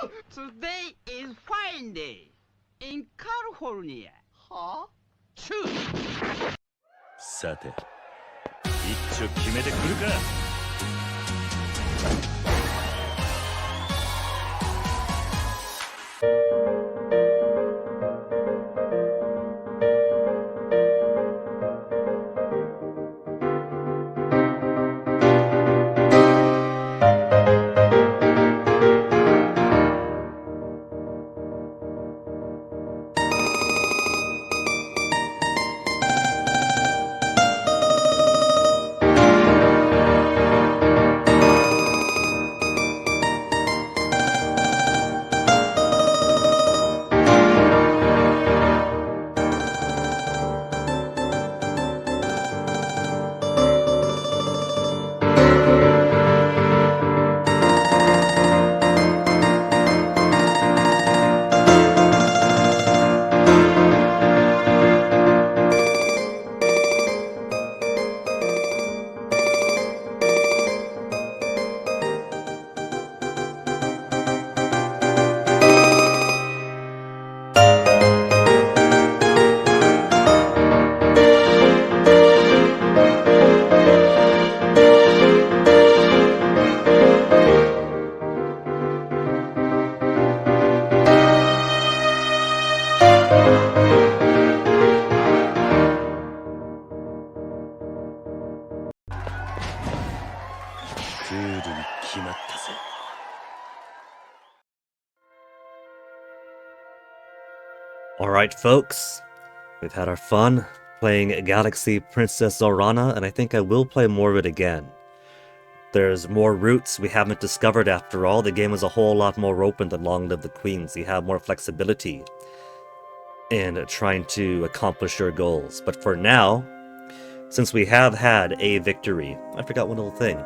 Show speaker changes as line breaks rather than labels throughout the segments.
Today is fine day in California. Huh? Choose.
さて、一丁決めてくるか。クールに決まったぜ。
Alright, folks, we've had our fun playing Galaxy Princess Orana, and I think I will play more of it again. There's more routes we haven't discovered after all. The game is a whole lot more open than Long Live the Queens. You have more flexibility in trying to accomplish your goals. But for now, since we have had a victory... I forgot one little thing.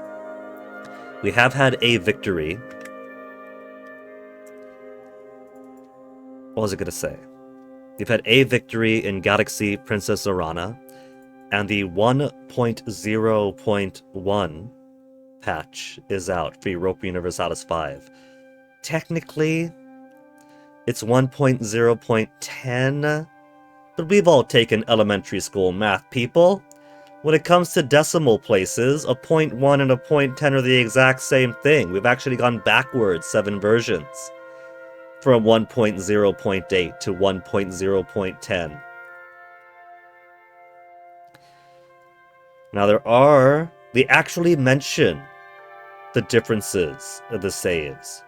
We have had a victory. What was I going to say? We've had a victory in Galaxy Princess Orana, and the 1.0.1 patch is out for Europa Universalis 5. Technically, it's 1.0.10, but we've all taken elementary school math, people. When it comes to decimal places, a 0.1 and a 0.10 are the exact same thing. We've actually gone backwards 7 versions. From 1.0.8 to 1.0.10. Now they actually mention the differences of the saves.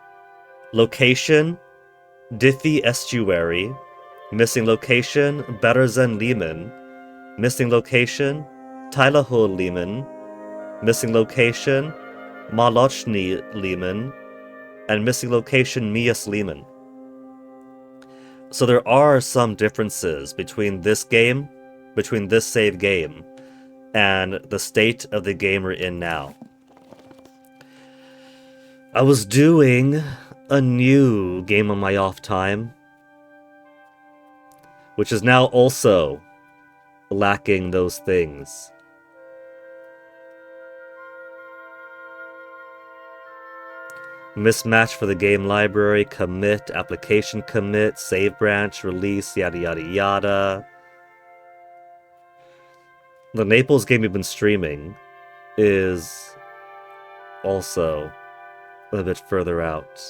Location, Diffie Estuary. Missing location, Berezan Liman. Missing location, Tylaho Liman. Missing location, Malochny Liman. And missing location, Mias Liman. So there are some differences between this save game, and the state of the game we're in now. I was doing a new game on my off time, which is now also lacking those things. Mismatch for the game library, commit, application commit, save branch, release, yada yada yada. The Naples game we've been streaming is also a bit further out.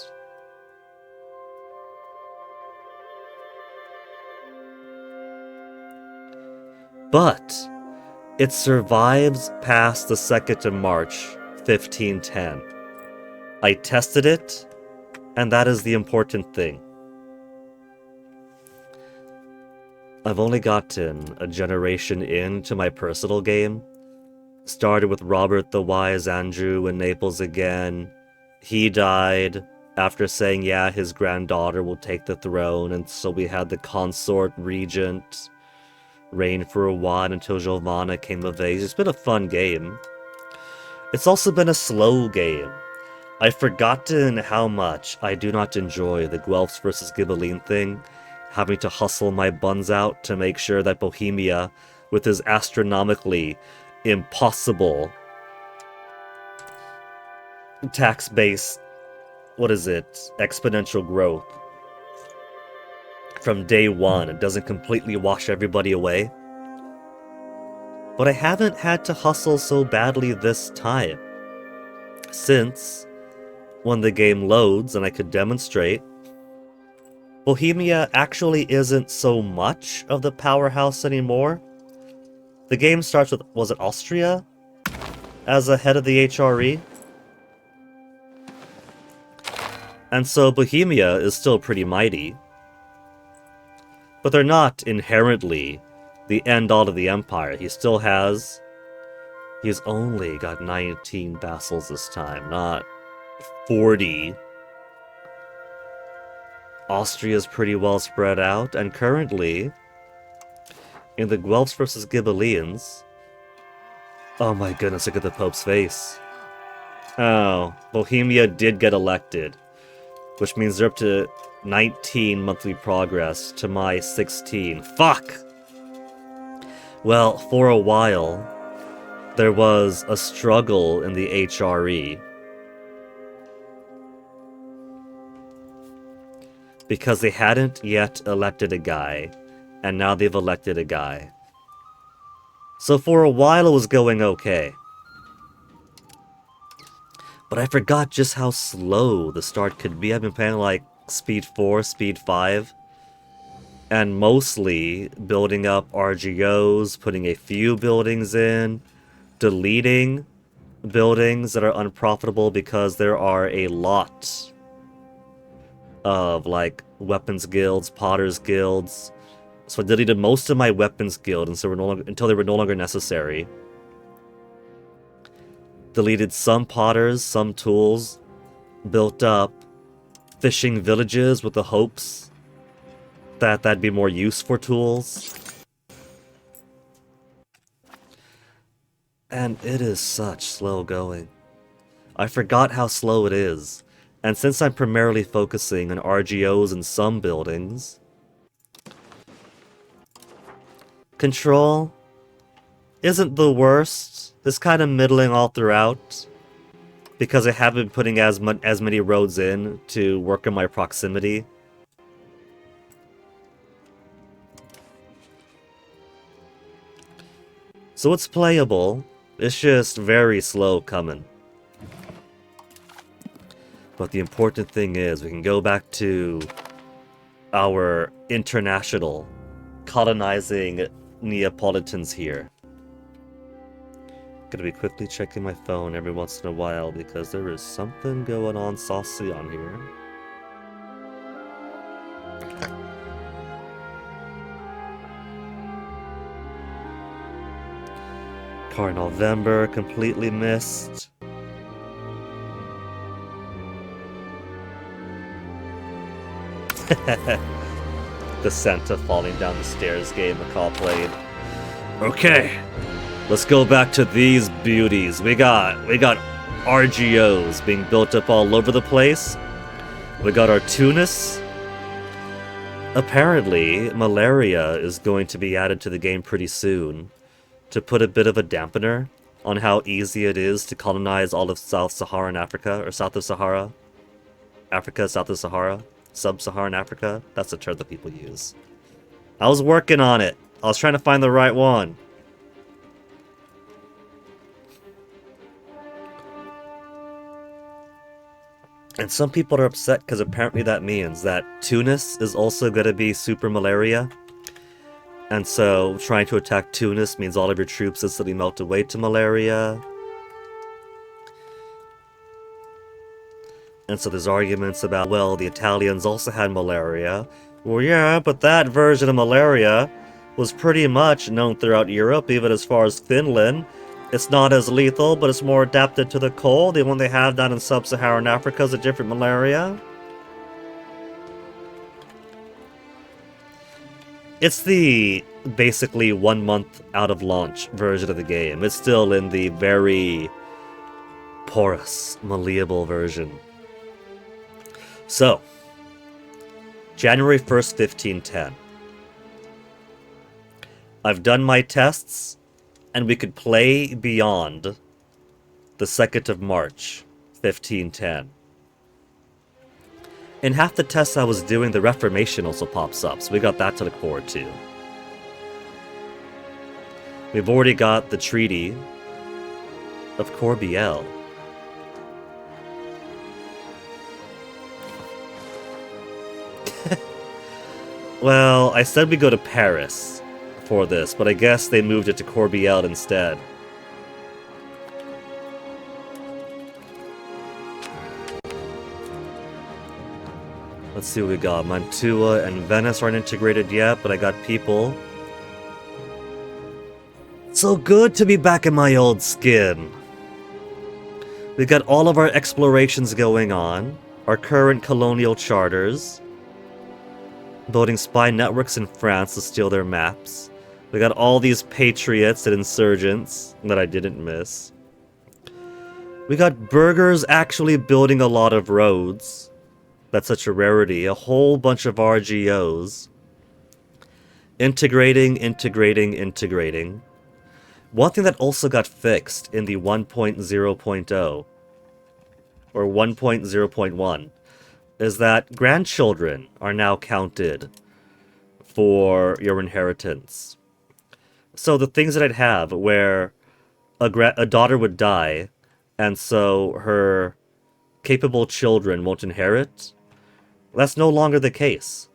But it survives past the 2nd of March, 1510. I tested it, and that is the important thing. I've only gotten a generation into my personal game. Started with Robert the Wise Andrew in Naples again. He died after saying, yeah, his granddaughter will take the throne, and so we had the consort regent reign for a while until Giovanna came of age. It's been a fun game. It's also been a slow game. I've forgotten how much I do not enjoy the Guelphs versus Ghibelline thing, having to hustle my buns out to make sure that Bohemia, with his astronomically impossible tax base, what is it, exponential growth from day one. It doesn't completely wash everybody away. But I haven't had to hustle so badly this time, since when the game loads and I could demonstrate, Bohemia actually isn't so much of the powerhouse anymore. The game starts with, was it Austria as a head of the HRE? And so Bohemia is still pretty mighty. But they're not inherently the end-all of the empire. He's only got 19 vassals this time, not 40. Austria's pretty well spread out, and currently, in the Guelphs versus Ghibellines... Oh my goodness, look at the Pope's face. Oh, Bohemia did get elected, which means they're up to 19 monthly progress to my 16. Fuck! Well, for a while, there was a struggle in the HRE. Because they hadn't yet elected a guy, and now they've elected a guy. So for a while it was going okay. But I forgot just how slow the start could be. I've been playing like Speed 4, Speed 5. And mostly building up RGOs, putting a few buildings in, deleting buildings that are unprofitable because there are a lot of like weapons guilds, potters guilds. So I deleted most of my weapons guild until they were no longer necessary. Deleted some potters, some tools, built up fishing villages with the hopes that that'd be more use for tools. And it is such slow going. I forgot how slow it is. And since I'm primarily focusing on RGOs and some buildings, control isn't the worst. It's kind of middling all throughout, because I haven't been putting as many roads in to work in my proximity. So it's playable, it's just very slow coming. But the important thing is, we can go back to our international colonizing Neapolitans here. Gonna be quickly checking my phone every once in a while because there is something going on saucy on here. Car November, completely missed. The Santa falling down the stairs game McCall played. Okay, let's go back to these beauties. We got RGOs being built up all over the place. We got our Tunis. Apparently, malaria is going to be added to the game pretty soon to put a bit of a dampener on how easy it is to colonize all of Sub-Saharan Africa, or south of Sahara. Africa, south of Sahara. Sub-Saharan Africa. That's the term that people use. I was working on it. I was trying to find the right one. And some people are upset because apparently that means that Tunis is also going to be super malaria. And so trying to attack Tunis means all of your troops instantly melt away to malaria. And so there's arguments about, well, the Italians also had malaria. Well, yeah, but that version of malaria was pretty much known throughout Europe, even as far as Finland. It's not as lethal, but it's more adapted to the cold. The one they have down in Sub-Saharan Africa is a different malaria. It's the basically 1 month out of launch version of the game. It's still in the very porous, malleable version. So, January 1st, 1510. I've done my tests, and we could play beyond the 2nd of March, 1510. In half the tests I was doing, the Reformation also pops up, so we got that to look forward to. We've already got the Treaty of Corbiel. Well, I said we go to Paris for this, but I guess they moved it to Corbiel instead. Let's see what we got. Mantua and Venice aren't integrated yet, but I got people. So good to be back in my old skin. We got all of our explorations going on, our current colonial charters, building spy networks in France to steal their maps. We got all these patriots and insurgents that I didn't miss. We got burgers actually building a lot of roads. That's such a rarity. A whole bunch of RGOs. Integrating. One thing that also got fixed in the 1.0.0 or 1.0.1 is that grandchildren are now counted for your inheritance. So the things that I'd have where a daughter would die and so her capable children won't inherit, that's no longer the case.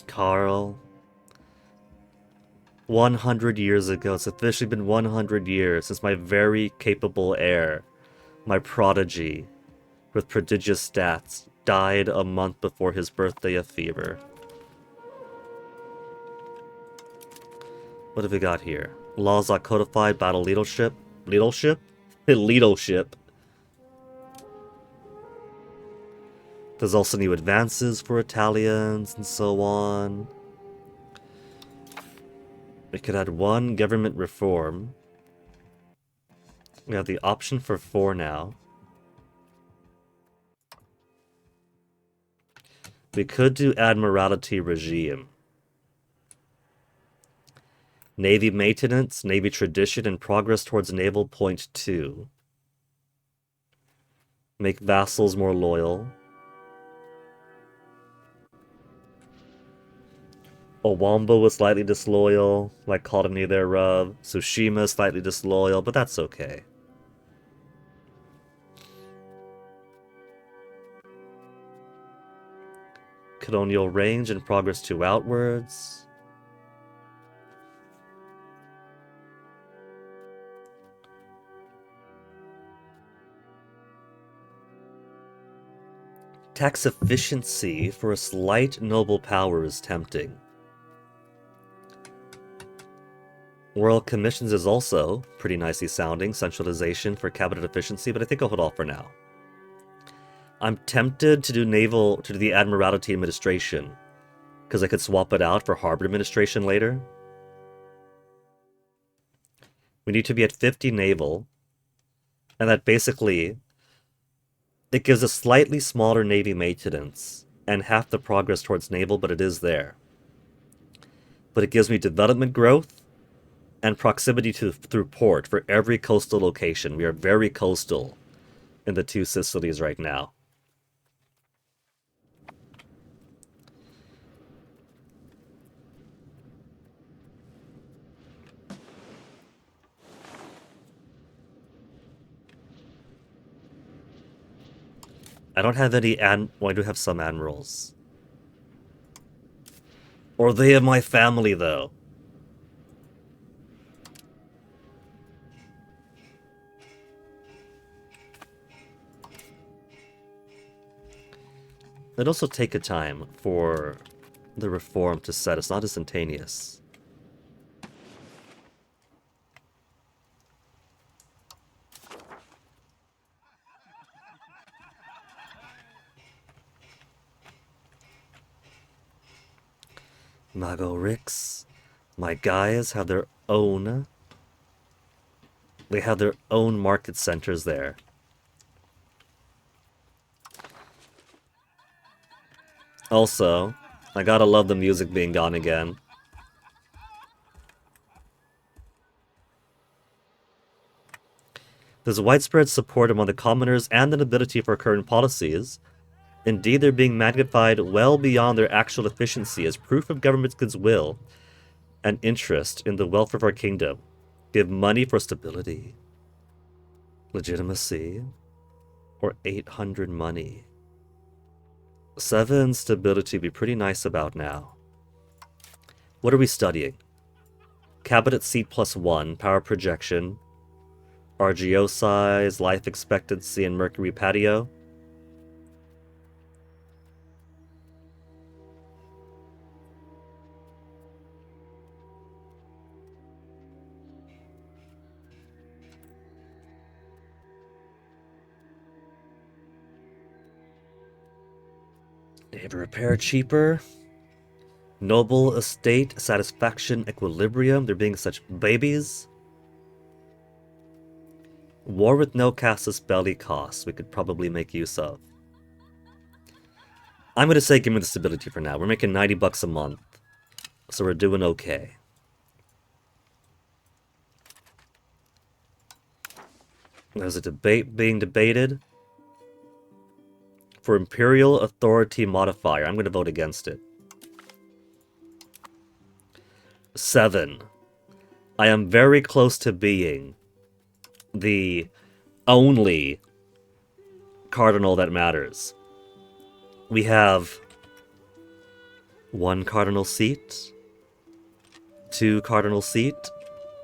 Carl. 100 years ago. It's officially been 100 years since my very capable heir, my prodigy, with prodigious stats, died a month before his birthday of fever. What have we got here? Laws are codified, battle leadership. Leadership? Leadership. There's also new advances for Italians and so on. We could add one government reform. We have the option for 4 now. We could do Admiralty regime. Navy maintenance, Navy tradition, and progress towards naval point 2. Make vassals more loyal. Owambo was slightly disloyal, like colony thereof. Tsushima is slightly disloyal, but that's okay. Colonial range and progress 2 outwards. Tax efficiency for a slight noble power is tempting. Royal Commissions is also pretty nicely sounding. Centralization for cabinet efficiency, but I think I'll hold off for now. I'm tempted to do the Admiralty Administration, because I could swap it out for Harbor Administration later. We need to be at 50 naval, and that basically, it gives a slightly smaller Navy maintenance, and half the progress towards naval, but it is there. But it gives me development growth, and proximity through port for every coastal location. We are very coastal in the 2 Sicilies right now. I don't have any well, I do have some admirals. Or they of my family, though. It'd also take a time for the reform to set. It's not instantaneous. Mago Ricks. My guys have their own... They have their own market centers there. Also, I gotta love the music being gone again. There's widespread support among the commoners and the nobility for current policies. Indeed, they're being magnified well beyond their actual efficiency as proof of government's goodwill and interest in the welfare of our kingdom. Give money for stability, legitimacy, or 800 money. 7 stability would be pretty nice about now. What are we studying? Cabinet seat +1, power projection, RGO size, life expectancy, and Mercury patio. Neighbor repair cheaper. Noble estate, satisfaction, equilibrium. They're being such babies. War with no casus belli costs we could probably make use of. I'm gonna say give me the stability for now. We're making $90 a month, so we're doing okay. There's a debate being debated for Imperial Authority modifier. I'm gonna vote against it. 7. I am very close to being the only cardinal that matters. We have 1 cardinal seat, 2 cardinal seat,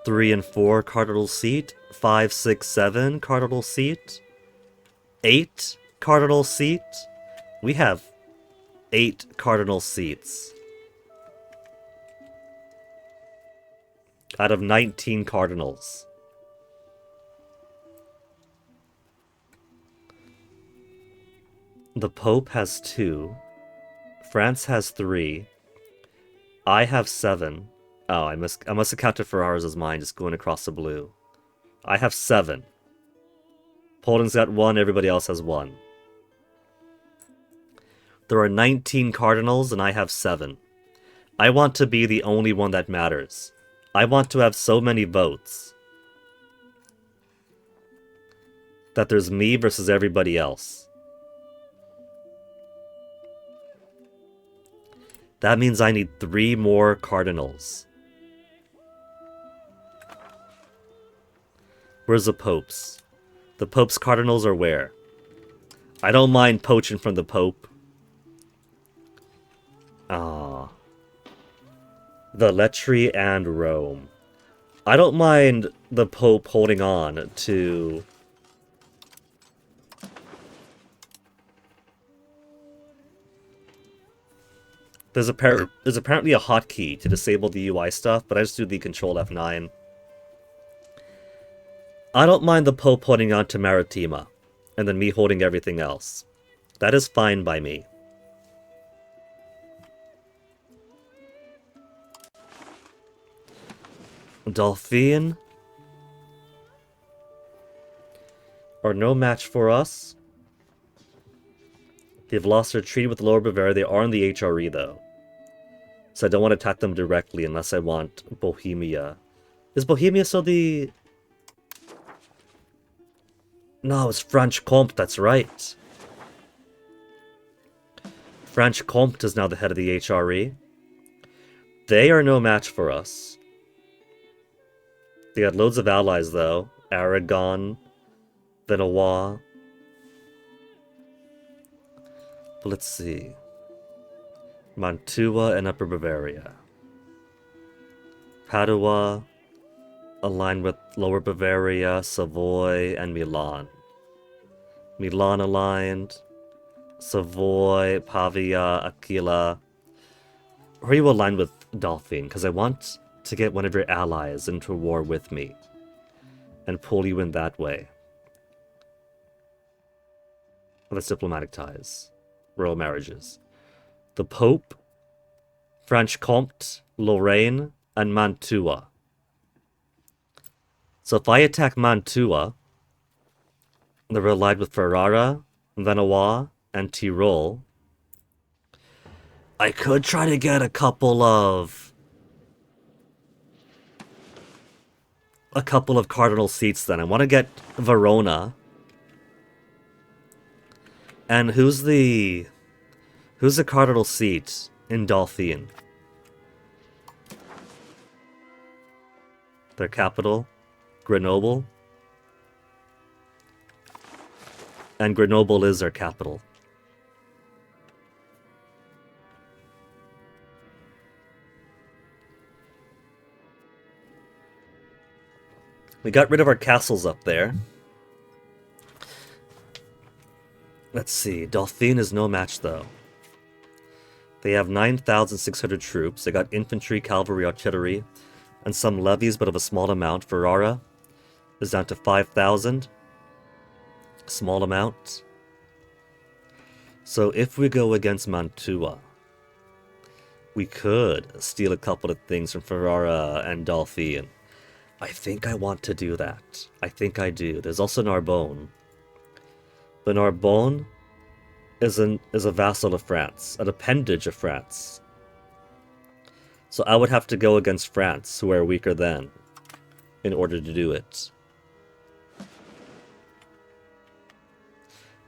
3 and 4 cardinal seat, 5, 6, 7 cardinal seat, 8 cardinal seat. We have 8 cardinal seats out of 19 cardinals. The Pope has 2. France has 3. I have 7. Oh, I must have counted Ferraris as mine, just going across the blue. I have 7. Poland's got 1, everybody else has 1. There are 19 cardinals, and I have 7. I want to be the only one that matters. I want to have so many votes that there's me versus everybody else. That means I need 3 more cardinals. Where's the popes? The pope's cardinals are where? I don't mind poaching from the pope. Ah. Velletri and Rome. I don't mind the pope holding on to... There's apparently a hotkey to disable the UI stuff, but I just do the Control F9. I don't mind the Pope holding on to Maritima, and then me holding everything else. That is fine by me. Dauphine are no match for us. They've lost their treaty with Lower Bavaria. They are in the HRE, though. So I don't want to attack them directly unless I want Bohemia. Is Bohemia still the... No, it's Franche-Comté, that's right. Franche-Comté is now the head of the HRE. They are no match for us. They got loads of allies, though. Aragon, Vinois. But let's see. Mantua and Upper Bavaria. Padua, aligned with Lower Bavaria, Savoy, and Milan. Milan aligned. Savoy, Pavia, Aquila. Or are you aligned with Dauphine? Because I want to get one of your allies into a war with me. And pull you in that way. Well, that's diplomatic ties. Royal marriages. The Pope, Franche-Comté, Lorraine, and Mantua. So if I attack Mantua, they're allied with Ferrara, Vinois, and Tyrol. I could try to get a couple of cardinal seats then. I want to get Verona. And who's the cardinal seat in Dauphine? Their capital? Grenoble? And Grenoble is their capital. We got rid of our castles up there. Let's see. Dauphine is no match, though. They have 9,600 troops. They got infantry, cavalry, artillery, and some levies, but of a small amount. Ferrara is down to 5,000. Small amount. So if we go against Mantua, we could steal a couple of things from Ferrara and Dauphine. I think I want to do that. I think I do. There's also Narbonne. But Narbonne is a vassal of France, an appendage of France. So I would have to go against France, who are weaker than, in order to do it.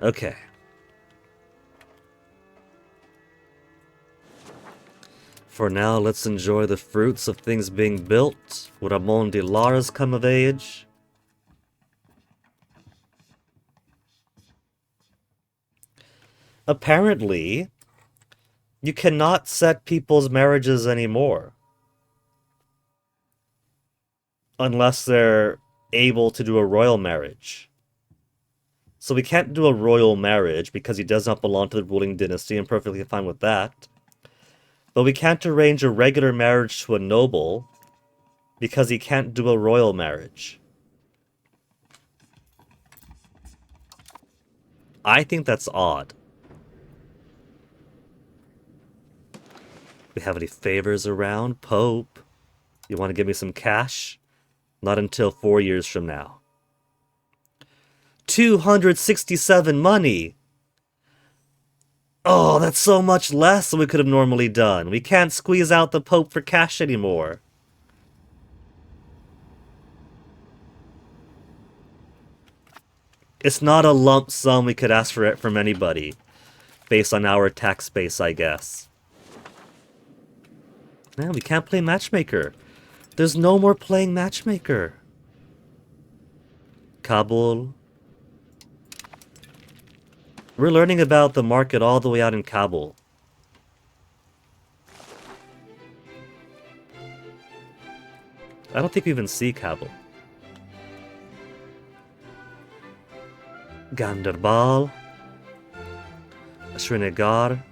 Okay. For now, let's enjoy the fruits of things being built. Ramon de Lara's come of age. Apparently, you cannot set people's marriages anymore. Unless they're able to do a royal marriage. So we can't do a royal marriage because he does not belong to the ruling dynasty. I'm perfectly fine with that. But we can't arrange a regular marriage to a noble because he can't do a royal marriage. I think that's odd. We have any favors around? Pope, you want to give me some cash? Not until 4 years from now. 267 money! Oh, that's so much less than we could have normally done. We can't squeeze out the Pope for cash anymore. It's not a lump sum we could ask for it from anybody. Based on our tax base, I guess. Man, we can't play Matchmaker. There's no more playing Matchmaker. Kabul. We're learning about the market all the way out in Kabul. I don't think we even see Kabul. Ganderbal. Srinagar.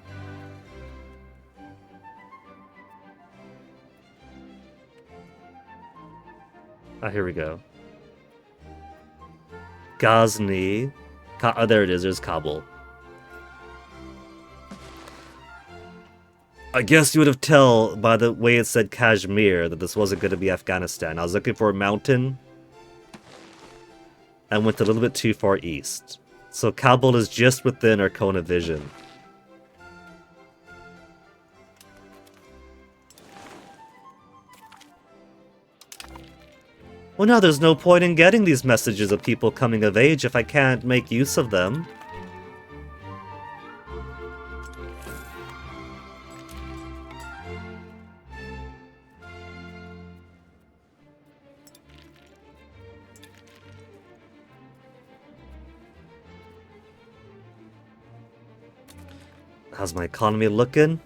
Ah, here we go. Ghazni. Oh, there it is. There's Kabul. I guess you would have tell by the way it said Kashmir that this wasn't going to be Afghanistan. I was looking for a mountain and went a little bit too far east. So Kabul is just within our cone of vision. Well, now there's no point in getting these messages of people coming of age if I can't make use of them. How's my economy looking?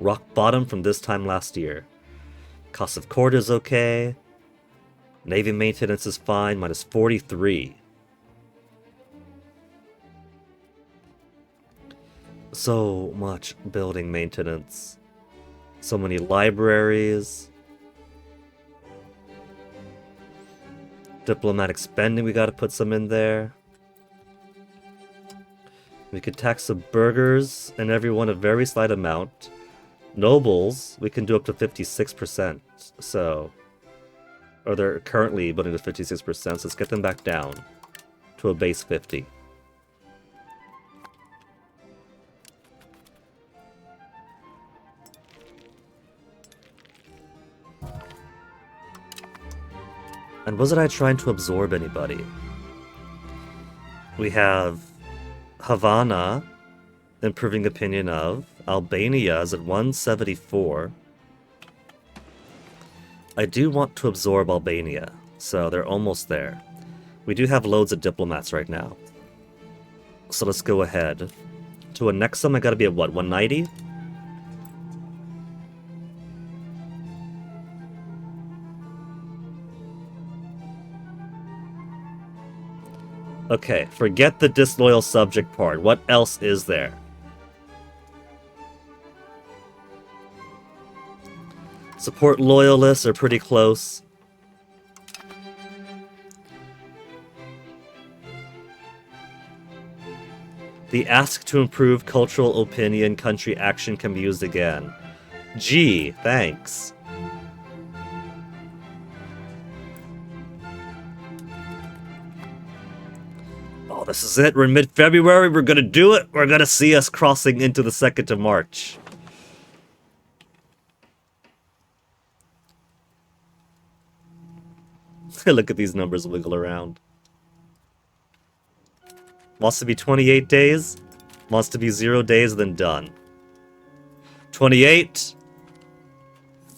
Rock bottom from this time last year. Cost of court is okay. Navy maintenance is fine, minus 43. So much building maintenance. So many libraries. Diplomatic spending, we gotta put some in there. We could tax the burghers and everyone a very slight amount. Nobles, we can do up to 56%. So, or they're currently putting to 56%, so let's get them back down to a base 50. And wasn't I trying to absorb anybody? We have Havana, improving opinion of. Albania is at 174. I do want to absorb Albania, so they're almost there. We do have loads of diplomats right now. So let's go ahead. To a Nexum, I gotta be at what, 190? Okay, forget the disloyal subject part. What else is there? Support loyalists are pretty close. The ask to improve cultural opinion country action can be used again. Gee, thanks. Oh, this is it. We're in mid-February. We're gonna do it. We're gonna see us crossing into the 2nd of March. Look at these numbers wiggle around. Wants to be 28 days. Wants to be 0 days, then done. 28.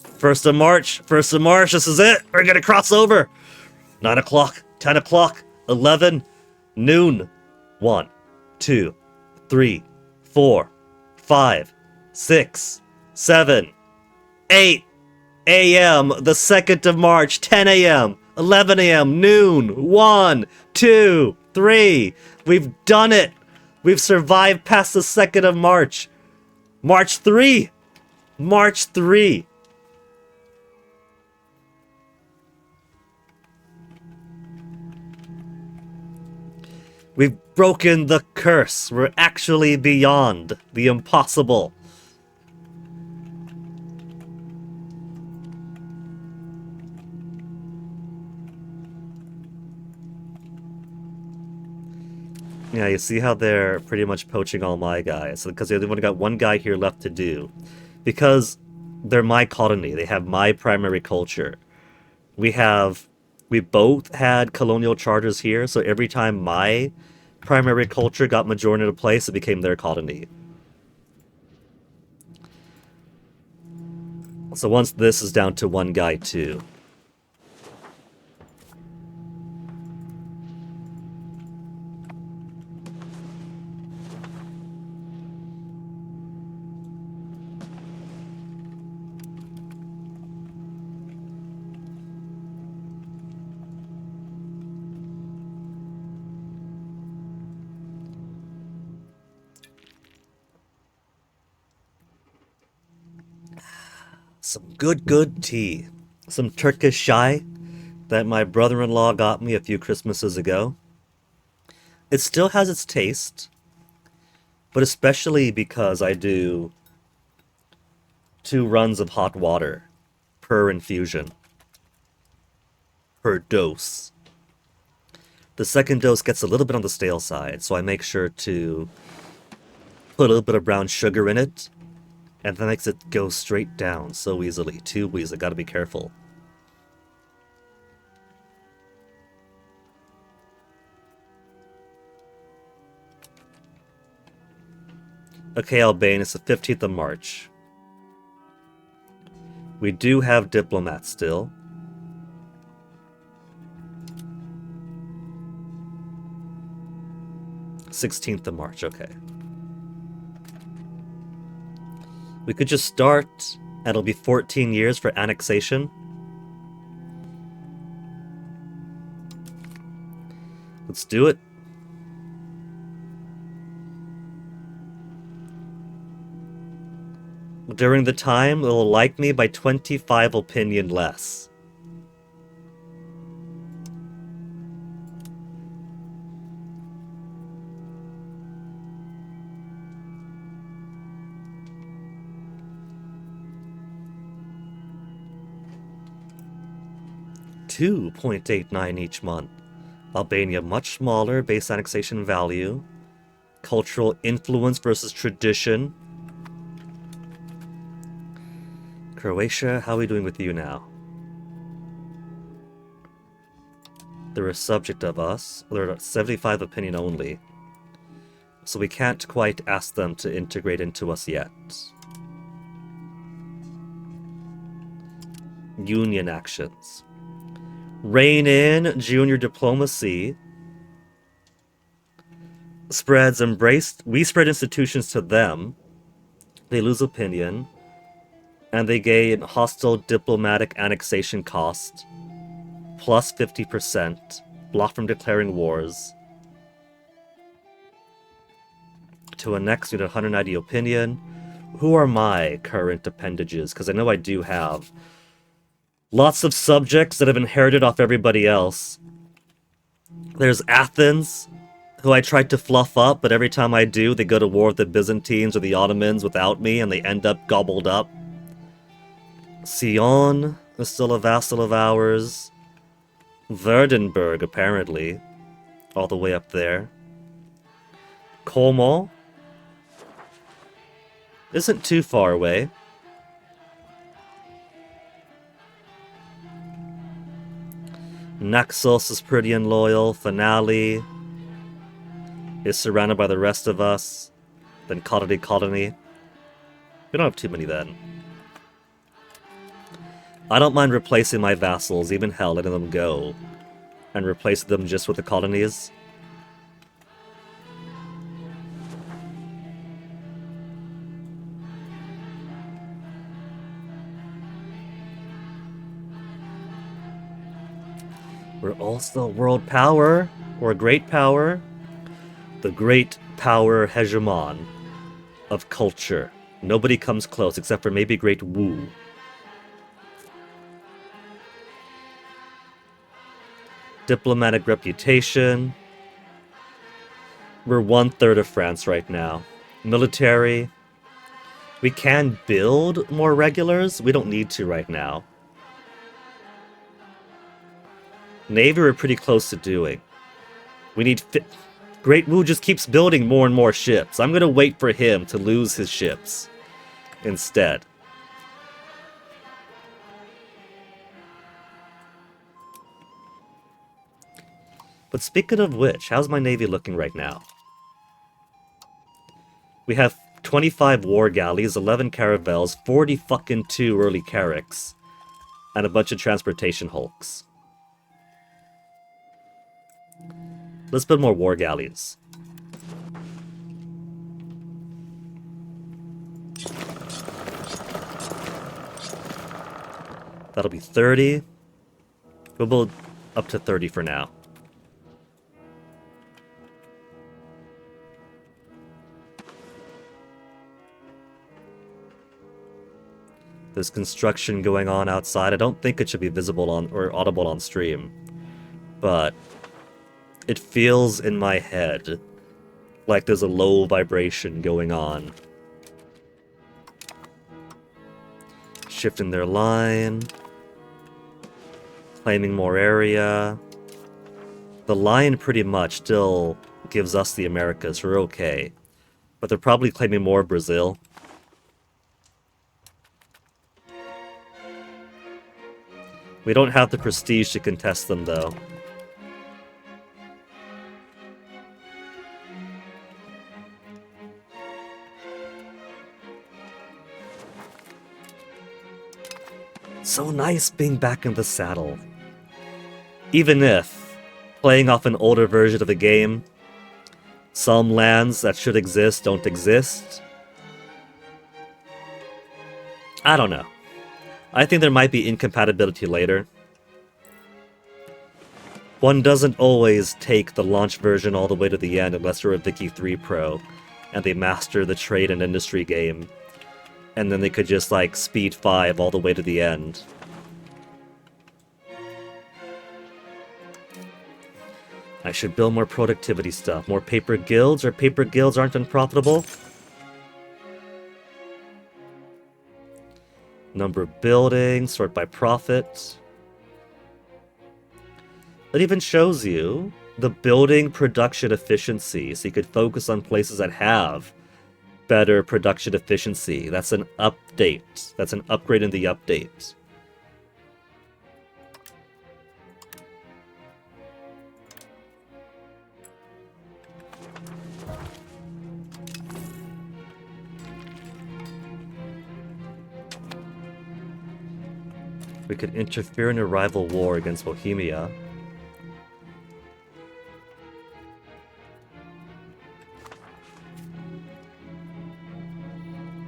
1st of March. 1st of March. This is it. We're gonna cross over. 9 o'clock. 10 o'clock. 11. Noon. 1, 2, 3, 4, 5, 6, 7, 8 a.m. the 2nd of March. 10 a.m. 11 a.m. Noon. 1, 2, 3. We've done it. We've survived past the 2nd of March. March 3. March 3. We've broken the curse. We're actually beyond the impossible. Yeah, you see how they're pretty much poaching all my guys. Because they've only got one guy here left to do. Because they're my colony. They have my primary culture. We both had colonial charters here, so every time my primary culture got majority of the place, it became their colony. So once this is down to one guy too. Some good tea. Some Turkish chai that my brother-in-law got me a few Christmases ago. It still has its taste, but especially because I do 2 runs of hot water per infusion, per dose. The second dose gets a little bit on the stale side, so I make sure to put a little bit of brown sugar in it, and that makes it go straight down so easily. Too easy, gotta be careful. Okay, Albania, it's the 15th of March. We do have diplomats still. '16th of March, okay. We could just start, and it'll be 14 years for annexation. Let's do it. During the time, they'll like me by 25 opinion less. $2.89 each month. Albania much smaller, base annexation value. Cultural influence versus tradition. Croatia, how are we doing with you now? They're a subject of us. They're 75 opinion only. So we can't quite ask them to integrate into us yet. Union actions. Rein in junior diplomacy. We spread institutions to them. They lose opinion. And they gain hostile diplomatic annexation cost. Plus 50%. Blocked from declaring wars. To annex, you need 190 opinion. Who are my current appendages? Because I know I do have lots of subjects that have inherited off everybody else. There's Athens, who I tried to fluff up, but every time I do, they go to war with the Byzantines or the Ottomans without me, and they end up gobbled up. Sion is still a vassal of ours. Verdenberg, apparently. All the way up there. Como isn't too far away. Naxos is pretty and loyal. Finale is surrounded by the rest of us. Then Colony. We don't have too many then. I don't mind replacing my vassals, even hell, letting them go. And replace them just with the colonies. We're also world power, or a great power. The great power hegemon of culture. Nobody comes close except for maybe Great Wu. Diplomatic reputation. We're 1/3 of France right now. Military. We can build more regulars. We don't need to right now. Navy we're pretty close to doing. We need... Great Wu just keeps building more and more ships. I'm gonna wait for him to lose his ships instead. But speaking of which, how's my navy looking right now? We have 25 war galleys, 11 caravels, 40 fucking 2 early carracks, and a bunch of transportation hulks. Let's build more war galleys. That'll be 30. We'll build up to 30 for now. There's construction going on outside. I don't think it should be visible on or audible on stream, but it feels in my head like there's a low vibration going on. Shifting their line. Claiming more area. The line pretty much still gives us the Americas. We're okay. But they're probably claiming more Brazil. We don't have the prestige to contest them, though. So nice being back in the saddle. Even if, playing off an older version of the game, some lands that should exist don't exist. I don't know. I think there might be incompatibility later. One doesn't always take the launch version all the way to the end unless you're a Vicky 3 pro, and they master the trade and industry game. And then they could just, like, speed 5 all the way to the end. I should build more productivity stuff. More paper guilds, or paper guilds aren't unprofitable? Number of buildings, sort by profit. It even shows you the building production efficiency, so you could focus on places that have better production efficiency. That's an update. That's an upgrade in the update. We could interfere in a rival war against Bohemia.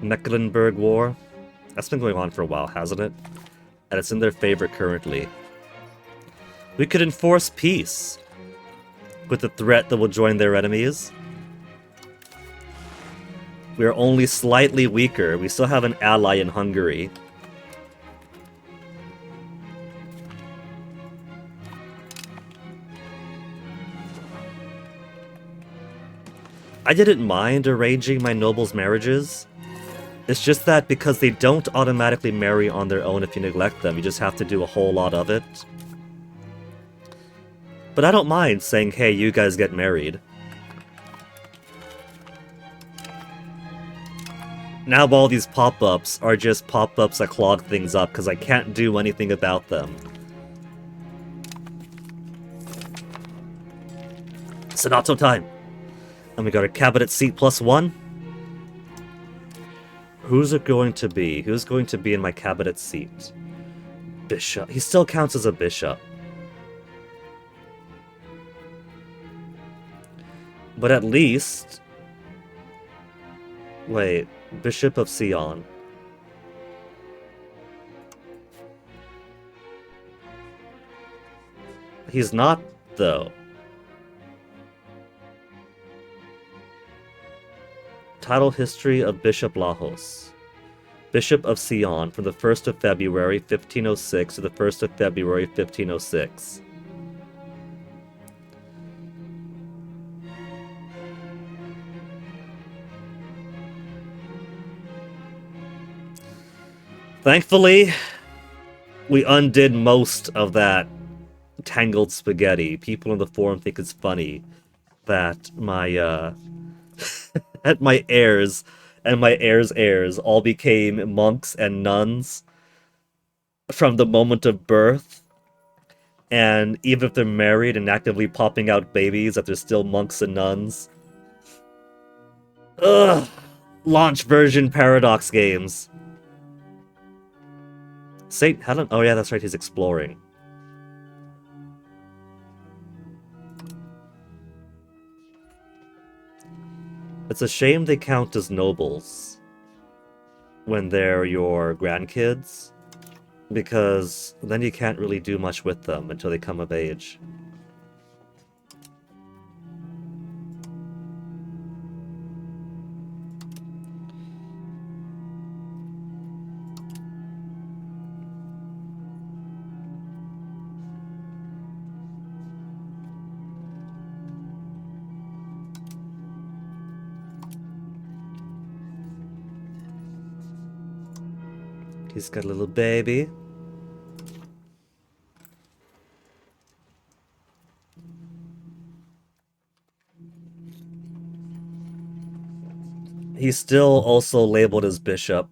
Mecklenburg War. That's been going on for a while, hasn't it? And it's in their favor currently. We could enforce peace with the threat that will join their enemies. We are only slightly weaker. We still have an ally in Hungary. I didn't mind arranging my nobles' marriages. It's just that because they don't automatically marry on their own if you neglect them, you just have to do a whole lot of it. But I don't mind saying, hey, you guys get married. Now all these pop-ups are just pop-ups that clog things up because I can't do anything about them. Senato time! And we got a cabinet seat +1. Who's it going to be? Who's going to be in my cabinet seat? Bishop. He still counts as a bishop. But at least... Wait, Bishop of Sion. He's not, though. Title history of Bishop Lajos. Bishop of Sion from the 1st of February 1506 to the 1st of February 1506. Thankfully, we undid most of that tangled spaghetti. People in the forum think it's funny that my that my heirs and my heirs' heirs all became monks and nuns from the moment of birth. And even if they're married and actively popping out babies, that they're still monks and nuns. Ugh! Launch version Paradox games. St. Helen? Oh yeah, that's right, he's exploring. It's a shame they count as nobles when they're your grandkids, because then you can't really do much with them until they come of age. He's got a little baby. He's still also labeled as bishop.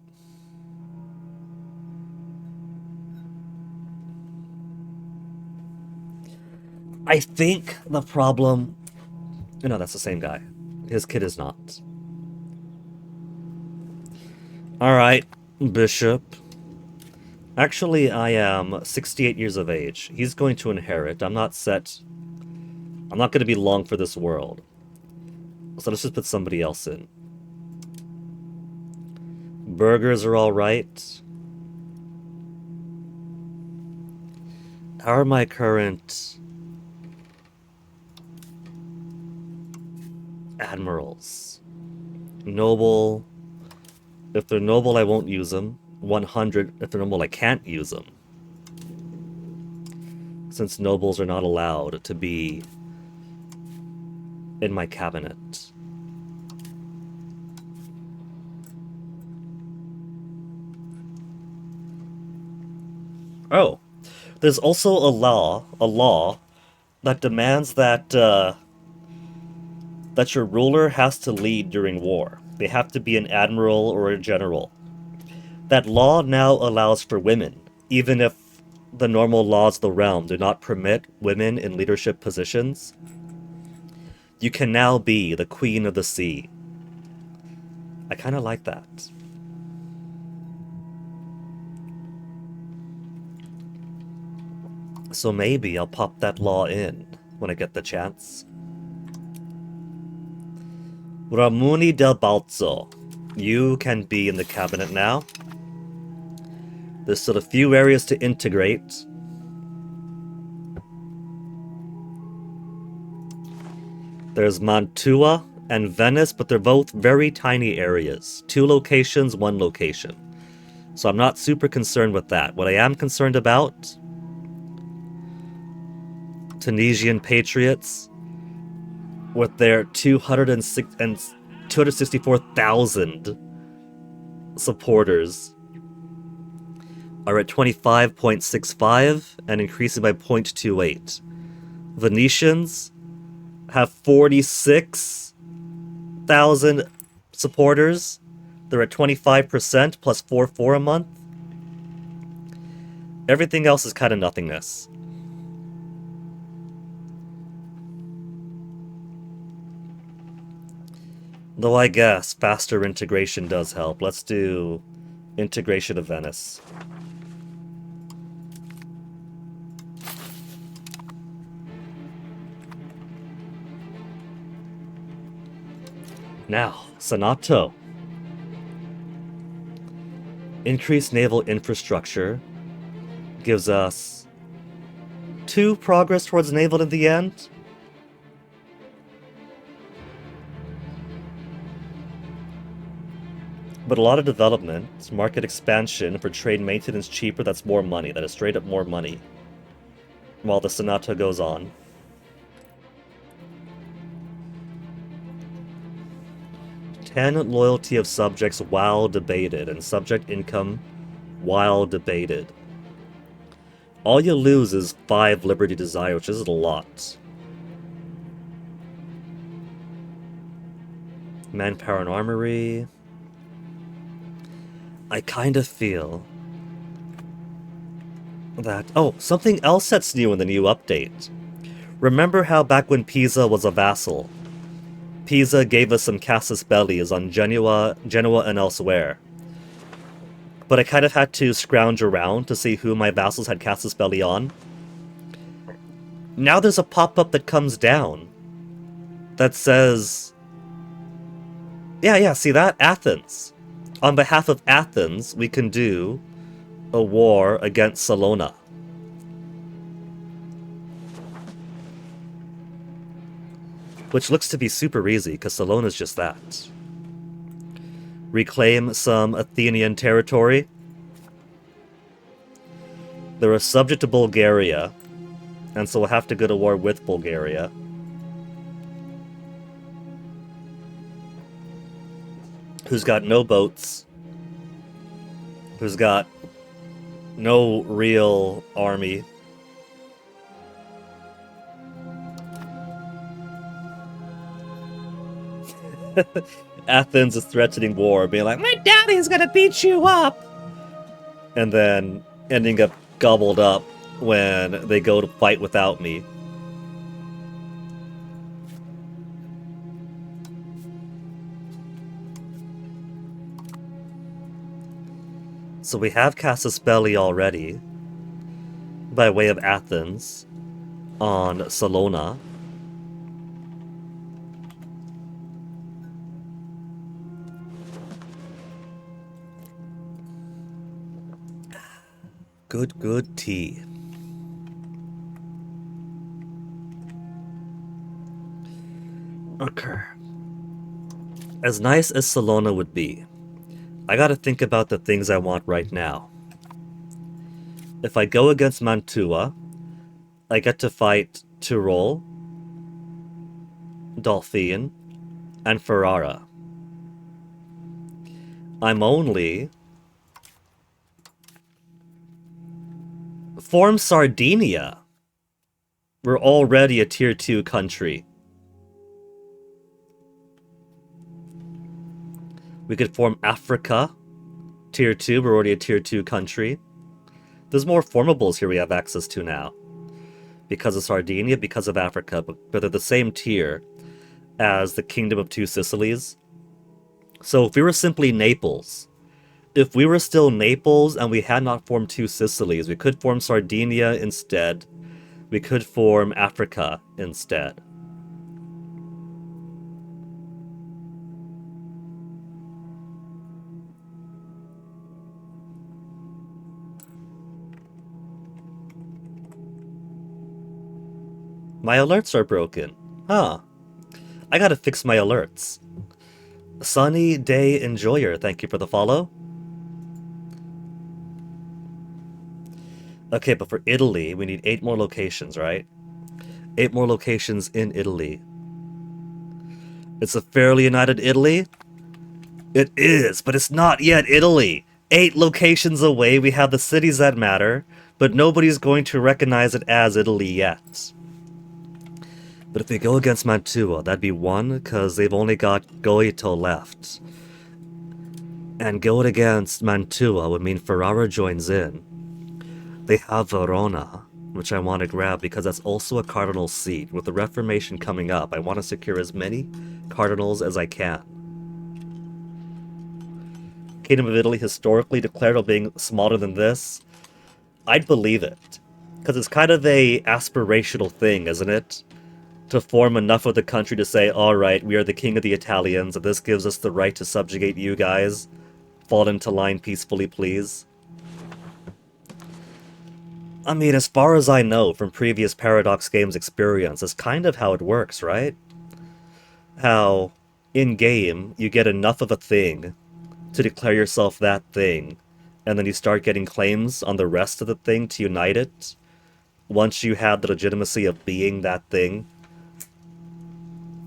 I think the problem... No, that's the same guy. His kid is not. Alright, bishop. Actually, I am 68 years of age. He's going to inherit. I'm not going to be long for this world. So let's just put somebody else in. Burgers are alright. How are my current admirals? Noble. If they're noble, I won't use them. 100. If they're noble, I can't use them. Since nobles are not allowed to be in my cabinet. Oh, there's also a law that demands that that your ruler has to lead during war. They have to be an admiral or a general. That law now allows for women, even if the normal laws of the realm do not permit women in leadership positions. You can now be the queen of the sea. I kind of like that. So maybe I'll pop that law in when I get the chance. Ramuni del Balzo. You can be in the cabinet now. There's still a few areas to integrate. There's Mantua and Venice, but they're both very tiny areas. 2 locations, 1 location. So I'm not super concerned with that. What I am concerned about, Tunisian Patriots, with their 264,000 supporters, are at 25.65 and increasing by 0.28. Venetians have 46,000 supporters. They're at 25% plus 4 a month. Everything else is kind of nothingness. Though I guess faster integration does help. Let's do integration of Venice. Now, Senato. Increased naval infrastructure gives us 2 progress towards naval in the end. But a lot of development, market expansion for trade maintenance cheaper, that's more money. That is straight up more money. While the Senato goes on. Loyalty of subjects while debated, and subject income while debated. All you lose is 5 liberty desire, which isn't a lot. Manpower and armory. I kind of feel that... Oh, something else that's new in the new update. Remember how back when Pisa was a vassal, Pisa gave us some casus bellis on Genoa and elsewhere. But I kind of had to scrounge around to see who my vassals had casus belli on. Now there's a pop-up that comes down that says... Yeah, see that? Athens. On behalf of Athens, we can do a war against Salona. Which looks to be super easy, because Salona's just that. Reclaim some Athenian territory. They're a subject to Bulgaria, and so we'll have to go to war with Bulgaria. Who's got no boats. Who's got no real army. Athens is threatening war, being like, my daddy's gonna beat you up! And then ending up gobbled up when they go to fight without me. So we have casus belli already, by way of Athens, on Salona. Good tea. Okay. As nice as Salona would be, I gotta think about the things I want right now. If I go against Mantua, I get to fight Tyrol, Dauphine, and Ferrara. I'm only... Form Sardinia. We're already a tier 2 country. We could form Africa. Tier 2, we're already a tier 2 country. There's more formables here we have access to now. Because of Sardinia, because of Africa, but they're the same tier as the Kingdom of Two Sicilies. So if we were simply Naples, If we were still Naples and we had not formed two Sicilies, we could form Sardinia instead. We could form Africa instead. My alerts are broken. Huh. I gotta fix my alerts. Sunny Day Enjoyer, thank you for the follow. Okay, but for Italy, we need 8 more locations, right? 8 more locations in Italy. It's a fairly united Italy? It is, but it's not yet Italy. 8 locations away, we have the cities that matter, but nobody's going to recognize it as Italy yet. But if we go against Mantua, that'd be 1, because they've only got Goito left. And going against Mantua would mean Ferrara joins in. They have Verona, which I want to grab because that's also a cardinal seat. With the Reformation coming up, I want to secure as many cardinals as I can. Kingdom of Italy historically declared on being smaller than this. I'd believe it. Because it's kind of a aspirational thing, isn't it? To form enough of the country to say, alright, we are the king of the Italians, and this gives us the right to subjugate you guys. Fall into line peacefully, please. I mean, as far as I know from previous Paradox Games experience, it's kind of how it works, right? How, in-game, you get enough of a thing to declare yourself that thing, and then you start getting claims on the rest of the thing to unite it, once you have the legitimacy of being that thing.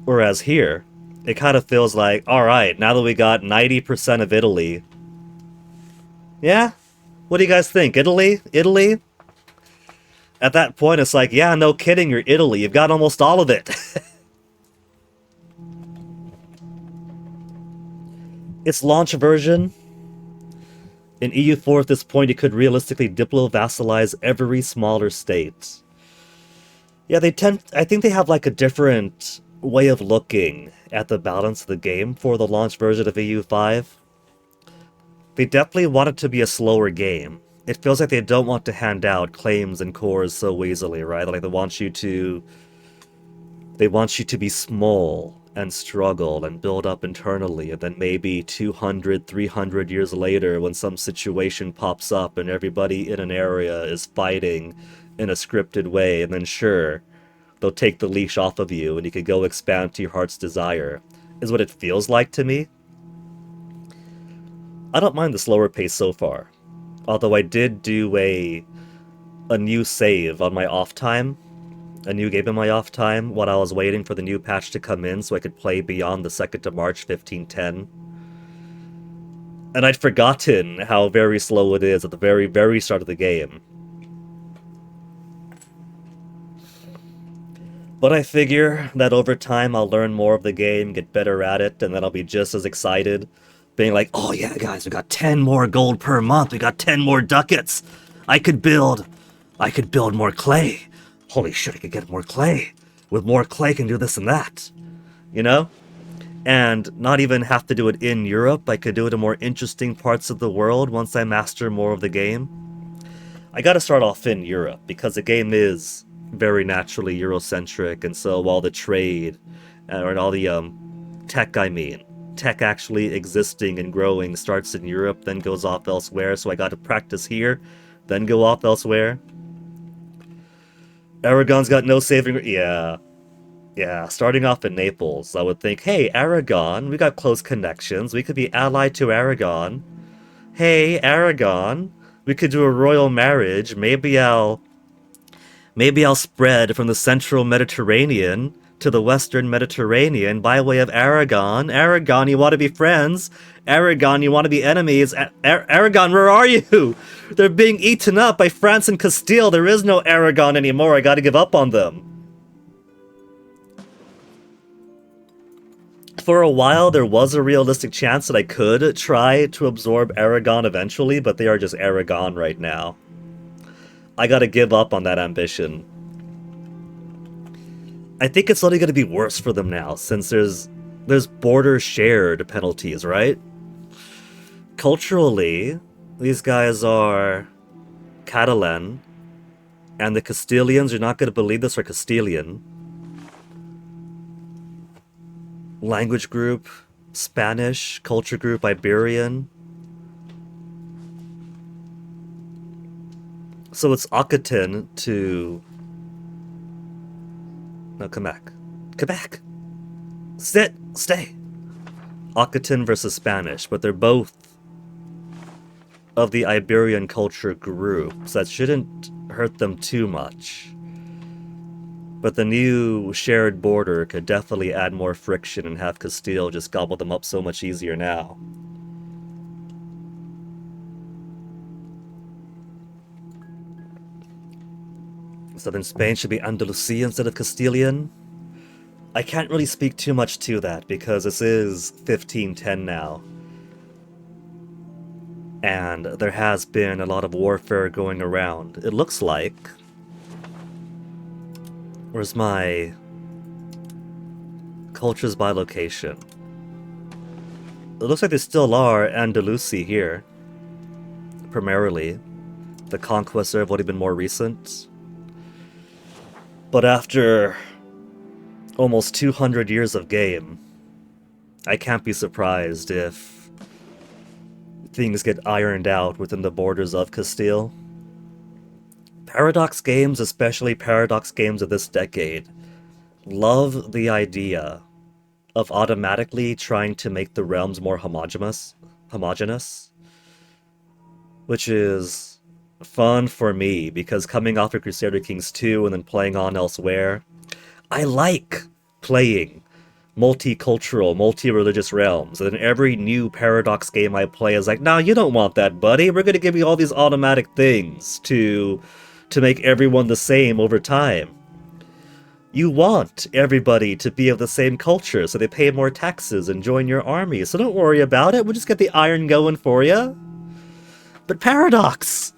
Whereas here, it kind of feels like, alright, now that we got 90% of Italy... Yeah? What do you guys think? Italy? Italy? At that point, it's like, yeah, no kidding, you're Italy. You've got almost all of it. Its launch version. In EU4 at this point, you could realistically diplo-vassalize every smaller state. Yeah, I think they have like a different way of looking at the balance of the game for the launch version of EU5. They definitely want it to be a slower game. It feels like they don't want to hand out claims and cores so easily, right? Like they want you to be small and struggle and build up internally, and then maybe 200, 300 years later when some situation pops up and everybody in an area is fighting in a scripted way, and then sure, they'll take the leash off of you and you can go expand to your heart's desire, is what it feels like to me. I don't mind the slower pace so far. Although I did do a new save on my off time, a new game in my off time, while I was waiting for the new patch to come in so I could play beyond the 2nd of March 1510. And I'd forgotten how very slow it is at the very, very start of the game. But I figure that over time I'll learn more of the game, get better at it, and then I'll be just as excited. Being like, oh yeah, guys, we got 10 more gold per month. We got 10 more ducats. I could build more clay. Holy shit, I could get more clay. With more clay, I can do this and that. You know? And not even have to do it in Europe. I could do it in more interesting parts of the world once I master more of the game. I gotta start off in Europe, because the game is very naturally Eurocentric, and so all the trade, and all the, tech actually existing and growing starts in Europe, then goes off elsewhere, so I got to practice here, then go off elsewhere. Aragon's got no saving... Yeah, starting off in Naples, I would think, hey, Aragon, we got close connections, we could be allied to Aragon. Hey, Aragon, we could do a royal marriage, maybe I'll spread from the central Mediterranean to the western Mediterranean by way of Aragon. Aragon, you want to be friends? Aragon, you want to be enemies? Aragon, where are you? They're being eaten up by France and Castile. There is no Aragon anymore. I gotta give up on them. For a while, there was a realistic chance that I could try to absorb Aragon eventually, but they are just Aragon right now. I gotta give up on that ambition. I think it's only gonna be worse for them now, since there's border shared penalties, right? culturally, these guys are Catalan, and the Castilians, you're not going to believe this, are Castilian. Language group, Spanish. Culture group, Iberian. So it's Occitan to... No, come back. Come back! Sit! Stay! Occitan versus Spanish, but they're both of the Iberian culture group, so that shouldn't hurt them too much. But the new shared border could definitely add more friction and have Castile just gobble them up so much easier now. Southern Spain should be Andalusia instead of Castilian. I can't really speak too much to that because this is 1510 now. And there has been a lot of warfare going around. It looks like... Where's my... cultures by location? It looks like there still are Andalusi here. Primarily. The conquests have only been more recent. But after almost 200 years of game, I can't be surprised if things get ironed out within the borders of Castile. Paradox games, especially Paradox games of this decade, love the idea of automatically trying to make the realms more homogeneous, which is fun for me, because coming off of Crusader Kings 2 and then playing on elsewhere, I like playing multicultural, multi-religious realms, and then every new Paradox game I play is like, nah, you don't want that, buddy. We're gonna give you all these automatic things to make everyone the same over time. You want everybody to be of the same culture, so they pay more taxes and join your army, so don't worry about it, we'll just get the iron going for you. But Paradox!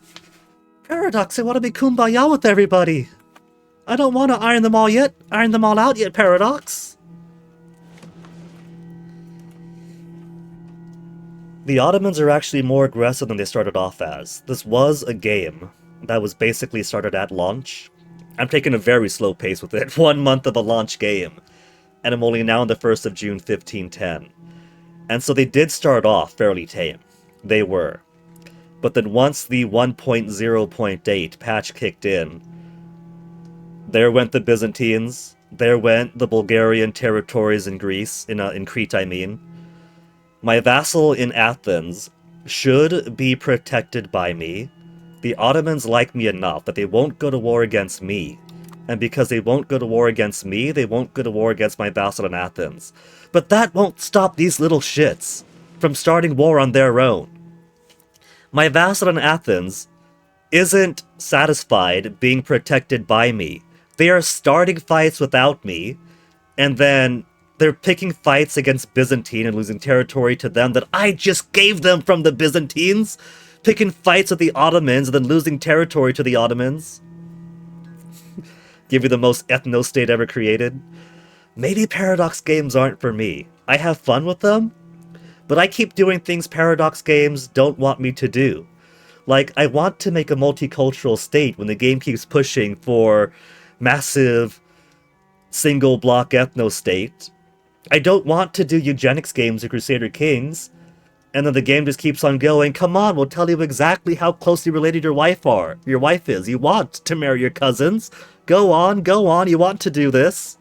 Paradox, I want to be kumbaya with everybody! I don't want to iron them all out yet, Paradox! The Ottomans are actually more aggressive than they started off as. This was a game that was basically started at launch. I'm taking a very slow pace with it. 1 month of a launch game. And I'm only now on the 1st of June 1510. And so they did start off fairly tame. They were. But then once the 1.0.8 patch kicked in, there went the Byzantines, there went the Bulgarian territories in Greece, in Crete I mean. My vassal in Athens should be protected by me. The Ottomans like me enough that they won't go to war against me. And because they won't go to war against me, they won't go to war against my vassal in Athens. But that won't stop these little shits from starting war on their own. My vassal in Athens isn't satisfied being protected by me. They are starting fights without me, and then they're picking fights against Byzantine and losing territory to them that I just gave them from the Byzantines, picking fights with the Ottomans and then losing territory to the Ottomans. Give you the most ethno-state ever created. Maybe Paradox games aren't for me. I have fun with them, but I keep doing things Paradox games don't want me to do. Like, I want to make a multicultural state when the game keeps pushing for massive single-block ethno-state. I don't want to do eugenics games or Crusader Kings, and then the game just keeps on going, come on, we'll tell you exactly how closely related your wife is. You want to marry your cousins. Go on, you want to do this.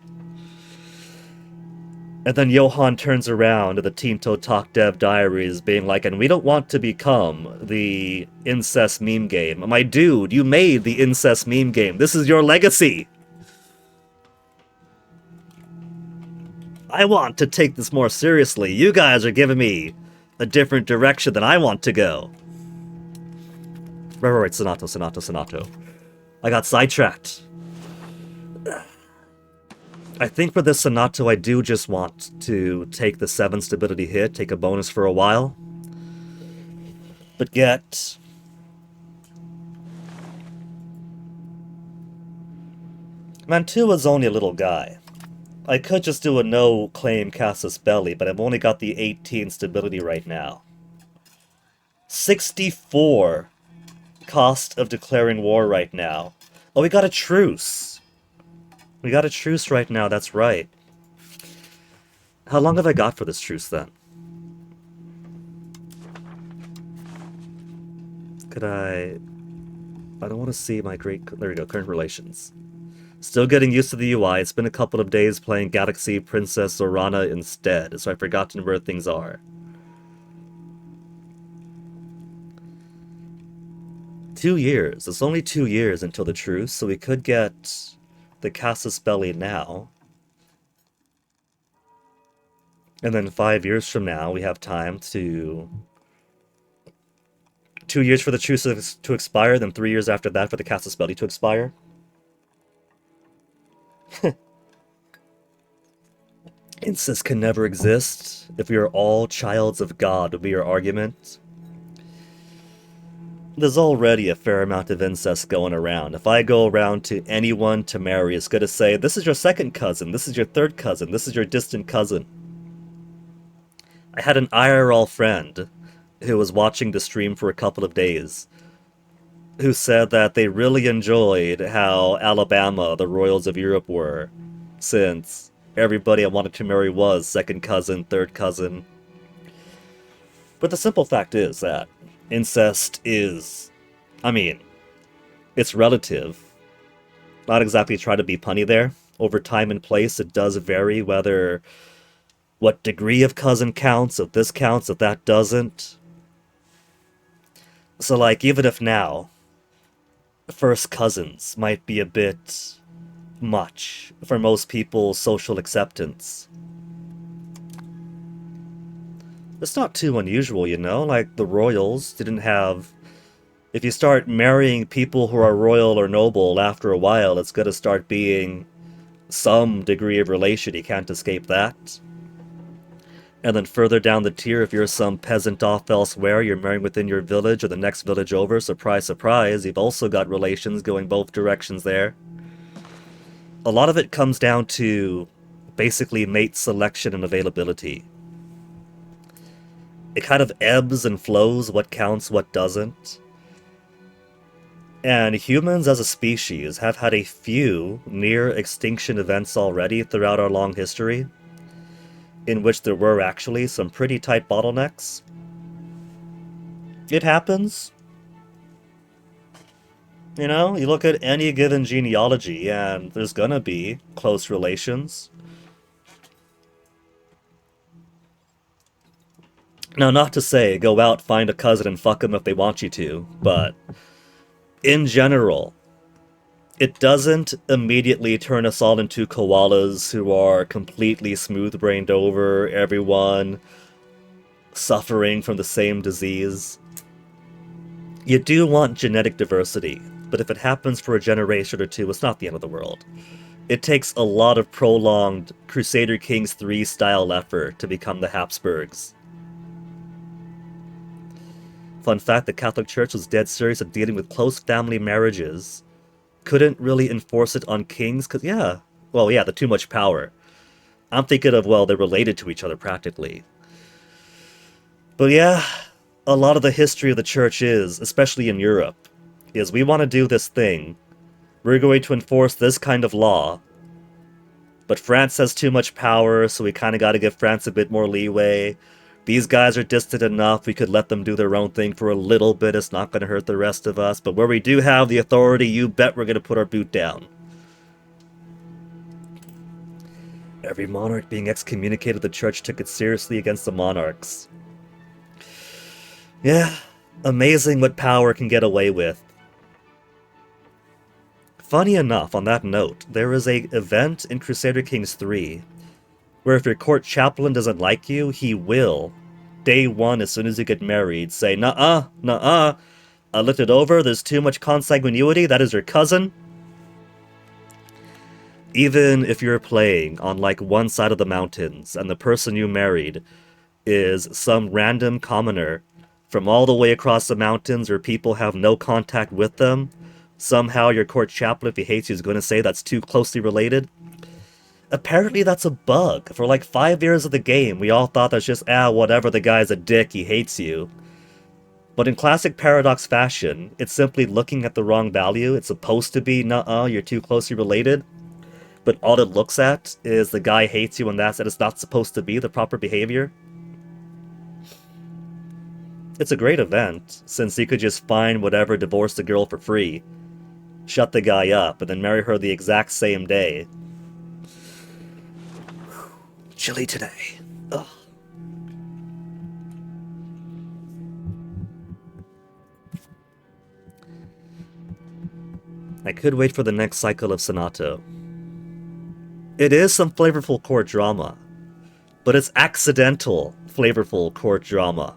And then Johan turns around to the Tinto Talk Dev Diaries being like, and we don't want to become the incest meme game. My dude, you made the incest meme game. This is your legacy. I want to take this more seriously. You guys are giving me a different direction than I want to go. Right, Sonato. I got sidetracked. I think for this Sonato, I do just want to take the 7 stability hit, take a bonus for a while. But yet... Mantua's only a little guy. I could just do a no-claim Casus Belli, but I've only got the 18 stability right now. 64 cost of declaring war right now. Oh, we got a truce. We got a truce right now, that's right. How long have I got for this truce, then? Could I don't want to see my great... There we go, current relations. Still getting used to the UI. It's been a couple of days playing Galaxy Princess Orana instead, so I've forgotten where things are. 2 years. It's only 2 years until the truce, so we could get the Casus Belli now. And then 5 years from now, we have time to... 2 years for the truce to expire, then 3 years after that for the Casus Belli to expire. Incest can never exist. If we are all childs of God, would be your argument. There's already a fair amount of incest going around. If I go around to anyone to marry, it's going to say, this is your second cousin, this is your third cousin, this is your distant cousin. I had an IRL friend who was watching the stream for a couple of days, who said that they really enjoyed how Alabama, the royals of Europe, were, since everybody I wanted to marry was second cousin, third cousin. But the simple fact is that incest is, I mean, it's relative. Not exactly try to be punny there. Over time and place, it does vary whether what degree of cousin counts, if this counts, if that doesn't. So, like, even if now, first cousins might be a bit much for most people's social acceptance, it's not too unusual, you know? Like, the royals didn't have... If you start marrying people who are royal or noble, after a while, it's gonna start being some degree of relation. You can't escape that. And then further down the tier, if you're some peasant off elsewhere, you're marrying within your village or the next village over, surprise, surprise, you've also got relations going both directions there. A lot of it comes down to basically mate selection and availability. It kind of ebbs and flows what counts, what doesn't. And humans as a species have had a few near extinction events already throughout our long history, in which there were actually some pretty tight bottlenecks. It happens. You know, you look at any given genealogy and there's gonna be close relations. Now, not to say go out, find a cousin, and fuck them if they want you to, but in general, it doesn't immediately turn us all into koalas who are completely smooth-brained over everyone suffering from the same disease. You do want genetic diversity, but if it happens for a generation or two, it's not the end of the world. It takes a lot of prolonged Crusader Kings 3 style effort to become the Habsburgs. Fun fact, the Catholic Church was dead serious at dealing with close family marriages. Couldn't really enforce it on kings, because, the too much power. I'm thinking of, well, they're related to each other practically. But yeah, a lot of the history of the church is, especially in Europe, is we want to do this thing. We're going to enforce this kind of law. But France has too much power, so we kind of got to give France a bit more leeway. These guys are distant enough, we could let them do their own thing for a little bit, it's not going to hurt the rest of us, but where we do have the authority, you bet we're going to put our boot down. Every monarch being excommunicated, the church took it seriously against the monarchs. Yeah, amazing what power can get away with. Funny enough, on that note, there is an event in Crusader Kings 3 where if your court chaplain doesn't like you, he will, day one, as soon as you get married, say, nuh-uh, nuh-uh, I looked it over, there's too much consanguinity, that is your cousin. Even if you're playing on, like, one side of the mountains, and the person you married is some random commoner from all the way across the mountains where people have no contact with them, somehow your court chaplain, if he hates you, is going to say that's too closely related. Apparently that's a bug. For like 5 years of the game, we all thought that's just, whatever, the guy's a dick, he hates you. But in classic Paradox fashion, it's simply looking at the wrong value. It's supposed to be, nuh-uh, you're too closely related. But all it looks at is the guy hates you and that's it. It's not supposed to be the proper behavior. It's a great event, since you could just find whatever, divorce the girl for free, shut the guy up, and then marry her the exact same day. Chilly today. Ugh. I could wait for the next cycle of Sonato. It is some flavorful court drama, but it's accidental flavorful court drama.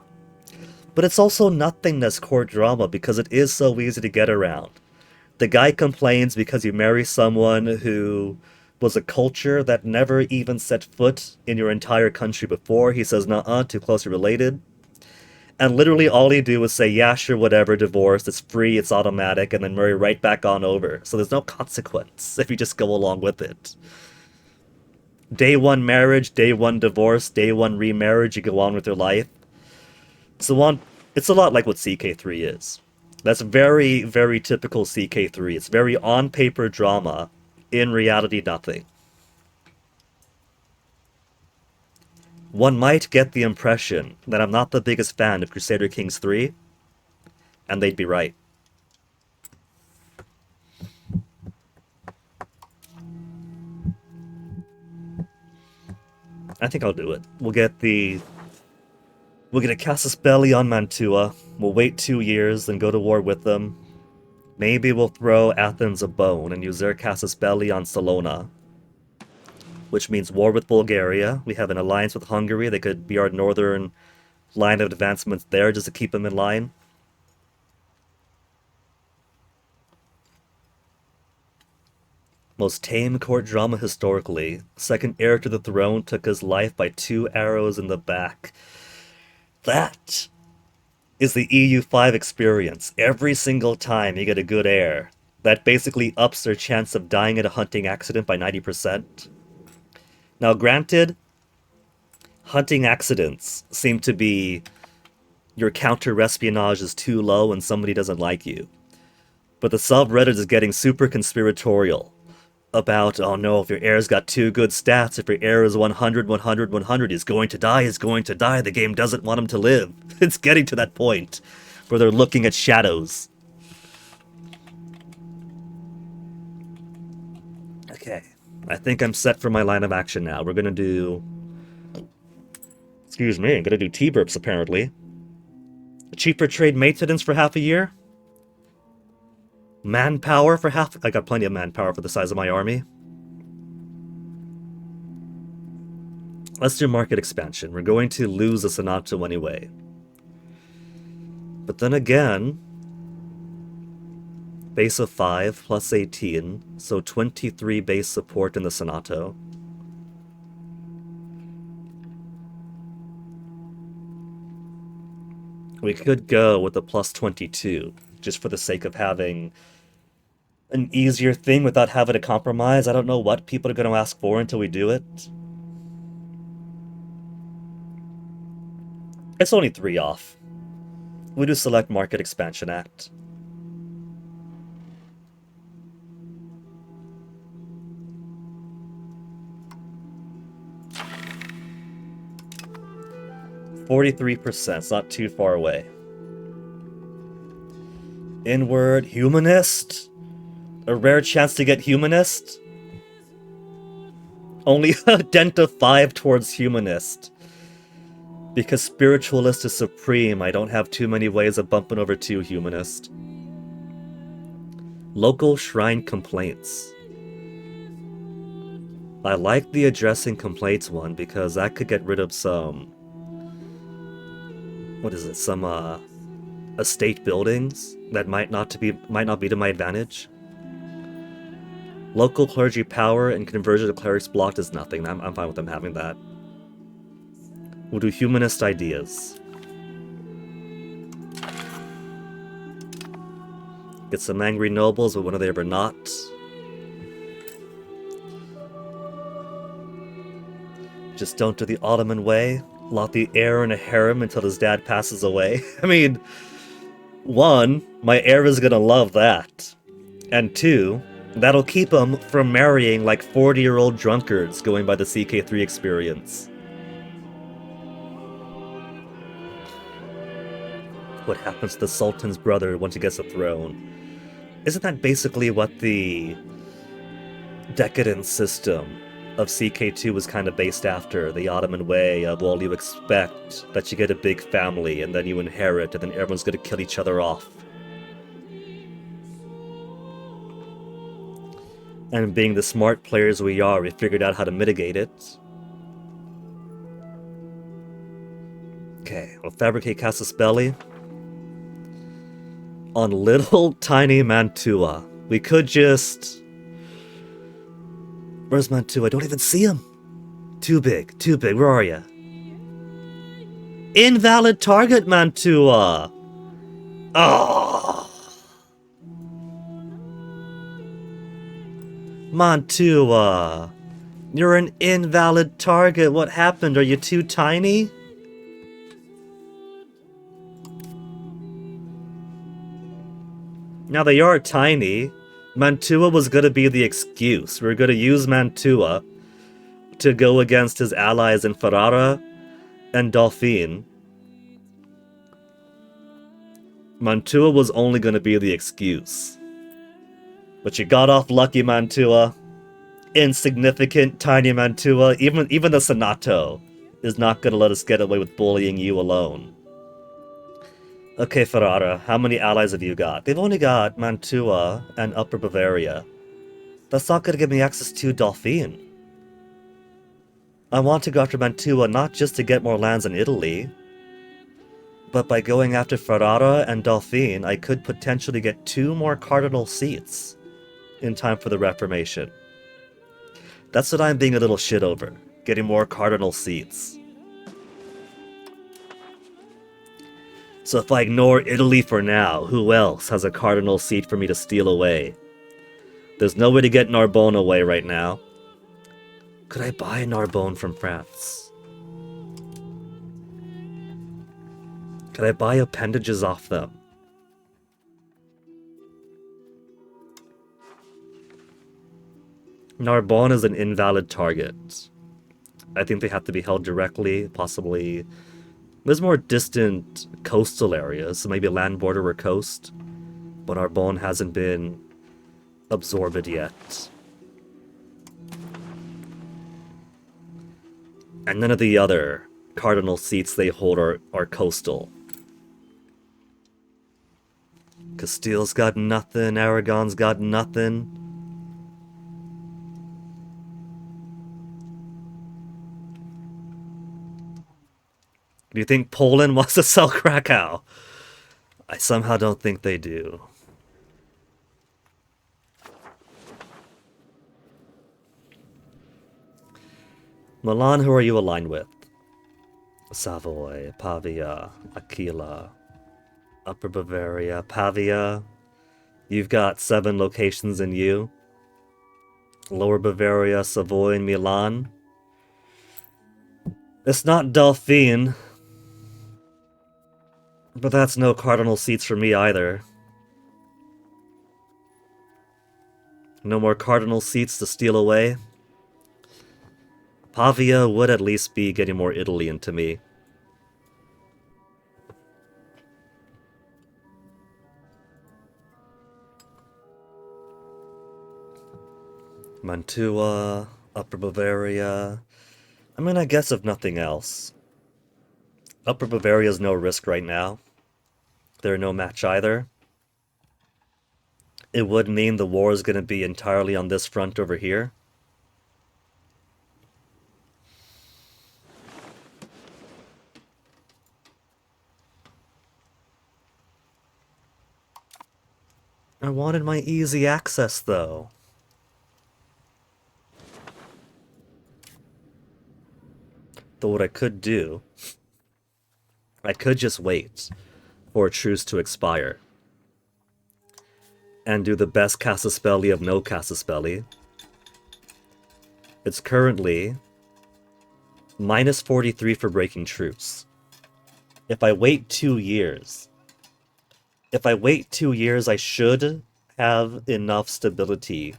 But it's also nothingness court drama because it is so easy to get around. The guy complains because you marry someone who was a culture that never even set foot in your entire country before. He says, nuh-uh, too closely related. And literally all you do is say, yeah, sure, whatever, divorce, it's free, it's automatic, and then marry right back on over. So there's no consequence if you just go along with it. Day one marriage, day one divorce, day one remarriage, you go on with your life. It's a lot like what CK3 is. That's very, very typical CK3. It's very on-paper drama, in reality nothing. One might get the impression that I'm not the biggest fan of Crusader Kings 3, and they'd be right. I think I'll do it. We'll get a Casus Belli on Mantua. We'll wait 2 years, then go to war with them. Maybe we'll throw Athens a bone and use their Casus Belli on Salona. Which means war with Bulgaria. We have an alliance with Hungary. They could be our northern line of advancements there just to keep them in line. Most tame court drama historically. Second heir to the throne took his life by 2 arrows in the back. That is the EU5 experience. Every single time you get a good heir, that basically ups their chance of dying in a hunting accident by 90%. Now granted, hunting accidents seem to be your counter-espionage is too low and somebody doesn't like you. But the subreddit is getting super conspiratorial about, oh no, if your heir's got 2 good stats, if your heir is 100, 100, 100, he's going to die, the game doesn't want him to live. It's getting to that point where they're looking at shadows. Okay, I think I'm set for my line of action now. We're gonna do... Excuse me, I'm gonna do T-burps apparently. Cheaper trade maintenance for half a year. Manpower for half... I got plenty of manpower for the size of my army. Let's do market expansion. We're going to lose a Sonato anyway. But then again... Base of 5 plus 18, so 23 base support in the Sonato. We could go with a plus 22, just for the sake of having an easier thing without having to compromise. I don't know what people are going to ask for until we do it. It's only 3 off. We do select Market Expansion Act. %, it's not too far away. Inward, Humanist? A rare chance to get Humanist? Only a dent of 5 towards Humanist. Because Spiritualist is supreme, I don't have too many ways of bumping over to Humanist. Local Shrine Complaints. I like the addressing complaints one because that could get rid of some... What is it? Some estate buildings that might not be to my advantage. Local clergy power and conversion of clerics blocked is nothing. I'm fine with them having that. We'll do humanist ideas. Get some angry nobles, but when are they ever not? Just don't do the Ottoman way. Lock the heir in a harem until his dad passes away. I mean, One, my heir is gonna love that. And two, that'll keep him from marrying like 40-year-old drunkards going by the CK3 experience. What happens to the Sultan's brother once he gets a throne? Isn't that basically what the decadent system of CK2 was kind of based after? The Ottoman way of, well, you expect that you get a big family and then you inherit and then everyone's gonna kill each other off. And being the smart players we are, we figured out how to mitigate it. Okay, we'll fabricate Casus Belli on little tiny Mantua. We could just... Where's Mantua? I don't even see him. Too big. Where are you? Invalid target, Mantua! Oh! Mantua! You're an invalid target. What happened? Are you too tiny? Now they are tiny. Mantua was gonna be the excuse. We were gonna use Mantua to go against his allies in Ferrara and Dauphine. Mantua was only gonna be the excuse. But you got off lucky, Mantua. Insignificant, tiny Mantua. Even the Senato is not gonna let us get away with bullying you alone. Okay, Ferrara, how many allies have you got? They've only got Mantua and Upper Bavaria. That's not gonna give me access to Dauphine. I want to go after Mantua not just to get more lands in Italy, but by going after Ferrara and Dauphine, I could potentially get 2 more cardinal seats in time for the Reformation. That's what I'm being a little shit over, getting more cardinal seats. So if I ignore Italy for now, who else has a cardinal seat for me to steal away? There's no way to get Narbonne away right now. Could I buy Narbonne from France? Could I buy appendages off them? Narbonne is an invalid target. I think they have to be held directly, possibly... There's more distant coastal areas, so maybe land border or coast, but Narbonne hasn't been absorbed yet. And none of the other cardinal seats they hold are coastal. Castile's got nothing, Aragon's got nothing. Do you think Poland wants to sell Krakow? I somehow don't think they do. Milan, who are you aligned with? Savoy, Pavia, Aquila, Upper Bavaria, Pavia. You've got 7 locations in you. Lower Bavaria, Savoy, and Milan. It's not Dauphine. But that's no cardinal seats for me either. No more cardinal seats to steal away. Pavia would at least be getting more Italy into me. Mantua, Upper Bavaria. I mean, I guess if nothing else. Upper Bavaria's no risk right now. They're no match either. It would mean the war is going to be entirely on this front over here. I wanted my easy access, though. Though what I could do, I could just wait for a truce to expire. And do the best Casus Belli of no Casus Belli. It's currently minus 43 for breaking truce. If I wait 2 years, If I wait 2 years, I should have enough stability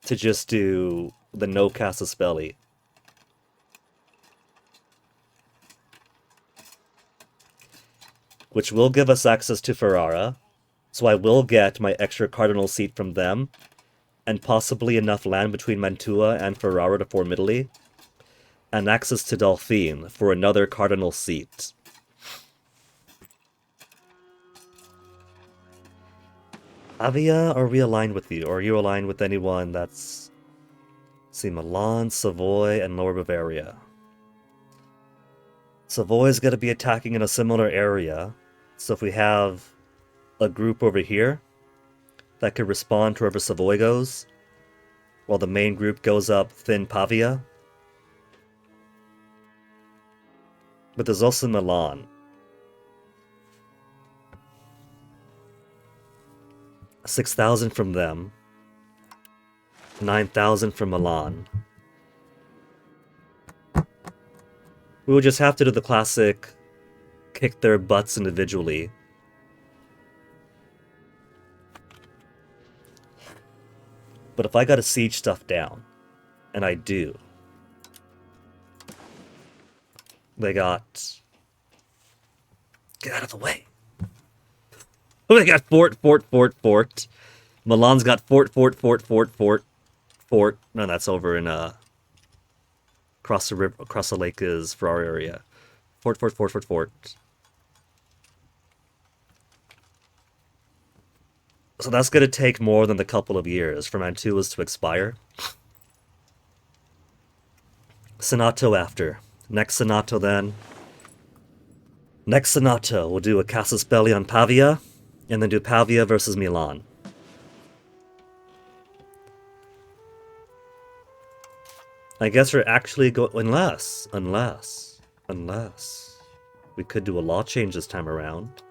to just do the no Casaspelli. Which will give us access to Ferrara, so I will get my extra cardinal seat from them, and possibly enough land between Mantua and Ferrara to form Italy, and access to Dauphine for another cardinal seat. Avia, are we aligned with you? Or are you aligned with anyone that's... Let's see, Milan, Savoy, and Lower Bavaria. Savoy's going to be attacking in a similar area, so if we have a group over here that could respond to wherever Savoy goes, while the main group goes up Thin Pavia. But there's also Milan. 6,000 from them. 9,000 from Milan. We would just have to do the classic kick their butts individually. But if I gotta siege stuff down, and I do, they got... Get out of the way. Oh, they got fort. Milan's got fort. No, that's over in, across the river, across the lake is Ferrari area. Fort. So that's gonna take more than a couple of years for Mantua's to expire. Senato after. Next Senato then. Next Senato, we'll do a Casaspelli on Pavia, and then do Pavia versus Milan. I guess we're actually unless we could do a law change this time around.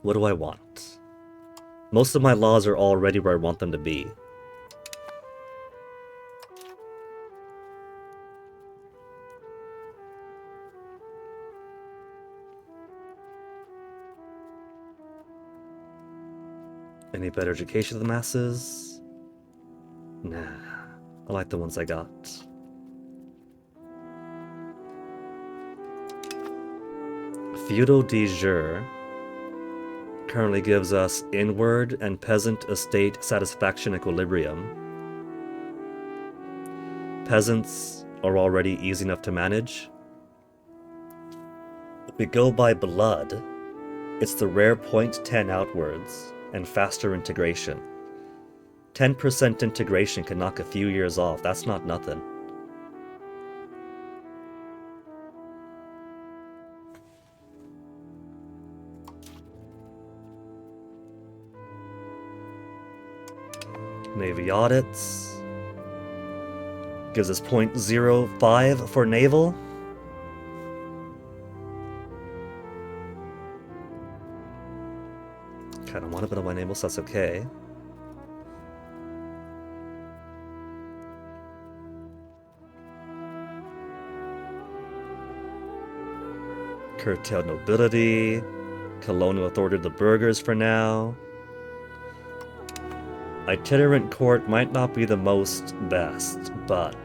What do I want? Most of my laws are already where I want them to be. Any better education of the masses? Nah, I like the ones I got. Feudal de jure currently gives us inward and peasant estate satisfaction equilibrium. Peasants are already easy enough to manage. If we go by blood, it's the rare 0.10 outwards and faster integration. 10% integration can knock a few years off. That's not nothing. Navy audits. Gives us 0.05 for naval. Kinda want a bit of my naval, so that's okay. Curtailed nobility. Colonial authority of the burghers for now. Itinerant court might not be the most best, but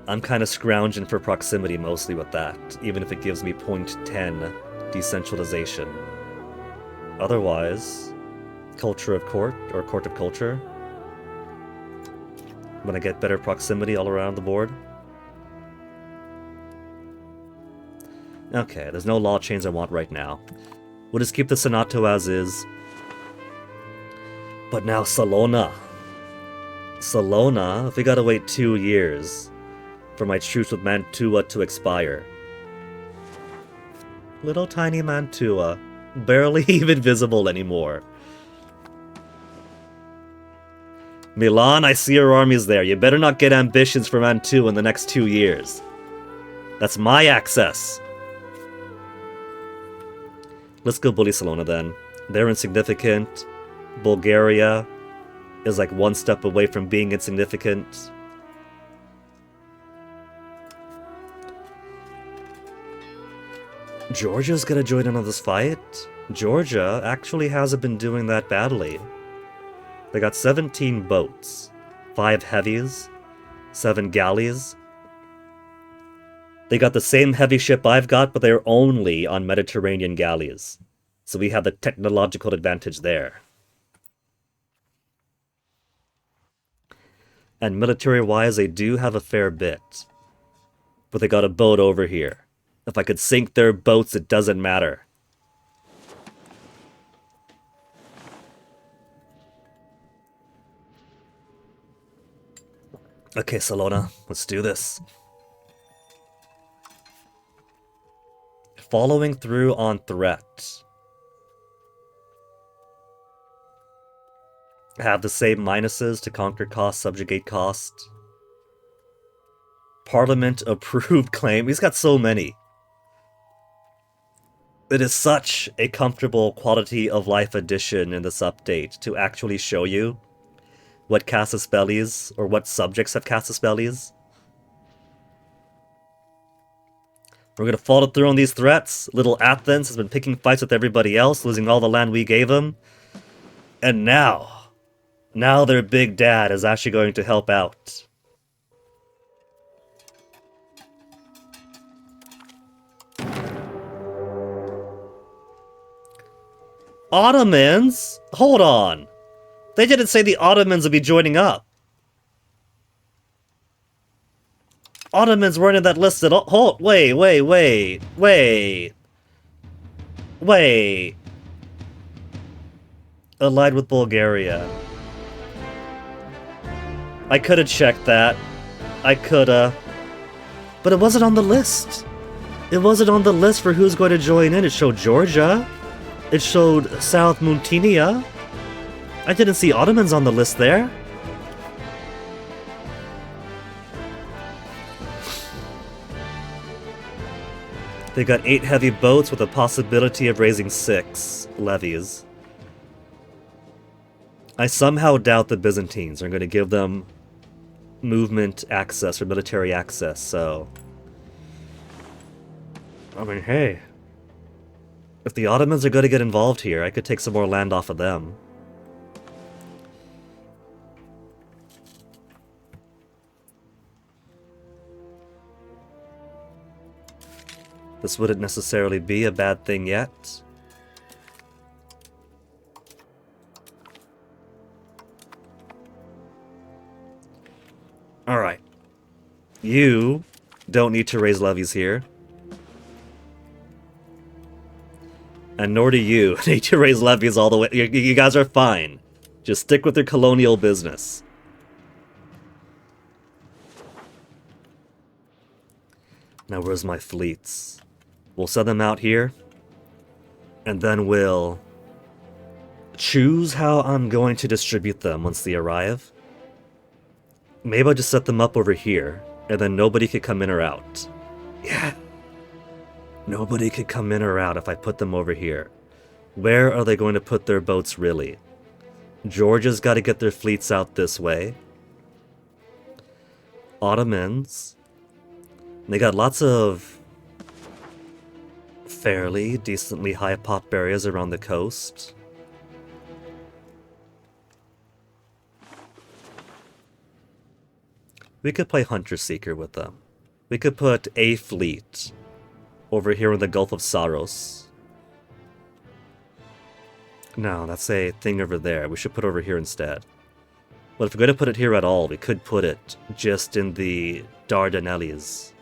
I'm kind of scrounging for proximity mostly with that, even if it gives me 0.10 decentralization. Otherwise, culture of court, or court of culture. I'm gonna get better proximity all around the board. Okay, there's no law change I want right now. We'll just keep the Senato as is. But now Salona. Salona, if we gotta wait 2 years for my truce with Mantua to expire. Little tiny Mantua. Barely even visible anymore. Milan, I see your armies there. You better not get ambitions for Mantua in the next 2 years. That's my access. Let's go bully Salona then. They're insignificant. Bulgaria is like 1 step away from being insignificant. Georgia's gonna join in on this fight? Georgia actually hasn't been doing that badly. They got 17 boats, 5 heavies, 7 galleys. They got the same heavy ship I've got, but they're only on Mediterranean galleys. So we have the technological advantage there. And military-wise, they do have a fair bit. But they got a boat over here. If I could sink their boats, it doesn't matter. Okay, Salona, let's do this. Following through on threat. Have the same minuses to conquer cost, subjugate cost. Parliament approved claim. He's got so many. It is such a comfortable quality of life addition in this update to actually show you what casus bellis, or what subjects have casus bellis. We're gonna follow through on these threats. Little Athens has been picking fights with everybody else, losing all the land we gave him. And now their big dad is actually going to help out. Ottomans? Hold on. They didn't say the Ottomans would be joining up. Ottomans weren't in that list at all. Hold, wait. Allied with Bulgaria. I could've checked that. I coulda. But it wasn't on the list. It wasn't on the list for who's going to join in. It showed Georgia. It showed South Muntinia. I didn't see Ottomans on the list there. They got 8 heavy boats with a possibility of raising 6 levies. I somehow doubt the Byzantines are going to give them movement access or military access, so... I mean, hey. If the Ottomans are going to get involved here, I could take some more land off of them. This wouldn't necessarily be a bad thing yet. Alright. You don't need to raise levies here. And nor do you need to raise levies all the way. You guys are fine. Just stick with your colonial business. Now where's my fleets? We'll send them out here. And then we'll choose how I'm going to distribute them once they arrive. Maybe I'll just set them up over here, and then nobody could come in or out. Yeah. Nobody could come in or out if I put them over here. Where are they going to put their boats, really? Georgia's got to get their fleets out this way. Ottomans. They got lots of fairly decently high pop areas around the coast. We could play Hunter-Seeker with them. We could put a fleet over here in the Gulf of Saros. No, that's a thing over there. We should put it over here instead. But if we're going to put it here at all, we could put it just in the Dardanelles.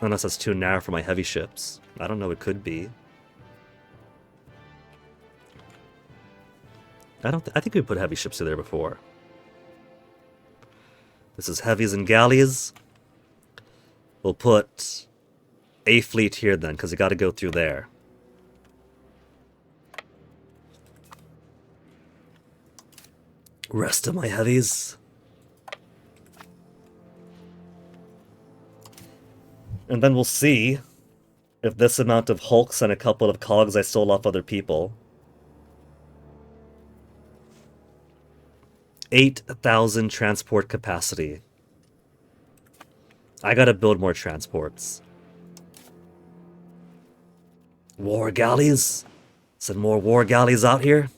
Unless that's too narrow for my heavy ships. I don't know, it could be. I think we put heavy ships there before. This is heavies and galleys. We'll put a fleet here then, because we got to go through there. Rest of my heavies. And then we'll see if this amount of hulks and a couple of cogs I stole off other people. 8,000 transport capacity. I gotta build more transports. War galleys? Send more war galleys out here?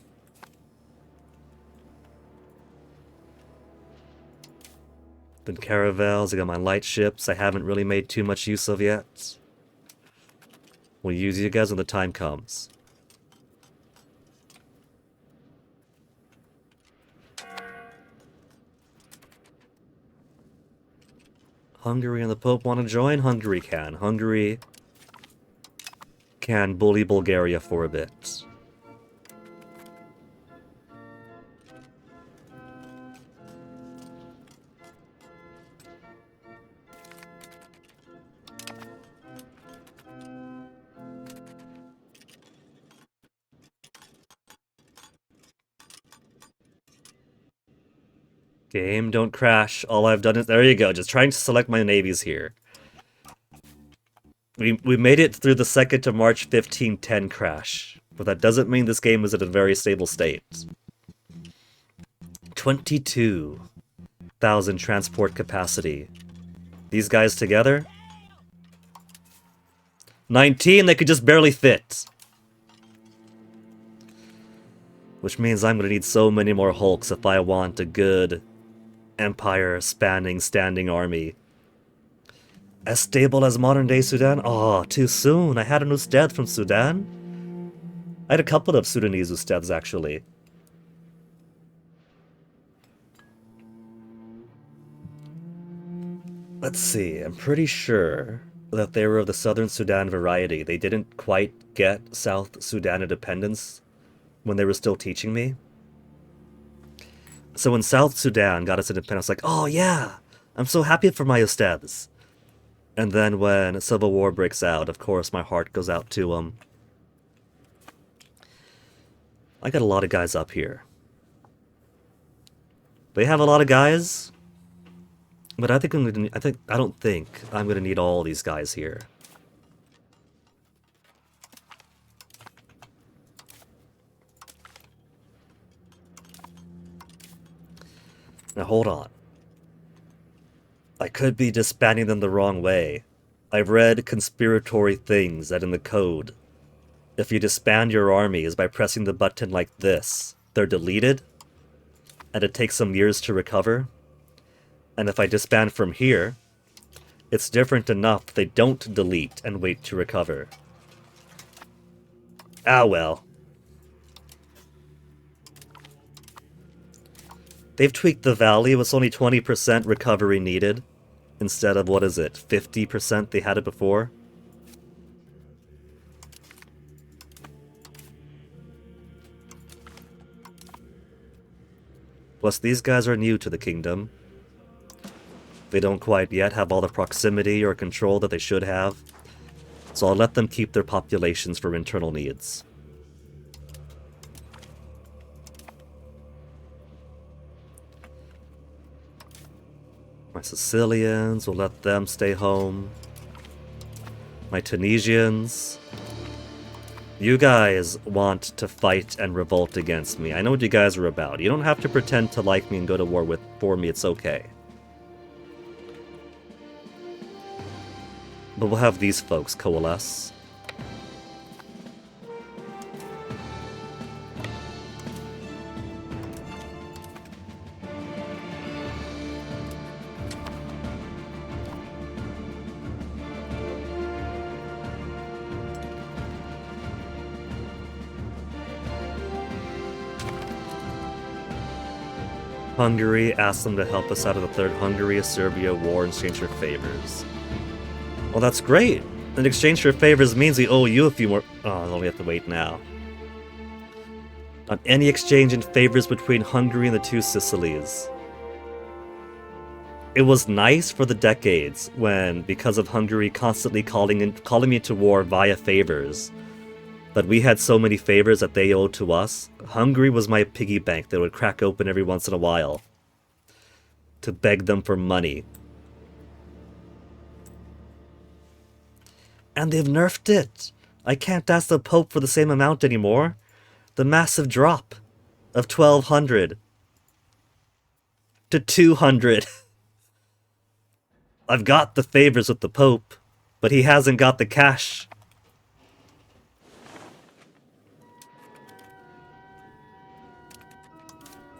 Been caravels, I got my light ships I haven't really made too much use of yet. We'll use you guys when the time comes. Hungary and the Pope want to join? Hungary can. Hungary can bully Bulgaria for a bit. Game, don't crash. All I've done is... There you go, just trying to select my navies here. We made it through the 2nd of March 1510 crash. But that doesn't mean this game is at a very stable state. 22,000 transport capacity. These guys together? 19, they could just barely fit. Which means I'm gonna need so many more Hulks if I want a good empire-spanning standing army. As stable as modern-day Sudan? Oh, too soon. I had an Ustad from Sudan. I had a couple of Sudanese Ustads, actually. Let's see, I'm pretty sure that they were of the Southern Sudan variety. They didn't quite get South Sudan independence when they were still teaching me. So when South Sudan got its independence, like, oh yeah, I'm so happy for my Ustads. And then when a civil war breaks out, of course my heart goes out to them. I got a lot of guys up here. They have a lot of guys, but I don't think I'm gonna need all these guys here. Now hold on. I could be disbanding them the wrong way. I've read conspiratory things that in the code, if you disband your armies by pressing the button like this, they're deleted, and it takes some years to recover. And if I disband from here, it's different enough they don't delete and wait to recover. Ah well. They've tweaked the value, it's only 20% recovery needed, instead of, what is it, 50% they had it before? Plus these guys are new to the kingdom. They don't quite yet have all the proximity or control that they should have, so I'll let them keep their populations for internal needs. My Sicilians, will let them stay home. My Tunisians. You guys want to fight and revolt against me. I know what you guys are about. You don't have to pretend to like me and go to war for me, it's okay. But we'll have these folks coalesce. Hungary asked them to help us out of the Third Hungary-Serbia war in exchange for favors. Well, that's great! In exchange for favors means we owe you a few more... Oh, I only have to wait now. On any exchange in favors between Hungary and the two Sicilies. It was nice for the decades when, because of Hungary constantly calling me to war via favors, but we had so many favors that they owed to us. Hungary was my piggy bank that would crack open every once in a while to beg them for money. And they've nerfed it. I can't ask the Pope for the same amount anymore. The massive drop of 1,200 to 200. I've got the favors with the Pope, but he hasn't got the cash.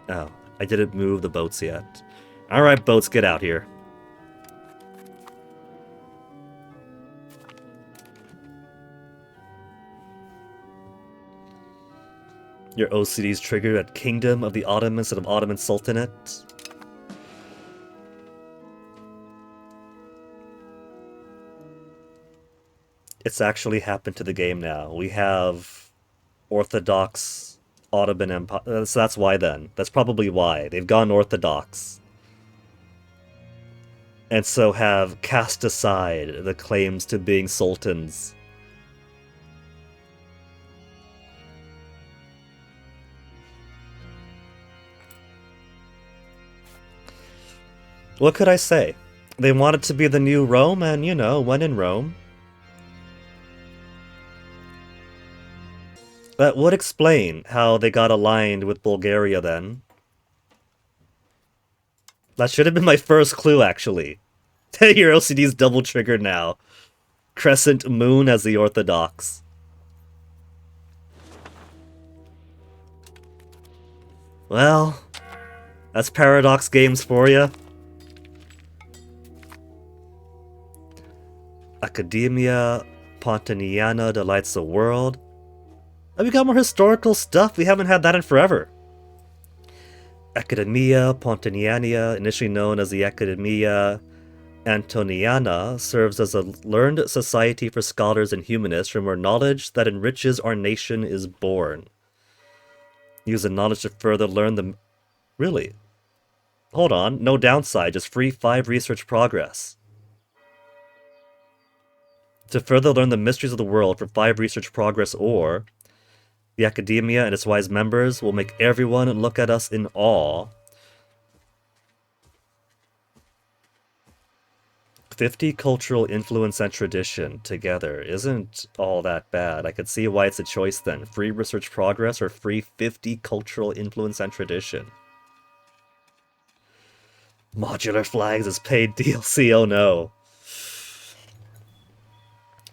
Oh, I didn't move the boats yet. Alright, boats, get out here. Your OCD's triggered at Kingdom of the Ottomans instead of Ottoman Sultanate. It's actually happened to the game now. We have Orthodox Ottoman Empire. So that's why then. That's probably why. They've gone Orthodox. And so have cast aside the claims to being sultans. What could I say? They wanted to be the new Rome, and you know, when in Rome. That would explain how they got aligned with Bulgaria then. That should have been my first clue, actually. Your OCD's double triggered now. Crescent Moon as the Orthodox. Well, that's Paradox Games for you. Academia Pontaniana delights the world. Oh, we got more historical stuff. We haven't had that in forever. Academia Pontaniana, initially known as the Academia Antoniana, serves as a learned society for scholars and humanists from where knowledge that enriches our nation is born. Use the knowledge to further learn the... Really? Hold on, no downside, just free 5 research progress. To further learn the mysteries of the world for 5 research progress, or the academia and its wise members will make everyone look at us in awe. 50 cultural influence and tradition together isn't all that bad. I could see why it's a choice then. Free research progress or free 50 cultural influence and tradition. Modular flags is paid DLC, oh no.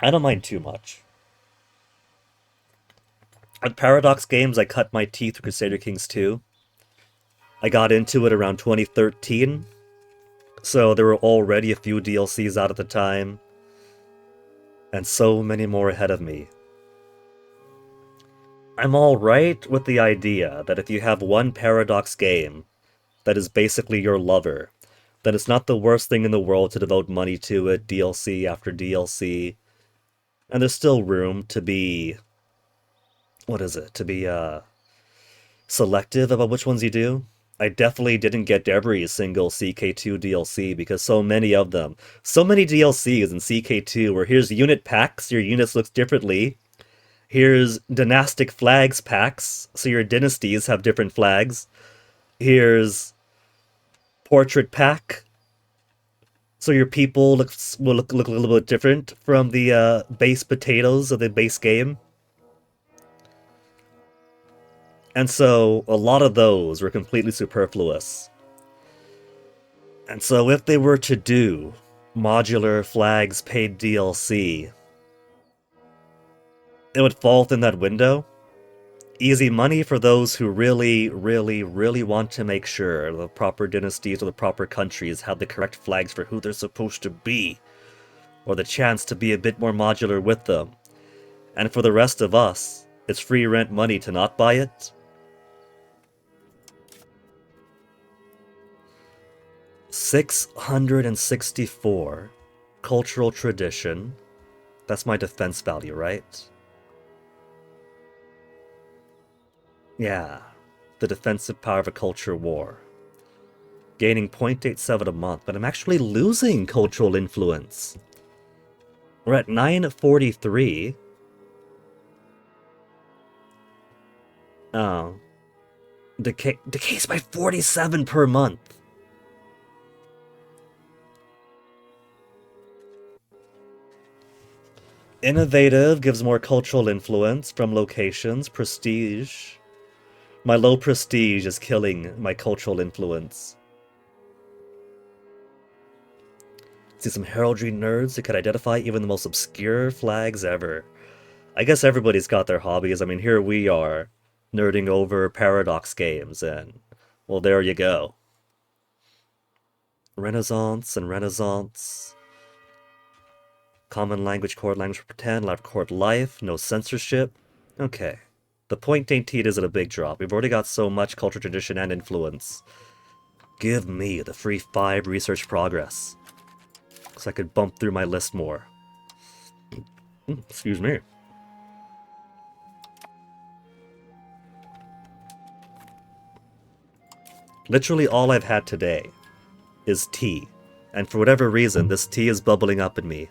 I don't mind too much. At Paradox Games, I cut my teeth with Crusader Kings 2. I got into it around 2013, so there were already a few DLCs out at the time, and so many more ahead of me. I'm alright with the idea that if you have one Paradox game that is basically your lover, then it's not the worst thing in the world to devote money to it, DLC after DLC, and there's still room to be... What is it? To be, selective about which ones you do. I definitely didn't get every single CK2 DLC because so many of them. So many DLCs in CK2 where here's unit packs, your units look differently. Here's dynastic flags packs, so your dynasties have different flags. Here's portrait pack, so your people will look a little bit different from the base potatoes of the base game. And so, a lot of those were completely superfluous. And so if they were to do modular flags paid DLC, it would fall within that window. Easy money for those who really, really, really want to make sure the proper dynasties or the proper countries have the correct flags for who they're supposed to be, or the chance to be a bit more modular with them. And for the rest of us, it's free rent money to not buy it. 664 cultural tradition. That's my defense value, right? Yeah, the defensive power of a culture war. Gaining 0.87 a month, but I'm actually losing cultural influence. We're at 943. Oh. Decays by 47 per month. Innovative gives more cultural influence from locations. Prestige. My low prestige is killing my cultural influence. See some heraldry nerds who could identify even the most obscure flags ever. I guess everybody's got their hobbies. I mean, here we are, nerding over Paradox games, and, well, there you go. Renaissance and Renaissance. Common language, core language for pretend, live record life, no censorship. Okay. The point ain't is it a big drop. We've already got so much culture, tradition, and influence. Give me the free 5 research progress. So I could bump through my list more. Excuse me. Literally all I've had today is tea. And for whatever reason, this tea is bubbling up in me.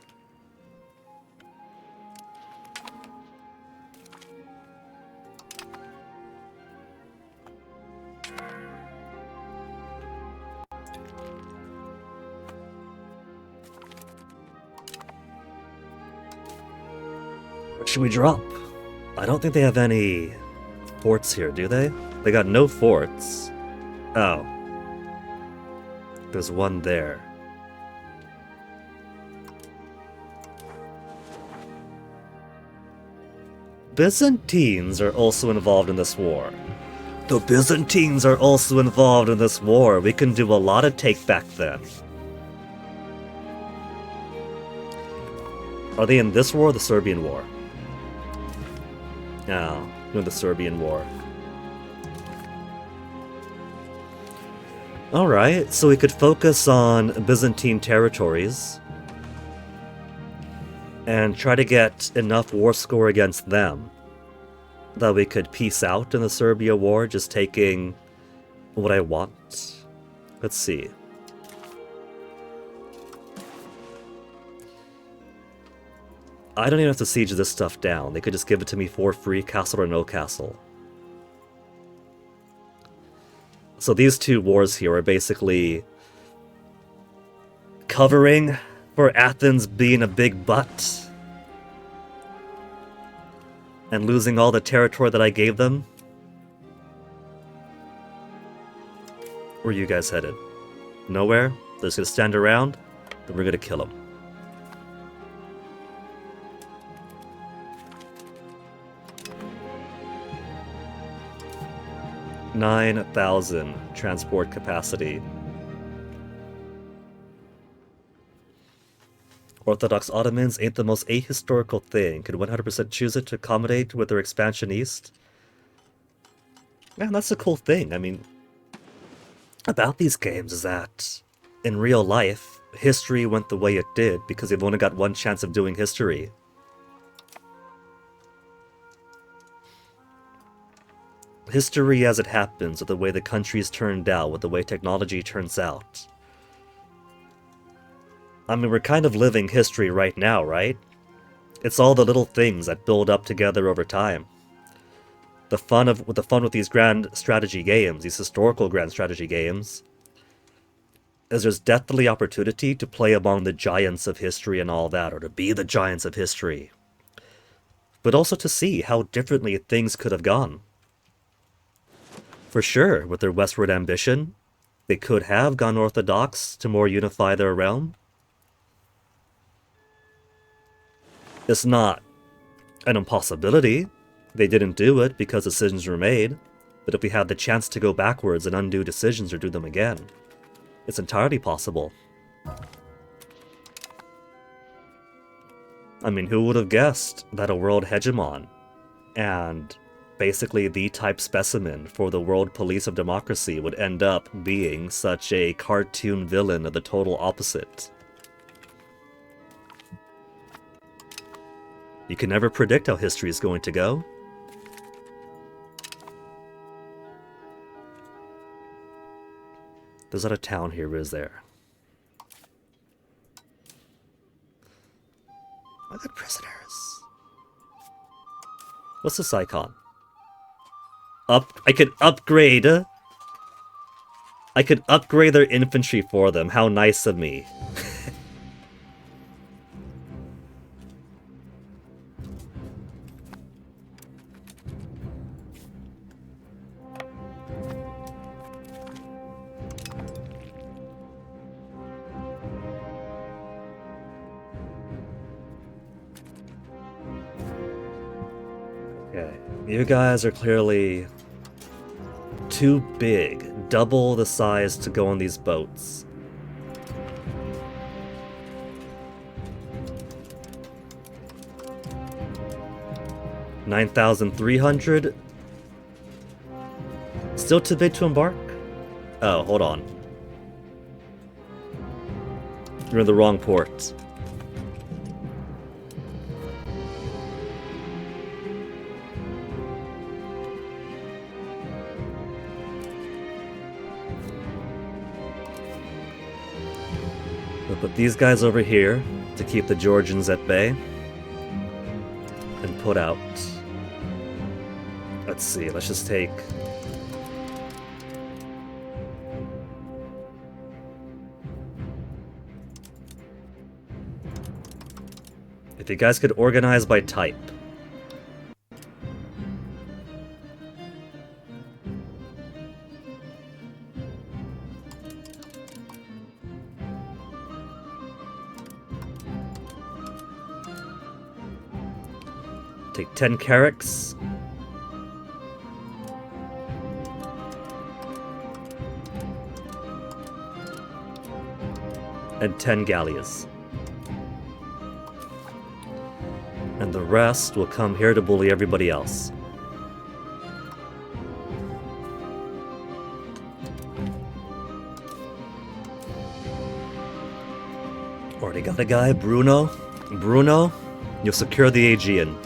What should we drop? I don't think they have any forts here, do they? They got no forts. Oh. There's one there. Byzantines are also involved in this war. The Byzantines are also involved in this war. We can do a lot of take back then. Are they in this war or the Serbian war? No, no, the Serbian war. Alright, so we could focus on Byzantine territories and try to get enough war score against them that we could peace out in the Serbia war, just taking what I want. Let's see. I don't even have to siege this stuff down. They could just give it to me for free, castle or no castle. So these two wars here are basically covering for Athens being a big butt and losing all the territory that I gave them. Where are you guys headed? Nowhere? They're just gonna stand around? Then we're gonna kill them. 9,000 transport capacity. Orthodox Ottomans ain't the most ahistorical thing. Could 100% choose it to accommodate with their expansion east? Man, that's a cool thing. I mean, about these games is that in real life, history went the way it did because they've only got one chance of doing history. History as it happens, with the way the countries turned out, with the way technology turns out. I mean, we're kind of living history right now, right? It's all the little things that build up together over time. The fun with these grand strategy games, these historical grand strategy games, is there's definitely opportunity to play among the giants of history and all that, or to be the giants of history. But also to see how differently things could have gone. For sure, with their westward ambition, they could have gone orthodox to more unify their realm. It's not an impossibility. They didn't do it because decisions were made. But if we had the chance to go backwards and undo decisions or do them again, it's entirely possible. I mean, who would have guessed that a world hegemon and basically the type specimen for the world police of democracy would end up being such a cartoon villain of the total opposite? You can never predict how history is going to go. There's not a town here, is there? I got prisoners. What's this icon? I could upgrade their infantry for them. How nice of me. Okay, you guys are clearly too big, double the size to go on these boats. $9,300. Still too big to embark? Oh, hold on. You're in the wrong port. We'll put these guys over here to keep the Georgians at bay. And put out. Let's see, let's just take. If you guys could organize by type. Take 10 carracks. And 10 galleys. And the rest will come here to bully everybody else. Already got a guy, Bruno. Bruno, you'll secure the Aegean.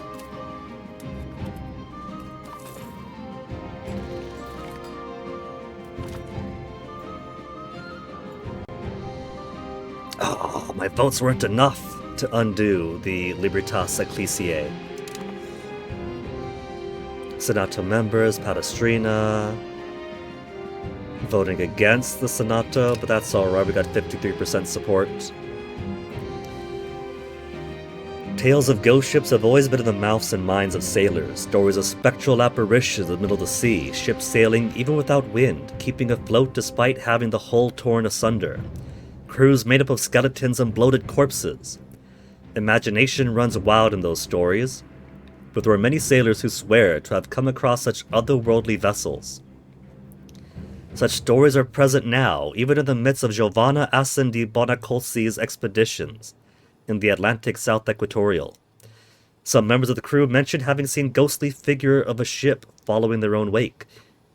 Oh, my votes weren't enough to undo the Libertas Ecclesiae. Senato members, Palestrina. Voting against the Senato, but that's alright, we got 53% support. Tales of ghost ships have always been in the mouths and minds of sailors. Stories of spectral apparitions in the middle of the sea, ships sailing even without wind, keeping afloat despite having the hull torn asunder. Crews made up of skeletons and bloated corpses. Imagination runs wild in those stories, but there are many sailors who swear to have come across such otherworldly vessels. Such stories are present now, even in the midst of Giovanna Assen di Bonacolsi's expeditions in the Atlantic South Equatorial. Some members of the crew mentioned having seen ghostly figure of a ship following their own wake,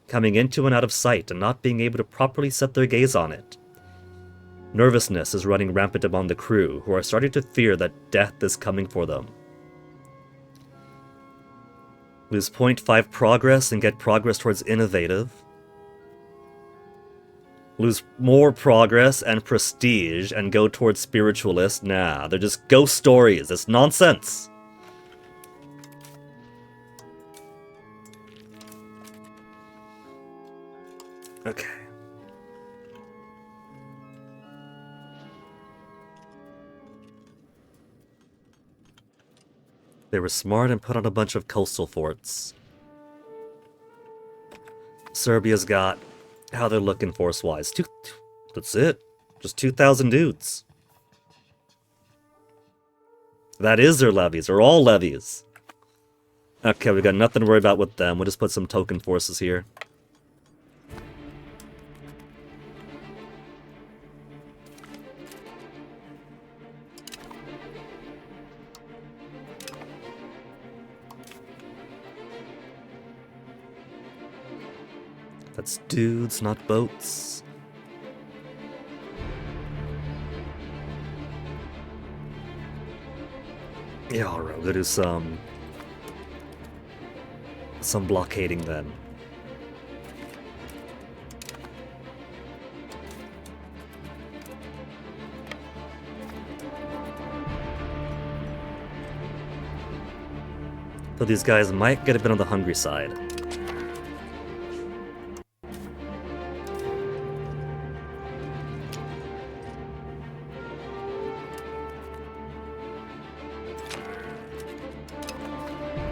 coming into and out of sight and not being able to properly set their gaze on it. Nervousness is running rampant among the crew, who are starting to fear that death is coming for them. Lose 0.5 progress and get progress towards innovative. Lose more progress and prestige and go towards spiritualist. Nah, they're just ghost stories. It's nonsense. Okay. They were smart and put on a bunch of coastal forts. Serbia's got how they're looking force-wise. That's it. Just 2,000 dudes. That is their levies. They're all levies. Okay, we got nothing to worry about with them. We'll just put some token forces here. That's dudes, not boats. Yeah, alright, we'll do some blockading then. So these guys might get a bit on the hungry side.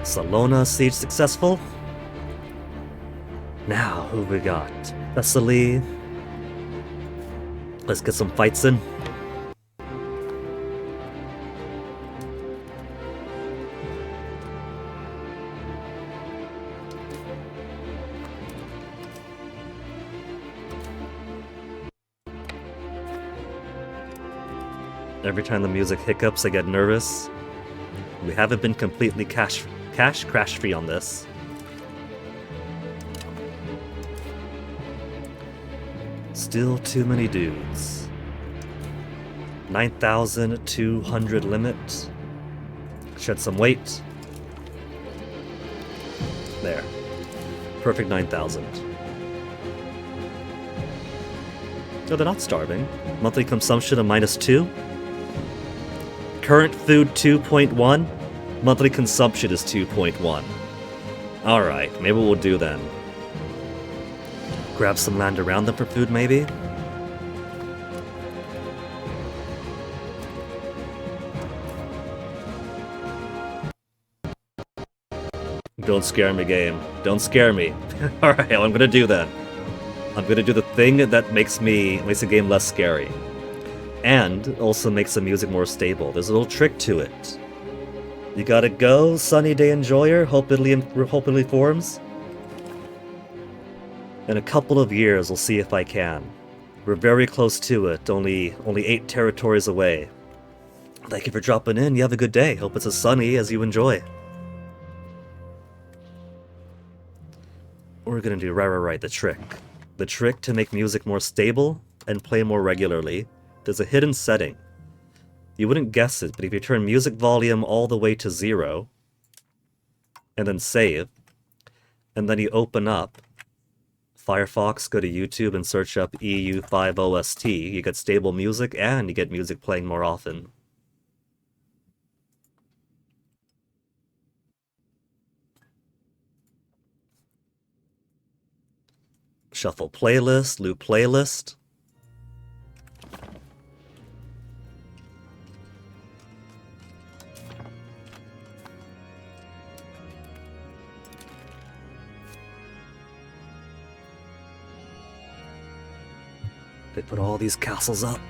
Salona siege successful. Now, who we got? Thessaly. Let's get some fights in. Every time the music hiccups, I get nervous. We haven't been completely cash crash free on this. Still too many dudes. 9,200 limit. Shed some weight. There. Perfect 9,000. No, they're not starving. Monthly consumption of -2. Current food 2.1. Monthly consumption is 2.1. Alright, maybe what we'll do then. Grab some land around them for food, maybe? Don't scare me, game. Don't scare me. Alright, well, I'm gonna do that. I'm gonna do the thing that makes the game less scary. And also makes the music more stable. There's a little trick to it. You gotta go, Sunny Day Enjoyer, Hope Italy forms. In a couple of years, we'll see if I can. We're very close to it, only 8 territories away. Thank you for dropping in, you have a good day. Hope it's as sunny as you enjoy. We're gonna do right, the trick. The trick to make music more stable and play more regularly. There's a hidden setting. You wouldn't guess it, but if you turn music volume all the way to 0, and then save, and then you open up Firefox, go to YouTube and search up EU5OST, you get stable music and you get music playing more often. Shuffle playlist, loop playlist. They put all these castles up.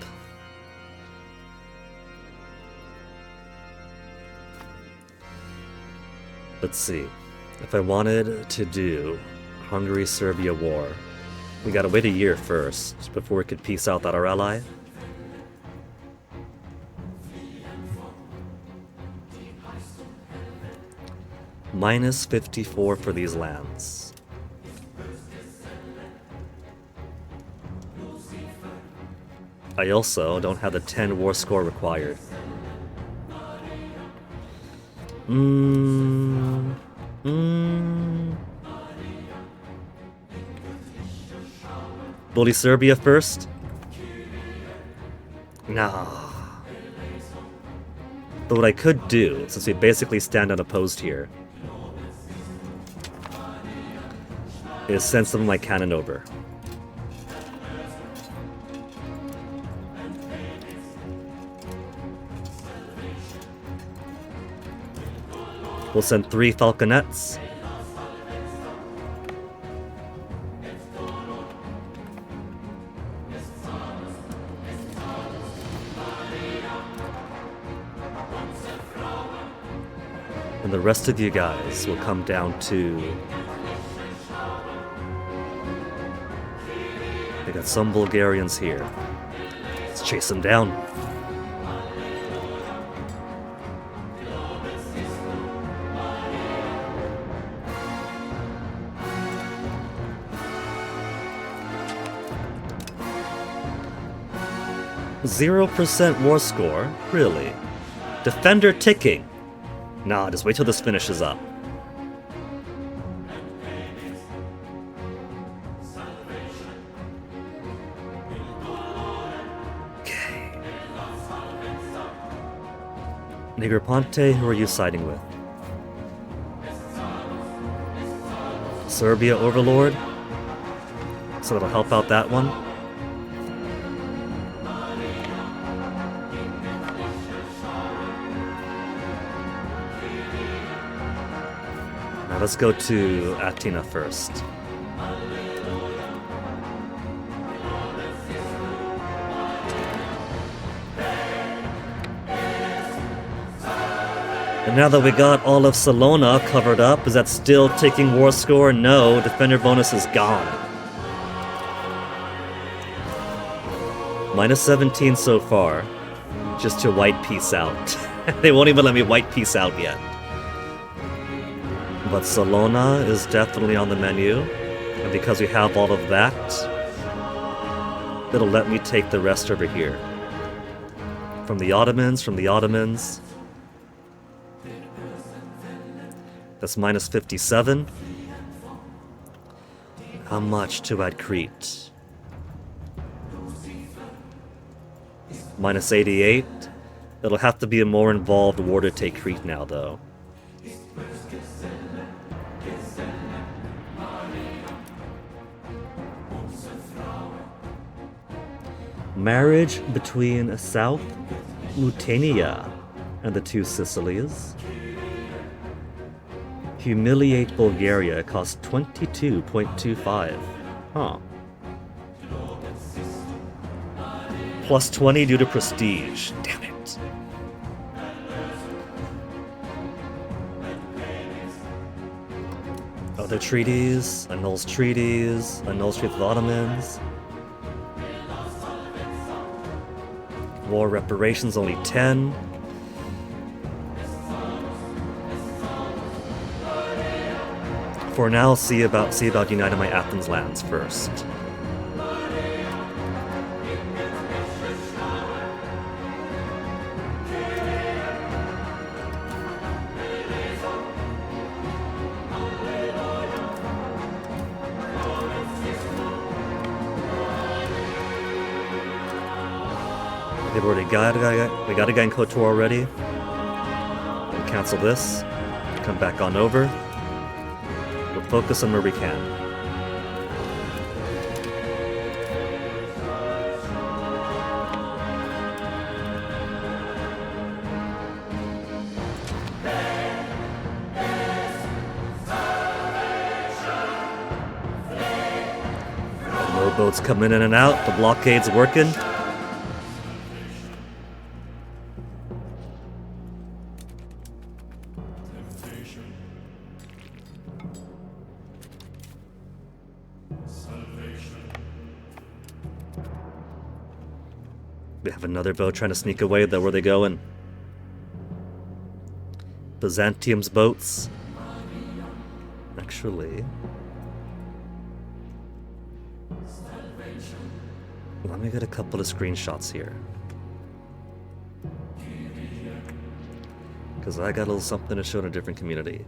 Let's see. If I wanted to do Hungary-Serbia war, we gotta wait a year first before we could peace out that our ally. -54 for these lands. I also don't have the 10 war score required. Bully Serbia first? Nah. But what I could do, since we basically stand unopposed here, is send some of my cannon over. We'll send 3 falconets. And the rest of you guys will come down to... They got some Bulgarians here. Let's chase them down. %, war score? Really? Defender ticking? Nah, just wait till this finishes up. Okay. Negroponte, who are you siding with? Serbia Overlord? So that'll help out that one. Now let's go to Atina first. And now that we got all of Salona covered up, is that still taking war score? No, defender bonus is gone. -17 so far. just to white peace out. They won't even let me white peace out yet. But Salona is definitely on the menu, and because we have all of that, it'll let me take the rest over here. From the Ottomans. That's minus 57. How much to add Crete? Minus 88. It'll have to be a more involved war to take Crete now, though. Marriage between South Mutania and the two Sicilies. Humiliate Bulgaria costs 22.25. Huh. Plus 20 due to prestige. Damn it. Other treaties, annuls treaties with Ottomans. War reparations only 10. For now, see about uniting my Athens lands first. They've already got we got a guy in KOTOR already. We'll cancel this. Come back on over. We'll focus on where we can. No boats coming in and out. The blockade's working. We have another boat trying to sneak away, though. Where are they going? Byzantium's boats. Actually, let me get a couple of screenshots here. Because I got a little something to show in a different community.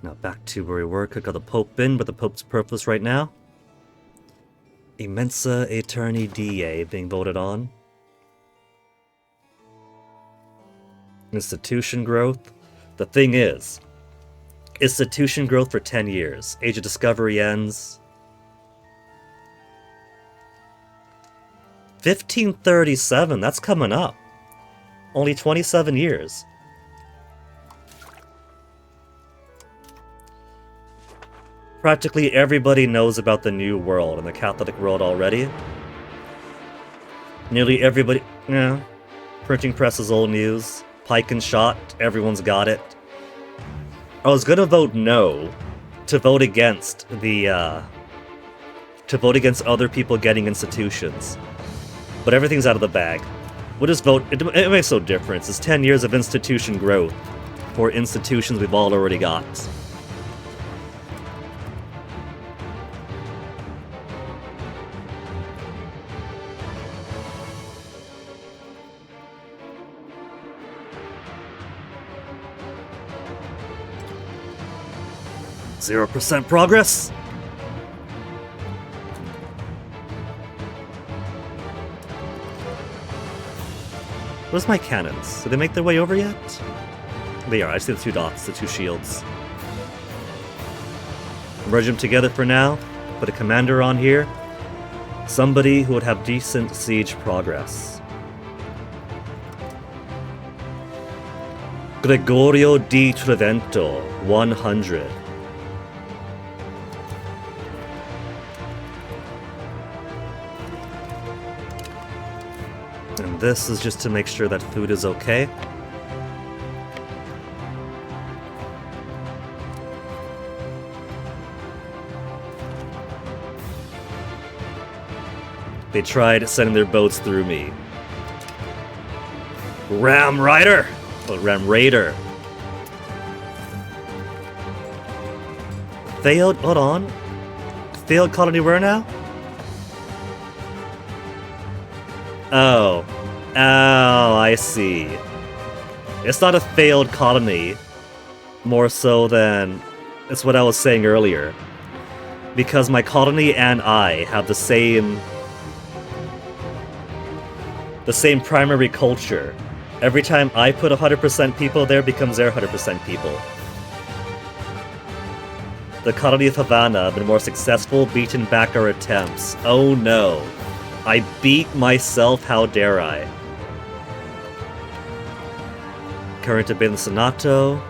Now back to where we were. Could got the Pope in, but the Pope's purpose right now. Immensa Aeterni DA being voted on. Institution growth. The thing is, institution growth for 10 years. Age of Discovery ends. 1537, that's coming up. Only 27 years. Practically everybody knows about the New World and the Catholic world already. Nearly everybody... Yeah. Printing press is old news. Pike and shot, everyone's got it. I was gonna vote no to vote against the... to vote against other people getting institutions. But everything's out of the bag. We'll just vote... It makes no difference. It's 10 years of institution growth for institutions we've all already got. 0% progress? Where's my cannons? Did they make their way over yet? They are. I see the two dots, the two shields. Merge them together for now. Put a commander on here. Somebody who would have decent siege progress. Gregorio di Trevento, 100. And this is just to make sure that food is okay. They tried sending their boats through me. Ram Rider! Oh, Ram Raider. Failed? Hold on. Failed colony where now? Oh. Oh, I see. It's not a failed colony. More so than... It's what I was saying earlier. Because my colony and I have the same primary culture. Every time I put 100% people there, becomes their 100% people. The colony of Havana have been more successful, beaten back our attempts. Oh no. I beat myself, how dare I. Current debate in the Senato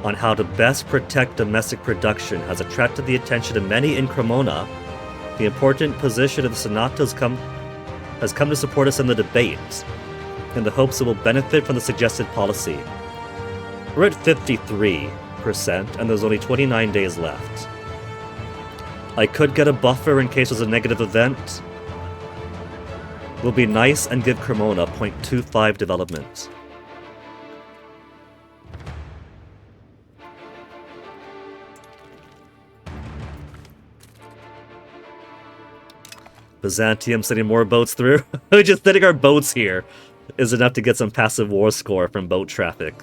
on how to best protect domestic production has attracted the attention of many in Cremona. The important position of the Senato has come to support us in the debate, in the hopes it will benefit from the suggested policy. We're at 53%, and there's only 29 days left. I could get a buffer in case there's a negative event. Will be nice and give Cremona 0.25 development. Byzantium sending more boats through. Just sending our boats here is enough to get some passive war score from boat traffic.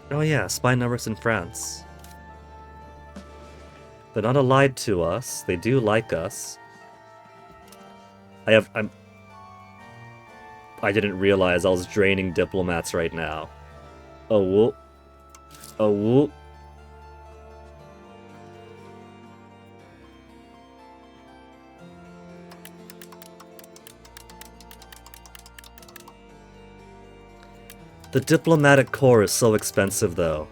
Oh yeah, spy networks in France. They're not allied to us. They do like us. I didn't realize I was draining diplomats right now. Oh whoop. Oh whoop. The diplomatic corps is so expensive though.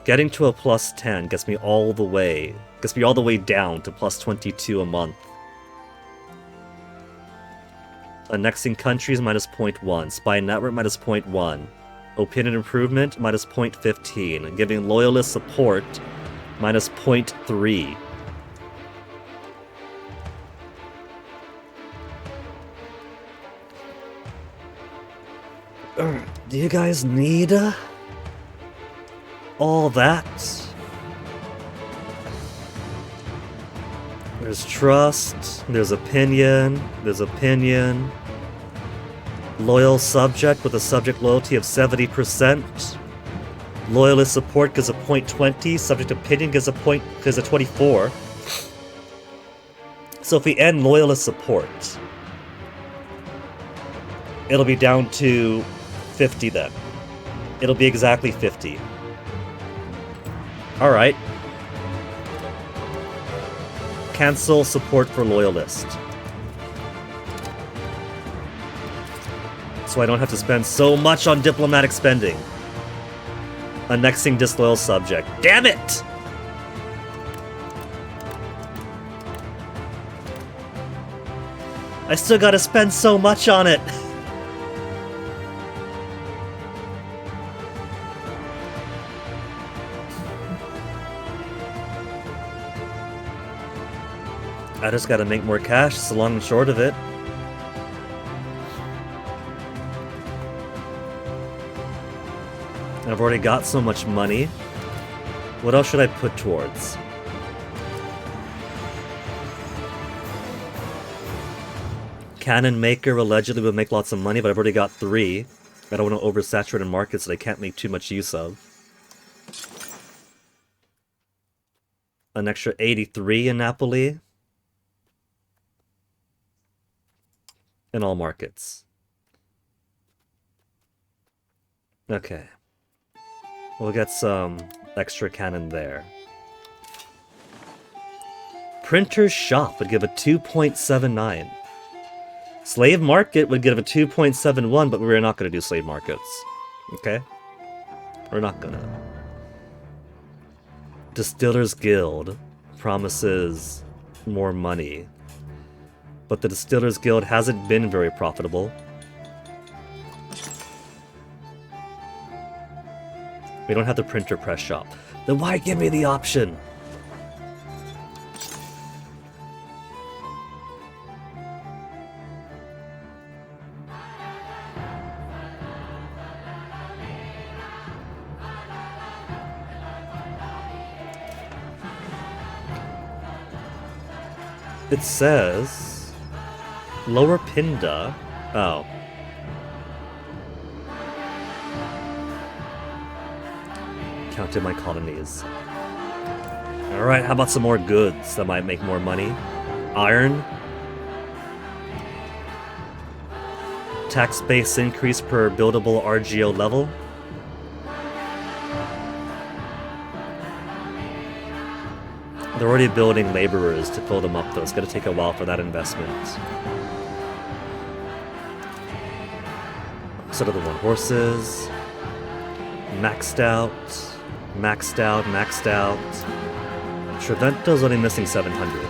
Getting to a plus 10 gets me all the way down to plus 22 a month. Annexing countries minus 0.1, spy network minus 0.1, opinion improvement minus 0.15, giving loyalist support minus 0.3. Do you guys need all that? There's trust, there's opinion, Loyal subject with a subject loyalty of 70%. Loyalist support gives a 0.20, subject opinion gives a 24. So if we end loyalist support, it'll be down to 50 then. It'll be exactly 50. Alright. Cancel support for loyalist. So I don't have to spend so much on diplomatic spending. Annexing disloyal subject. Damn it! I still gotta spend so much on it. I just gotta make more cash, it's the long and short of it. I've already got so much money. What else should I put towards? Cannon maker allegedly would make lots of money, but I've already got 3. I don't want to oversaturate markets that I can't make too much use of. An extra 83 in Napoli. In all markets. Okay. We'll get some extra cannon there. Printer's shop would give a 2.79. Slave market would give a 2.71, but we're not going to do slave markets. Okay? We're not gonna. Distillers Guild promises more money, but the Distillers Guild hasn't been very profitable. We don't have the printer press shop. Then why give me the option? It says Lower Pinda. Oh. Counted my colonies. Alright, how about some more goods that might make more money? Iron. Tax base increase per buildable RGO level. They're already building laborers to fill them up though. It's gonna take a while for that investment. Set of the one horses. Maxed out. Maxed out, maxed out. Trevento's only missing 700.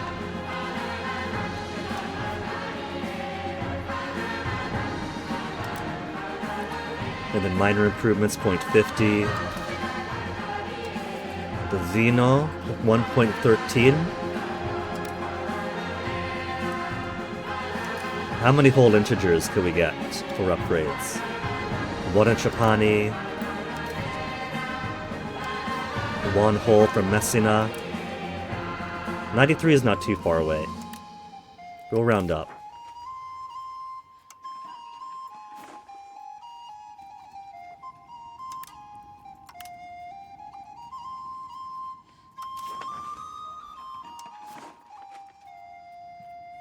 And then minor improvements, 0.50. The Vino, 1.13. How many whole integers could we get for upgrades? One in Trapani. One whole from Messina. 93 is not too far away. We'll round up.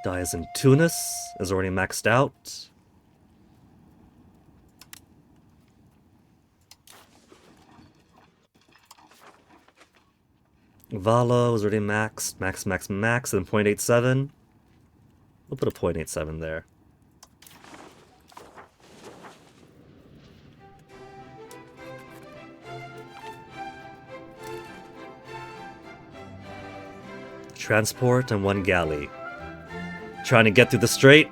Dies in Tunis is already maxed out. Vala was already maxed. Max, max, max. Then 0.87. We'll put a 0.87 there. Transport and one galley. Trying to get through the strait.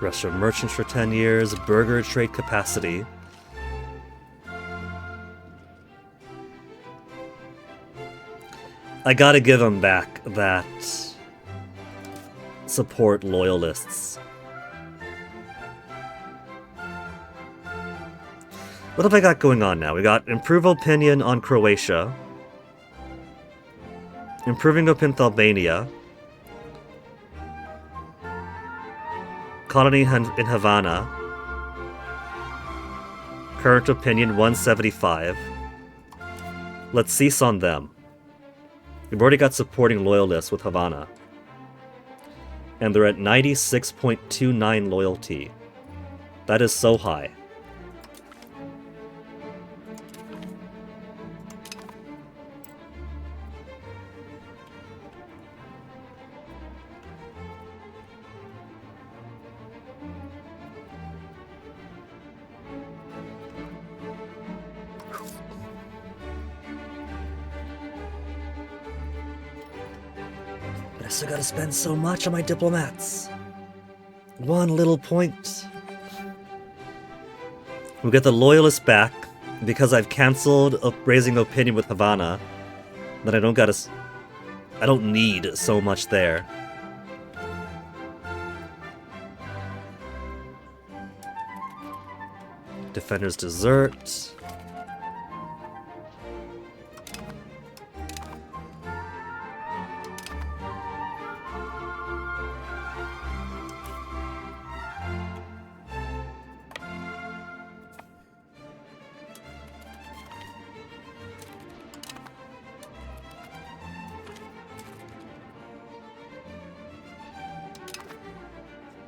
Russian merchants for 10 years. Burger trade capacity. I gotta give them back that support loyalists. What have I got going on now? We got improve opinion on Croatia, improving opinion with Albania, colony in Havana, current opinion 175. Let's cease on them. We've already got supporting loyalists with Havana. And they're at 96.29 loyalty. That is so high. I still gotta spend so much on my diplomats. One little point. We get the loyalists back because I've cancelled raising opinion with Havana. That I don't need so much there. Defender's Desert.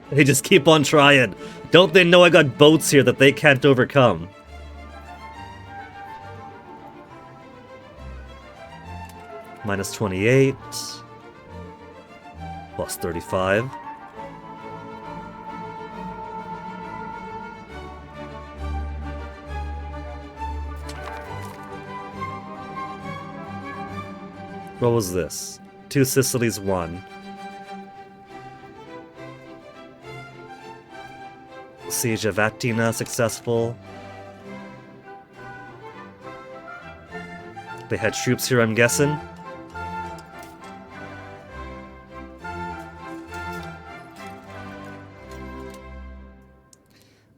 They just keep on trying. Don't they know I got boats here that they can't overcome? Minus 28. Plus 35. What was this? 2 Sicilies, 1. Siege of Atina successful. They had troops here, I'm guessing.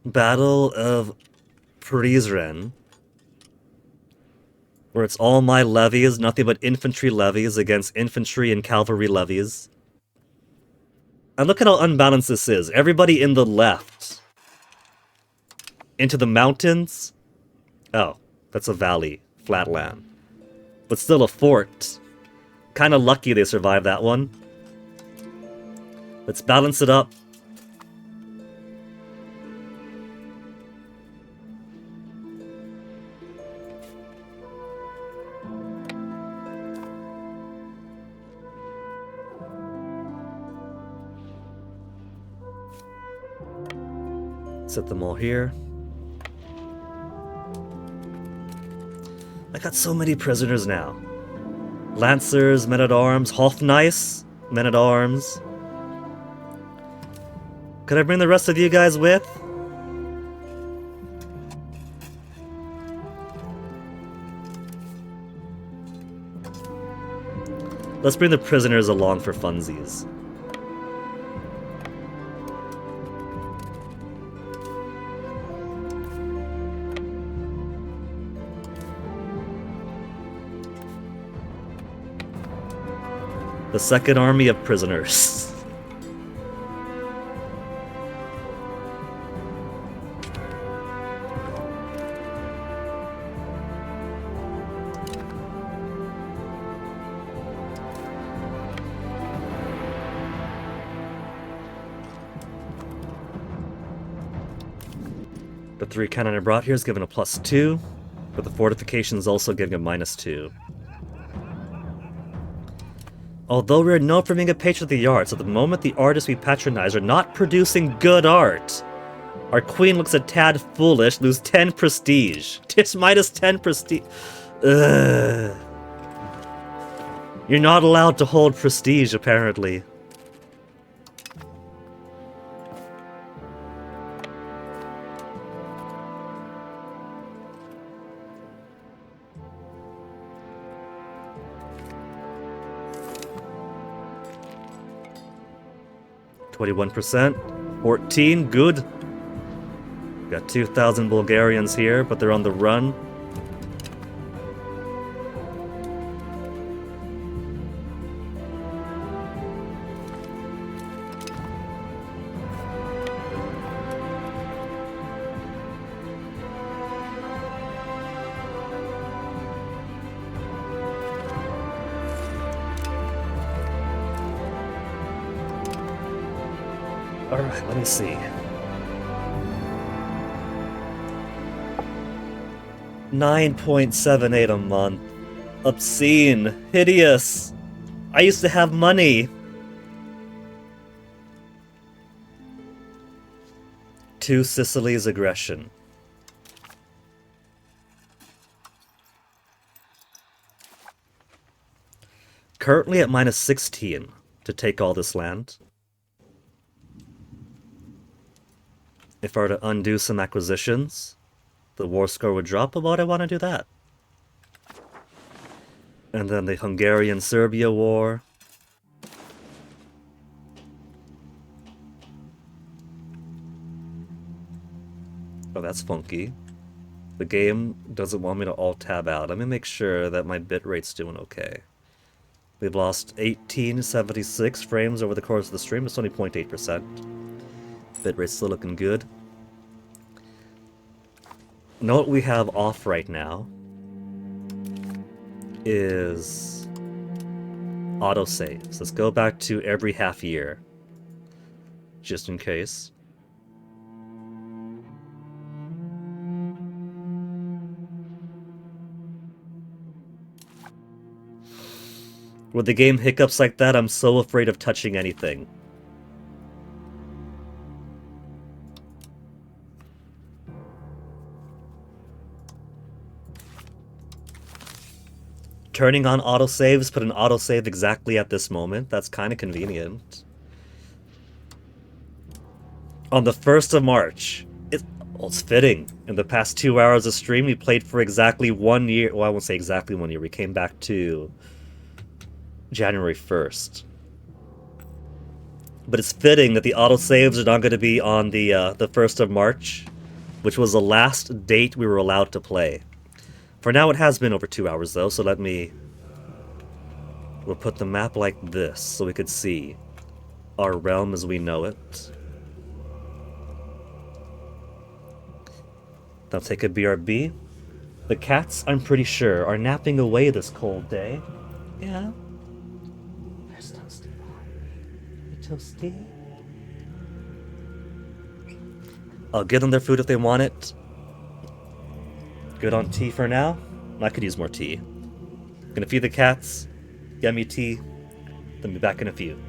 Battle of Prizren. Where it's all my levies, nothing but infantry levies against infantry and cavalry levies. And look at how unbalanced this is. Everybody in the left. Into the mountains. Oh, that's a valley. Flatland. But still a fort. Kinda lucky they survived that one. Let's balance it up. Set them all here. I got so many prisoners now. Lancers, men-at-arms, Hofnice, men-at-arms. Could I bring the rest of you guys with? Let's bring the prisoners along for funsies. The second army of prisoners. The 3 cannon I brought here is given a +2, but the fortification is also giving a -2. Although we are known for being a patron of the arts, at the moment the artists we patronize are not producing good art. Our queen looks a tad foolish, lose 10 prestige. It's -10 prestige. Ugh. You're not allowed to hold prestige, apparently. %, 14, good. Got 2,000 Bulgarians here, but they're on the run. Alright, let me see. 9.78 a month. Obscene. Hideous. I used to have money. 2 Sicily's aggression. Currently at -16 to take all this land. If I were to undo some acquisitions, the war score would drop, but why would I want to do that? And then the Hungarian-Serbia war. Oh, that's funky. The game doesn't want me to alt-tab out. Let me make sure that my bitrate's doing okay. We've lost 1876 frames over the course of the stream. It's only 0.8%. Bitrate's still looking good. Know what we have off right now is autosaves. Let's go back to every half year. just in case. With the game hiccups like that, I'm so afraid of touching anything. Turning on autosaves put an autosave exactly at this moment. That's kind of convenient. On the 1st of March, it's fitting. In the past 2 hours of stream, we played for exactly 1 year. Well, I won't say exactly 1 year. We came back to January 1st. But it's fitting that the autosaves are not going to be on the 1st of March, which was the last date we were allowed to play. For now, it has been over 2 hours, though, so we'll put the map like this so we could see our realm as we know it. Now take a BRB. The cats, I'm pretty sure, are napping away this cold day. Yeah. There's Toasty. Hey, Toasty. I'll give them their food if they want it. Good on tea for now. I could use more tea. Gonna feed the cats. Yummy tea. Then be back in a few.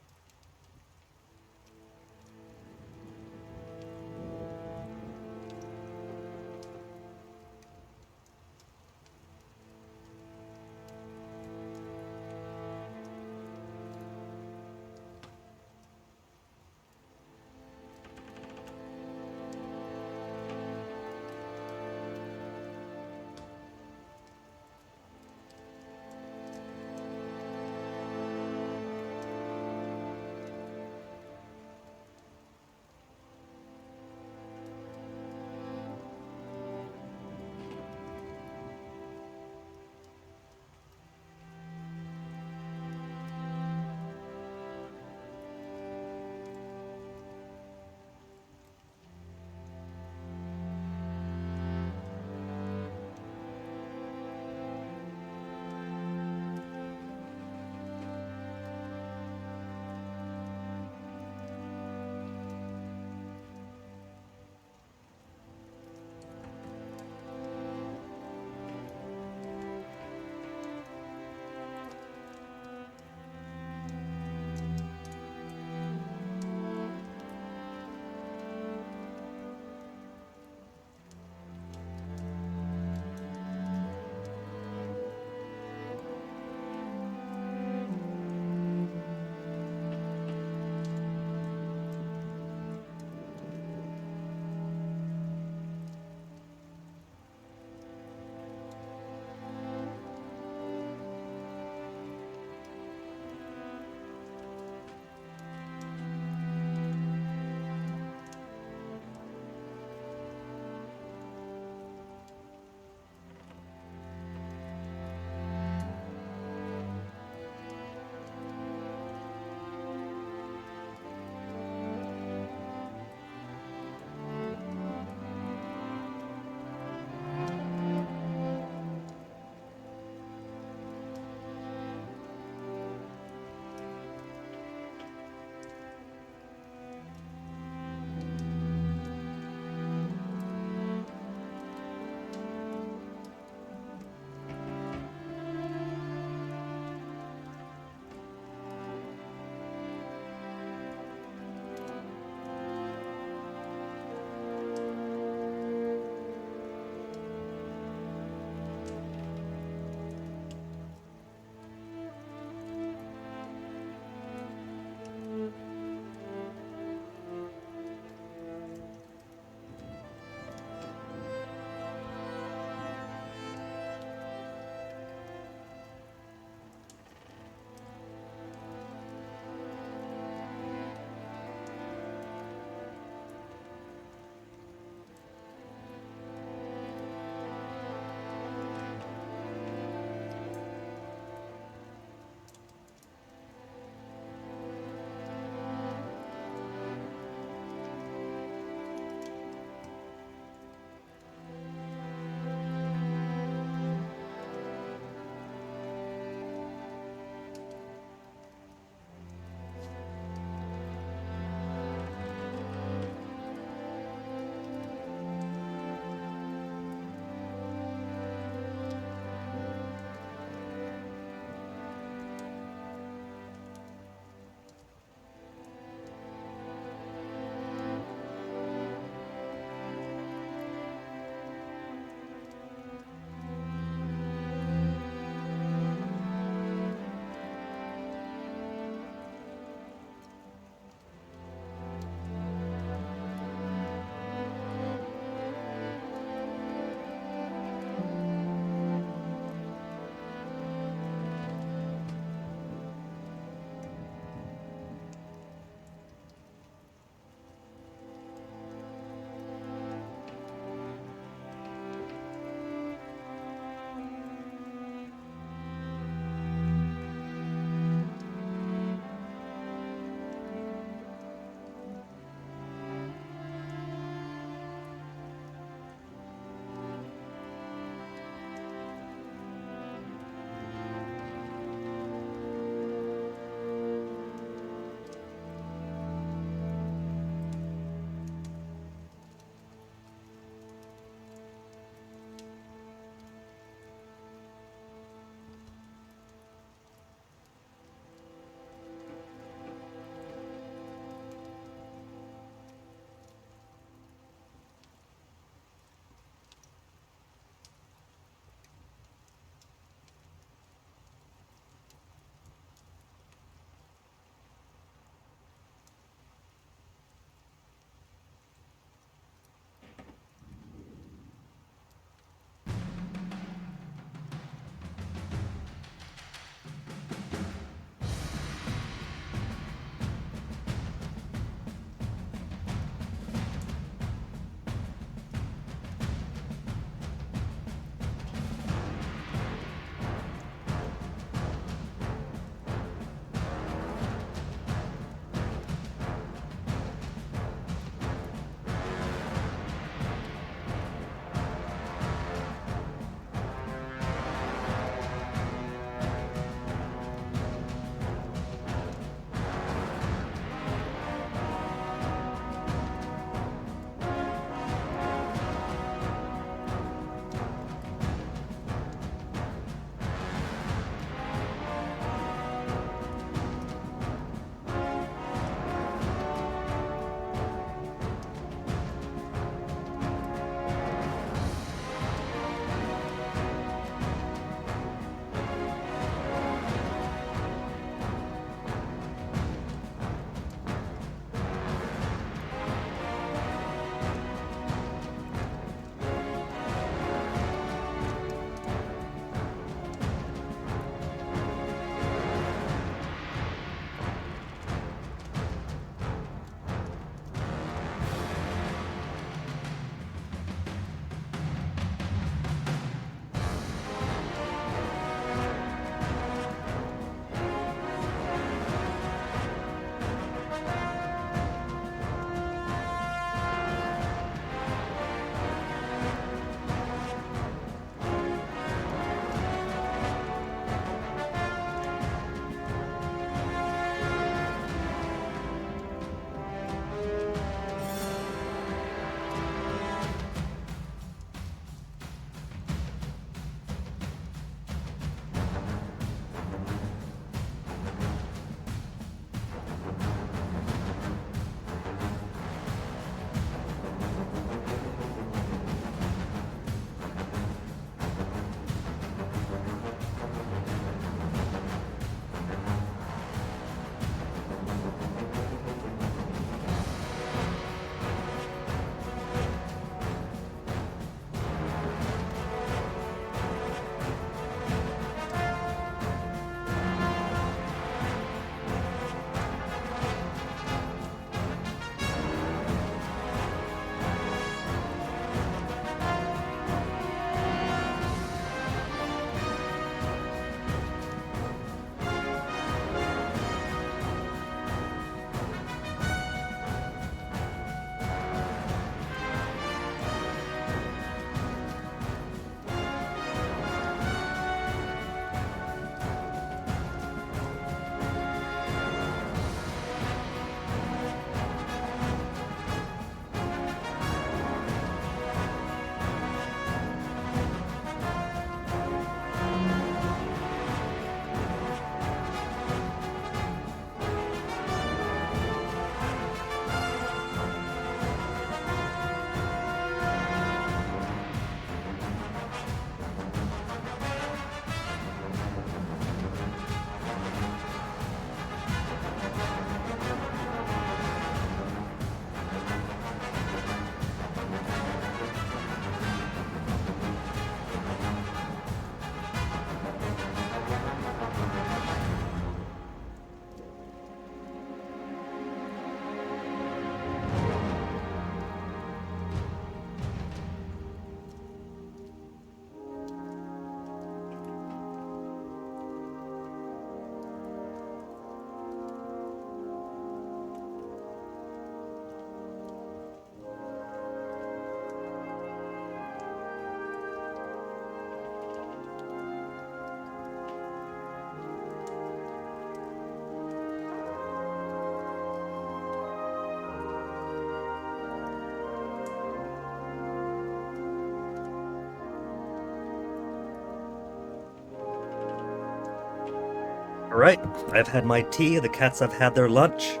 Alright, I've had my tea, the cats have had their lunch.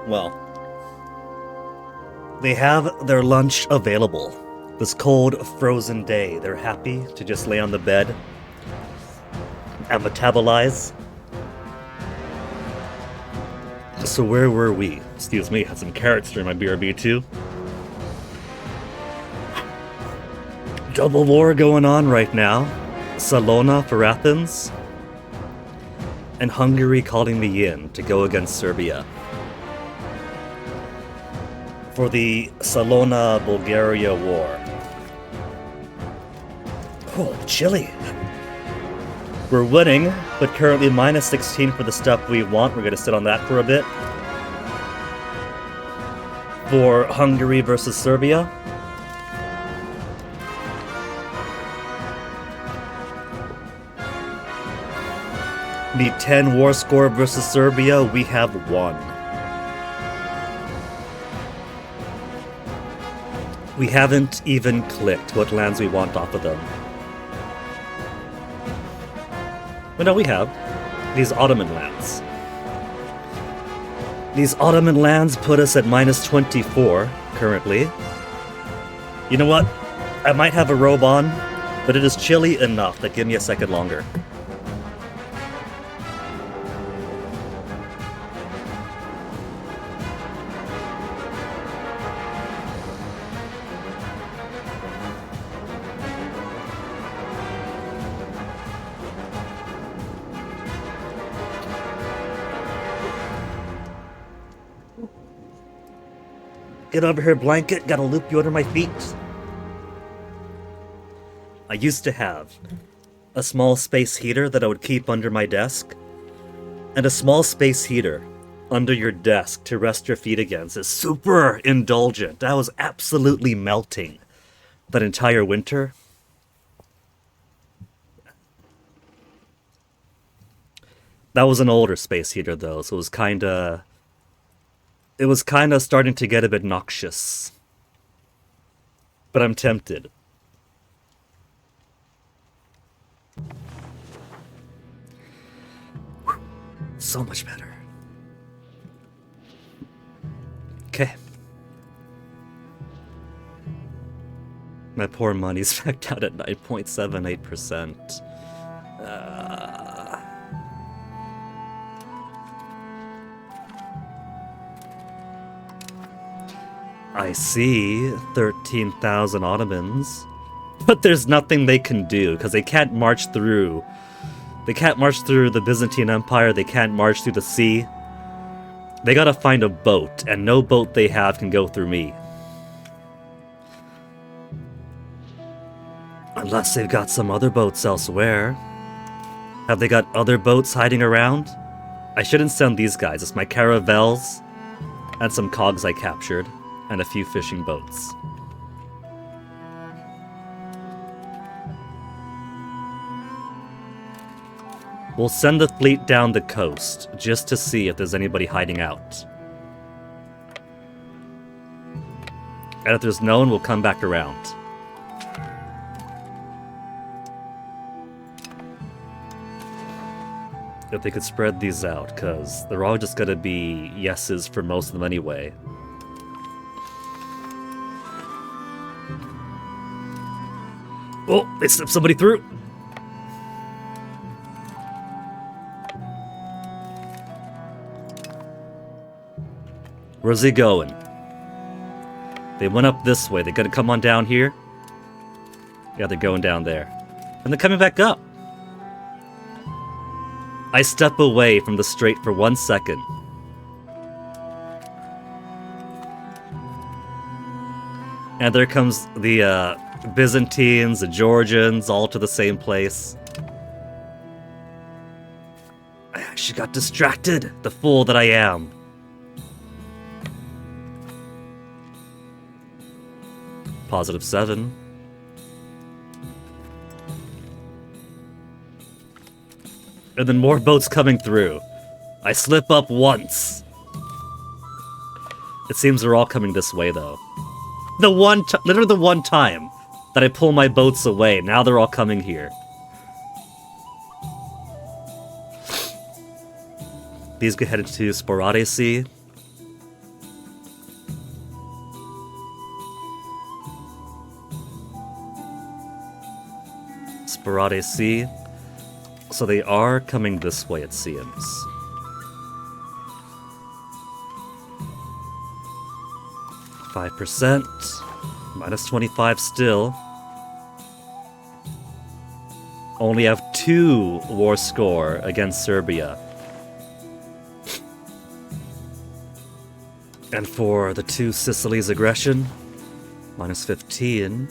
Well, they have their lunch available. This cold, frozen day, they're happy to just lay on the bed and metabolize. So where were we? Excuse me, had some carrots during my BRB too. Double war going on right now. Salona for Athens, and Hungary calling me in to go against Serbia. For the Salona-Bulgaria war. Oh, Chile. We're winning, but currently minus 16 for the stuff we want. We're going to sit on that for a bit. For Hungary versus Serbia. Need 10 war score versus Serbia. We have 1. We haven't even clicked what lands we want off of them. Well, no, we have. These Ottoman lands. These Ottoman lands put us at minus 24, currently. You know what? I might have a robe on, but it is chilly enough that give me a second longer. Get over here, blanket. Gotta loop you under my feet. I used to have a small space heater that I would keep under my desk, and a small space heater under your desk to rest your feet against is super indulgent. I was absolutely melting that entire winter. That was an older space heater though, so it was kinda starting to get a bit noxious. But I'm tempted. Whew. So much better. Okay. My poor money's backed out at 9.78%. I see 13,000 Ottomans, but there's nothing they can do because they can't march through. They can't march through the Byzantine Empire. They can't march through the sea. They gotta find a boat, and no boat they have can go through me. Unless they've got some other boats elsewhere. Have they got other boats hiding around? I shouldn't send these guys. It's my caravels and some cogs I captured. And a few fishing boats. We'll send the fleet down the coast, just to see if there's anybody hiding out. And if there's no one, we'll come back around. If they could spread these out, because they're all just gonna be yeses for most of them anyway. Oh, they slipped somebody through. Where's he going? They went up this way. They're gonna come on down here? Yeah, they're going down there. And they're coming back up. I step away from the strait for 1 second. And there comes the, Byzantines, the Georgians, all to the same place. I actually got distracted, the fool that I am. +7. And then more boats coming through. I slip up once. It seems they're all coming this way, though. Literally the one time that I pull my boats away. Now they're all coming here. These get headed to Sporade Sea. Sporade Sea. So they are coming this way, it seems. %. Minus 25 still. Only have 2 war score against Serbia. And for the 2 Sicily's aggression, minus 15.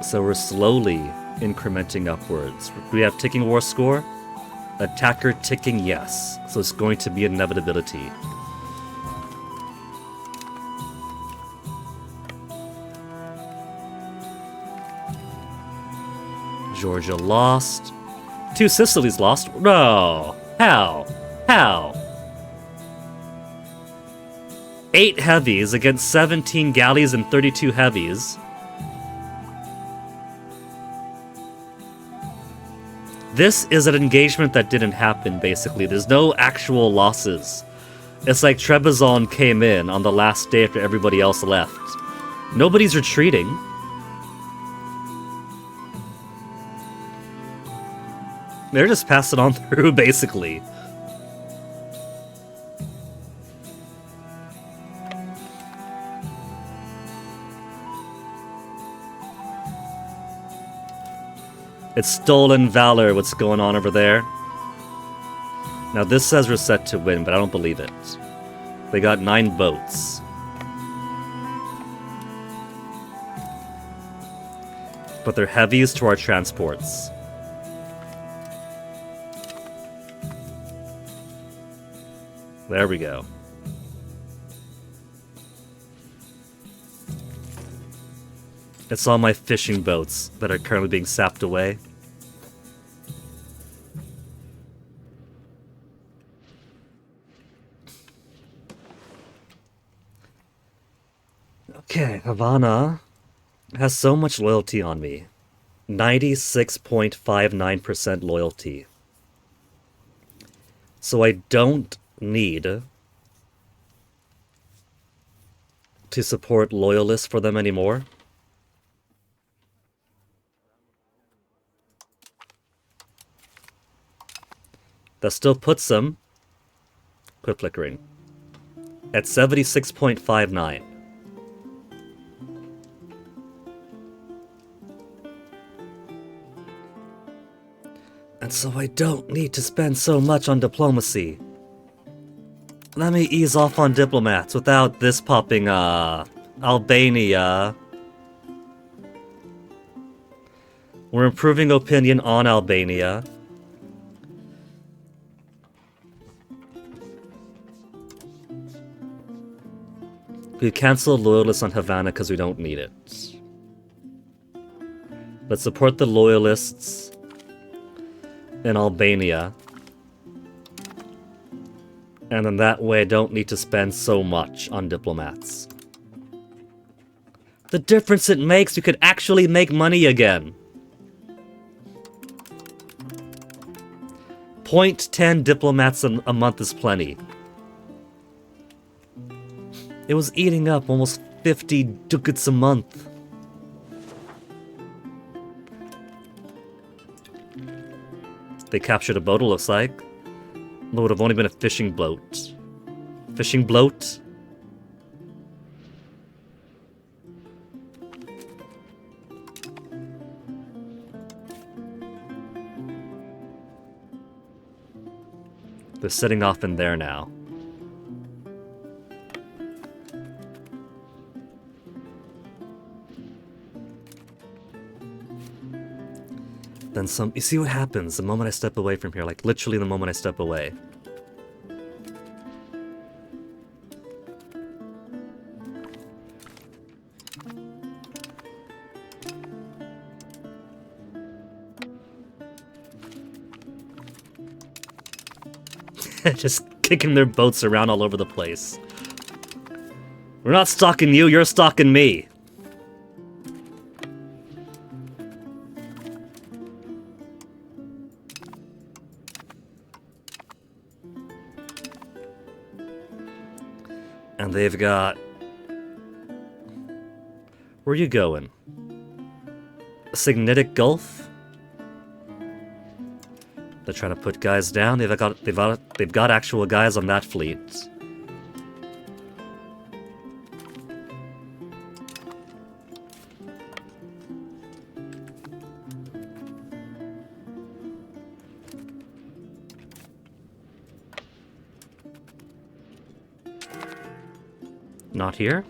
So we're slowly incrementing upwards. Do we have ticking war score? Attacker ticking, yes. So it's going to be an inevitability. Georgia lost. 2 Sicilies lost. No! How? How? 8 heavies against 17 galleys and 32 heavies. This is an engagement that didn't happen, basically. There's no actual losses. It's like Trebizond came in on the last day after everybody else left. Nobody's retreating. They're just passing on through, basically. It's stolen valor, what's going on over there. Now this says we're set to win, but I don't believe it. They got 9 boats. But they're heavies to our transports. There we go. It's all my fishing boats that are currently being sapped away. Okay, Havana has so much loyalty on me. 96.59% loyalty. So I don't need to support loyalists for them anymore. That still puts them, quit flickering, at 76.59. And so I don't need to spend so much on diplomacy. Let me ease off on diplomats without this popping, Albania. We're improving opinion on Albania. We canceled loyalists on Havana because we don't need it. Let's support the loyalists in Albania. And then that way I don't need to spend so much on diplomats. The difference it makes, you could actually make money again. 0.10 diplomats a month is plenty. It was eating up almost 50 ducats a month. They captured a boat, it looks like. It would have only been a fishing boat. Fishing bloat? They're setting off in there now. Then some. You see what happens the moment I step away from here, like literally the moment I step away. Just kicking their boats around all over the place. We're not stalking you, you're stalking me. They've got... Where are you going? Signetic Gulf? They're trying to put guys down. They've got actual guys on that fleet. Not here?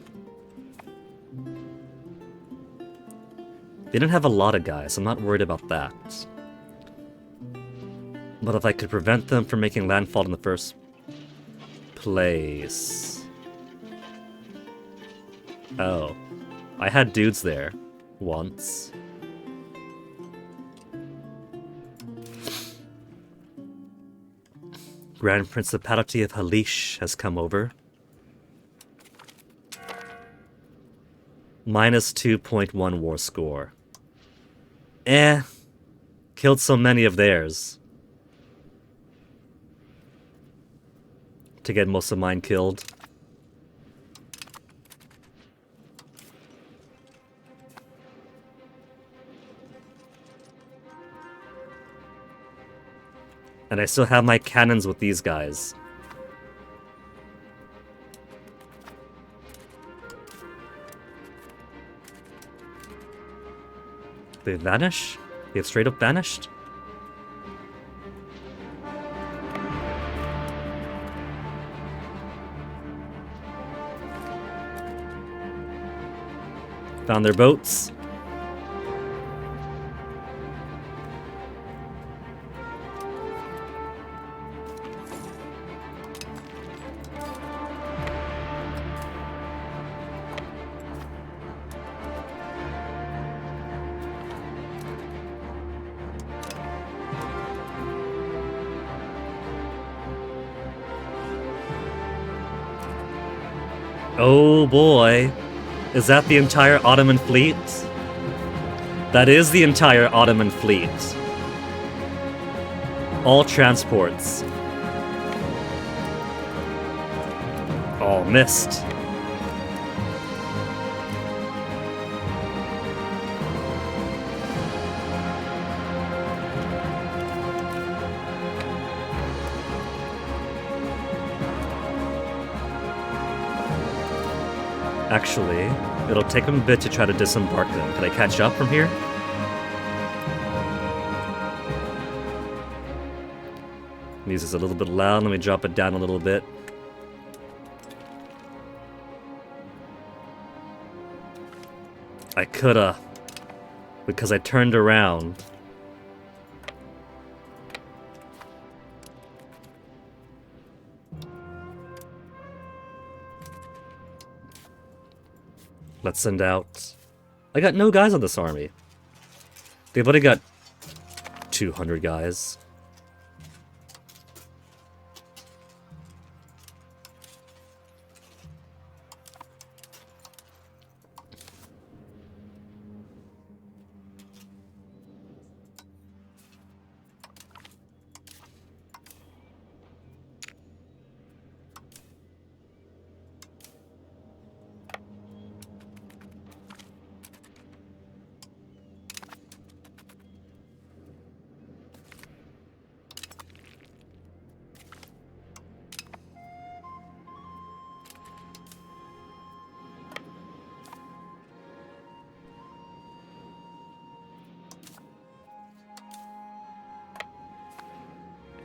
They didn't have a lot of guys, I'm not worried about that. But if I could prevent them from making landfall in the first place... Oh. I had dudes there. Once. Grand Principality of Halish has come over. Minus 2.1 war score. Killed so many of theirs. To get most of mine killed. And I still have my cannons with these guys. They vanish? They've straight up vanished? Found their boats. Oh boy. Is that the entire Ottoman fleet? That is the entire Ottoman fleet. All transports. Oh, missed. Actually, it'll take them a bit to try to disembark them. Can I catch up from here? Music's a little bit loud. Let me drop it down a little bit. I coulda, because I turned around. Let's send out... I got no guys on this army. They've only got 200 guys.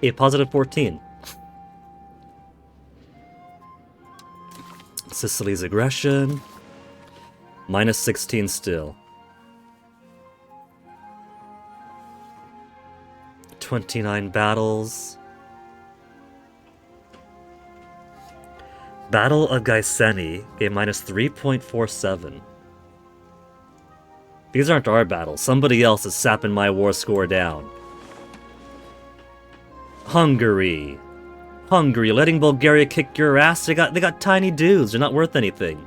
A positive 14. Sicily's aggression. Minus 16 still. 29 battles. Battle of Gaiseni gave minus 3.47. These aren't our battles. Somebody else is sapping my war score down. Hungary. Hungary, letting Bulgaria kick your ass? They got tiny dudes. They're not worth anything.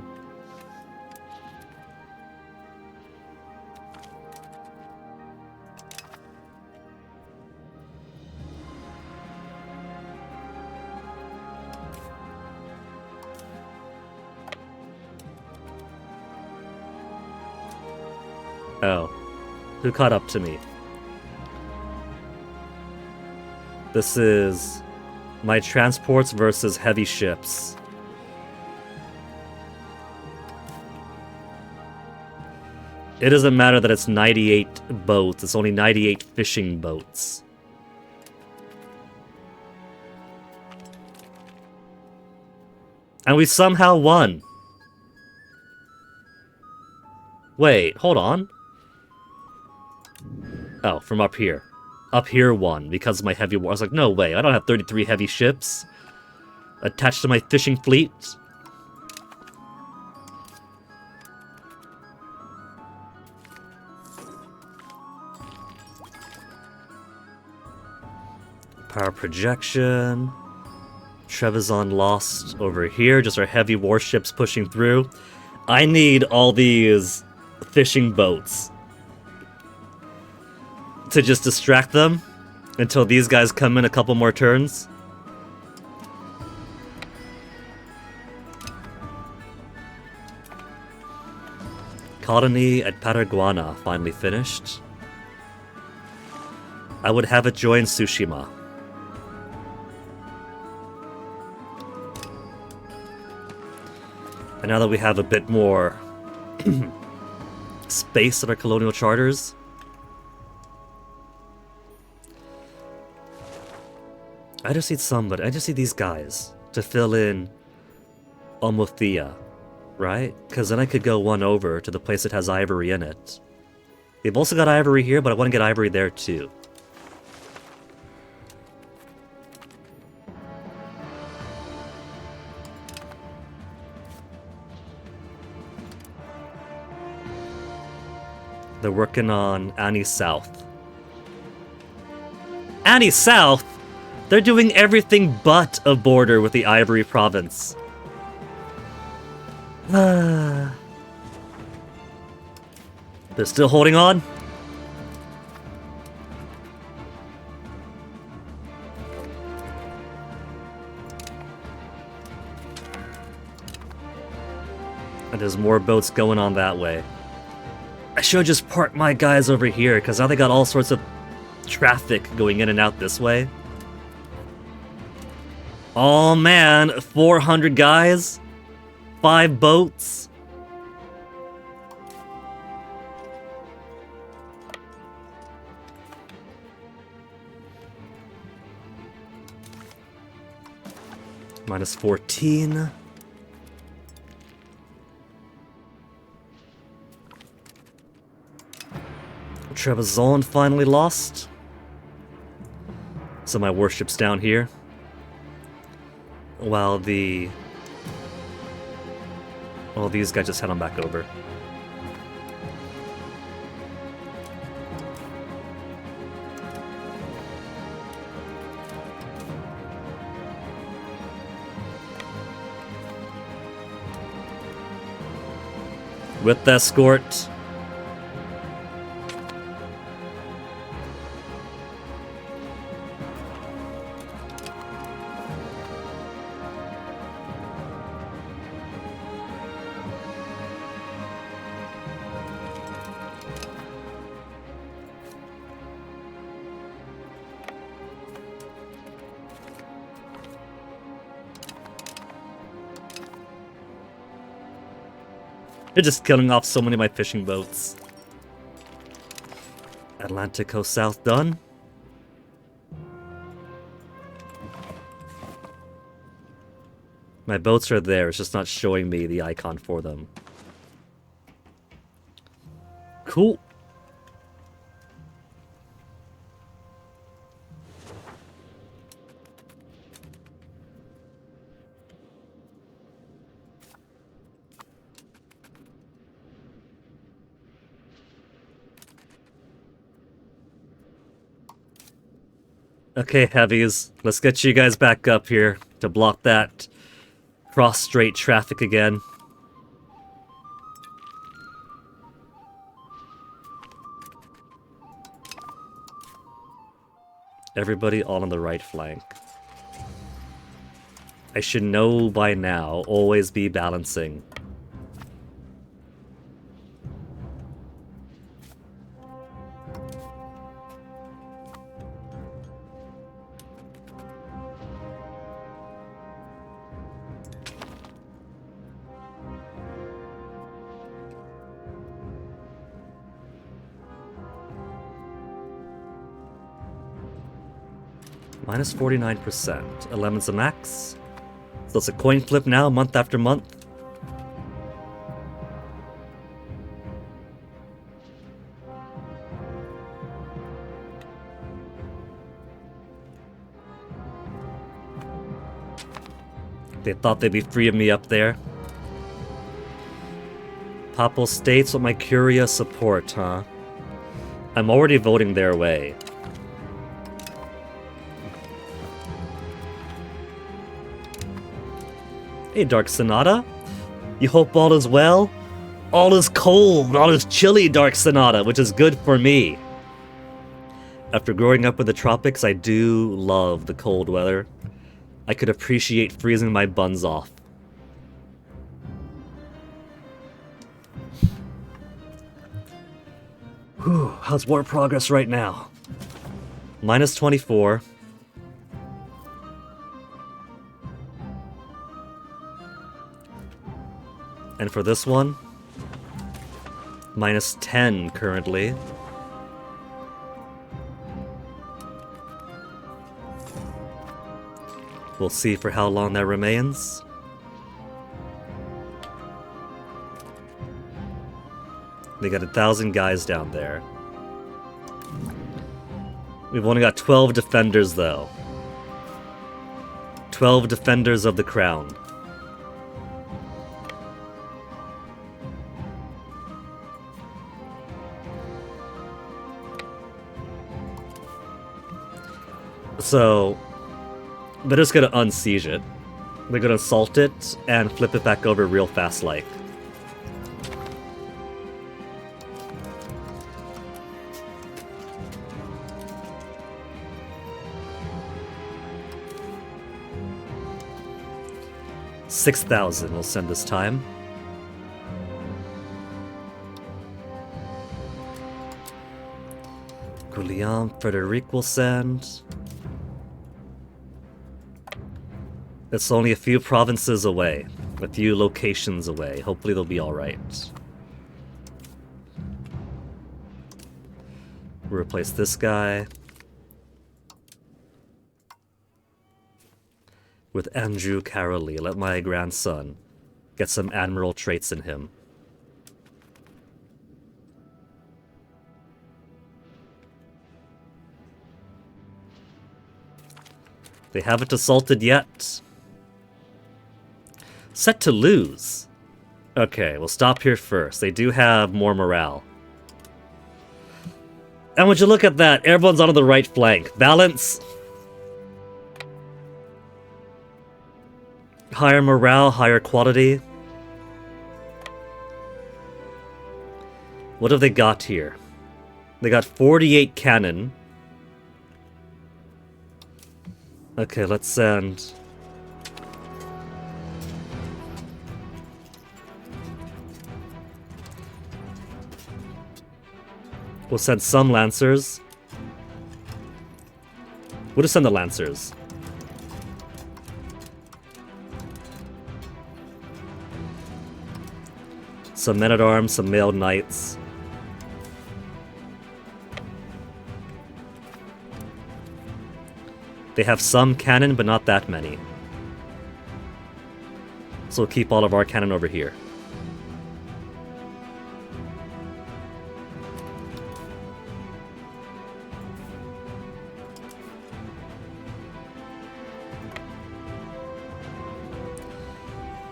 Oh. Who caught up to me? This is my transports versus heavy ships. It doesn't matter that it's 98 boats, it's only 98 fishing boats. And we somehow won. Wait, hold on. Oh, from up here. Up here won, because of my heavy war. I was like, no way, I don't have 33 heavy ships attached to my fishing fleet. Power projection. Trebizond lost over here, just our heavy warships pushing through. I need all these fishing boats to just distract them until these guys come in a couple more turns. Colony at Paraguana finally finished. I would have it join Tsushima. And now that we have a bit more space at our colonial charters, I just need somebody, I just need these guys to fill in Omothea, right? Because then I could go one over to the place that has ivory in it. They've also got ivory here, but I want to get ivory there too. They're working on Annie South. Annie South? They're doing everything but a border with the Ivory Province. They're still holding on? And there's more boats going on that way. I should just park my guys over here, because now they got all sorts of traffic going in and out this way. Oh man, 400 guys? 5 boats? Minus 14. Trebizond finally lost. So my warship's down here. While these guys just head on back over. With the escort. They're just killing off so many of my fishing boats. Atlantic Coast South done. My boats are there, it's just not showing me the icon for them. Cool. Okay, heavies, let's get you guys back up here to block that cross-strait traffic again. Everybody all on the right flank. I should know by now, always be balancing. Minus 49%. 11's a max. So it's a coin flip now, month after month. They thought they'd be free of me up there. Papal States with my Curia support, huh? I'm already voting their way. Hey, Dark Sonata. You hope all is well? All is cold, all is chilly, Dark Sonata, which is good for me. After growing up in the tropics, I do love the cold weather. I could appreciate freezing my buns off. Whew, how's war progress right now? Minus 24. And for this one, minus 10 currently. We'll see for how long that remains. They got 1,000 guys down there. We've only got 12 defenders, though. 12 defenders of the crown. So, they're just gonna unsiege it. They're gonna assault it and flip it back over real fast like. $6,000 we'll send this time. Guillaume Frederic will send. It's only a few provinces away, a few locations away. Hopefully they'll be alright. We'll replace this guy with Andrew Carolee. Let my grandson get some admiral traits in him. They haven't assaulted yet. Set to lose. Okay, we'll stop here first. They do have more morale. And would you look at that? Everyone's on the right flank. Balance. Higher morale, higher quality. What have they got here? They got 48 cannon. Okay, let's send... We'll send some Lancers. We'll just send the Lancers. Some men-at-arms, some mailed knights. They have some cannon, but not that many. So we'll keep all of our cannon over here.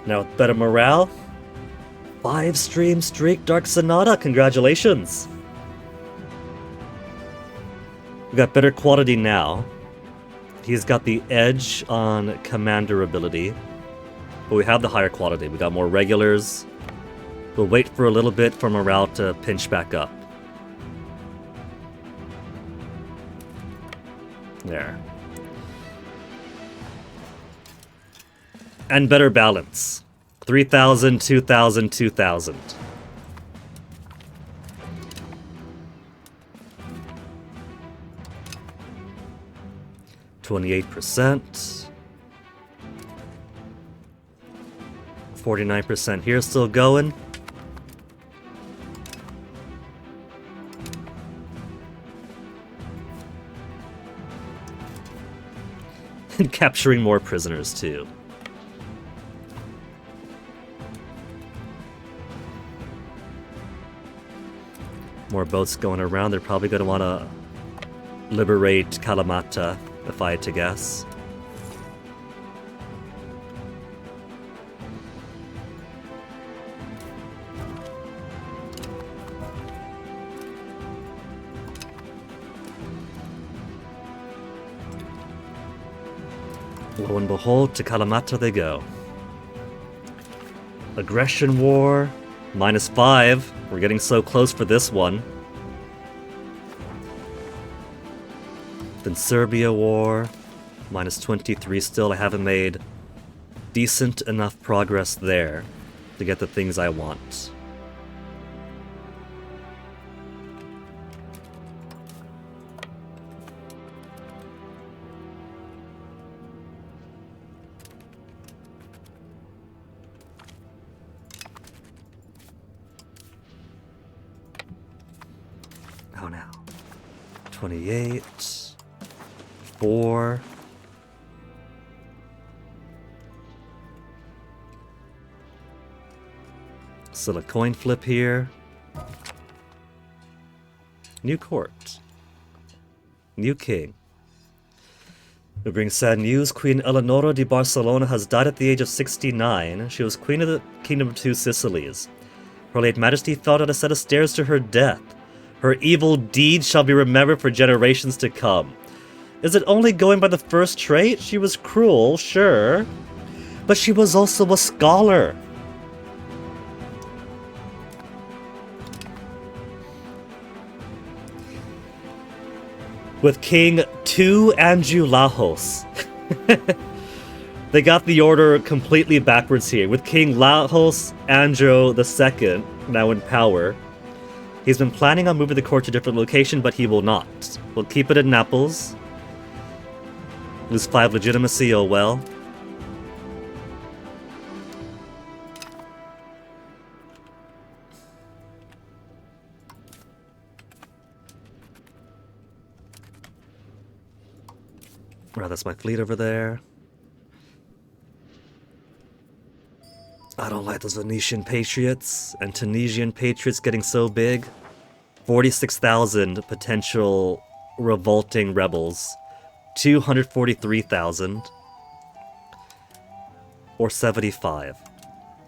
Now with better morale, 5-stream streak, Dark Sonata, congratulations! We got better quality now. He's got the edge on commander ability, but we have the higher quality. We got more regulars. We'll wait for a little bit for morale to pinch back up. There. And better balance. 3,000, 2,000, 2,000. %. 49% here still going. And capturing more prisoners, too. More boats going around. They're probably going to want to liberate Kalamata, if I had to guess. Lo and behold, to Kalamata they go. Aggression war, -5. We're getting so close for this one. Then Serbia war, -23 still. I haven't made decent enough progress there to get the things I want. How now? 28, 4. Still a coin flip here. New court. New king. We bring sad news. Queen Eleonora de Barcelona has died at the age of 69. She was queen of the Kingdom of Two Sicilies. Her late majesty thought out a set of stairs to her death. Her evil deeds shall be remembered for generations to come. Is it only going by the first trait? She was cruel, sure. But she was also a scholar. With King Tu Angiolahos. They got the order completely backwards here. With King Lahos Andro II now in power. He's been planning on moving the court to a different location, but he will not. We'll keep it in Naples. Lose 5 legitimacy, oh well. Right, that's my fleet over there. I don't like those Venetian patriots and Tunisian patriots getting so big. 46,000 potential revolting rebels. 243,000. Or 75.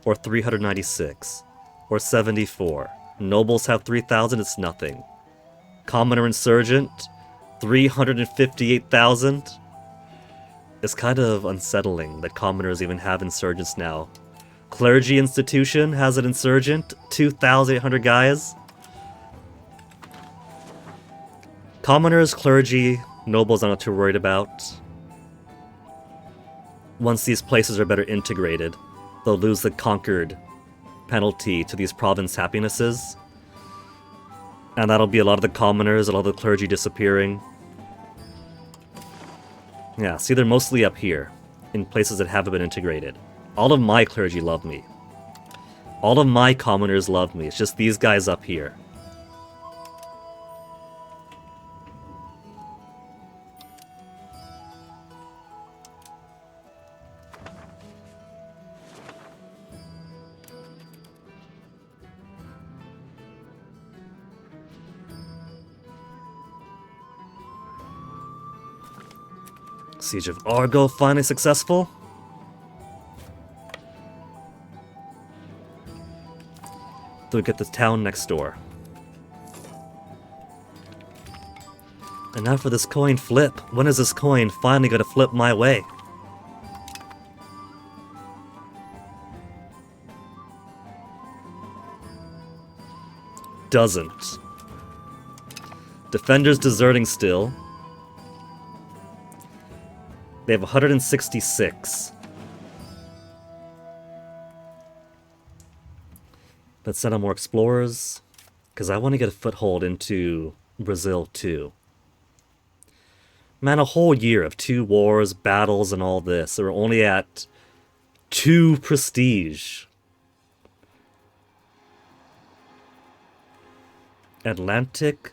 Or 396. Or 74. Nobles have 3,000, it's nothing. Commoner insurgent, 358,000. It's kind of unsettling that commoners even have insurgents now. Clergy institution has an insurgent, 2,800 guys. Commoners, clergy, nobles I'm not too worried about. Once these places are better integrated, they'll lose the conquered penalty to these province happinesses. And that'll be a lot of the commoners, a lot of the clergy disappearing. Yeah, see, they're mostly up here, in places that haven't been integrated. All of my clergy love me. All of my commoners love me. It's just these guys up here. Siege of Argo finally successful. So we get the town next door. And now for this coin flip. When is this coin finally going to flip my way? Doesn't. Defenders deserting still. They have 166. Let's send out more explorers, because I want to get a foothold into Brazil too. Man, a whole year of 2 wars, battles, and all this. So we're only at 2 prestige. Atlantic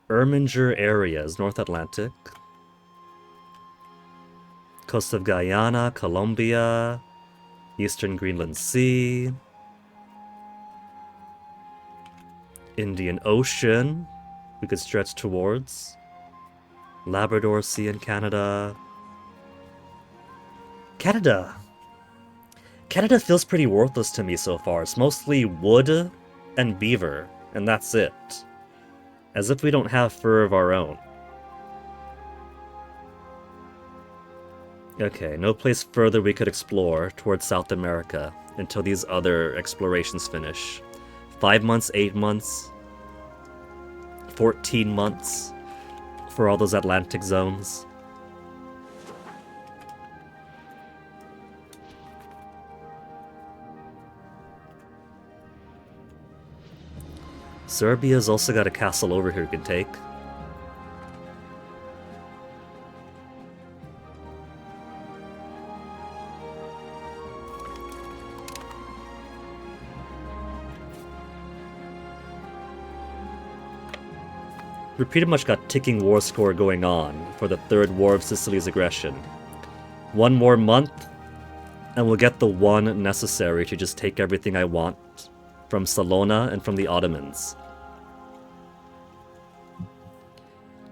Erminger areas, North Atlantic. Coast of Guyana, Colombia, Eastern Greenland Sea, Indian Ocean, we could stretch towards, Labrador Sea in Canada. Canada feels pretty worthless to me so far. It's mostly wood and beaver, and that's it. As if we don't have fur of our own. Okay, no place further we could explore towards South America until these other explorations finish. 5 months, 8 months, 14 months for all those Atlantic zones. Serbia's also got a castle over here we can take. We pretty much got ticking war score going on for the third war of Sicily's aggression. 1 more month, and we'll get the one necessary to just take everything I want from Salona and from the Ottomans.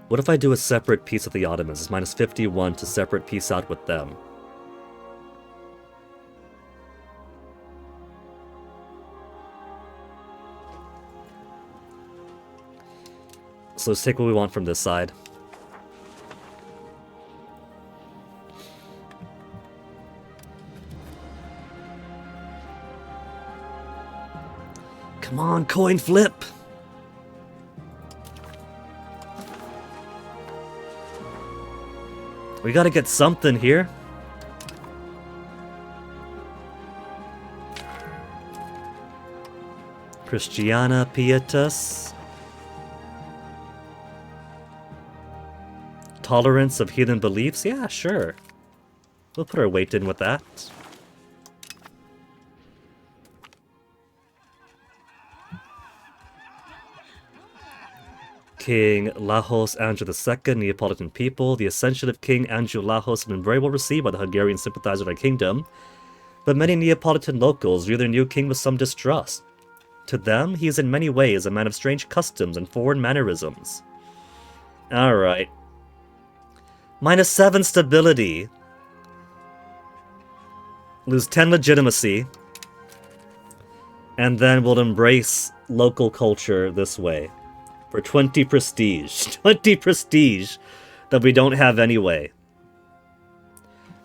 What if I do a separate peace with the Ottomans? It's minus 51 to separate peace out with them. So let's take what we want from this side. Come on, coin flip! We gotta get something here. Christiana Pietas. Tolerance of heathen beliefs? Yeah, sure. We'll put our weight in with that. King Lajos Andrew II, Neapolitan people. The ascension of King Andrew Lajos has been very well received by the Hungarian sympathizers of our kingdom, but many Neapolitan locals view their new king with some distrust. To them, he is in many ways a man of strange customs and foreign mannerisms. Alright. Minus 7 stability. Lose 10 legitimacy. And then we'll embrace local culture this way. For 20 prestige. 20 prestige that we don't have anyway.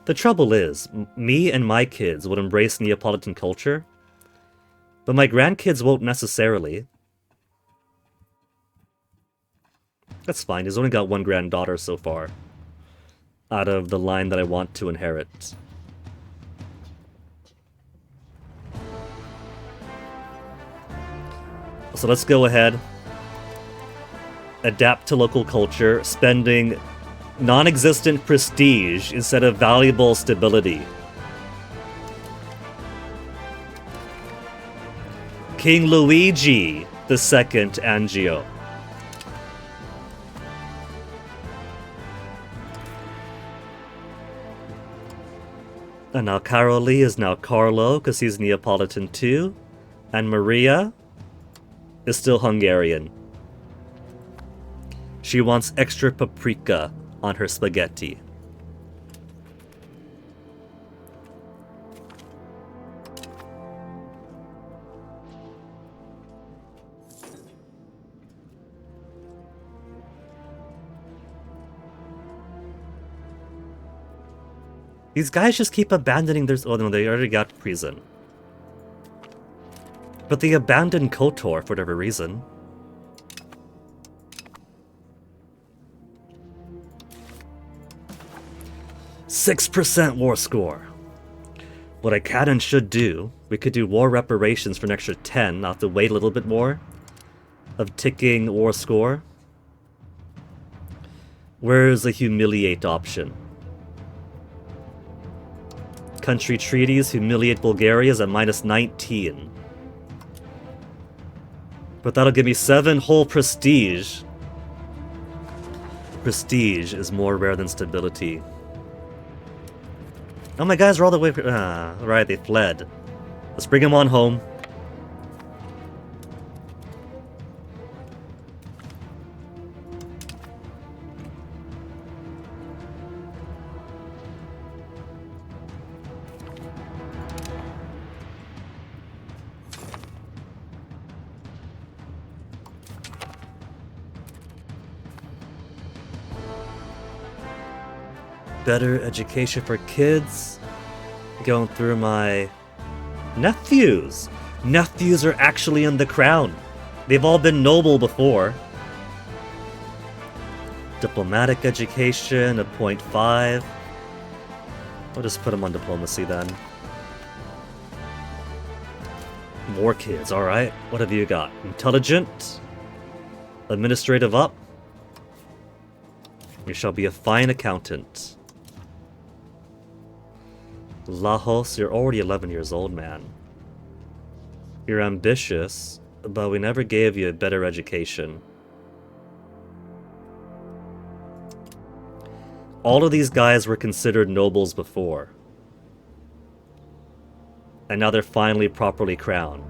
The trouble is, me and my kids would embrace Neapolitan culture, but my grandkids won't necessarily. That's fine, he's only got one granddaughter so far, out of the line that I want to inherit. So let's go ahead, adapt to local culture, spending non-existent prestige instead of valuable stability. King Luigi II Angio. And now Caroli is now Carlo, because he's Neapolitan too. And Maria is still Hungarian. She wants extra paprika on her spaghetti. These guys just keep abandoning their... Oh no, they already got prison. But they abandoned KOTOR for whatever reason. %6 war score. What I can and should do, we could do war reparations for an extra 10. I'll have to wait a little bit more of ticking war score. Where's the humiliate option? Country treaties, humiliate Bulgaria is at minus 19. But that'll give me 7 whole prestige. Prestige is more rare than stability. Oh, my guys are all the way... right, they fled. Let's bring them on home. Better education for kids. Going through my nephews. Nephews are actually in the crown. They've all been noble before. Diplomatic education, a 0.5. I'll just put them on diplomacy then. More kids, alright. What have you got? Intelligent. Administrative up. You shall be a fine accountant. Lajos, you're already 11 years old, man. You're ambitious, but we never gave you a better education. All of these guys were considered nobles before. And now they're finally properly crowned.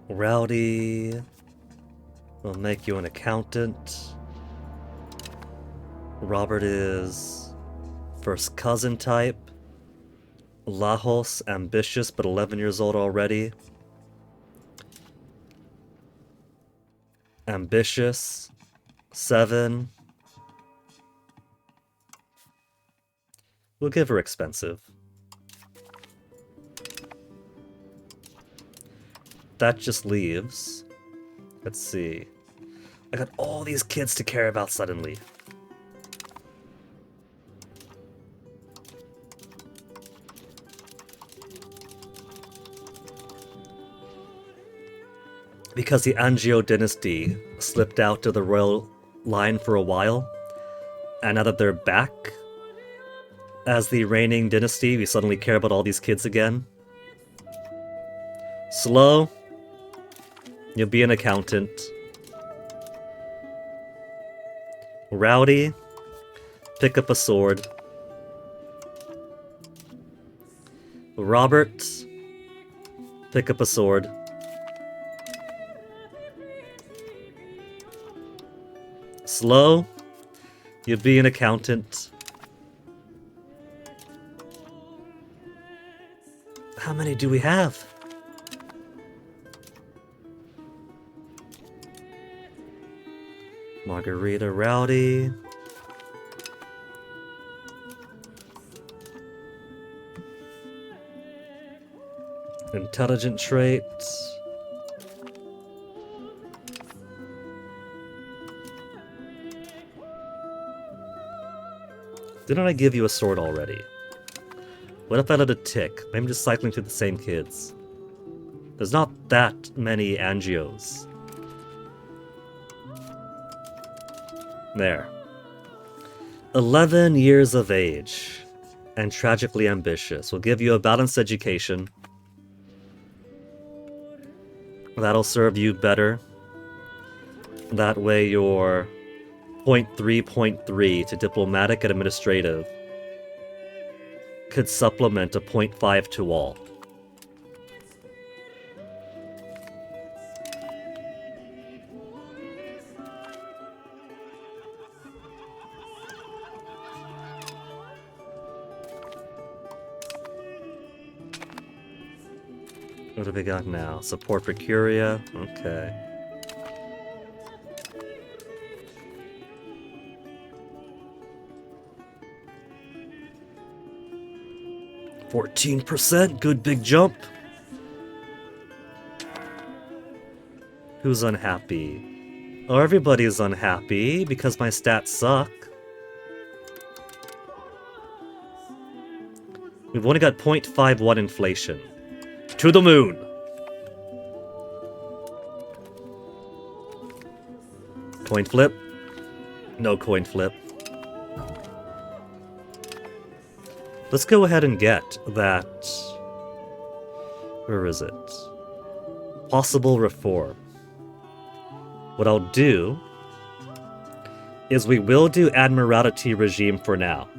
Rowdy, we'll make you an accountant. Robert is first cousin type. Lajos, ambitious but 11 years old already. Ambitious, 7. We'll give her expensive. That just leaves. Let's see. I got all these kids to care about suddenly. Because the Anjou dynasty slipped out of the royal line for a while, and now that they're back as the reigning dynasty, we suddenly care about all these kids again. Slow. You'll be an accountant. Rowdy, pick up a sword. Robert, pick up a sword. Slow, you'll be an accountant. How many do we have? Margarita, Rowdy. Intelligent traits. Didn't I give you a sword already? What if I let it tick? Maybe I'm just cycling through the same kids. There's not that many Angios. There. 11 years of age. And tragically ambitious. We'll give you a balanced education. That'll serve you better. That way you're 0.3 to diplomatic and administrative could supplement a 0.5 to all. What have we got now? Support for Curia? Okay. %, good big jump. Who's unhappy? Oh, everybody's unhappy because my stats suck. We've only got 0.51 inflation. To the moon! Coin flip? No coin flip. Let's go ahead and get that... Where is it? possible reform. What I'll do is we will do Admiralty regime for now.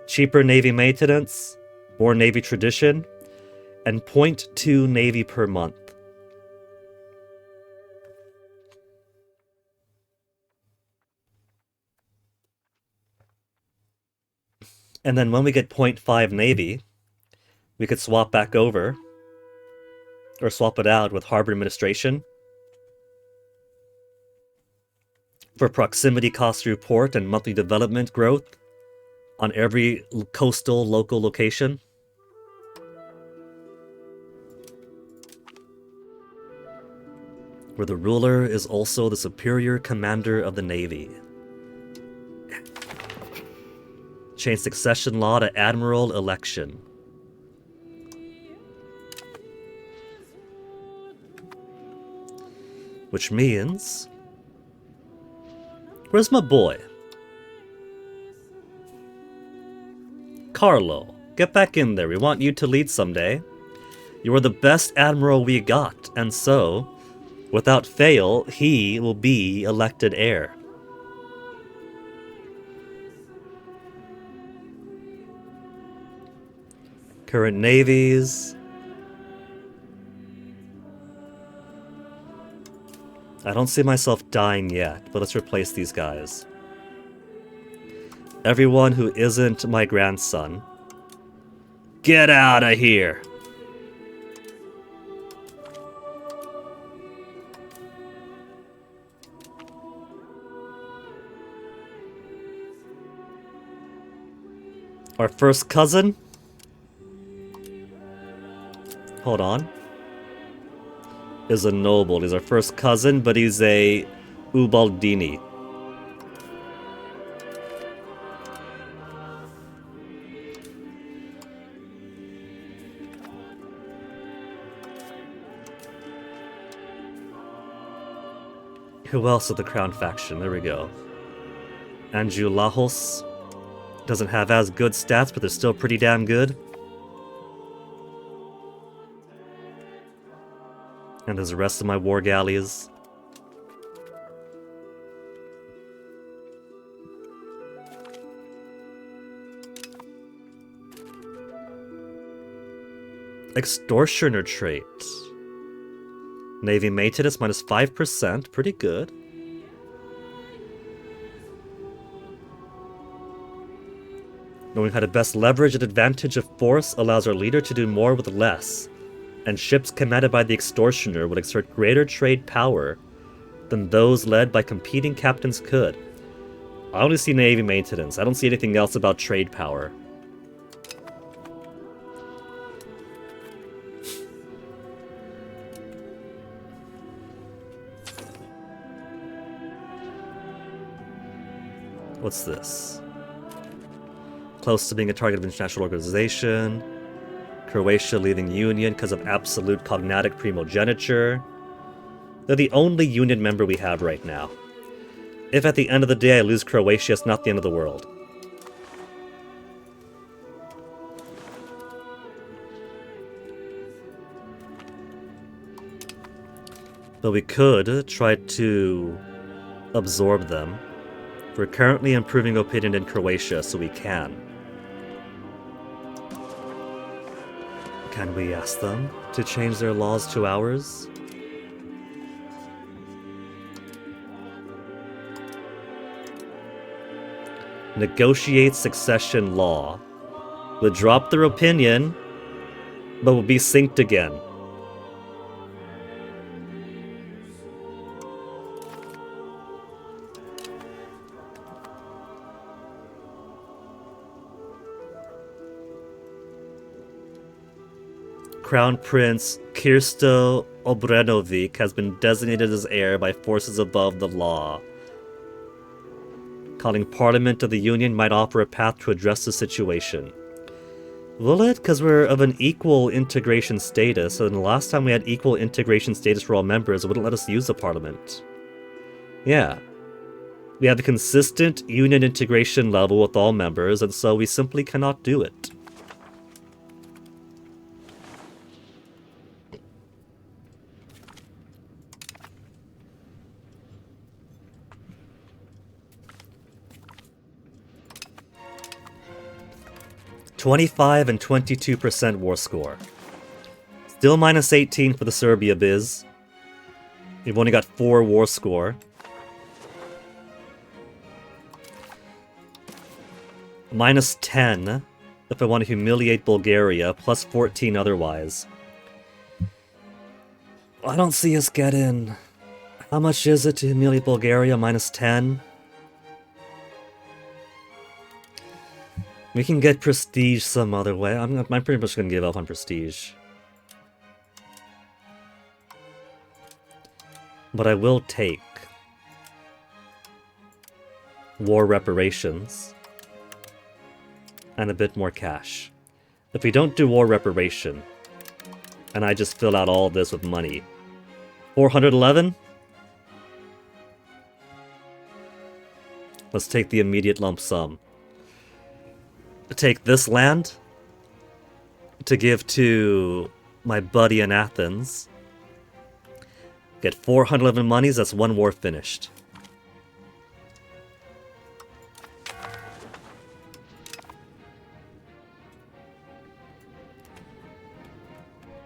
Cheaper Navy maintenance, more Navy tradition, and 0.2 Navy per month. And then when we get 0.5 Navy, we could swap back over, or swap it out with Harbor Administration for proximity cost through port and monthly development growth on every coastal local location. Where the ruler is also the superior commander of the Navy. Change succession law to admiral election. Which means... Where's my boy? Carlo, get back in there. We want you to lead someday. You are the best admiral we got, and so, without fail, he will be elected heir. Current navies. I don't see myself dying yet, but let's replace these guys. Everyone who isn't my grandson. Get out of here! Our first cousin? Hold on. Is a noble. He's our first cousin, but he's a Ubaldini. Who else of the Crown faction? There we go. Angiolahos doesn't have as good stats, but they're still pretty damn good. And there's the rest of my war galleys. Extortioner trait. Navy maintenance minus 5%, pretty good. Knowing how to best leverage an advantage of force allows our leader to do more with less, and ships commanded by the extortioner would exert greater trade power than those led by competing captains could. I only see Navy maintenance. I don't see anything else about trade power. What's this? Close to being a target of international organization. Croatia leaving Union because of absolute cognatic primogeniture. They're the only Union member we have right now. If at the end of the day I lose Croatia, it's not the end of the world. But we could try to absorb them. We're currently improving opinion in Croatia, so we can. Can we ask them to change their laws to ours? Negotiate succession law. We'll drop their opinion, but we'll be synced again. Crown Prince Kirsto Obrenovic has been designated as heir by forces above the law. Calling Parliament of the Union might offer a path to address the situation. Will it? Because we're of an equal integration status, and the last time we had equal integration status for all members, it wouldn't let us use the Parliament. Yeah. We have a consistent Union integration level with all members, and so we simply cannot do it. 25 and 22% war score. Still minus 18 for the Serbia biz. You've only got 4 war score. Minus 10 if I want to humiliate Bulgaria, plus 14 otherwise. I don't see us getting... How much is it to humiliate Bulgaria? Minus 10? We can get prestige some other way. I'm pretty much going to give up on prestige. But I will take war reparations and a bit more cash. If we don't do war reparation, and I just fill out all this with money, 411? Let's take the immediate lump sum. Take this land to give to my buddy in Athens. Get 411 monies, that's 1 war finished.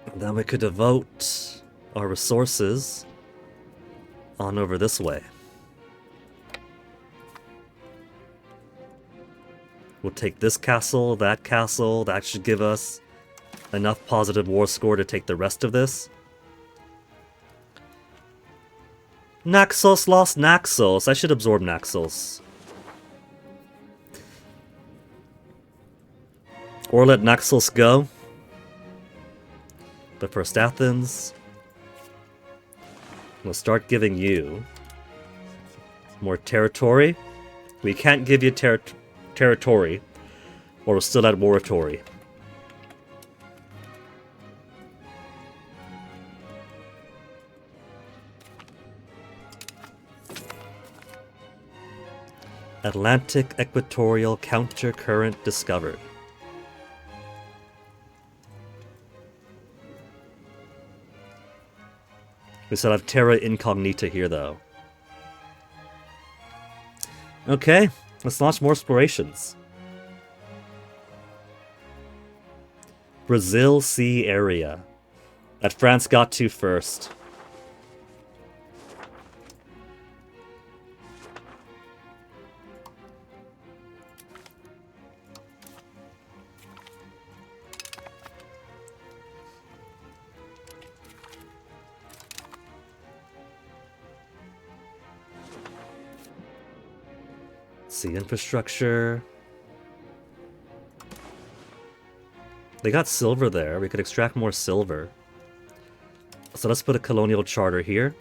And then we could devote our resources on over this way. We'll take this castle, that should give us enough positive war score to take the rest of this. Naxos lost Naxos. I should absorb Naxos. Or let Naxos go. But first Athens. We'll start giving you more territory. We can't give you territory, or we're still at waratory. Atlantic equatorial counter current discovered. We still have Terra Incognita here, though. Okay, let's launch more explorations. Brazil Sea area. That France got to first. Sea infrastructure. They got silver there. We could extract more silver. So let's put a colonial charter here.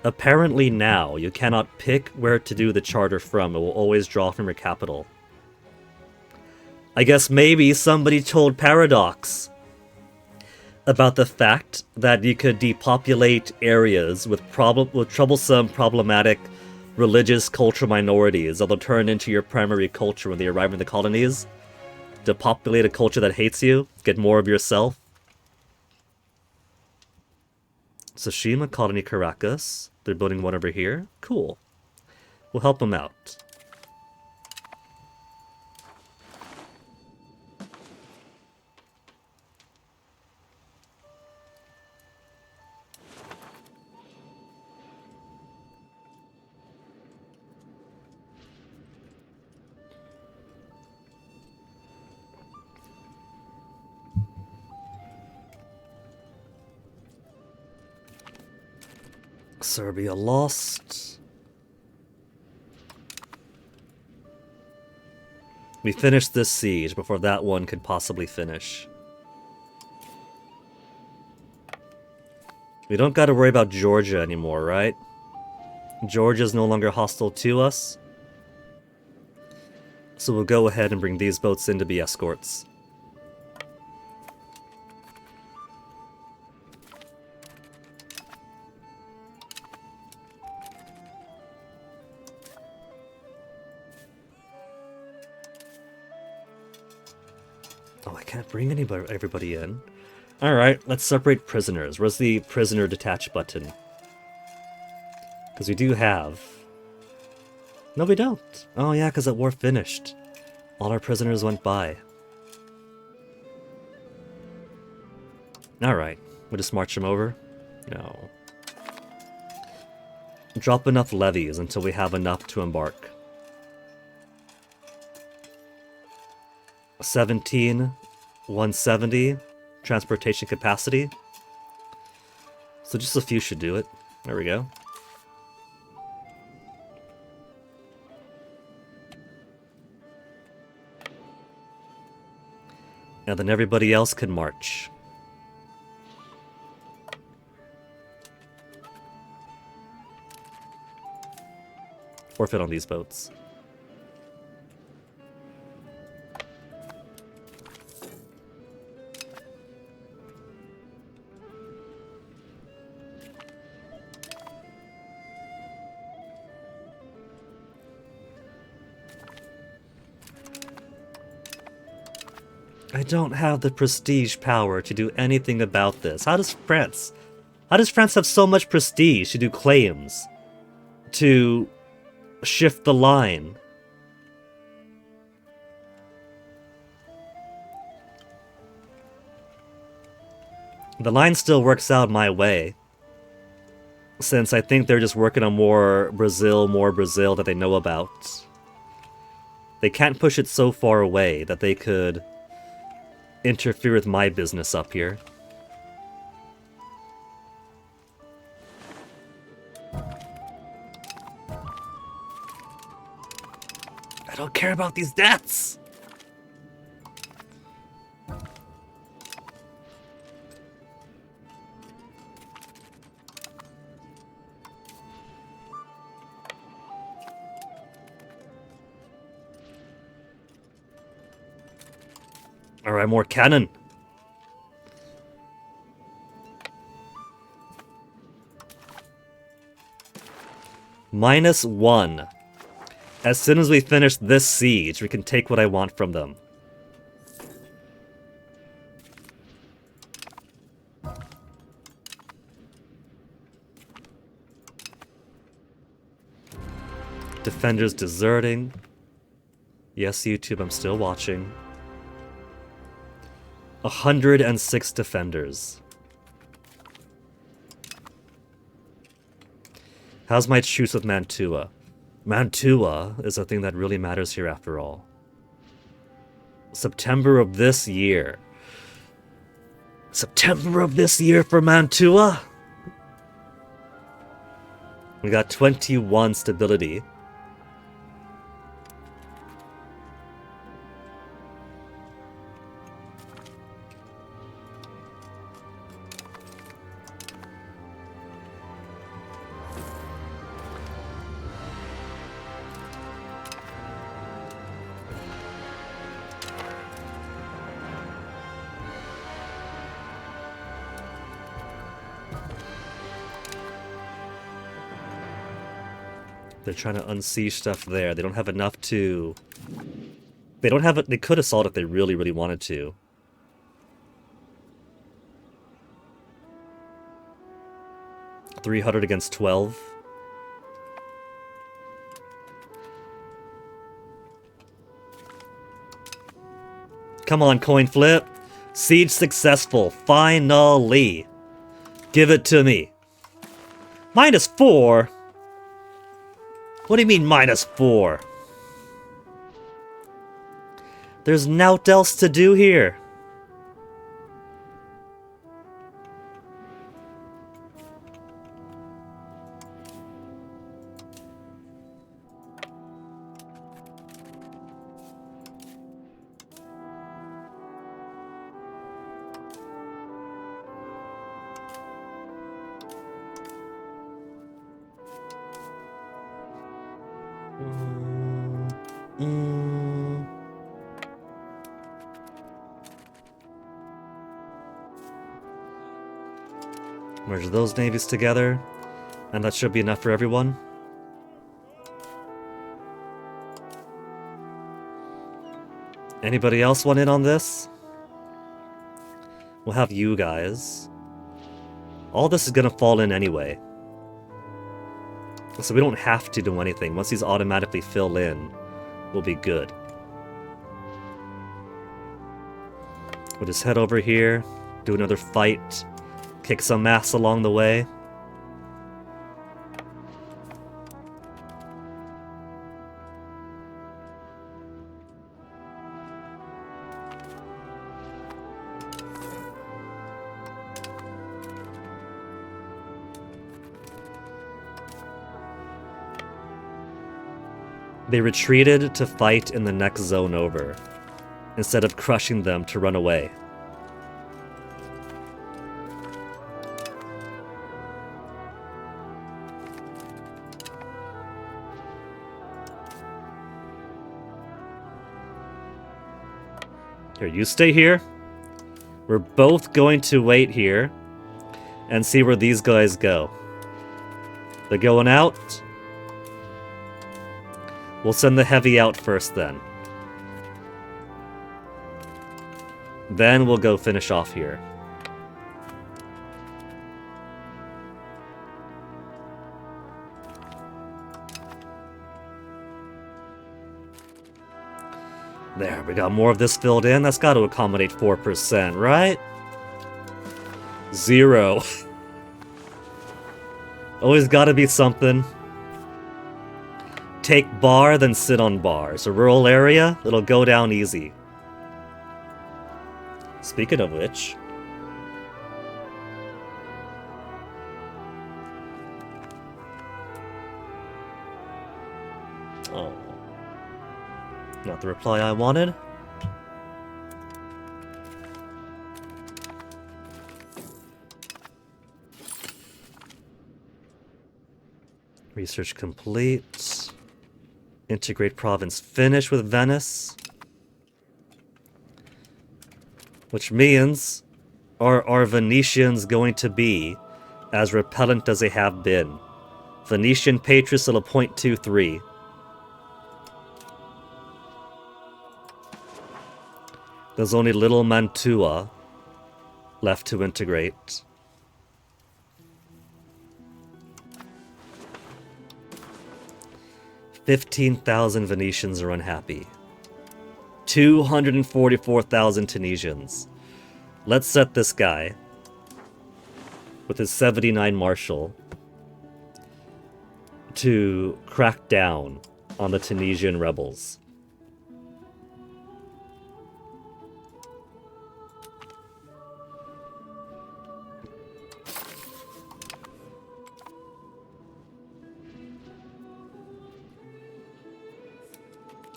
Apparently now, you cannot pick where to do the charter from. It will always draw from your capital. I guess maybe somebody told Paradox about the fact that you could depopulate areas with troublesome, problematic religious cultural minorities that will turn into your primary culture when they arrive in the colonies. Depopulate a culture that hates you, get more of yourself. Tsushima Colony Caracas. They're building one over here. Cool. We'll help them out. Serbia lost. We finished this siege before that one could possibly finish. We don't gotta worry about Georgia anymore, right? Georgia's no longer hostile to us. So we'll go ahead and bring these boats in to be escorts. Oh, I can't bring everybody in. Alright, let's separate prisoners. Where's the prisoner detach button? Because we do have... No, we don't. Oh yeah, because that war finished. All our prisoners went by. Alright, we'll just march them over. No. Drop enough levies until we have enough to embark. 17, 170 transportation capacity. So just a few should do it. There we go. And then everybody else can march. Forfeit on these boats. I don't have the prestige power to do anything about this. How does France have so much prestige to do claims? To shift the line? The line still works out my way. Since I think they're just working on more Brazil that they know about. They can't push it so far away that they could interfere with my business up here. I don't care about these debts! Alright, more cannon. -1. As soon as we finish this siege, we can take what I want from them. Defenders deserting. Yes, YouTube, I'm still watching. 106 defenders. How's my truce with Mantua? Mantua is a thing that really matters here after all. September of this year. September of this year for Mantua? We got 21 stability. They're trying to unsiege stuff there. They don't have enough to... They don't have it. They could assault if they really, really wanted to. $300 against 12. Come on, coin flip. Siege successful. Finally. Give it to me. -4? What do you mean -4? There's naught else to do here. Merge those navies together, and that should be enough for everyone. Anybody else want in on this? We'll have you guys. All this is gonna fall in anyway. So we don't have to do anything. Once these automatically fill in, we'll be good. We'll just head over here, do another fight, kick some ass along the way. They retreated to fight in the next zone over, instead of crushing them to run away. Here, you stay here. We're both going to wait here and see where these guys go. They're going out. We'll send the heavy out first then. Then we'll go finish off here. There, we got more of this filled in. That's got to accommodate 4%, right? 0. Always got to be something. Take bar, then sit on bar. It's a rural area, it'll go down easy. Speaking of which... Oh. Not the reply I wanted. Research complete. Integrate province finish with Venice. Which means, are Venetians going to be as repellent as they have been? Venetian Patriots at a 0.23. There's only little Mantua left to integrate. $15,000 Venetians are unhappy. 244,000 Tunisians. Let's set this guy with his 79 marshal to crack down on the Tunisian rebels.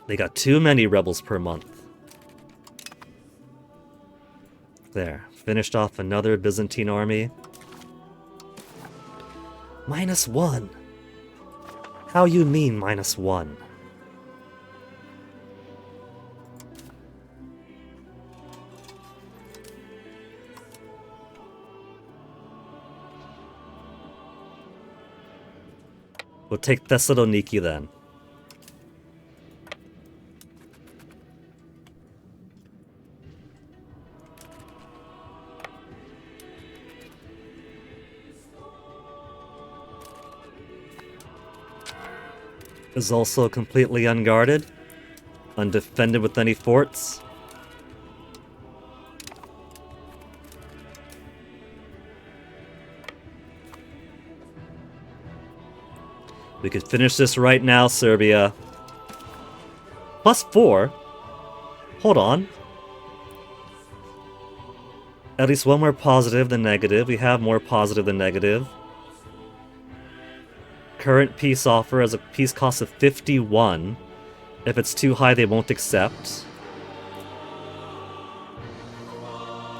They got too many rebels per month. There. Finished off another Byzantine army. -1. How you mean -1? We'll take Thessaloniki then. Is also completely unguarded, undefended with any forts. We could finish this right now, Serbia. +4? Hold on. At least one more positive than negative. We have more positive than negative. Current peace offer has a peace cost of 51. If it's too high, they won't accept.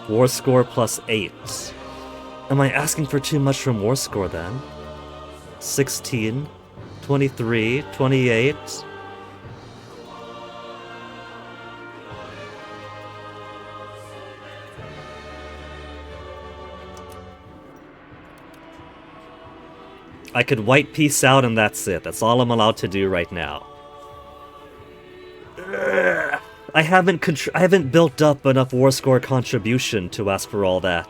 War score +8. Am I asking for too much from war score then? 16, 23, 28. I could white peace out and that's it. That's all I'm allowed to do right now. I haven't built up enough war score contribution to ask for all that.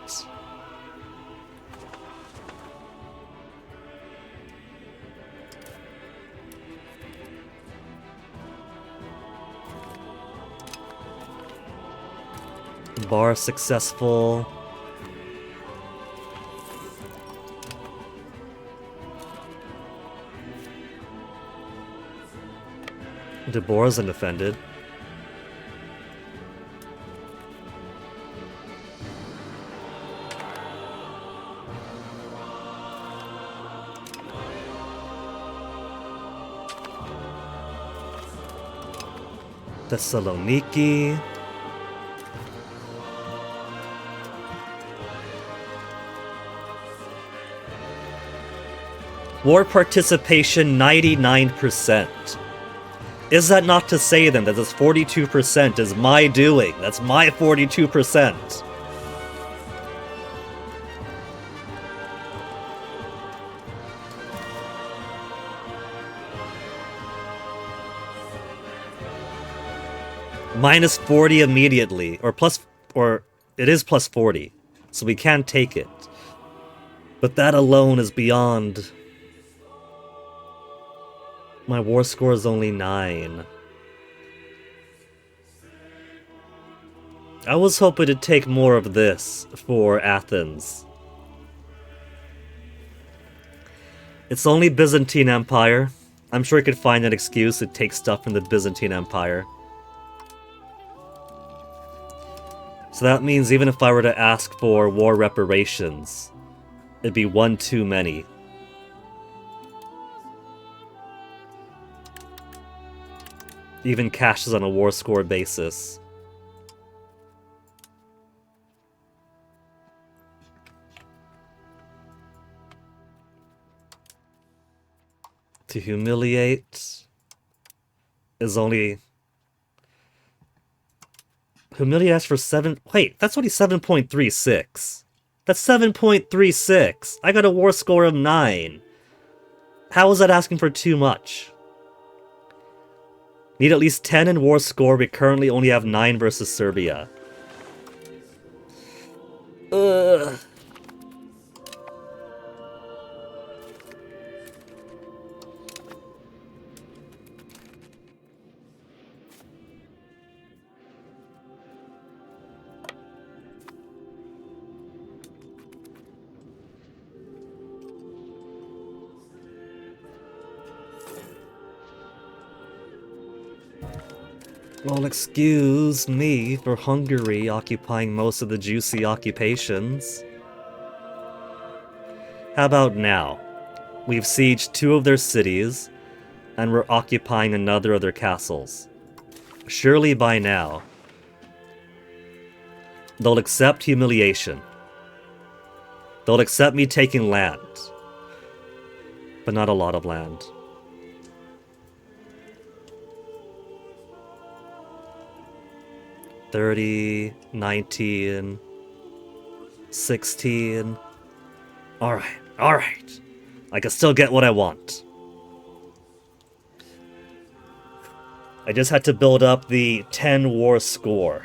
Bar successful. Deborah's undefended. Thessaloniki. War participation 99%. Is that not to say then that this 42% is my doing? That's my 42%. Minus 40 immediately, or it is plus 40, so we can take it. But that alone is beyond. My war score is only 9. I was hoping to take more of this for Athens. It's only Byzantine Empire. I'm sure I could find an excuse to take stuff from the Byzantine Empire. So that means even if I were to ask for war reparations, it'd be one too many. Even cashes on a war score basis. To humiliate is only... Humiliate asks for 7... Wait, that's only 7.36. That's 7.36! I got a war score of 9. How is that asking for too much? Need at least 10 in war score, we currently only have 9 versus Serbia. Ugh. Well, excuse me for Hungary occupying most of the juicy occupations. How about now? We've sieged 2 of their cities, and we're occupying another of their castles. Surely by now, they'll accept humiliation. They'll accept me taking land. But not a lot of land. $30, $19, $16. Alright. I can still get what I want. I just had to build up the 10 war score.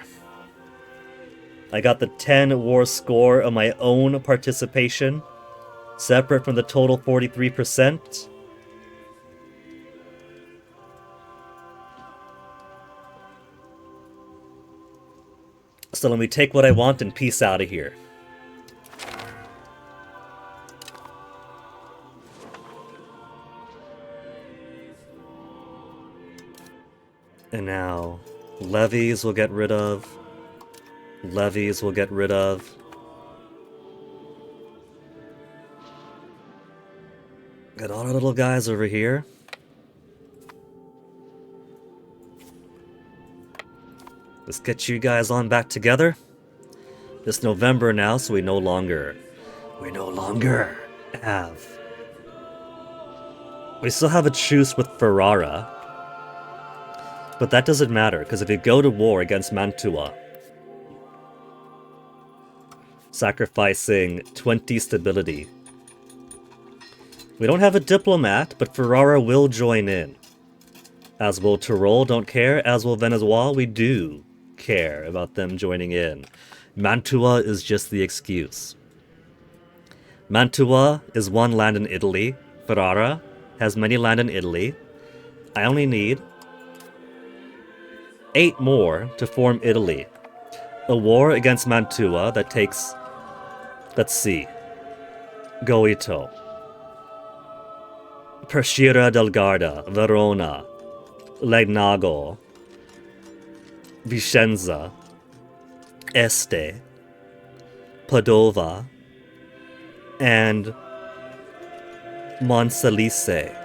I got the 10 war score of my own participation, separate from the total 43%. So let me take what I want and peace out of here. And now, levies will get rid of. Levies will get rid of. Got all our little guys over here. Let's get you guys on back together. It's November now, so we no longer have. We still have a truce with Ferrara. But that doesn't matter, because if you go to war against Mantua, sacrificing 20 stability. We don't have a diplomat, but Ferrara will join in. As will Tyrol, don't care. As will Venezuela, we do care about them joining in. Mantua is just the excuse. Mantua is 1 land in Italy. Ferrara has many land in Italy. I only need 8 more to form Italy. A war against Mantua that takes... Let's see. Goito. Persira del Garda, Verona, Legnago, Vicenza, Este, Padova, and Monselice.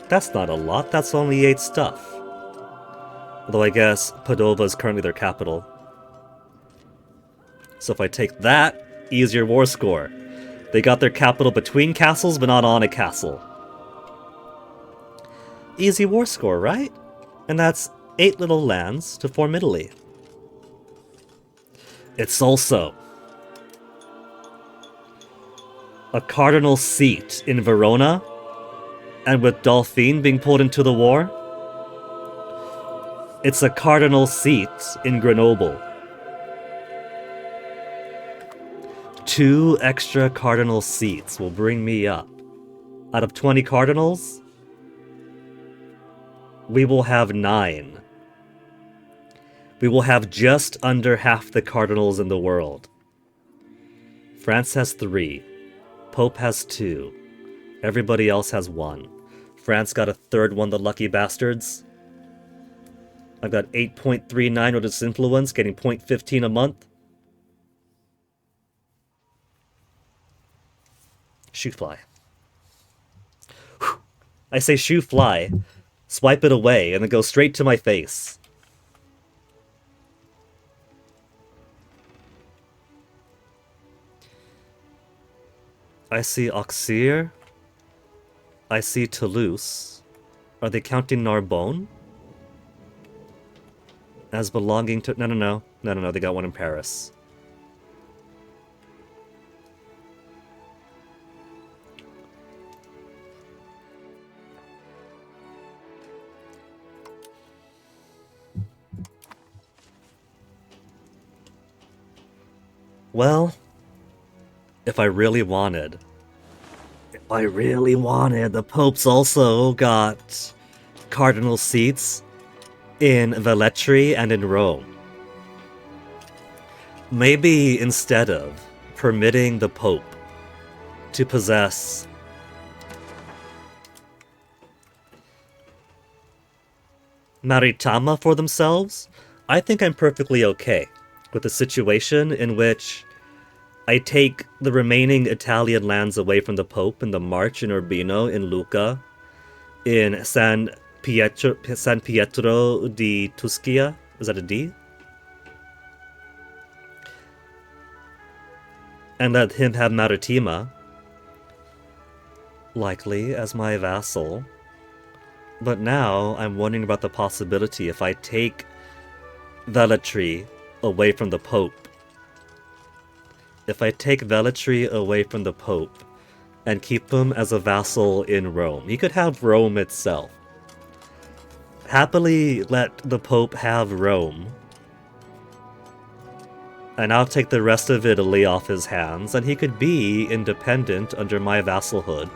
That's not a lot, that's only 8 stuff. Although I guess Padova is currently their capital. So if I take that, easier war score. They got their capital between castles, but not on a castle. Easy war score, right? And that's 8 little lands to form Italy. It's also a cardinal seat in Verona, and with Dauphine being pulled into the war, it's a cardinal seat in Grenoble. 2 extra cardinal seats will bring me up. Out of 20 cardinals, we will have 9. We will have just under half the cardinals in the world. France has 3. Pope has 2. Everybody else has 1. France got a 3rd one, the lucky bastards. I've got 8.39 with its influence, getting 0.15 a month. Shoe fly. Whew. I say shoe fly, swipe it away, and then go straight to my face. I see Auxerre. I see Toulouse. Are they counting Narbonne as belonging to... No, they got one in Paris. Well, if I really wanted, the Pope's also got cardinal seats in Velletri and in Rome. Maybe instead of permitting the Pope to possess Maritama for themselves, I think I'm perfectly okay with a situation in which I take the remaining Italian lands away from the Pope in the March in Urbino, in Lucca, in San Pietro di Tuschia. Is that a D? And let him have Maritima, likely, as my vassal. But now I'm wondering about the possibility if I take Velletri away from the Pope. If I take Velletri away from the Pope and keep him as a vassal in Rome, he could have Rome itself. Happily let the Pope have Rome, and I'll take the rest of Italy off his hands, and he could be independent under my vassalhood.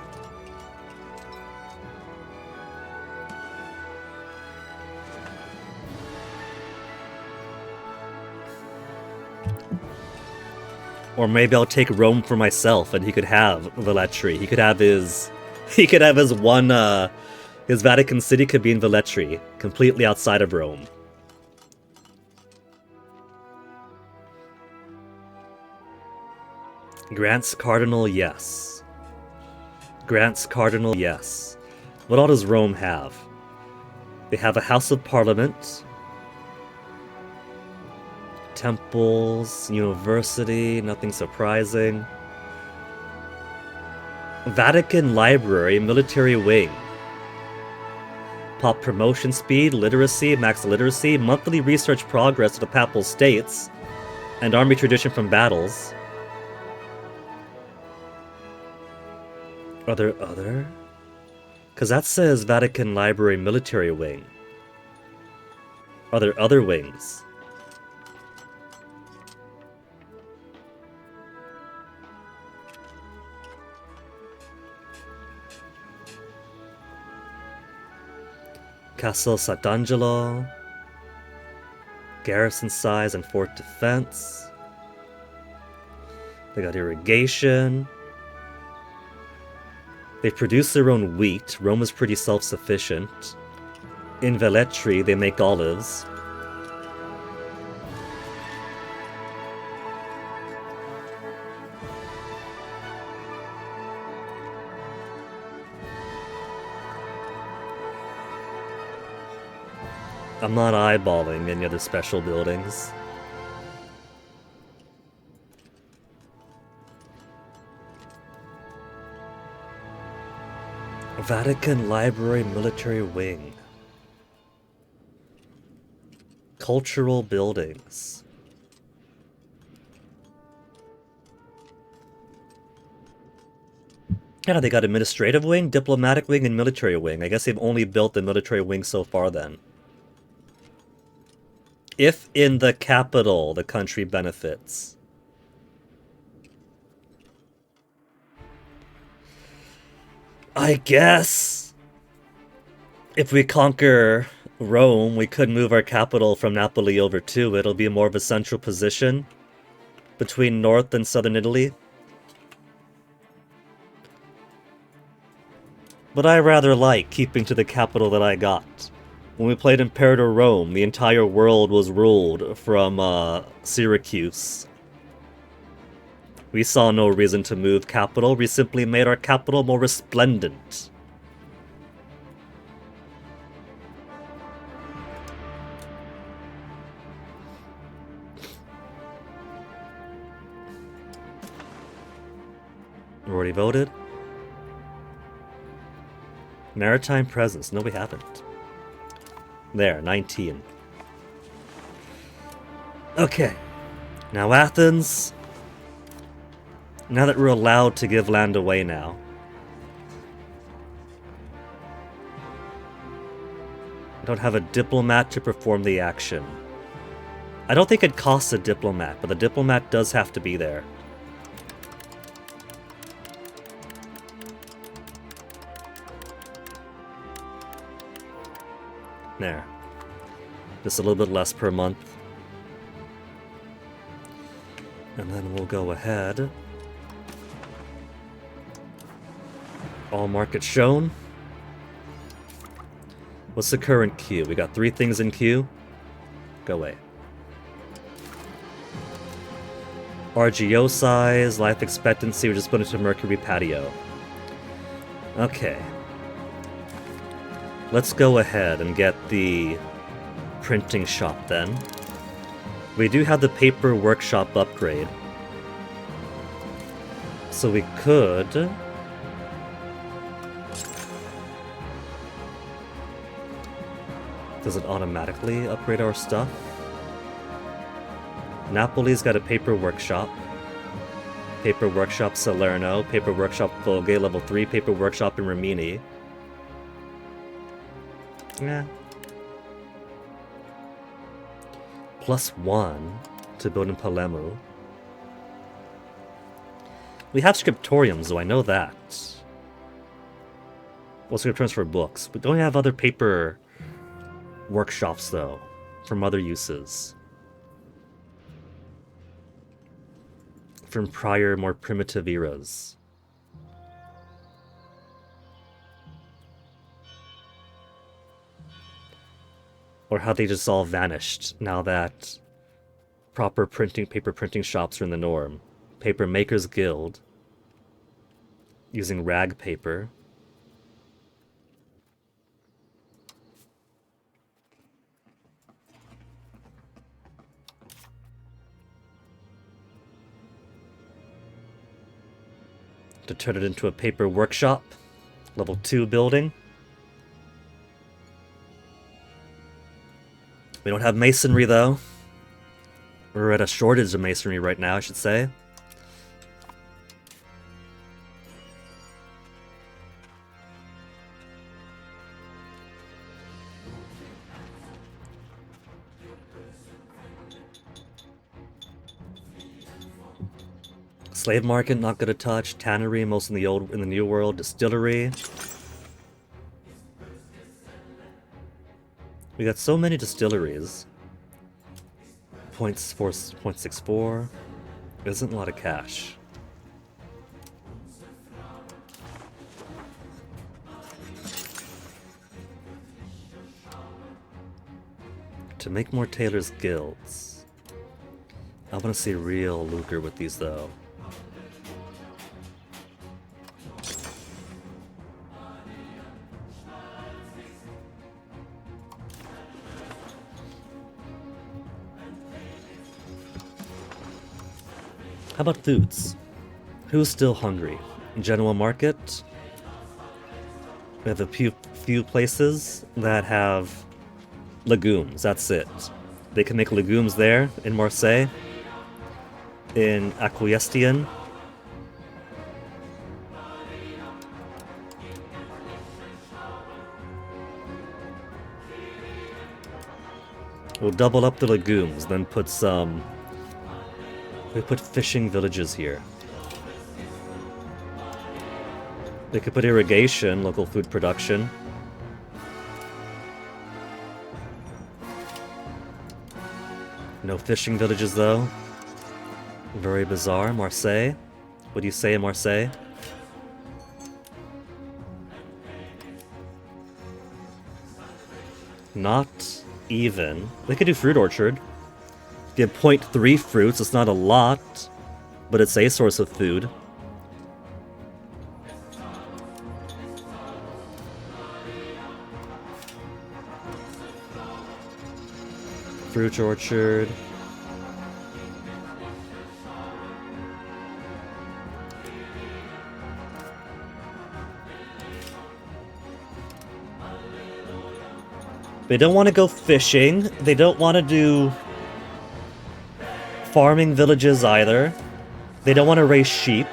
Or maybe I'll take Rome for myself, and he could have Velletri. He could have his one, his Vatican City could be in Velletri, completely outside of Rome. Grants Cardinal, yes. Grants Cardinal, yes. What all does Rome have? They have a House of Parliament, temples, university, nothing surprising. Vatican Library, military wing. Pop promotion speed, literacy, max literacy, monthly research progress of the Papal States, and army tradition from battles. Are there other? Because that says Vatican Library military wing. Are there other wings? Castle Sant'Angelo. garrison size and fort defense. They got irrigation. They produce their own wheat. Rome is pretty self-sufficient. In Velletri, they make olives. I'm not eyeballing any other special buildings. Vatican Library Military Wing. Cultural buildings. Yeah, they got administrative wing, diplomatic wing, and military wing. I guess they've only built the military wing so far then. If in the capital the country benefits. I guess if we conquer Rome, we could move our capital from Napoli over to it. It'll be more of a central position between north and southern Italy. But I rather like keeping to the capital that I got. When we played Imperator Rome, the entire world was ruled from Syracuse. We saw no reason to move capital, we simply made our capital more resplendent. Already voted? Maritime presence. No, we haven't. There, 19. Okay. Now Athens. Now that we're allowed to give land away now. I don't have a diplomat to perform the action. I don't think it costs a diplomat, but the diplomat does have to be there. There. Just a little bit less per month. And then we'll go ahead. All markets shown. What's the current queue? We got 3 things in queue. Go away. RGO size, life expectancy, we're just put into Mercury Patio. Okay. Let's go ahead and get the printing shop then. We do have the paper workshop upgrade. So we could... Does it automatically upgrade our stuff? Napoli's got a paper workshop. Paper workshop Salerno. Paper workshop Foghe, level 3. Paper workshop in Rimini. Yeah. +1 to build in Palermo. We have scriptoriums, though, I know that. Well, scriptoriums for books. We don't have other paper workshops, though, from other uses. From prior, more primitive eras. Or how they just all vanished now that proper paper printing shops are in the norm. Paper Makers Guild. Using rag paper. To turn it into a paper workshop. Level 2 building. We don't have masonry, though. We're at a shortage of masonry right now, I should say. Slave market, not gonna touch. Tannery, most in the New World. Distillery. We got so many distilleries. 0.64 isn't a lot of cash. To make more Tailor's Guilds. I want to see real lucre with these though. How about foods? Who's still hungry? General Market? We have a few places that have legumes, that's it. They can make legumes there in Marseille, in Acquiestion. We'll double up the legumes, then put some... We put fishing villages here. They could put irrigation, local food production. No fishing villages though. Very bizarre. Marseille? What do you say in Marseille? Not even. They could do fruit orchard. You have 0.3 fruits, it's not a lot, but it's a source of food. Fruit orchard. They don't want to go fishing. They don't want to do farming villages either. They don't want to raise sheep.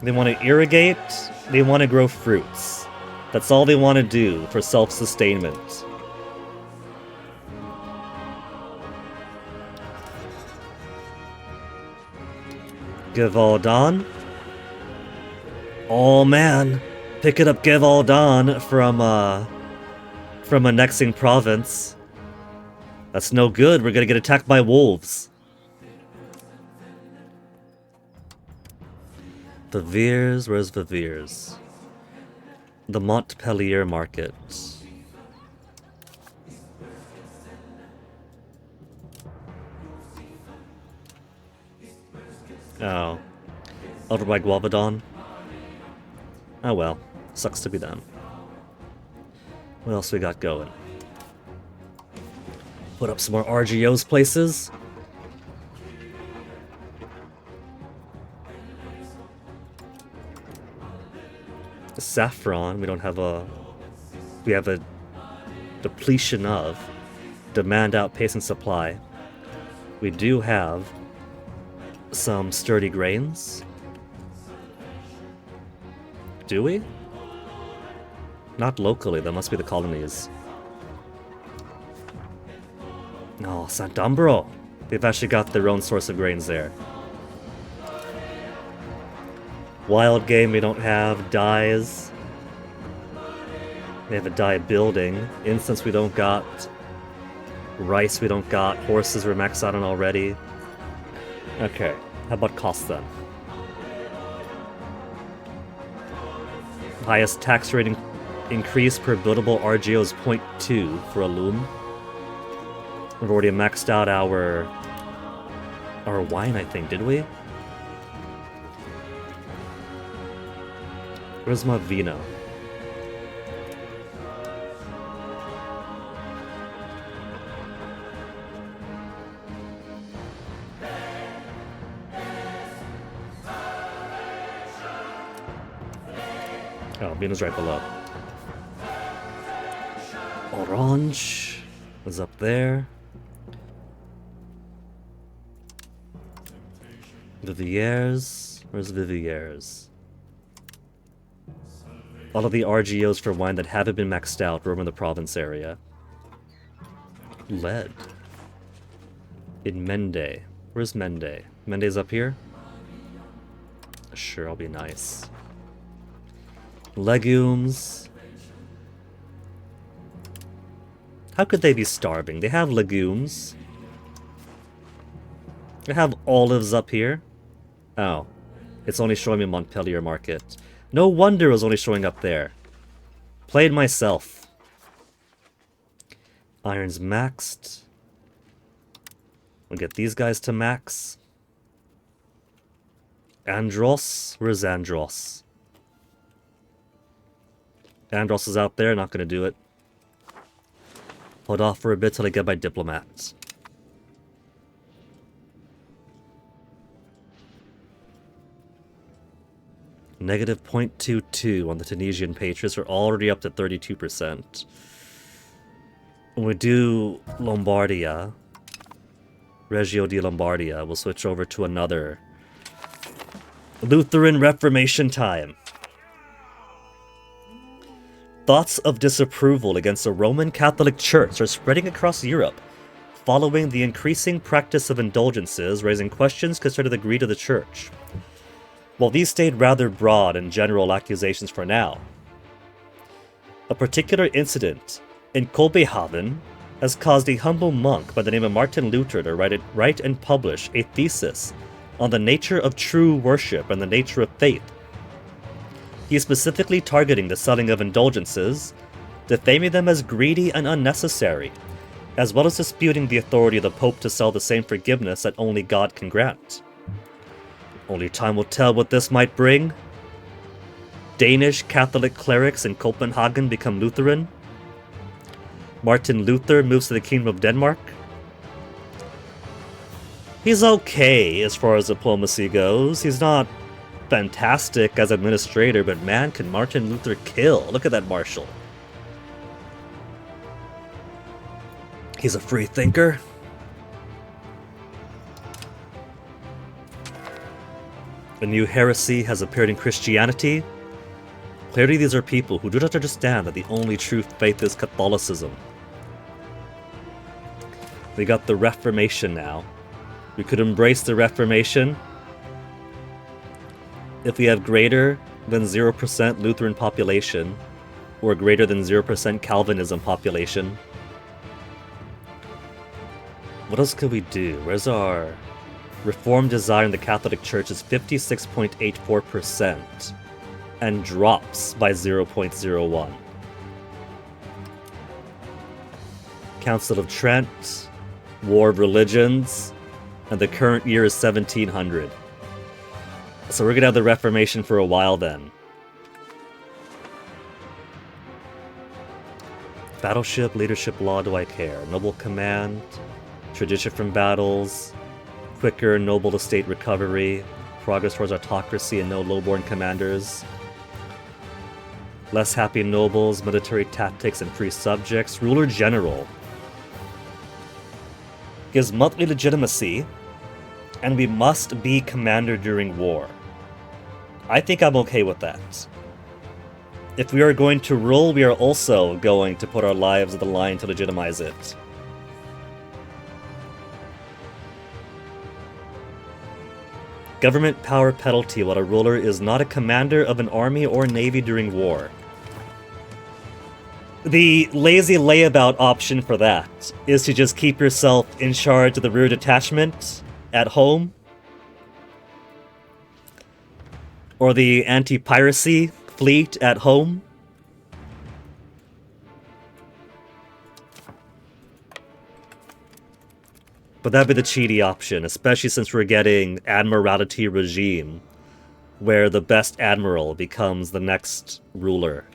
They want to irrigate. They want to grow fruits. That's all they want to do for self-sustainment. Givaudan. Oh man, pick it up, Givaudan from annexing province. That's no good. We're gonna get attacked by wolves. Viviers, where's Viviers? The Montpellier market. Oh. Over by Guavadon. Oh well. Sucks to be them. What else we got going? Put up some more RGO's places. Saffron, we don't have a... We have a depletion of. Demand outpacing supply. We do have some sturdy grains. Do we? Not locally, that must be the colonies. No, Sant'Ambro. They've actually got their own source of grains there. Wild game we don't have. Dyes. We have a dye building. Incense we don't got. Rice we don't got. Horses we're maxed out on already. Okay, how about cost then? Highest tax rate increase per buildable RGO is 0.2 for a loom. We've already maxed out our wine, I think, did we? Where's my vino? Oh, vino's right below. Orange is up there. Viviers. Where's Viviers? All of the RGOs for wine that haven't been maxed out roam in the province area. Lead. In Mende. Where's Mende? Mende's up here? Sure, I'll be nice. Legumes. How could they be starving? They have legumes. They have olives up here. Oh. It's only showing me Montpellier Market. No wonder it was only showing up there. Played myself. Iron's maxed. We'll get these guys to max. Andros? Where's Andros? Andros is out there, not gonna do it. Hold off for a bit till I get my diplomats. Negative 0.22 on the Tunisian Patriots. We're already up to 32%. When we do Lombardia, Reggio di Lombardia, we'll switch over to another Lutheran Reformation time. Thoughts of disapproval against the Roman Catholic Church are spreading across Europe, following the increasing practice of indulgences, raising questions concerning the greed of the Church. While these stayed rather broad and general accusations for now, a particular incident in Kolbehaven has caused a humble monk by the name of Martin Luther to write and publish a thesis on the nature of true worship and the nature of faith. He is specifically targeting the selling of indulgences, defaming them as greedy and unnecessary, as well as disputing the authority of the Pope to sell the same forgiveness that only God can grant. Only time will tell what this might bring. Danish Catholic clerics in Copenhagen become Lutheran. Martin Luther moves to the Kingdom of Denmark. He's okay as far as diplomacy goes. He's not fantastic as administrator, but man, can Martin Luther kill. Look at that marshal. He's a free thinker. A new heresy has appeared in Christianity. Clearly these are people who do not understand that the only true faith is Catholicism. We got the Reformation now. We could embrace the Reformation if we have greater than 0% Lutheran population, or greater than 0% Calvinism population. What else could we do? Where's our Reform desire in the Catholic Church is 56.84% and drops by 0.01. Council of Trent, War of Religions, and the current year is 1700. So we're gonna have the Reformation for a while then. Battleship, leadership, law, do I care? Noble command, tradition from battles, quicker noble estate recovery, progress towards autocracy and no lowborn commanders, less happy nobles, military tactics and free subjects, ruler general. Gives monthly legitimacy, and we must be commander during war. I think I'm okay with that. If we are going to rule, we are also going to put our lives on the line to legitimize it. Government power penalty while a ruler is not a commander of an army or navy during war. The lazy layabout option for that is to just keep yourself in charge of the rear detachment at home. Or the anti-piracy fleet at home. But that'd be the cheaty option, especially since we're getting Admiralty regime, where the best admiral becomes the next ruler.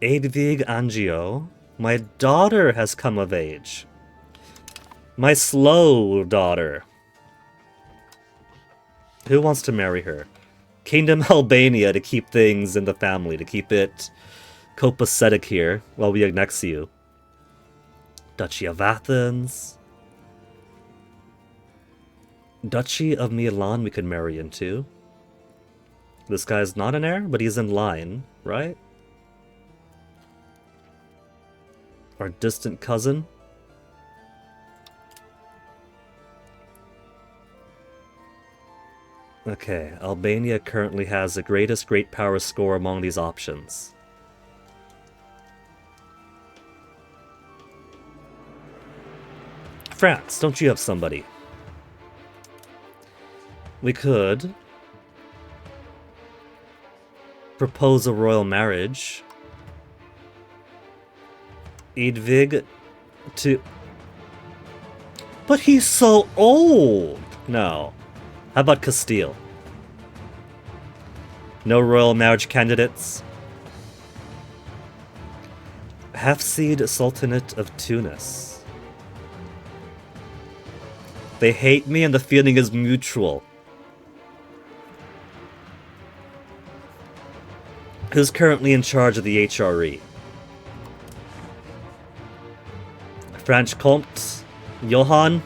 Edvig Angio, my daughter has come of age. My slow daughter. Who wants to marry her? Kingdom Albania to keep things in the family, to keep it copacetic here while we annex you. Duchy of Athens. Duchy of Milan we could marry into. This guy's not an heir, but he's in line, right? Our distant cousin. Okay, Albania currently has the greatest great power score among these options. France, don't you have somebody? We could propose a royal marriage. Edvig to... But he's so old! No. How about Castile? No royal marriage candidates? Hafsid Sultanate of Tunis. They hate me and the feeling is mutual. Who's currently in charge of the HRE? French Comte? Johann?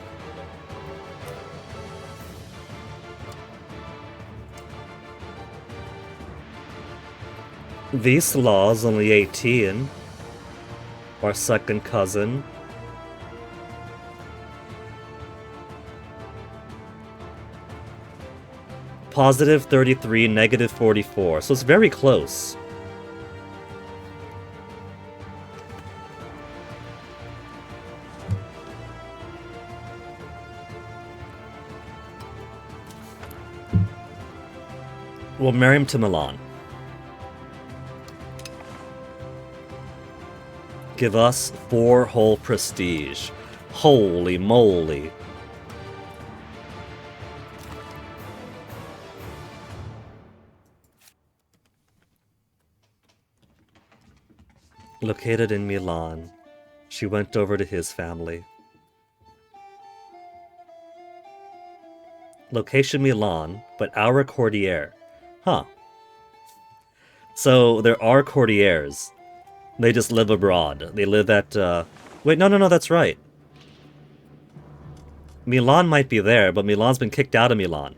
Wisła's only 18. Our second cousin. Positive 33, negative 44. So it's very close. We'll marry him to Milan. Give us 4 whole prestige. Holy moly. Located in Milan. She went over to his family. Location Milan, but our courtier. Huh. So there are courtiers. They just live abroad. They live at, Wait, no, that's right. Milan might be there, but Milan's been kicked out of Milan.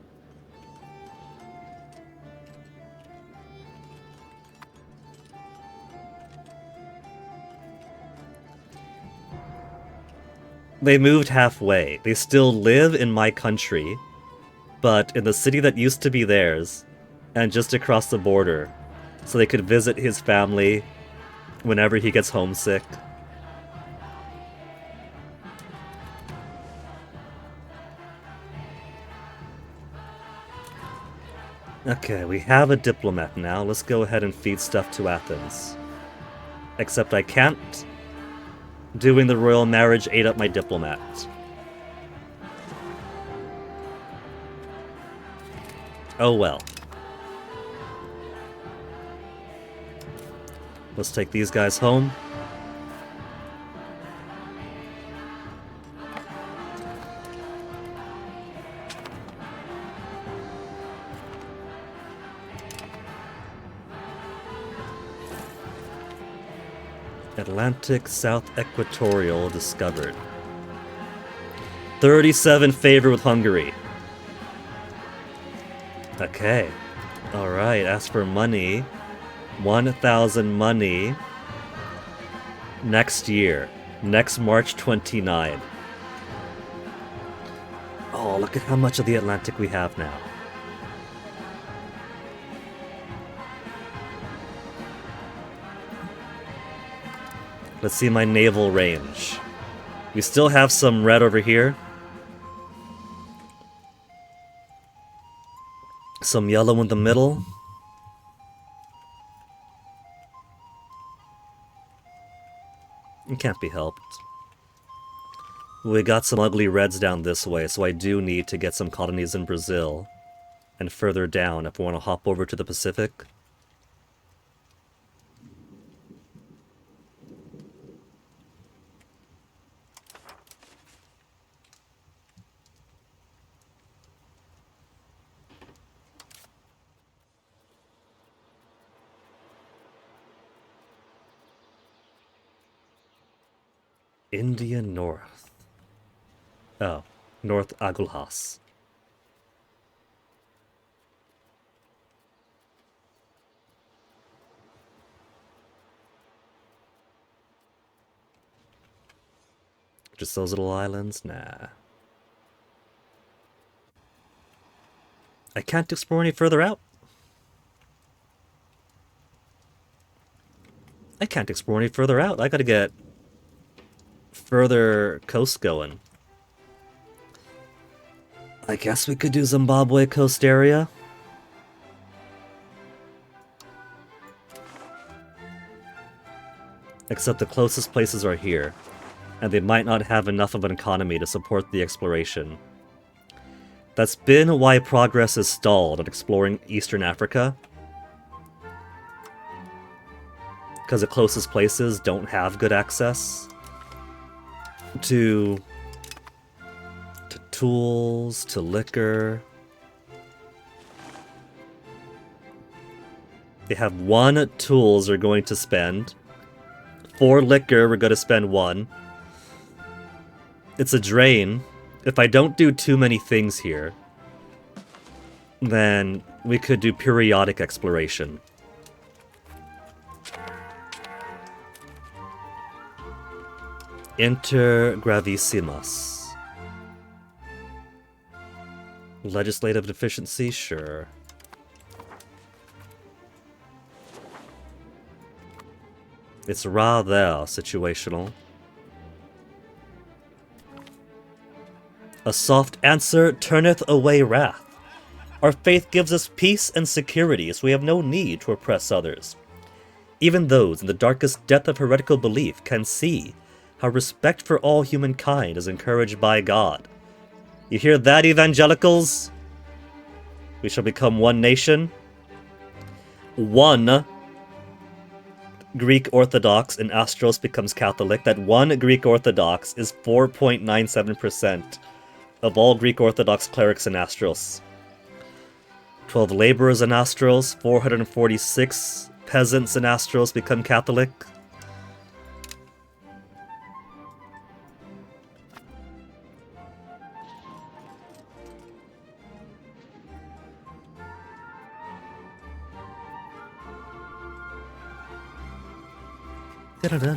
They moved halfway. They still live in my country, but in the city that used to be theirs, and just across the border, so they could visit his family whenever he gets homesick. Okay, we have a diplomat now. Let's go ahead and feed stuff to Athens. Except I can't. Doing the royal marriage ate up my diplomat. Oh well. Let's take these guys home. Atlantic South Equatorial discovered. 37 favor with Hungary. Okay. Alright, as for money, 1,000 money next year. Next March 29. Oh, look at how much of the Atlantic we have now. Let's see my naval range. We still have some red over here. Some yellow in the middle. It can't be helped. We got some ugly reds down this way, so I do need to get some colonies in Brazil. And further down if we want to hop over to the Pacific. India North. Oh, North Agulhas. Just those little islands? Nah. I can't explore any further out. I can't explore any further out. I gotta get further coast going. I guess we could do Zimbabwe coast area. Except the closest places are here, and they might not have enough of an economy to support the exploration. That's been why progress is stalled at exploring Eastern Africa. Because the closest places don't have good access to tools, to liquor. They have 1 tools they're going to spend. 4 liquor, we're going to spend 1. It's a drain. If I don't do too many things here, then we could do periodic exploration. Inter gravissimus. Legislative deficiency? Sure. It's rather situational. A soft answer turneth away wrath. Our faith gives us peace and security, so we have no need to oppress others. Even those in the darkest depth of heretical belief can see how respect for all humankind is encouraged by God. You hear that, evangelicals? We shall become one nation. 1 Greek Orthodox in Astros becomes Catholic. That 1 Greek Orthodox is 4.97% of all Greek Orthodox clerics in Astros. 12 laborers in Astros, 446 peasants in Astros become Catholic. Da-da-da.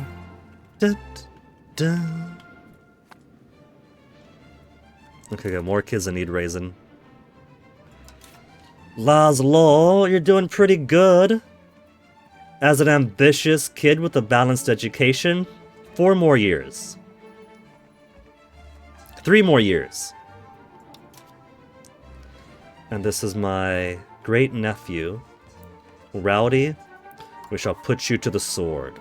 Da-da. Okay, got more kids that need raising. Laszlo, you're doing pretty good. As an ambitious kid with a balanced education, 4 more years. 3 more years. And this is my great nephew, Rowdy. We shall put you to the sword.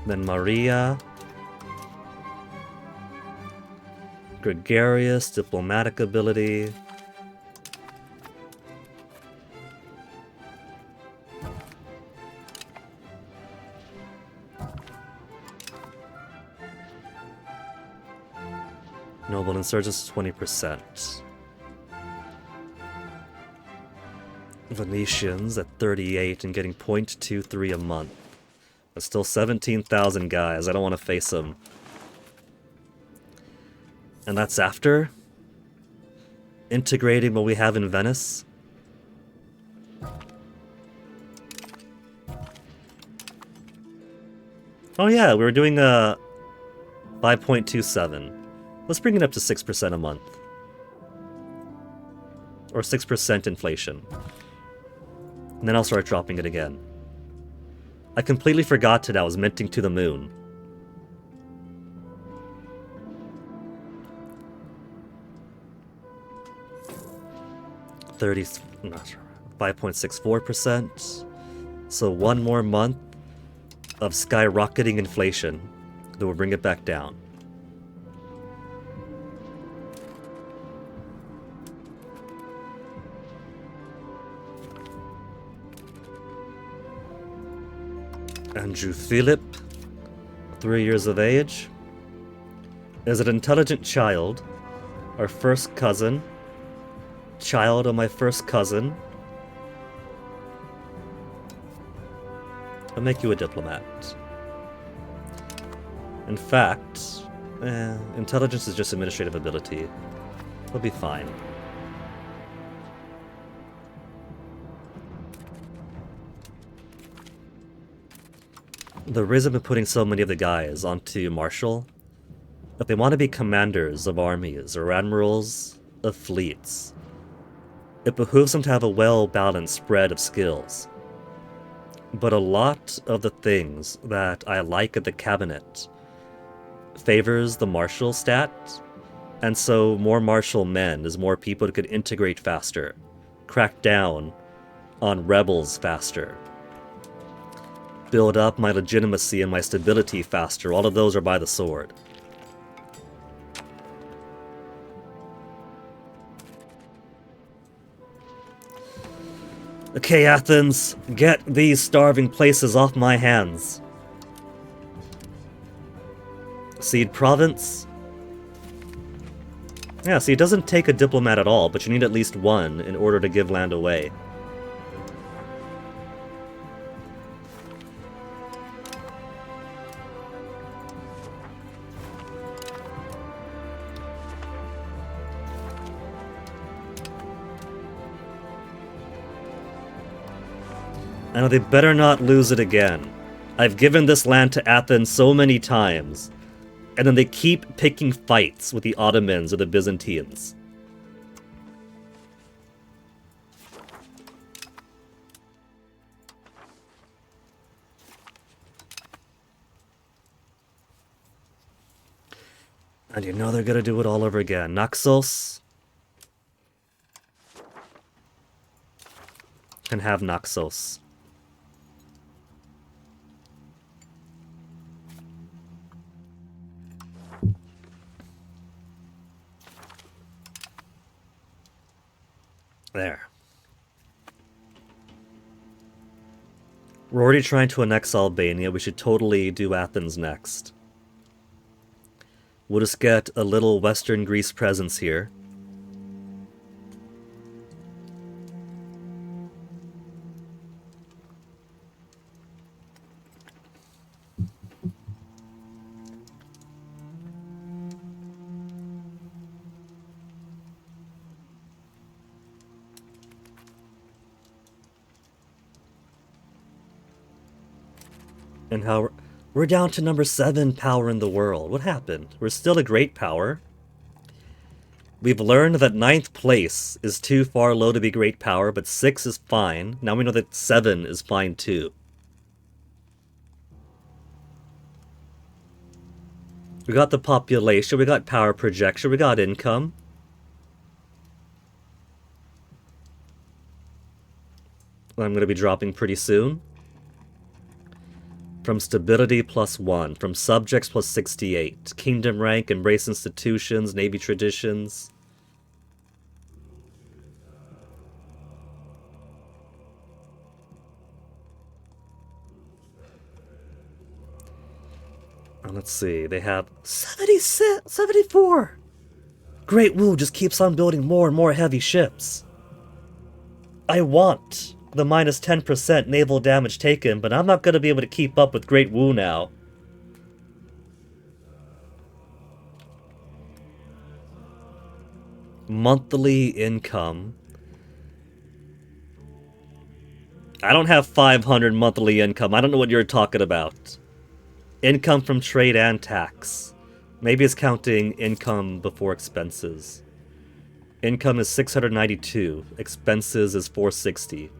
Then Maria. Gregarious, diplomatic ability. Noble insurgents 20%. Venetians at 38 and getting 0.23 a month. That's still 17,000 guys. I don't want to face them. And that's after integrating what we have in Venice. Oh yeah, we were doing 5.27. Let's bring it up to 6% a month. Or 6% inflation. And then I'll start dropping it again. I completely forgot that I was minting to the moon. Not sure, 5.64%. So 1 more month of skyrocketing inflation that will bring it back down. Andrew Philip, 3 years of age, is an intelligent child, our first cousin, child of my first cousin. I'll make you a diplomat. In fact, intelligence is just administrative ability. We'll be fine. The reason I've been putting so many of the guys onto Marshall If they want to be commanders of armies or admirals of fleets, it behooves them to have a well-balanced spread of skills. But a lot of the things that I like at the cabinet favors the martial stat, and so more martial men is more people that could integrate faster, crack down on rebels faster, build up my legitimacy and my stability faster. All of those are by the sword. Okay, Athens, get these starving places off my hands. Cede province. Yeah, see, it doesn't take a diplomat at all, but you need at least one in order to give land away. I know they better not lose it again. I've given this land to Athens so many times, and then they keep picking fights with the Ottomans or the Byzantines. And you know they're gonna do it all over again. Naxos can have Naxos. There. We're already trying to annex Albania. We should totally do Athens next. We'll just get a little Western Greece presence here. And how we're down to number 7 power in the world. What happened? We're still a great power. We've learned that 9th place is too far low to be great power, but 6 is fine. Now we know that 7 is fine too. We got the population, we got power projection, we got income. I'm going to be dropping pretty soon. From stability +1, from subjects +68, kingdom rank, embrace institutions, navy traditions. And let's see, they have 76, 74! Great Wu just keeps on building more and more heavy ships. I want the minus 10% naval damage taken, but I'm not going to be able to keep up with Great Wu now. Monthly income. I don't have 500 monthly income. I don't know what you're talking about. Income from trade and tax. Maybe it's counting income before expenses. Income is 692. Expenses is 460.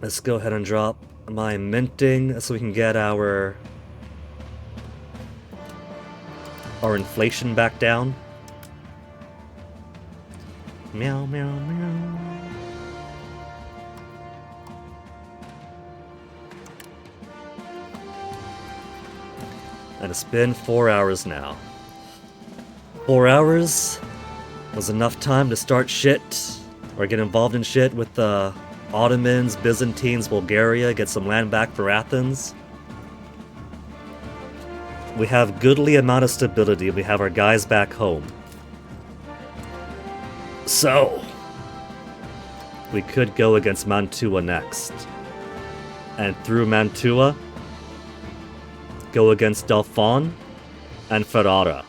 Let's go ahead and drop my minting so we can get our inflation back down. Meow, meow, meow. And it's been 4 hours now. 4 hours was enough time to start shit, or get involved in shit with the Ottomans, Byzantines, Bulgaria, get some land back for Athens. We have goodly amount of stability, we have our guys back home. So, we could go against Mantua next. And through Mantua, go against Delphon and Ferrara.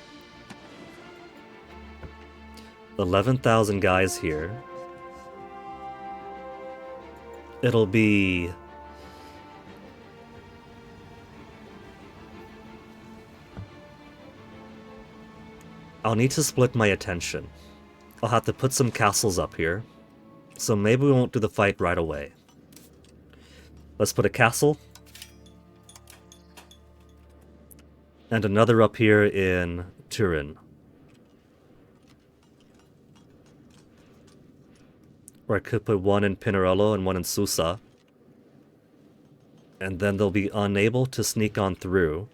11,000 guys here. It'll be I'll need to split my attention. I'll have to put some castles up here. So maybe we won't do the fight right away. Let's put a castle. And another up here in Turin. Or I could put one in Pinarello and one in Susa. And then they'll be unable to sneak on through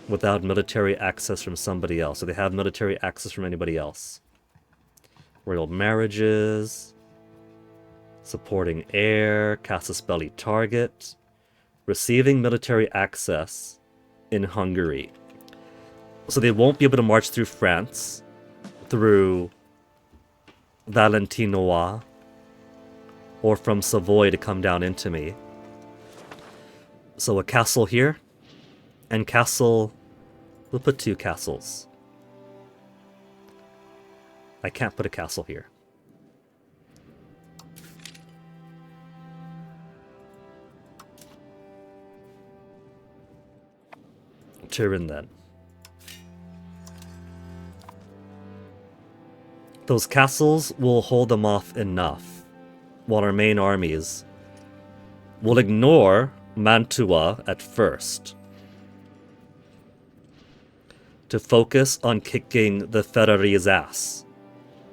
without military access from somebody else. So they have military access from anybody else. Royal marriages. Supporting heir. Casus belli target. Receiving military access in Hungary. So they won't be able to march through France. Through Valentinois. Or from Savoy to come down into me. So a castle here. And castle... We'll put 2 castles. I can't put a castle here. Turin then. Those castles will hold them off enough, while our main armies will ignore Mantua at first, to focus on kicking the Ferrari's ass,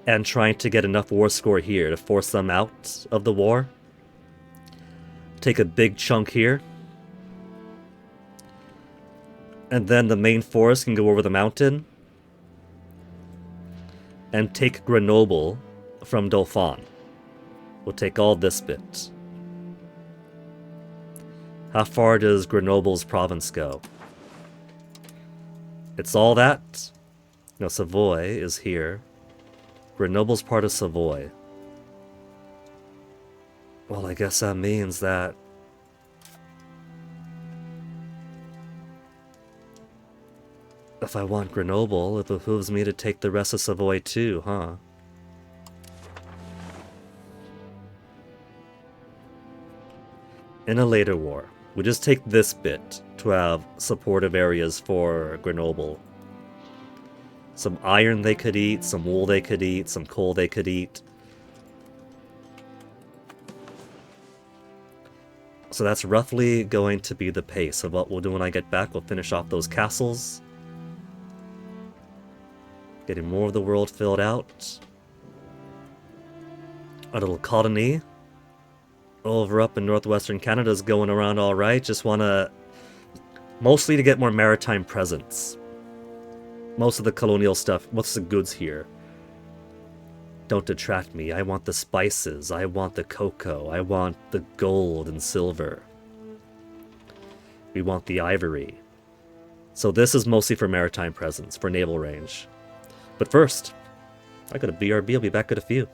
and trying to get enough war score here to force them out of the war. Take a big chunk here. And then the main force can go over the mountain and take Grenoble from Dauphin. We'll take all this bit. How far does Grenoble's province go? It's all that? No, Savoy is here. Grenoble's part of Savoy. Well, I guess that means that... if I want Grenoble, it behooves me to take the rest of Savoy too, huh? In a later war, we just take this bit to have supportive areas for Grenoble. Some iron they could eat, some wool they could eat, some coal they could eat. So that's roughly going to be the pace of what we'll do when I get back. We'll finish off those castles. Getting more of the world filled out. Our little colony over up in northwestern Canada is going around alright. Just want to... mostly to get more maritime presence. Most of the colonial stuff, what's the goods here? Don't detract me. I want the spices. I want the cocoa. I want the gold and silver. We want the ivory. So this is mostly for maritime presence, for naval range. But first, I got a BRB. I'll be back at a few.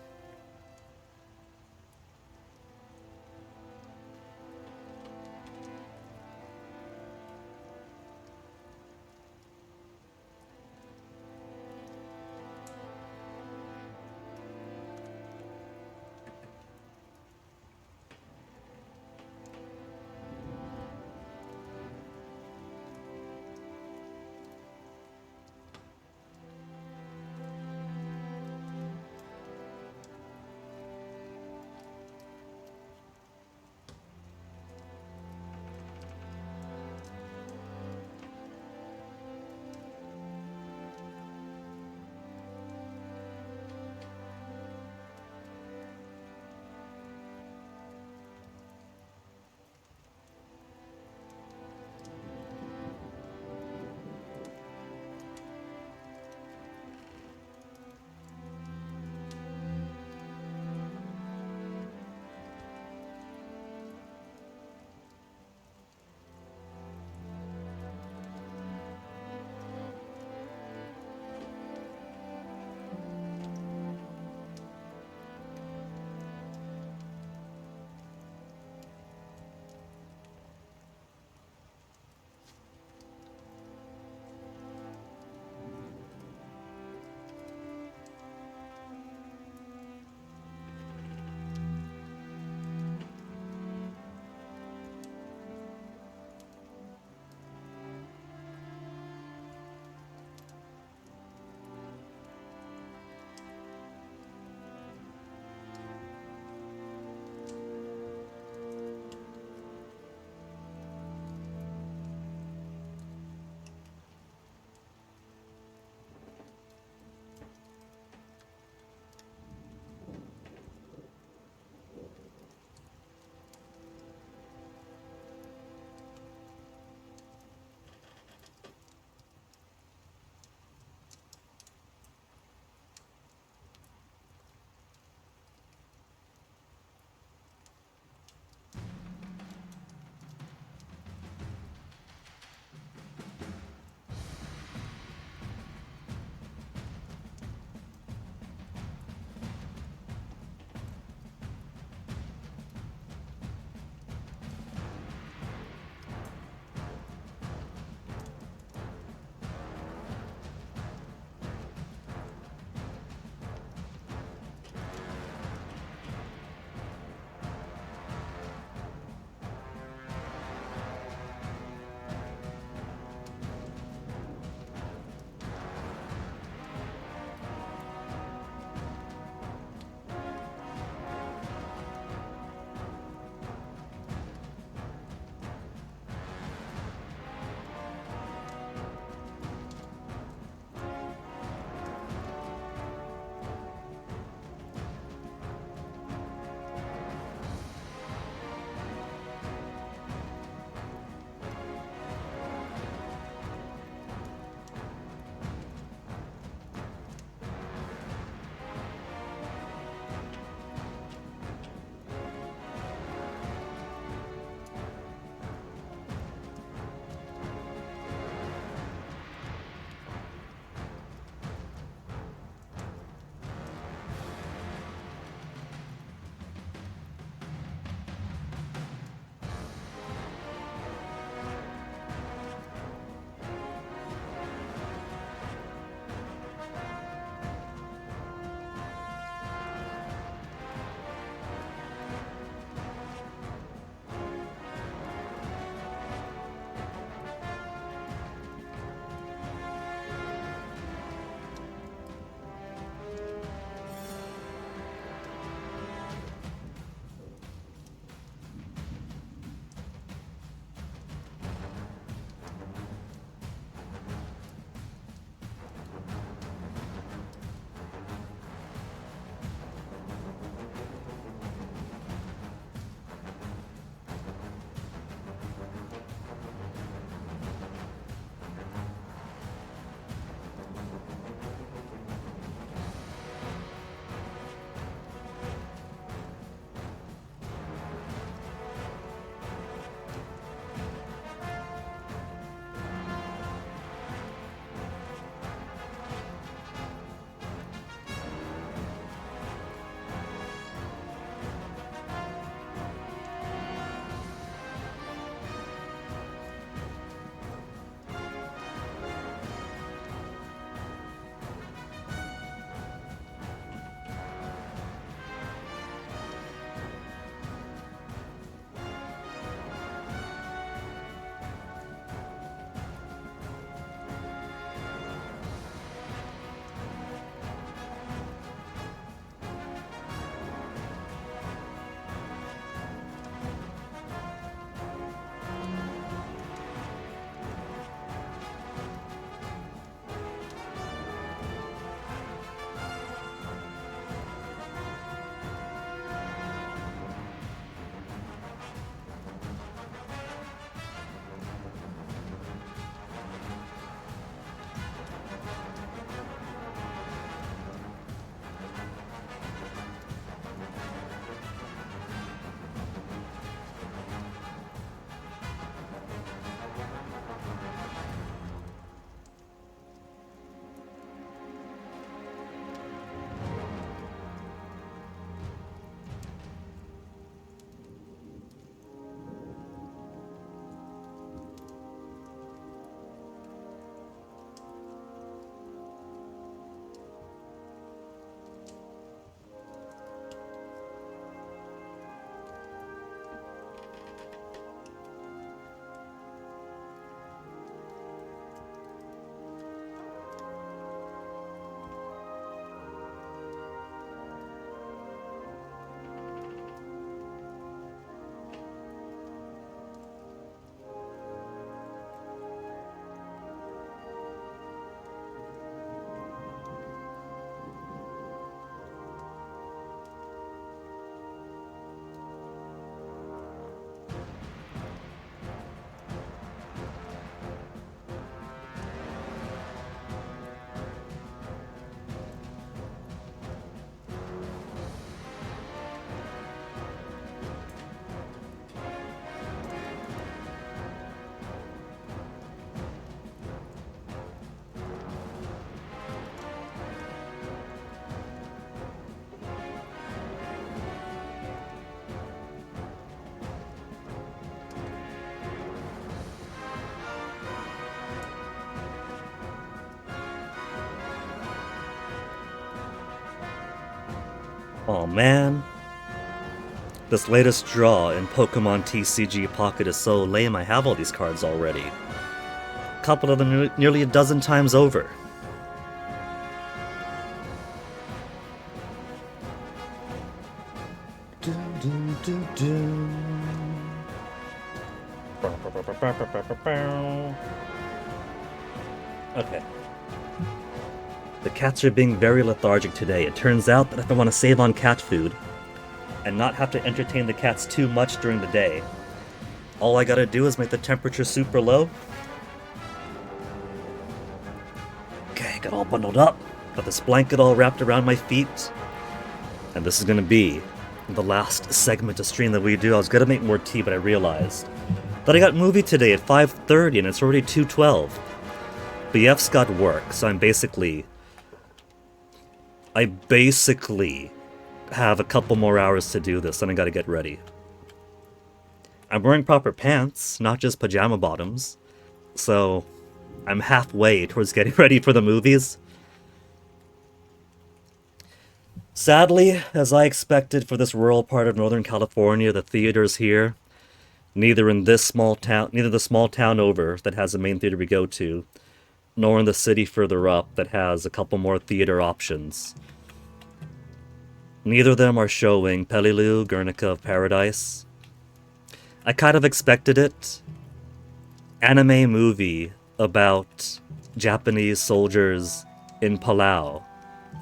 Oh man. This latest draw in Pokemon TCG Pocket is so lame, I have all these cards already. A couple of them nearly a dozen times over. Okay. The cats are being very lethargic today. It turns out that if I want to save on cat food, and not have to entertain the cats too much during the day, all I gotta do is make the temperature super low. Okay, got all bundled up, got this blanket all wrapped around my feet, and this is gonna be the last segment of stream that we do. I was gonna make more tea, but I realized that I got movie today at 5:30 and it's already 2:12. BF's got work, so I basically have a couple more hours to do this, and I gotta get ready. I'm wearing proper pants, not just pajama bottoms, so I'm halfway towards getting ready for the movies. Sadly, as I expected for this rural part of Northern California, the theaters here, neither the small town over that has a main theater we go to, nor in the city further up that has a couple more theater options. Neither of them are showing Peleliu, Guernica of Paradise. I kind of expected it. Anime movie about Japanese soldiers in Palau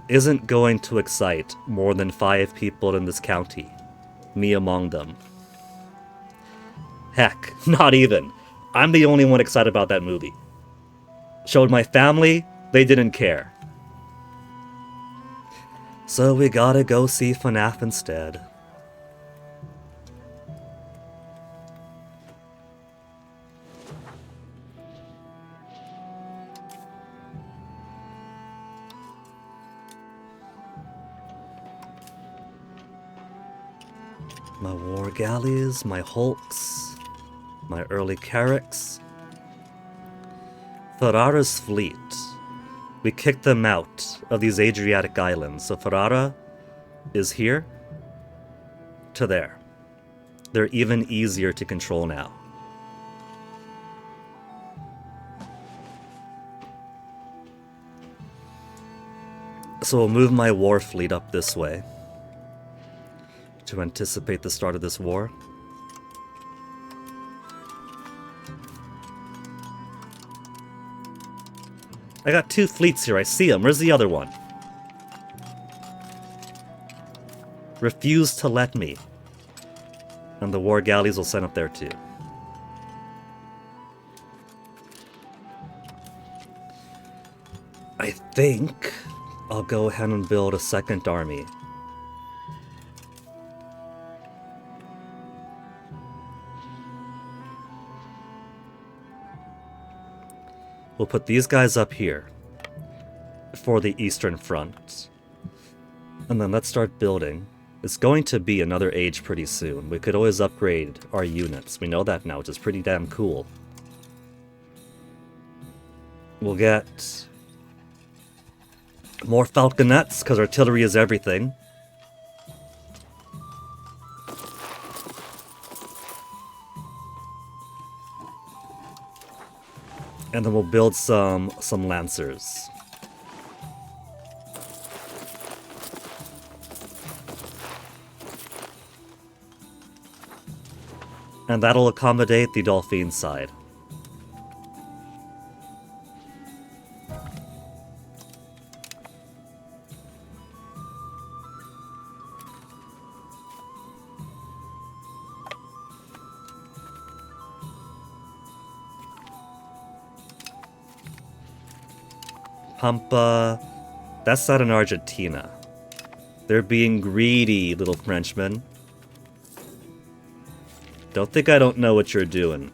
isn't going to excite more than 5 people in this county, me among them. Heck, not even. I'm the only one excited about that movie. Showed my family, they didn't care. So we gotta go see FNAF instead. My war galleys, my hulks, my early carracks. Ferrara's fleet. We kicked them out of these Adriatic islands, so Ferrara is here to there. They're even easier to control now. So we'll move my war fleet up this way to anticipate the start of this war. I got 2 fleets here, I see them. Where's the other one? Refuse to let me. And the war galleys will send up there too. I think I'll go ahead and build a second army. We'll put these guys up here for the Eastern Front. And then let's start building. It's going to be another age pretty soon. We could always upgrade our units. We know that now, which is pretty damn cool. We'll get more falconets, because artillery is everything. And then we'll build some lancers. And that'll accommodate the Dolphine side. Pampa, that's not in Argentina. They're being greedy, little Frenchmen. Don't think I don't know what you're doing.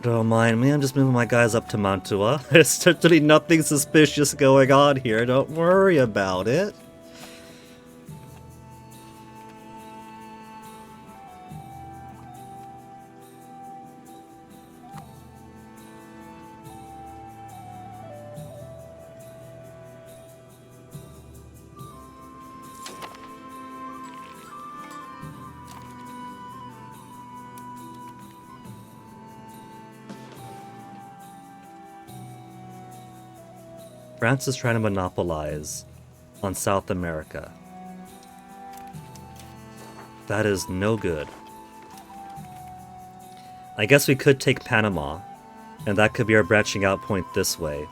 Don't mind me, I'm just moving my guys up to Mantua. There's certainly nothing suspicious going on here, don't worry about it. France is trying to monopolize on South America. That is no good. I guess we could take Panama, and that could be our branching out point this way.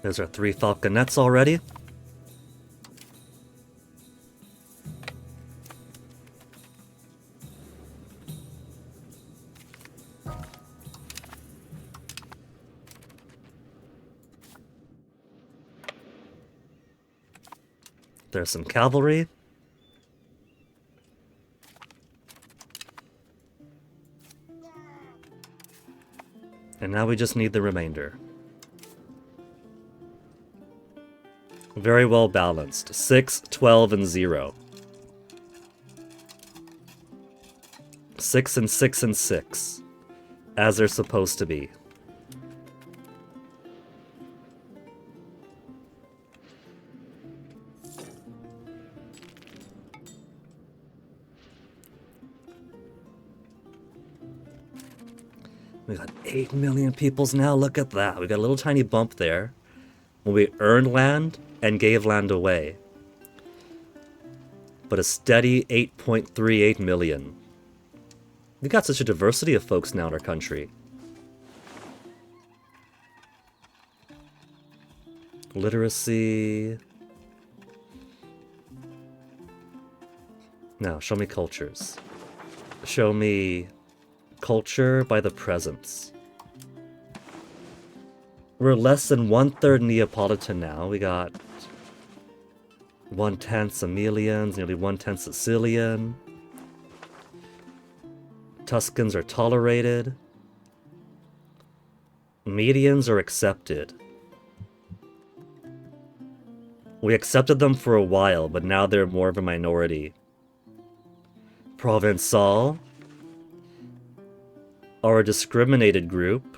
There's our 3 falconets already. There's some cavalry. And now we just need the remainder. Very well balanced. 6, 12, and 0. 6 and 6 and 6. As they're supposed to be. We got 8 million peoples now, look at that. We got a little tiny bump there. When we earned land and gave land away. But a steady 8.38 million. We got such a diversity of folks now in our country. Literacy. Now, show me cultures. Show me culture by the presence. We're less than 1/3 Neapolitan now. We got 1/10 Emilians, nearly 1/10 Sicilian. Tuscans are tolerated. Medians are accepted. We accepted them for a while, but now they're more of a minority. Provençal are a discriminated group,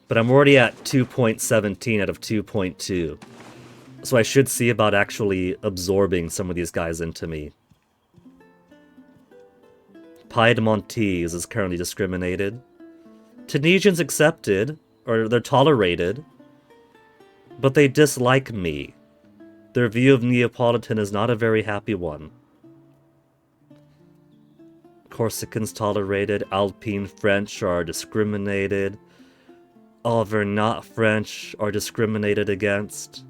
but I'm already at 2.17 out of 2.2. So I should see about actually absorbing some of these guys into me. Piedmontese is currently discriminated. Tunisians accepted, or they're tolerated, but they dislike me. Their view of Neapolitan is not a very happy one. Corsicans tolerated, Alpine French are discriminated, Auvergnat French are discriminated against,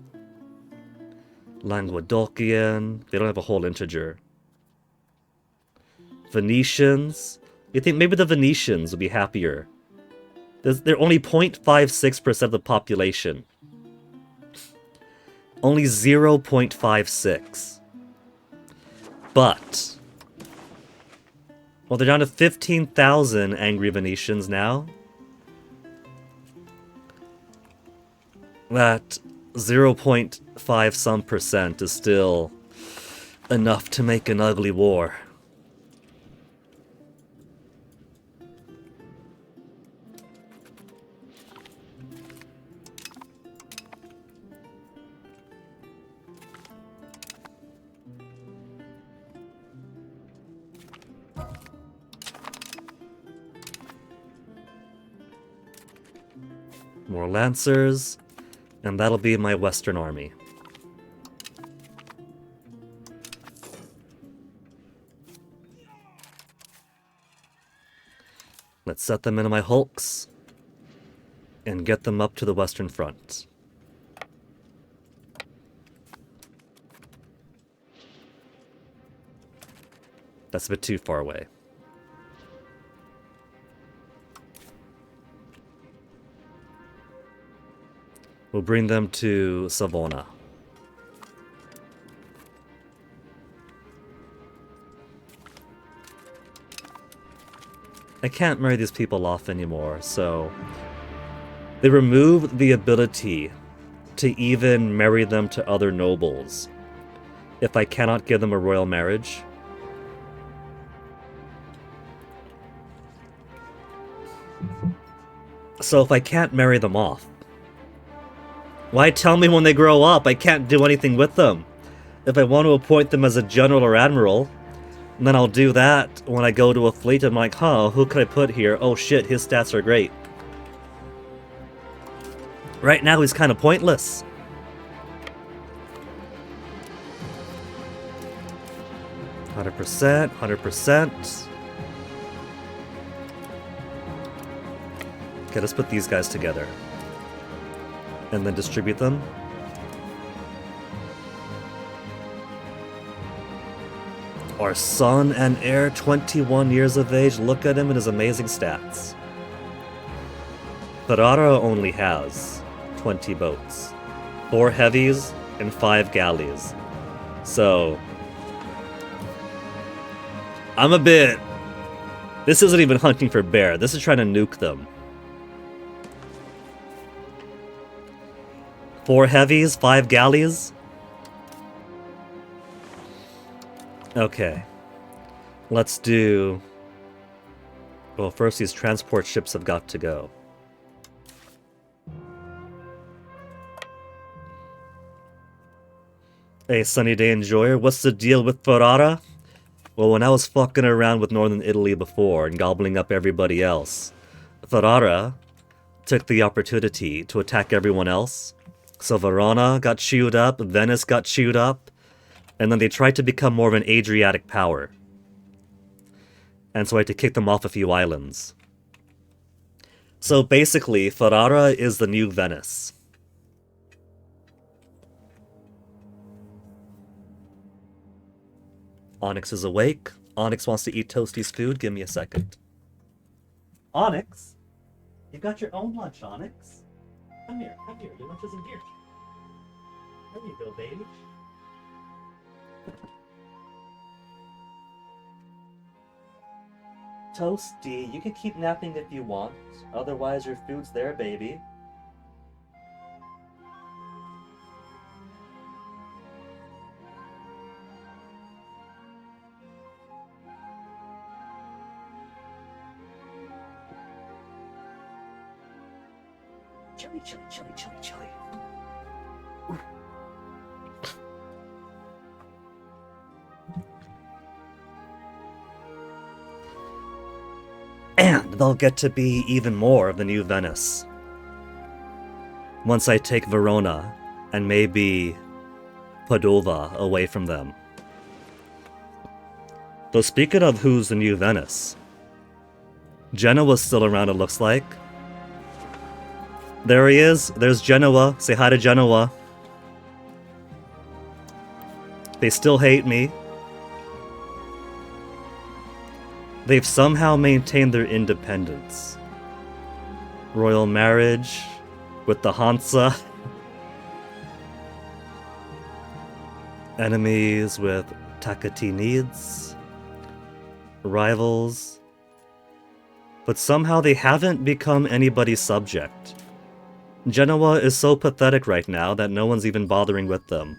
Languedocian, they don't have a whole integer. Venetians, you think maybe the Venetians would be happier. They're only 0.56% of the population. Only 0.56. But well, they're down to 15,000 angry Venetians now. That 0.5 some percent is still enough to make an ugly war. More lancers, and that'll be my western army. Let's set them into my hulks and get them up to the western front. That's a bit too far away. We'll bring them to Savona. I can't marry these people off anymore, so... They remove the ability to even marry them to other nobles if I cannot give them a royal marriage. So if I can't marry them off, why tell me when they grow up? I can't do anything with them. If I want to appoint them as a general or admiral, then I'll do that when I go to a fleet. I'm like, huh, who could I put here? Oh shit, his stats are great. Right now he's kind of pointless. %, 100%. Okay, let's put these guys together. And then distribute them. Our son and heir, 21 years of age. Look at him and his amazing stats. Ferrara only has 20 boats. 4 heavies and 5 galleys. So... I'm a bit... This isn't even hunting for bear. This is trying to nuke them. 4 heavies, 5 galleys. Okay. Let's do... Well, first these transport ships have got to go. Hey, Sunny Day Enjoyer, what's the deal with Ferrara? Well, when I was fucking around with Northern Italy before and gobbling up everybody else, Ferrara took the opportunity to attack everyone else. So Verona got chewed up, Venice got chewed up, and then they tried to become more of an Adriatic power. And so I had to kick them off a few islands. So basically, Ferrara is the new Venice. Onyx is awake. Onyx wants to eat Toasty's food. Give me a second. Onyx? You got your own lunch, Onyx. Come here, come here. Your lunch isn't here. There you go, baby. Toasty, you can keep napping if you want. Otherwise, your food's there, baby. Chilly, chilly, chilly, chilly, chilly. And they'll get to be even more of the new Venice. Once I take Verona and maybe Padova away from them. Though speaking of who's the new Venice, Genoa's still around, it looks like. There he is. There's Genoa. Say hi to Genoa. They still hate me. They've somehow maintained their independence. Royal marriage with the Hansa. Enemies with Takatinids. Rivals. But somehow they haven't become anybody's subject. Genoa is so pathetic right now that no one's even bothering with them.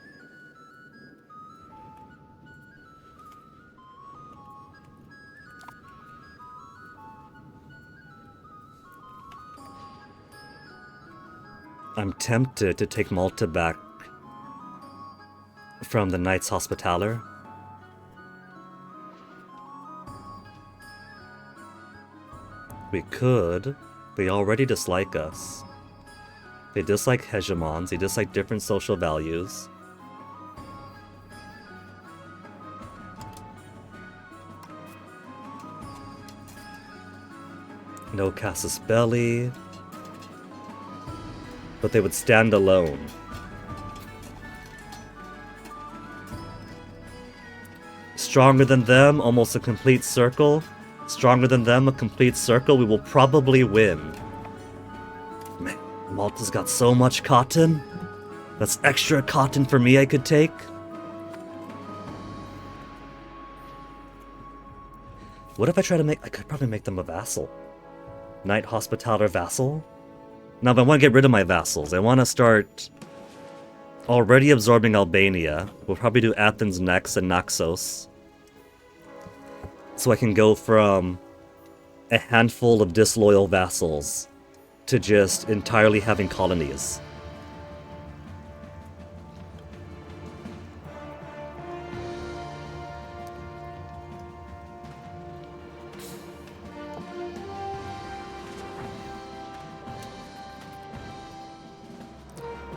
I'm tempted to take Malta back from the Knights Hospitaller. We could. They already dislike us. They dislike hegemons, they dislike different social values. No casus belli. But they would stand alone. Stronger than them, almost a complete circle. Stronger than them, a complete circle. We will probably win. Malta's got so much cotton. That's extra cotton for me I could take. What if I try to make... I could probably make them a vassal. Knight Hospitaller vassal? Now, if I want to get rid of my vassals, I want to start already absorbing Albania. We'll probably do Athens next and Naxos. So I can go from a handful of disloyal vassals to just entirely having colonies.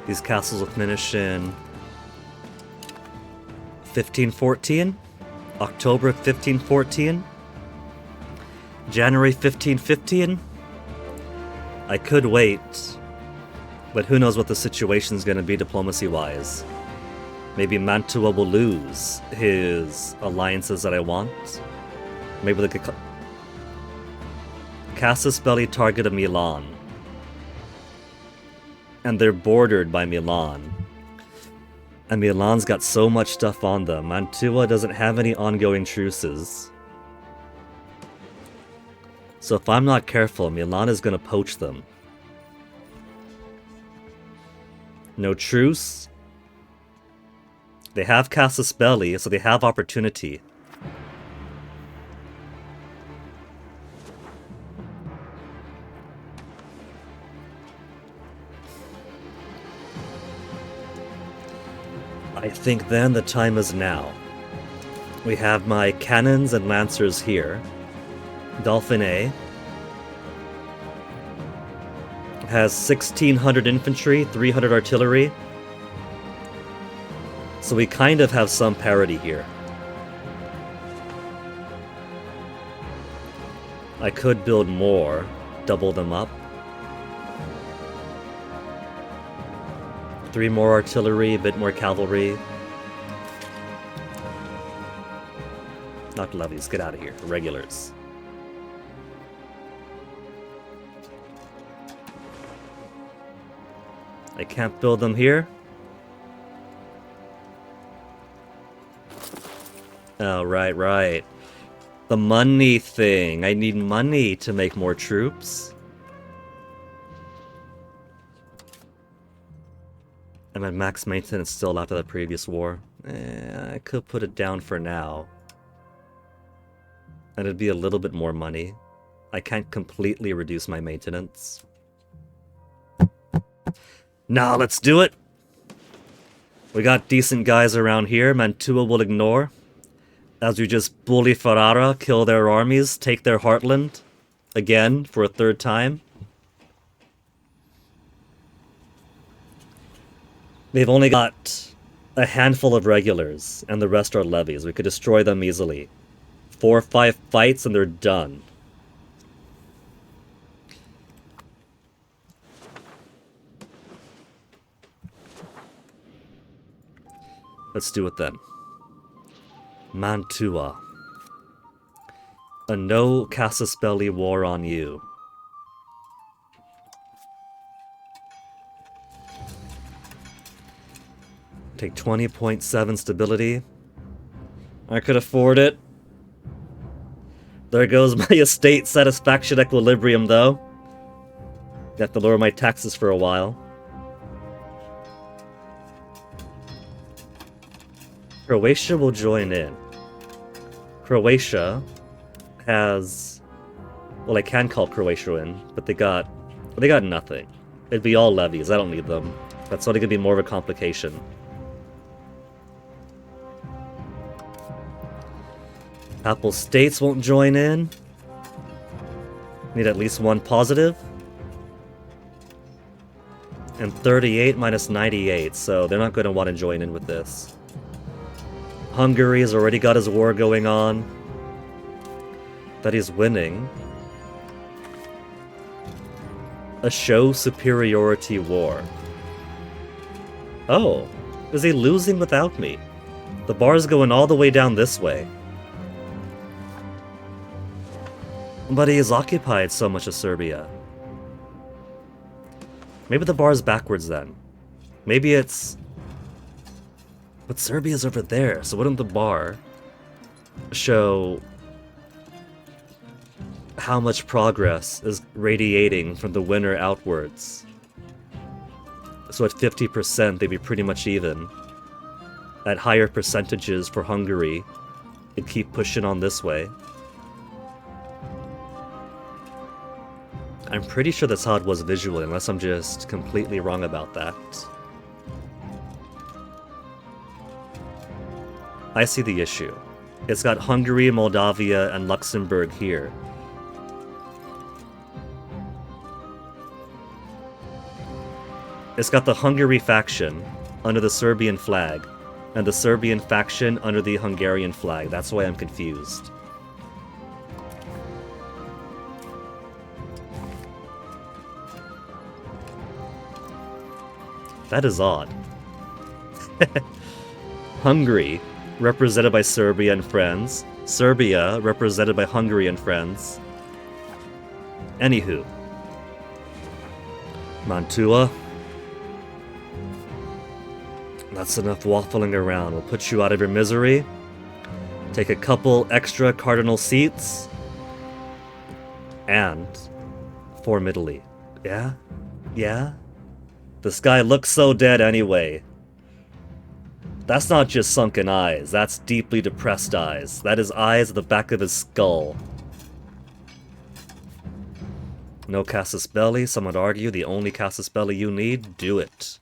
These castles will finish in 1514, October 1514, January 1515. I could wait, but who knows what the situation's going to be diplomacy-wise. Maybe Mantua will lose his alliances that I want. Maybe they could... Casus Belli targeted Milan. And they're bordered by Milan. And Milan's got so much stuff on them. Mantua doesn't have any ongoing truces. So if I'm not careful, Milan is going to poach them. No truce. They have Casus Belli, so they have opportunity. I think then the time is now. We have my cannons and lancers here. Dauphine has 1,600 infantry, 300 artillery. So we kind of have some parity here. I could build more, double them up. 3 more artillery, a bit more cavalry. Not levies, get out of here. Regulars. I can't build them here. Oh, right. The money thing. I need money to make more troops. I'm at max maintenance still after the previous war. I could put it down for now. And it'd be a little bit more money. I can't completely reduce my maintenance. Now let's do it! We got decent guys around here. Mantua will ignore. As we just bully Ferrara, kill their armies, take their heartland. Again, for a third time. They've only got a handful of regulars, and the rest are levies. We could destroy them easily. 4 or 5 fights and they're done. Let's do it then. Mantua. A no Casus Belli war on you. Take 20.7 stability. I could afford it. There goes my estate satisfaction equilibrium, though. Got to lower my taxes for a while. Croatia will join in. Croatia has... Well, I can call Croatia in, but they got nothing. It'd be all levies. I don't need them. That's only gonna be more of a complication. Apple States won't join in. Need at least 1 positive. And 38 minus 98, so they're not going to want to join in with this. Hungary has already got his war going on. That he's winning. A show superiority war. Oh, is he losing without me? The bar's going all the way down this way. But he has occupied so much of Serbia. Maybe the bar's backwards then. Maybe it's... But Serbia's over there, so wouldn't the bar show how much progress is radiating from the winner outwards? So at 50%, they'd be pretty much even. At higher percentages for Hungary, it'd keep pushing on this way. I'm pretty sure that's how it was visually, unless I'm just completely wrong about that. I see the issue. It's got Hungary, Moldavia, and Luxembourg here. It's got the Hungary faction under the Serbian flag, and the Serbian faction under the Hungarian flag. That's why I'm confused. That is odd. Hungary, represented by Serbia and friends. Serbia, represented by Hungary and friends. Anywho. Mantua. That's enough waffling around. We'll put you out of your misery. Take a couple extra cardinal seats. And form Italy. Yeah? Yeah? This guy looks so dead anyway. That's not just sunken eyes, that's deeply depressed eyes. That is eyes at the back of his skull. No casus belli, some would argue the only casus belli you need, do it.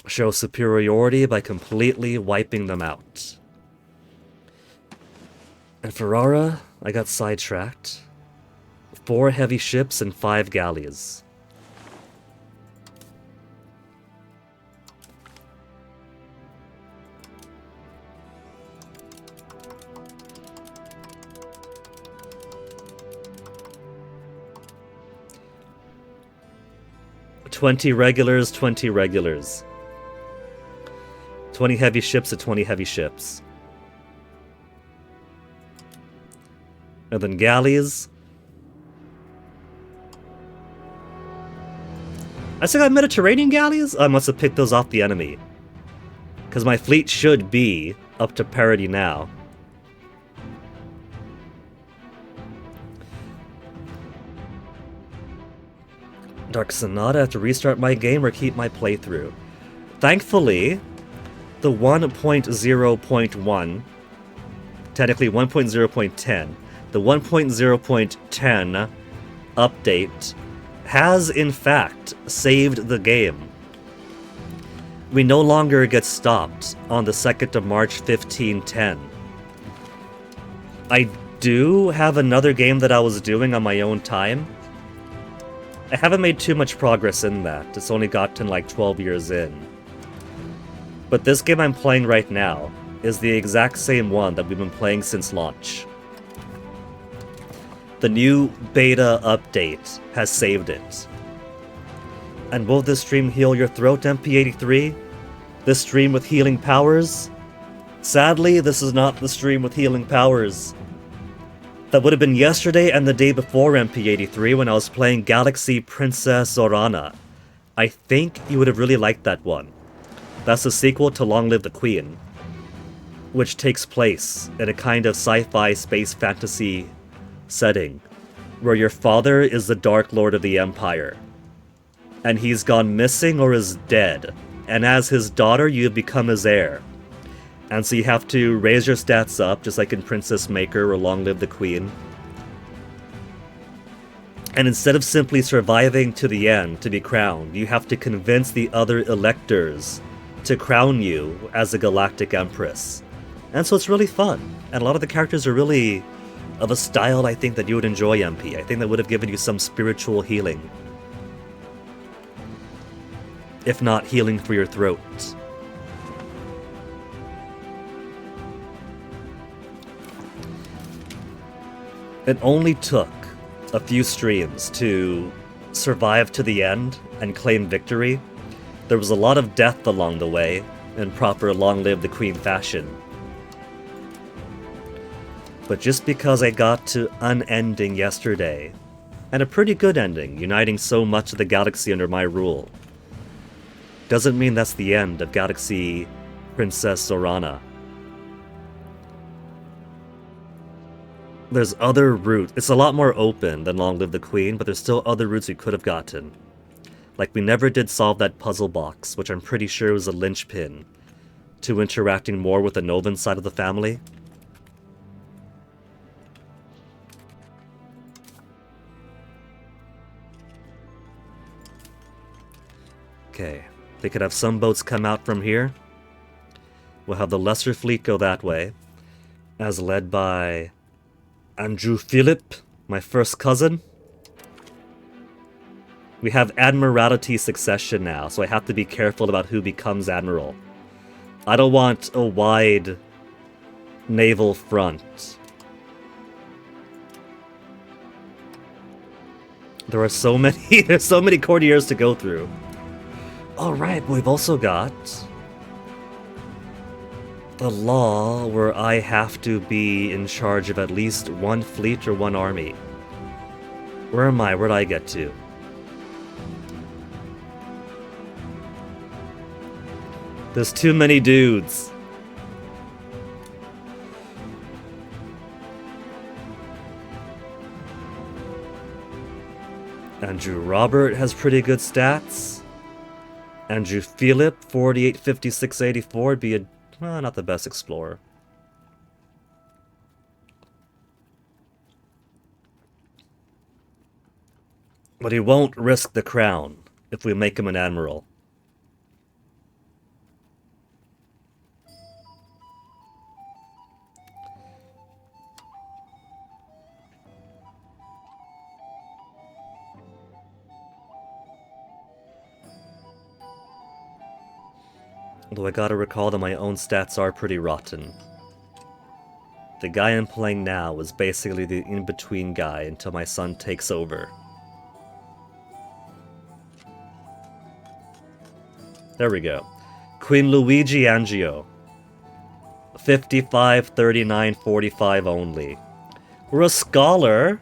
Show superiority by completely wiping them out. And Ferrara, I got sidetracked. 4 heavy ships and 5 galleys. $20 regulars, 20 regulars. 20 heavy ships to 20 heavy ships. And then galleys. I still got Mediterranean galleys? I must have picked those off the enemy. Because my fleet should be up to parity now. Dark Sonata, I have to restart my game or keep my playthrough. Thankfully, the 1.0.1, technically 1.0.10, the 1.0.10 update has in fact saved the game. We no longer get stopped on the 2nd of March 1510. I do have another game that I was doing on my own time. I haven't made too much progress in that. It's only gotten like 12 years in. But this game I'm playing right now is the exact same one that we've been playing since launch. The new beta update has saved it. And will this stream heal your throat, MP83? This stream with healing powers? Sadly, this is not the stream with healing powers. That would have been yesterday and the day before MP83 when I was playing Galaxy Princess Orana. I think you would have really liked that one. That's the sequel to Long Live the Queen, which takes place in a kind of sci-fi space fantasy setting, where your father is the Dark Lord of the Empire, and he's gone missing or is dead, and as his daughter you have become his heir. And so you have to raise your stats up, just like in Princess Maker or Long Live the Queen. And instead of simply surviving to the end to be crowned, you have to convince the other electors to crown you as a galactic empress. And so it's really fun. And a lot of the characters are really of a style I think that you would enjoy, MP. I think that would have given you some spiritual healing. If not healing for your throat. It only took a few streams to survive to the end and claim victory. There was a lot of death along the way, in proper Long Live the Queen fashion. But just because I got to an ending yesterday, and a pretty good ending, uniting so much of the galaxy under my rule, doesn't mean that's the end of Galaxy Princess Zorana. There's other routes. It's a lot more open than Long Live the Queen, but there's still other routes we could have gotten. Like, we never did solve that puzzle box, which I'm pretty sure was a linchpin to interacting more with the Novan side of the family. Okay, they could have some boats come out from here. We'll have the lesser fleet go that way, as led by Andrew Philip, my first cousin. We have Admiralty succession now, so I have to be careful about who becomes Admiral. I don't want a wide naval front. There are so many, there's so many courtiers to go through. Alright, but we've also got the law where I have to be in charge of at least one fleet or one army. Where am I? Where'd I get to? There's too many dudes. Andrew Robert has pretty good stats. Andrew Philip, 48, 56, 84, would be a, well, not the best explorer. But he won't risk the crown if we make him an admiral. Although I gotta recall that my own stats are pretty rotten. The guy I'm playing now is basically the in-between guy until my son takes over. There we go. Queen Luigi Angio. 55, 39, 45 only. We're a scholar.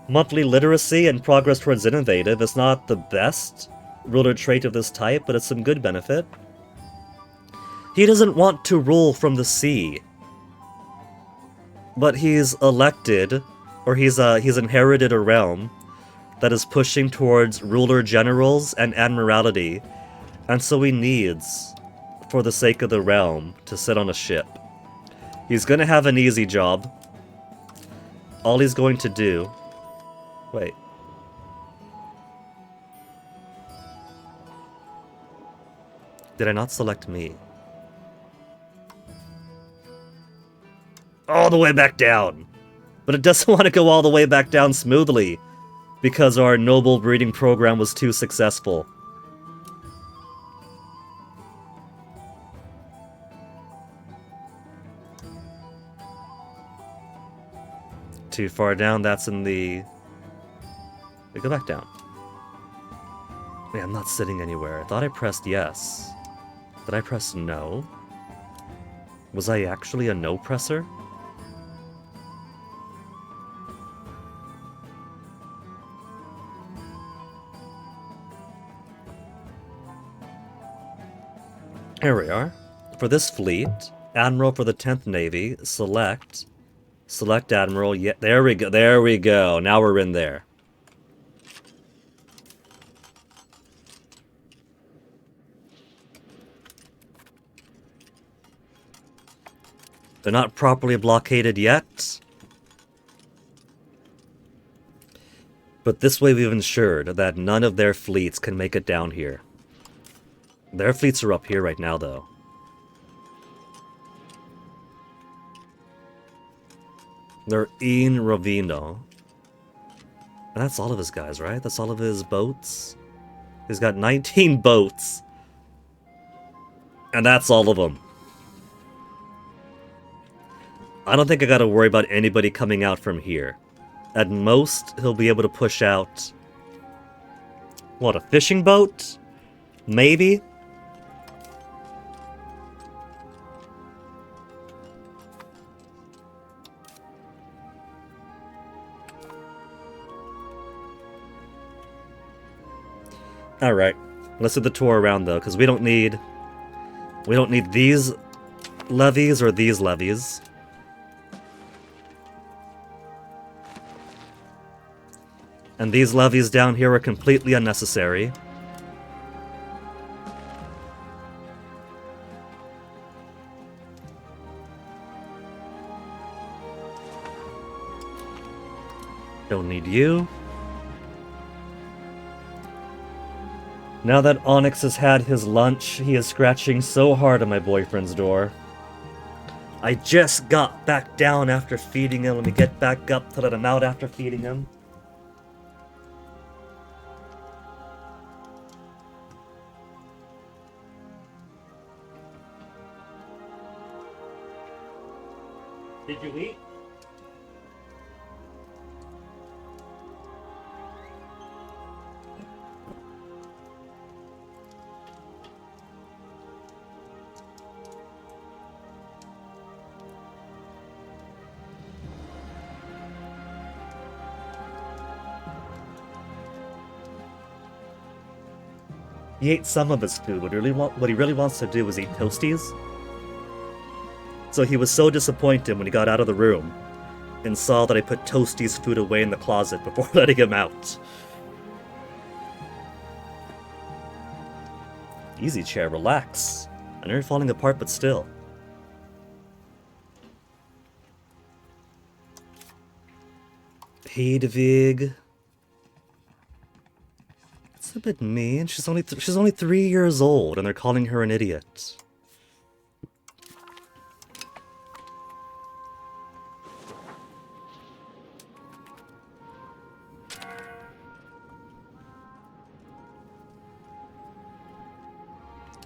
Monthly literacy and progress towards innovative is not the best ruler trait of this type, but it's some good benefit. He doesn't want to rule from the sea. But he's elected, or he's inherited a realm that is pushing towards ruler generals and admiralty, and so he needs, for the sake of the realm, to sit on a ship. He's gonna have an easy job. All he's going to do... Wait. Did I not select me? All the way back down! But it doesn't want to go all the way back down smoothly, because our noble breeding program was too successful. Too far down, that's in the... Wait, go back down. Wait, I'm not sitting anywhere. I thought I pressed yes. Did I press no? Was I actually a no presser? Here we are. For this fleet, Admiral for the 10th Navy, select Admiral, yeah, there we go, now we're in there. They're not properly blockaded yet. But this way we've ensured that none of their fleets can make it down here. Their fleets are up here right now, though. They're in Rovino. And that's all of his guys, right? That's all of his boats? He's got 19 boats. And that's all of them. I don't think I gotta worry about anybody coming out from here. At most, he'll be able to push out... What, a fishing boat? Maybe? Alright. Let's do the tour around though, because we don't need these levies or these levies. And these levies down here are completely unnecessary. Don't need you. Now that Onyx has had his lunch, he is scratching so hard at my boyfriend's door. I just got back down after feeding him. Let me get back up to let him out after feeding him. Did you eat? He ate some of his food. What he really wants to do is eat Toasties. So he was so disappointed when he got out of the room and saw that I put Toastie's food away in the closet before letting him out. Easy chair, relax. I know you're falling apart, but still. Hedvig. It's a bit mean. She's only 3 years old, and they're calling her an idiot.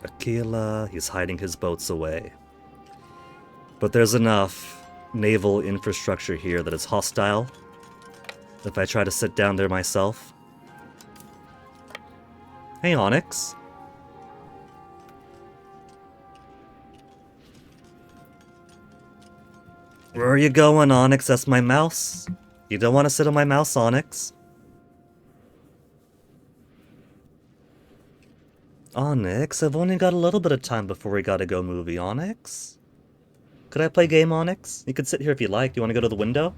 Aquila, he's hiding his boats away. But there's enough naval infrastructure here that is hostile if I try to sit down there myself. Hey, Onyx. Where are you going, Onyx? That's my mouse. You don't want to sit on my mouse, Onyx. Onyx, I've only got a little bit of time before we gotta go movie, Onyx. Could I play game, Onyx? You could sit here if you like. Do you want to go to the window?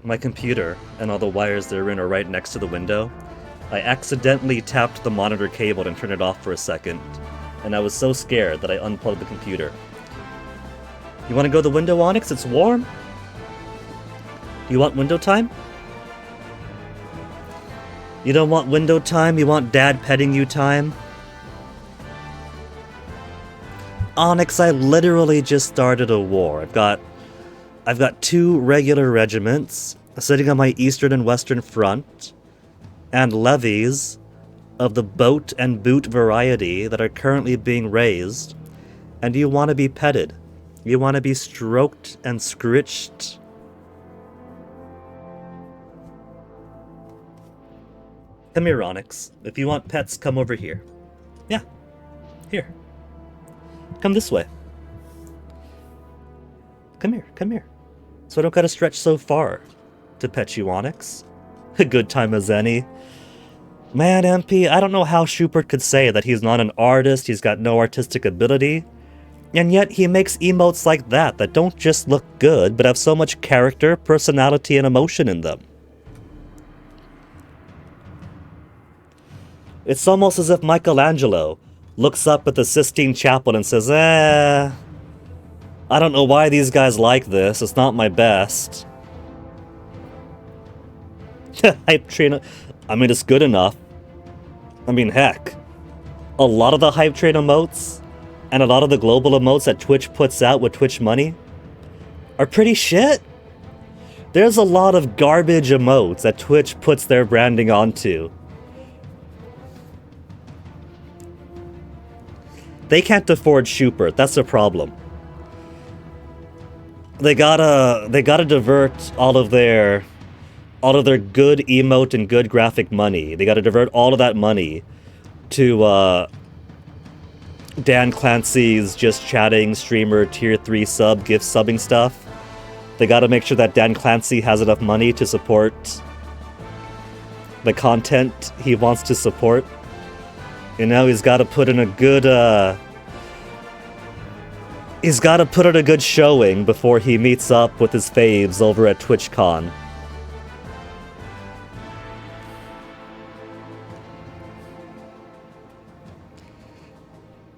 My computer and all the wires they're in are right next to the window. I accidentally tapped the monitor cable and turned it off for a second, and I was so scared that I unplugged the computer. You want to go to the window, Onyx? It's warm. Do you want window time? You don't want window time? You want Dad petting you time? Onyx, I literally just started a war. I've got 2 regular regiments sitting on my eastern and western front, and levies of the boat and boot variety that are currently being raised, and you want to be petted. You want to be stroked and scritched. Come here, Onyx. If you want pets, come over here. Yeah. Here. Come this way. Come here, come here. So I don't gotta stretch so far to pet you, Onyx. A good time as any. Man, MP, I don't know how Schubert could say that he's not an artist, he's got no artistic ability, and yet he makes emotes like that don't just look good, but have so much character, personality, and emotion in them. It's almost as if Michelangelo looks up at the Sistine Chapel and says, I don't know why these guys like this, it's not my best. Hype train, I mean, it's good enough. I mean, heck. A lot of the Hype Train emotes, and a lot of the global emotes that Twitch puts out with Twitch money, are pretty shit. There's a lot of garbage emotes that Twitch puts their branding onto. They can't afford Schubert, that's the problem. They gotta divert all of their good emote and good graphic money. They gotta divert all of that money to Dan Clancy's just chatting streamer tier 3 sub gift subbing stuff. They gotta make sure that Dan Clancy has enough money to support the content he wants to support. You know, he's gotta put in a good, he's gotta put in a good showing before he meets up with his faves over at TwitchCon.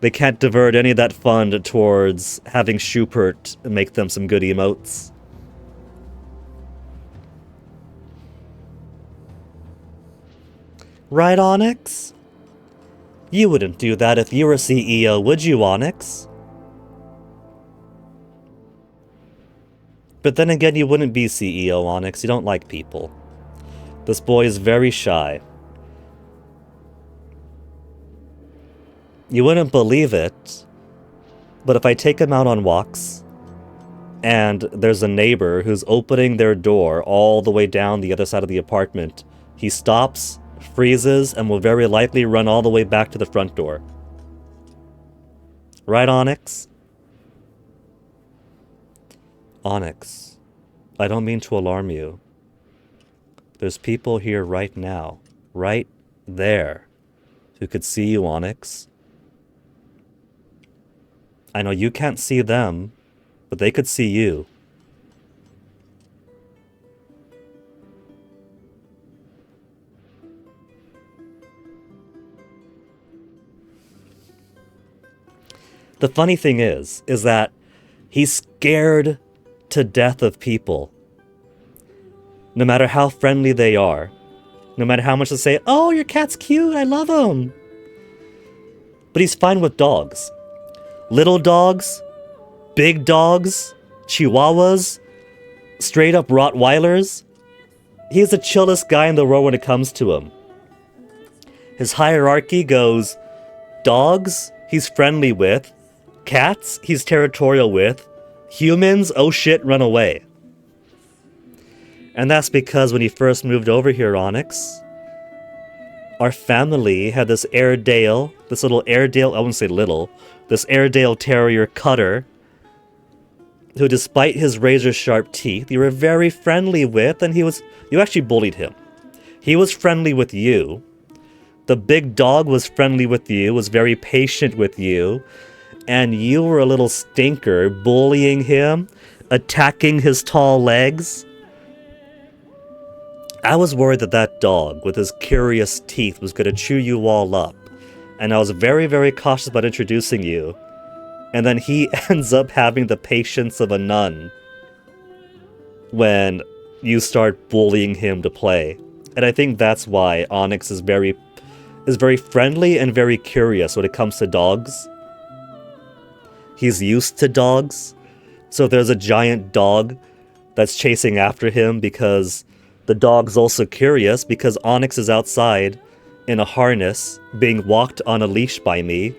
They can't divert any of that fund towards having Schubert make them some good emotes. Right, Onyx? You wouldn't do that if you were CEO, would you, Onyx? But then again, you wouldn't be CEO, Onyx. You don't like people. This boy is very shy. You wouldn't believe it, but if I take him out on walks, and there's a neighbor who's opening their door all the way down the other side of the apartment, he stops, freezes, and will very likely run all the way back to the front door. Right, Onyx? Onyx, I don't mean to alarm you. There's people here right now, right there, who could see you, Onyx. I know you can't see them, but they could see you. The funny thing is that he's scared to death of people. No matter how friendly they are. No matter how much they say, "Oh, your cat's cute, I love him." But he's fine with dogs. Little dogs, big dogs, chihuahuas, straight up Rottweilers. He's the chillest guy in the world when it comes to him. His hierarchy goes, dogs, he's friendly with. Cats, he's territorial with. Humans, oh shit, run away. And that's because when he first moved over here, Onyx, our family had this Airedale, this little Airedale, I wouldn't say little, this Airedale Terrier Cutter, who despite his razor-sharp teeth, you were very friendly with, and you actually bullied him. He was friendly with you. The big dog was friendly with you, was very patient with you, and you were a little stinker, bullying him, attacking his tall legs. I was worried that that dog, with his curious teeth, was going to chew you all up. And I was very, very cautious about introducing you. And then he ends up having the patience of a nun when you start bullying him to play. And I think that's why Onyx is very friendly and very curious when it comes to dogs. He's used to dogs. So if there's a giant dog that's chasing after him because the dog's also curious because Onyx is outside in a harness, being walked on a leash by me.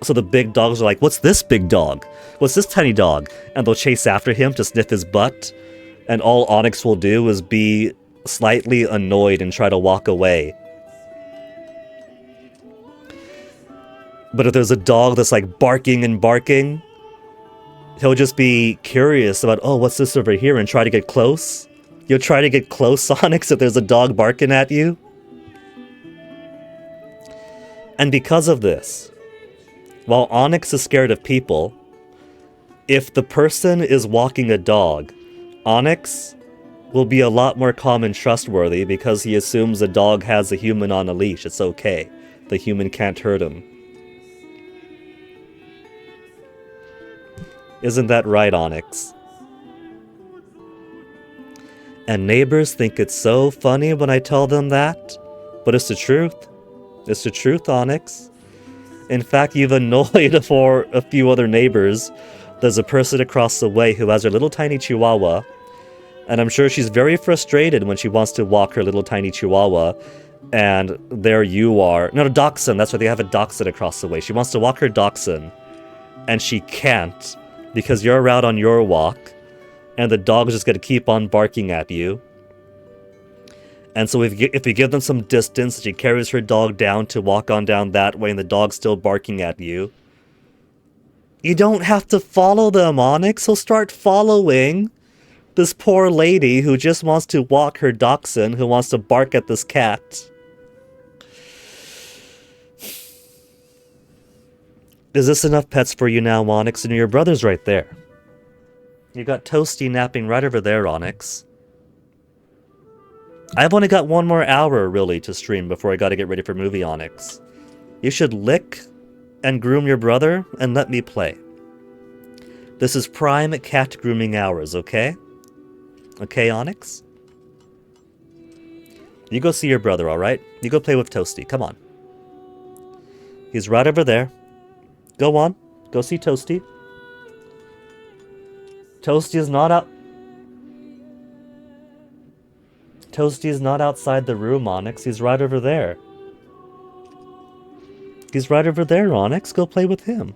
So the big dogs are like, "What's this big dog? What's this tiny dog?" And they'll chase after him to sniff his butt. And all Onyx will do is be slightly annoyed and try to walk away. But if there's a dog that's like barking and barking, he'll just be curious about, "Oh, what's this over here?" and try to get close. You'll try to get close, Onyx, if there's a dog barking at you. And because of this, while Onyx is scared of people, if the person is walking a dog, Onyx will be a lot more calm and trustworthy because he assumes the dog has a human on a leash. It's okay. The human can't hurt him. Isn't that right, Onyx? And neighbors think it's so funny when I tell them that, but it's the truth. It's the truth, Onyx. In fact, you've annoyed for a few other neighbors. There's a person across the way who has her little tiny chihuahua, and I'm sure she's very frustrated when she wants to walk her little tiny chihuahua, and there you are. No, dachshund, that's why they have a dachshund across the way. She wants to walk her dachshund, and she can't, because you're out on your walk, and the dog's just going to keep on barking at you. And so if you give them some distance, she carries her dog down to walk on down that way, and the dog's still barking at you. You don't have to follow them, Onyx. He'll start following. This poor lady who just wants to walk her dachshund, who wants to bark at this cat. Is this enough pets for you now, Onyx? And your brother's right there. You got Toasty napping right over there, Onyx. I've only got 1 more hour, really, to stream before I gotta get ready for movie, Onyx. You should lick and groom your brother and let me play. This is prime cat grooming hours, okay? Okay, Onyx? You go see your brother, alright? You go play with Toasty, come on. He's right over there. Go on, go see Toasty. Toasty is not out... Toasty is not outside the room, Onyx. He's right over there. He's right over there, Onyx. Go play with him.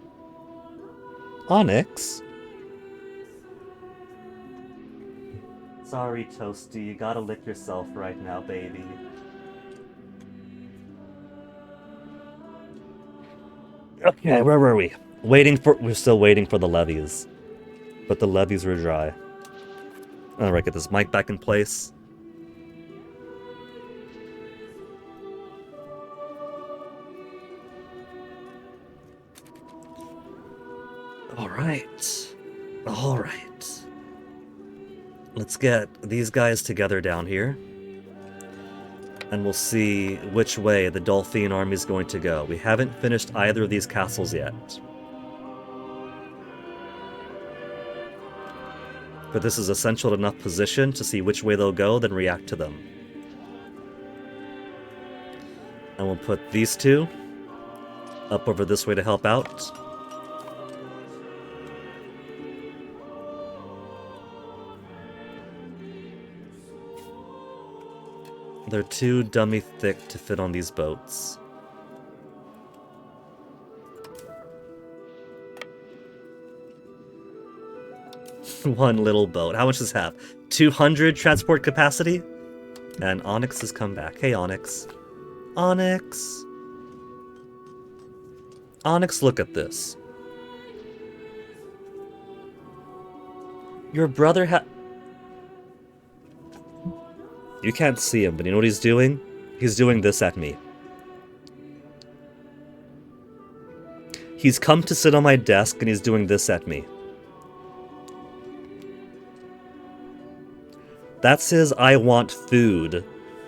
Onyx? Sorry, Toasty. You gotta lick yourself right now, baby. Okay, where were we? We're still waiting for the levies. But the levies were dry. Alright, get this mic back in place. Alright. Alright. Let's get these guys together down here. And we'll see which way the Dolphin army is going to go. We haven't finished either of these castles yet. But this is a central enough position to see which way they'll go, then react to them. And we'll put these two up over this way to help out. They're too dummy thick to fit on these boats. One little boat. How much does this have? 200 transport capacity? And Onyx has come back. Hey, Onyx. Onyx. Onyx, look at this. Your brother You can't see him, but you know what he's doing? He's doing this at me. He's come to sit on my desk and he's doing this at me. That's his I want food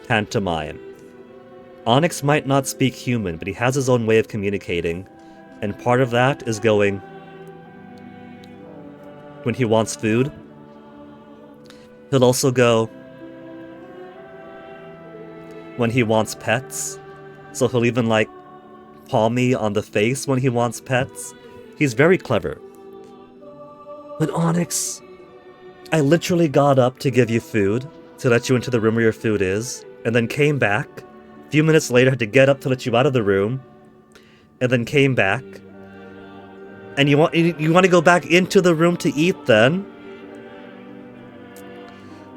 pantomime. Onyx might not speak human, but he has his own way of communicating. And part of that is going... When he wants food, he'll also go... When he wants pets. So he'll even, like, paw me on the face when he wants pets. He's very clever. But Onyx... I literally got up to give you food, to let you into the room where your food is, and then came back. A few minutes later, had to get up to let you out of the room, and then came back. And you want to go back into the room to eat then?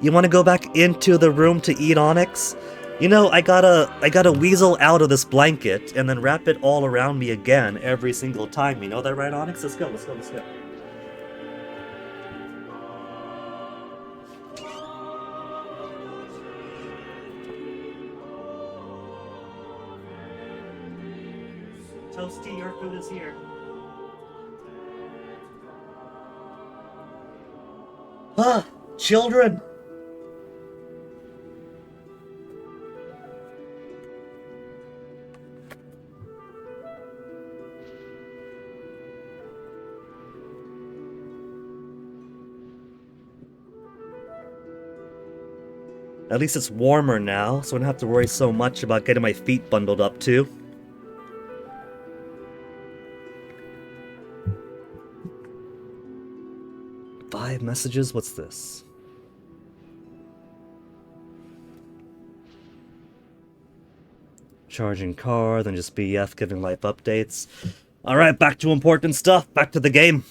You want to go back into the room to eat, Onyx? You know, I gotta weasel out of this blanket and then wrap it all around me again every single time. You know that, right, Onyx? Let's go, let's go, let's go. Toasty, your food is here. Ah, children! At least it's warmer now, so I don't have to worry so much about getting my feet bundled up too. Five messages? What's this? Charging car, then just BF giving life updates. Alright, back to important stuff. Back to the game.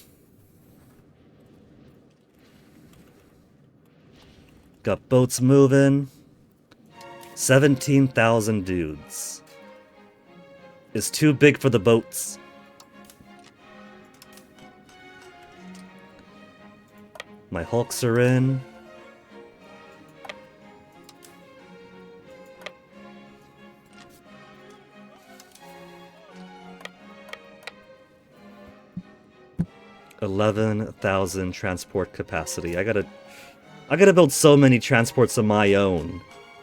Got boats moving. 17,000 dudes. Is too big for the boats. My Hulks are in. 11,000 transport capacity. I gotta build so many transports of my own.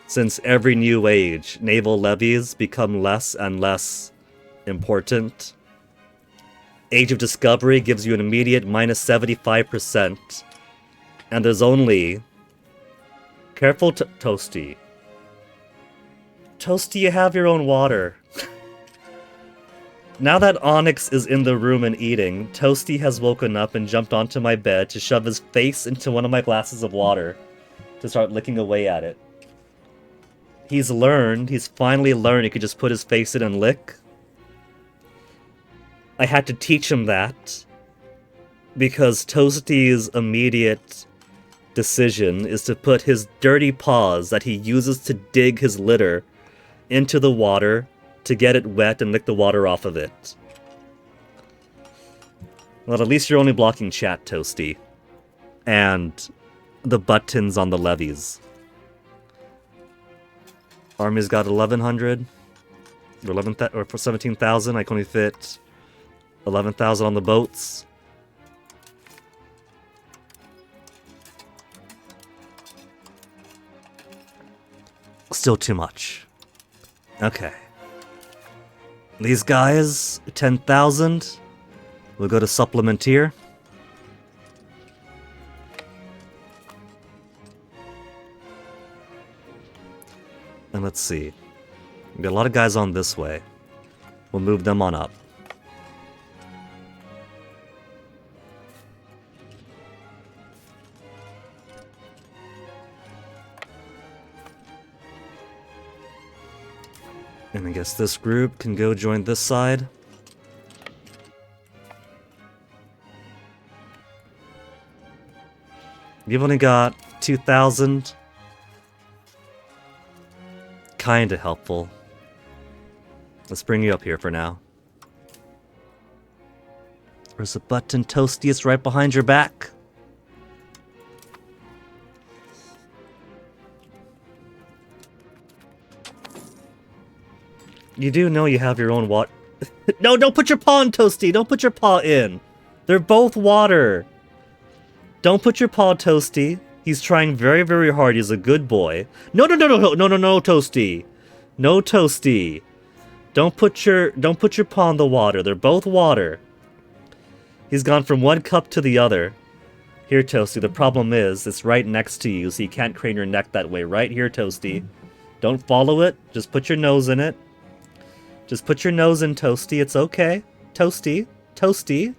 Since every new age, naval levies become less and less important. Age of Discovery gives you an immediate minus 75%. And there's only... Careful, Toasty. Toasty, you have your own water. Now that Onyx is in the room and eating, Toasty has woken up and jumped onto my bed to shove his face into one of my glasses of water to start licking away at it. He's finally learned he could just put his face in and lick. I had to teach him that because Toasty's immediate decision is to put his dirty paws that he uses to dig his litter into the water to get it wet and lick the water off of it. Well, at least you're only blocking chat, Toasty. And the buttons on the levies. Army's got 1,100. Or for 17,000, I can only fit 11,000 on the boats. Still too much. Okay. These guys, 10,000. We'll go to Supplementier. And let's see. We got a lot of guys on this way. We'll move them on up. And I guess this group can go join this side. You've only got 2,000. Kinda helpful. Let's bring you up here for now. There's a button, Toasty, it's right behind your back. You do know you have your own water. No, don't put your paw in, Toasty! Don't put your paw in! They're both water! Don't put your paw, Toasty. He's trying very, very hard. He's a good boy. No, Toasty! No, Toasty. Don't put your paw in the water. They're both water. He's gone from one cup to the other. Here, Toasty, the problem is, it's right next to you, so you can't crane your neck that way. Right here, Toasty. Don't follow it. Just put your nose in it. Just put your nose in, Toasty. It's okay. Toasty. Toasty.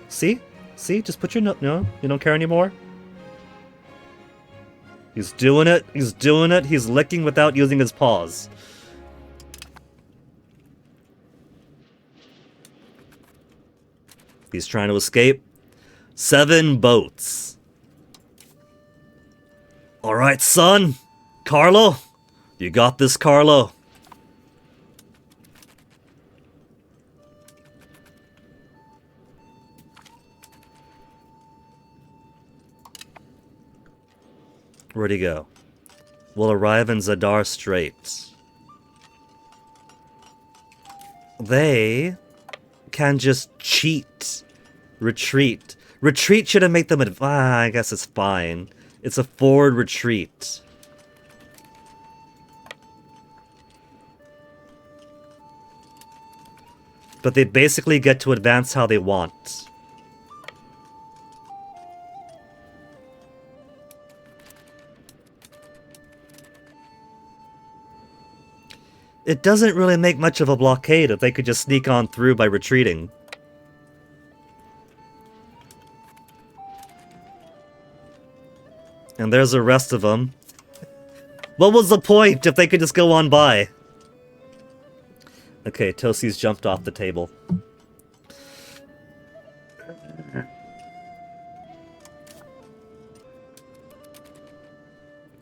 See? See? Just put your nose... No? You don't care anymore? He's doing it. He's doing it. He's licking without using his paws. He's trying to escape. 7 boats. Alright, son. Carlo. You got this, Carlo. Where'd he go? We'll arrive in Zadar Strait. They can just cheat. Retreat. Retreat should have made them I guess it's fine. It's a forward retreat. But they basically get to advance how they want. It doesn't really make much of a blockade if they could just sneak on through by retreating. And there's the rest of them. What was the point if they could just go on by? Okay, Toasty's jumped off the table.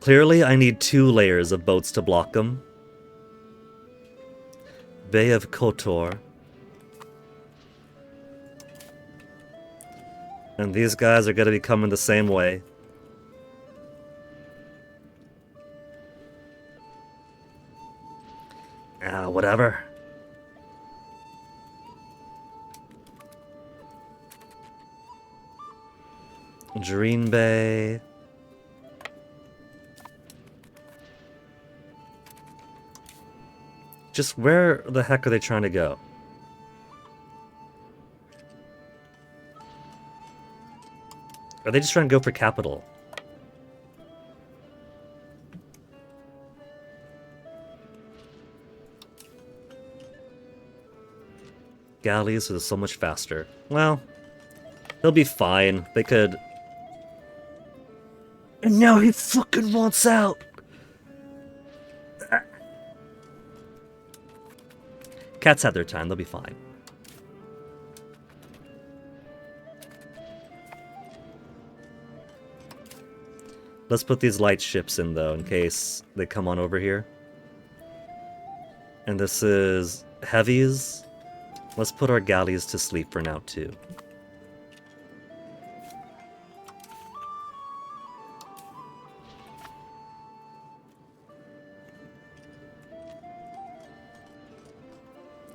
Clearly, I need 2 layers of boats to block them. Bay of Kotor. And these guys are gonna be coming the same way. Whatever. Dream Bay. Just where the heck are they trying to go? Are they just trying to go for capital? Galleys are so much faster. Well, they'll be fine. They could... And now he fucking wants out! Cats had their time, they'll be fine. Let's put these light ships in, though, in case they come on over here. And this is heavies. Let's put our galleys to sleep for now, too.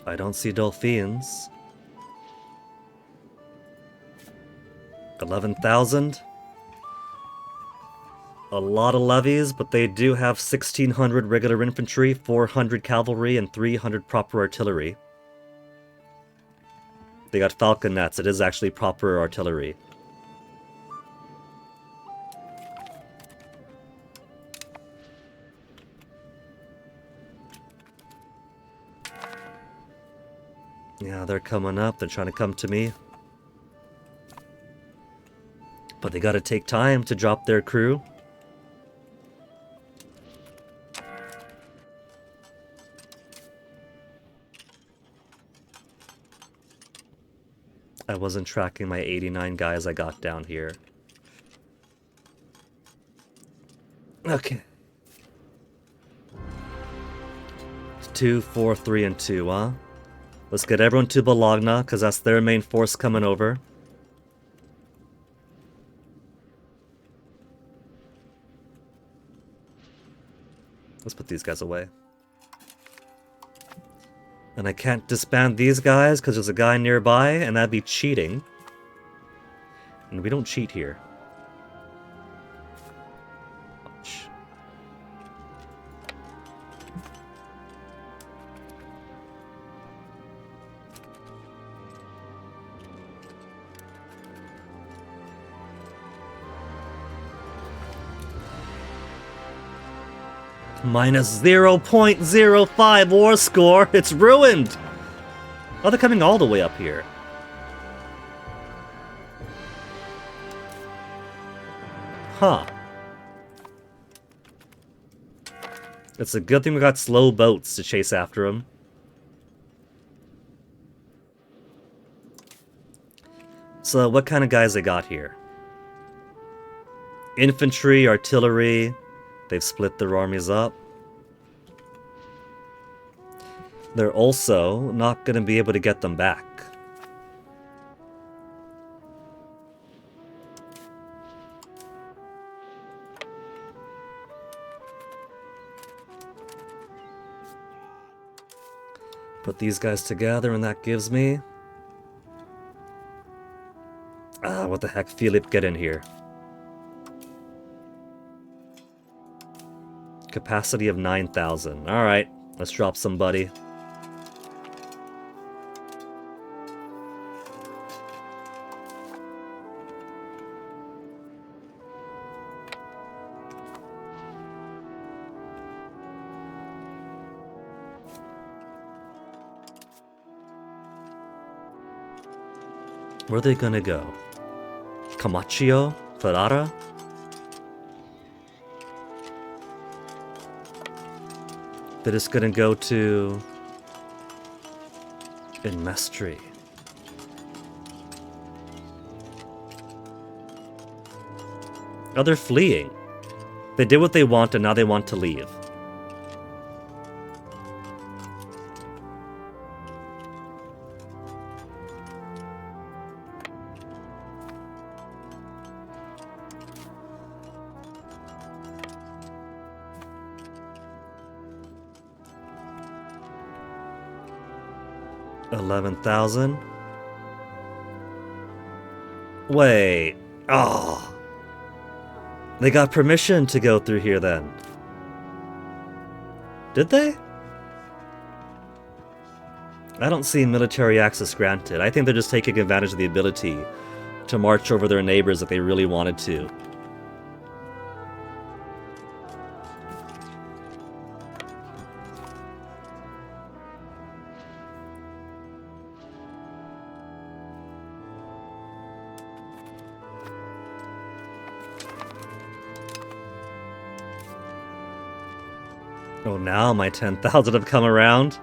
I don't see dolphins. 11,000. A lot of levies, but they do have 1,600 regular infantry, 400 cavalry, and 300 proper artillery. They got falconets. It is actually proper artillery. Yeah, they're coming up. They're trying to come to me. But they gotta take time to drop their crew. I wasn't tracking my 89 guys I got down here. Okay. 2, 4, 3, and 2, huh? Let's get everyone to Bologna, because that's their main force coming over. Let's put these guys away. And I can't disband these guys because there's a guy nearby, and that'd be cheating. And we don't cheat here. Ouch. Minus 0.05 war score. It's ruined. Oh, they're coming all the way up here. Huh. It's a good thing we got slow boats to chase after them. So, what kind of guys they got here? Infantry, artillery. They've split their armies up. They're also not going to be able to get them back. Put these guys together and that gives me... what the heck, Philip, get in here. Capacity of 9,000. Alright, let's drop somebody. Where are they gonna go? Camaccio? Ferrara? They're just gonna go to... in Mestri. Oh, they're fleeing. They did what they want and now they want to leave. $11,000. Wait. Oh. They got permission to go through here then. Did they? I don't see military access granted. I think they're just taking advantage of the ability to march over their neighbors if they really wanted to. Oh, now my 10,000 have come around.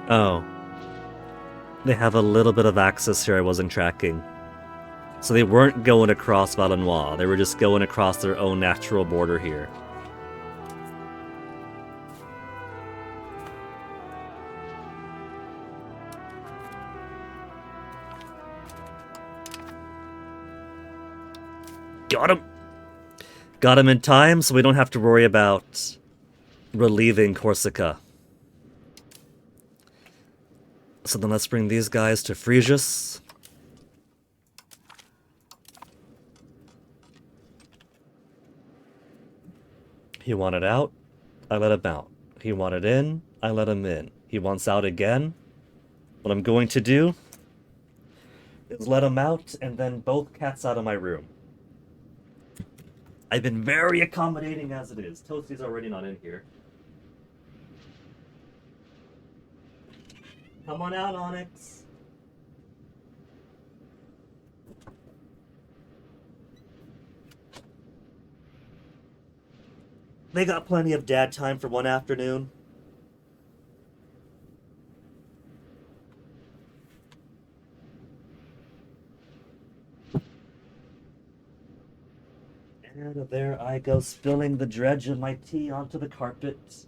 Oh. They have a little bit of access here I wasn't tracking. So they weren't going across Valenois, they were just going across their own natural border here. Got him! Got him in time, so we don't have to worry about relieving Corsica. So then let's bring these guys to Frisius. He wanted out, I let him out. He wanted in, I let him in. He wants out again. What I'm going to do is let him out and then both cats out of my room. I've been very accommodating as it is. Toasty's already not in here. Come on out, Onyx. They got plenty of dad time for one afternoon. And there I go, spilling the dredge of my tea onto the carpet.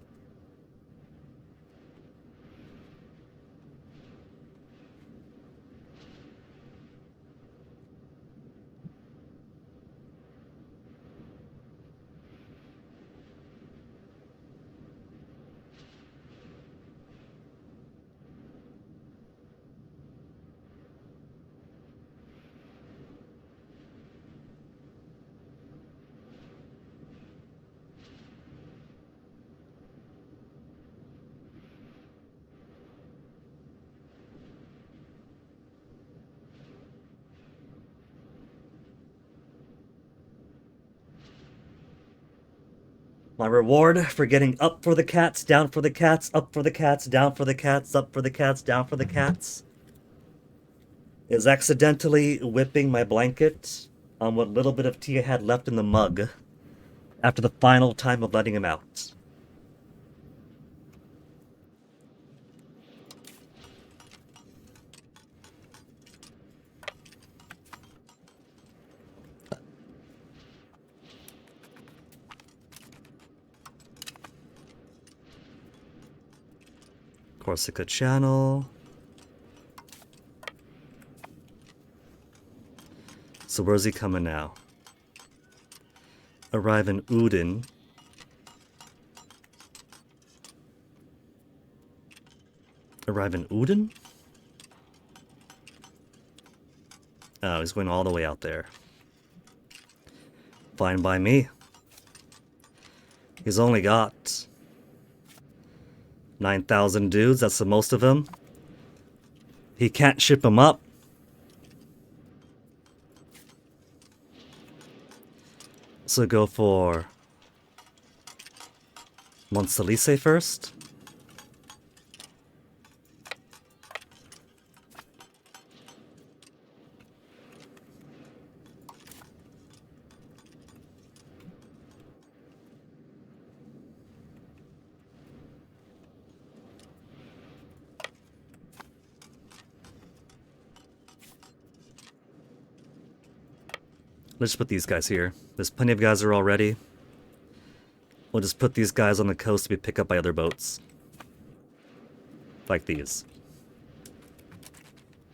My reward for getting up for the cats, down for the cats, up for the cats, down for the cats, up for the cats, down for the cats, is accidentally whipping my blanket on what little bit of tea I had left in the mug after the final time of letting him out. Corsica Channel. So where's he coming now? Arrive in Udin. Arrive in Udin? Oh, he's going all the way out there. Fine by me. He's only got 9,000 dudes, that's the most of him. He can't ship them up. So go for Monsalise first. Let's just put these guys here. There's plenty of guys here already. We'll just put these guys on the coast to be picked up by other boats. Like these.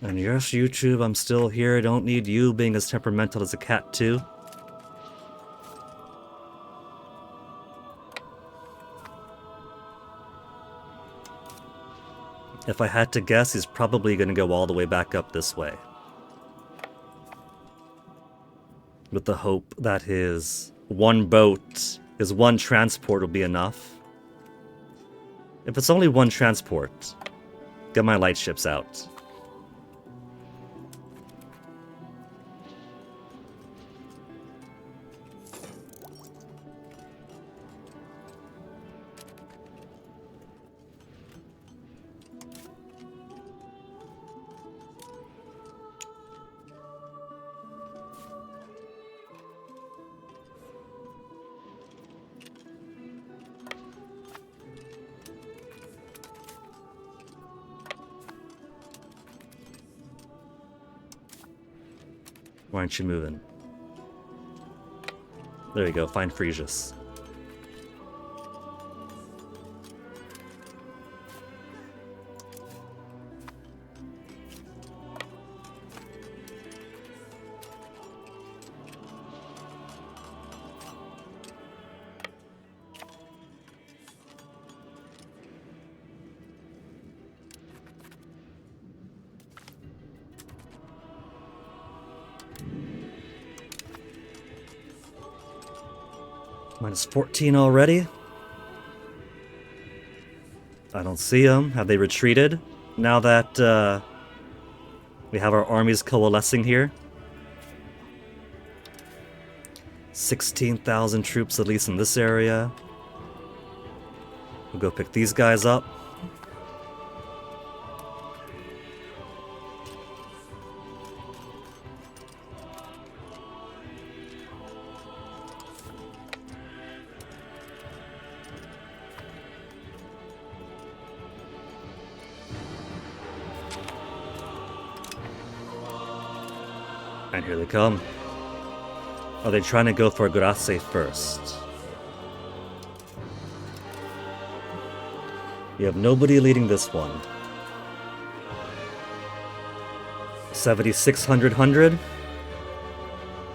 And yes, YouTube, I'm still here. I don't need you being as temperamental as a cat, too. If I had to guess, he's probably going to go all the way back up this way. With the hope that his one boat, his one transport will be enough. If it's only one transport, get my lightships out. Why aren't you moving? There you go, find Fresius. Minus 14 already? I don't see them. Have they retreated? Now that we have our armies coalescing here? 16,000 troops at least in this area. We'll go pick these guys up. And here they come. Are they trying to go for Grasse first? You have nobody leading this one. 7,600.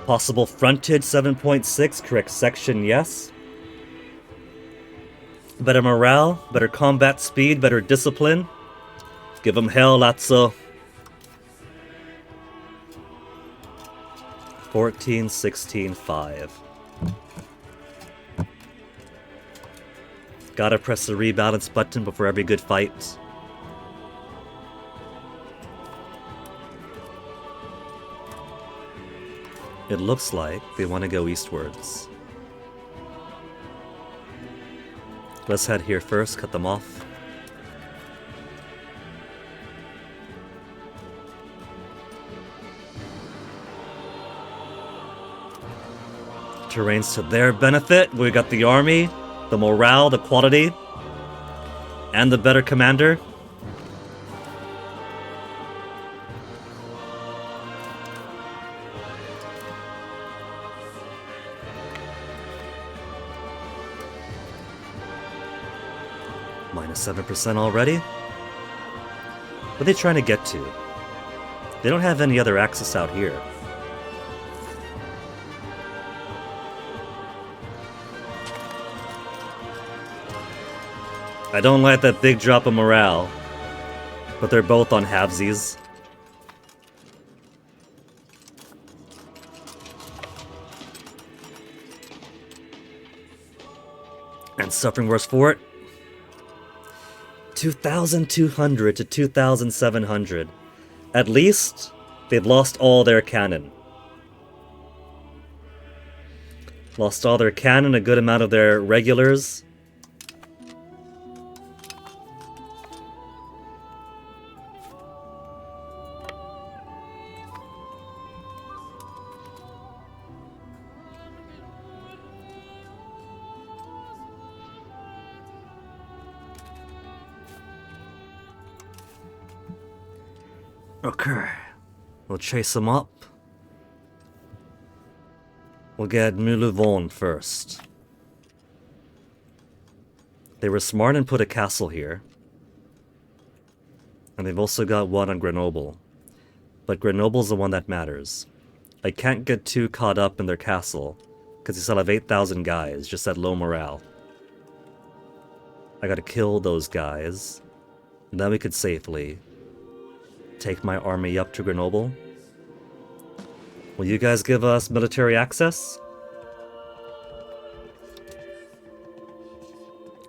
Possible frontage 7.6. Correct section, yes. Better morale, better combat speed, better discipline. Give them hell, Lazzo. 14, 16, 5. Gotta press the rebalance button before every good fight. It looks like they want to go eastwards. Let's head here first, cut them off. Terrain's to their benefit. We got the army, the morale, the quality, and the better commander. Minus 7% already. What are they trying to get to? They don't have any other access out here. I don't like that big drop of morale, but they're both on halvesies. And suffering worse for it. 2,200 to 2,700. At least, they've lost all their cannon. Lost all their cannon, a good amount of their regulars. Okay, we'll chase them up. We'll get Muluvon first. They were smart and put a castle here. And they've also got one on Grenoble. But Grenoble's the one that matters. I can't get too caught up in their castle, because they still have 8,000 guys, just at low morale. I gotta kill those guys. And then we could safely take my army up to Grenoble. Will you guys give us military access?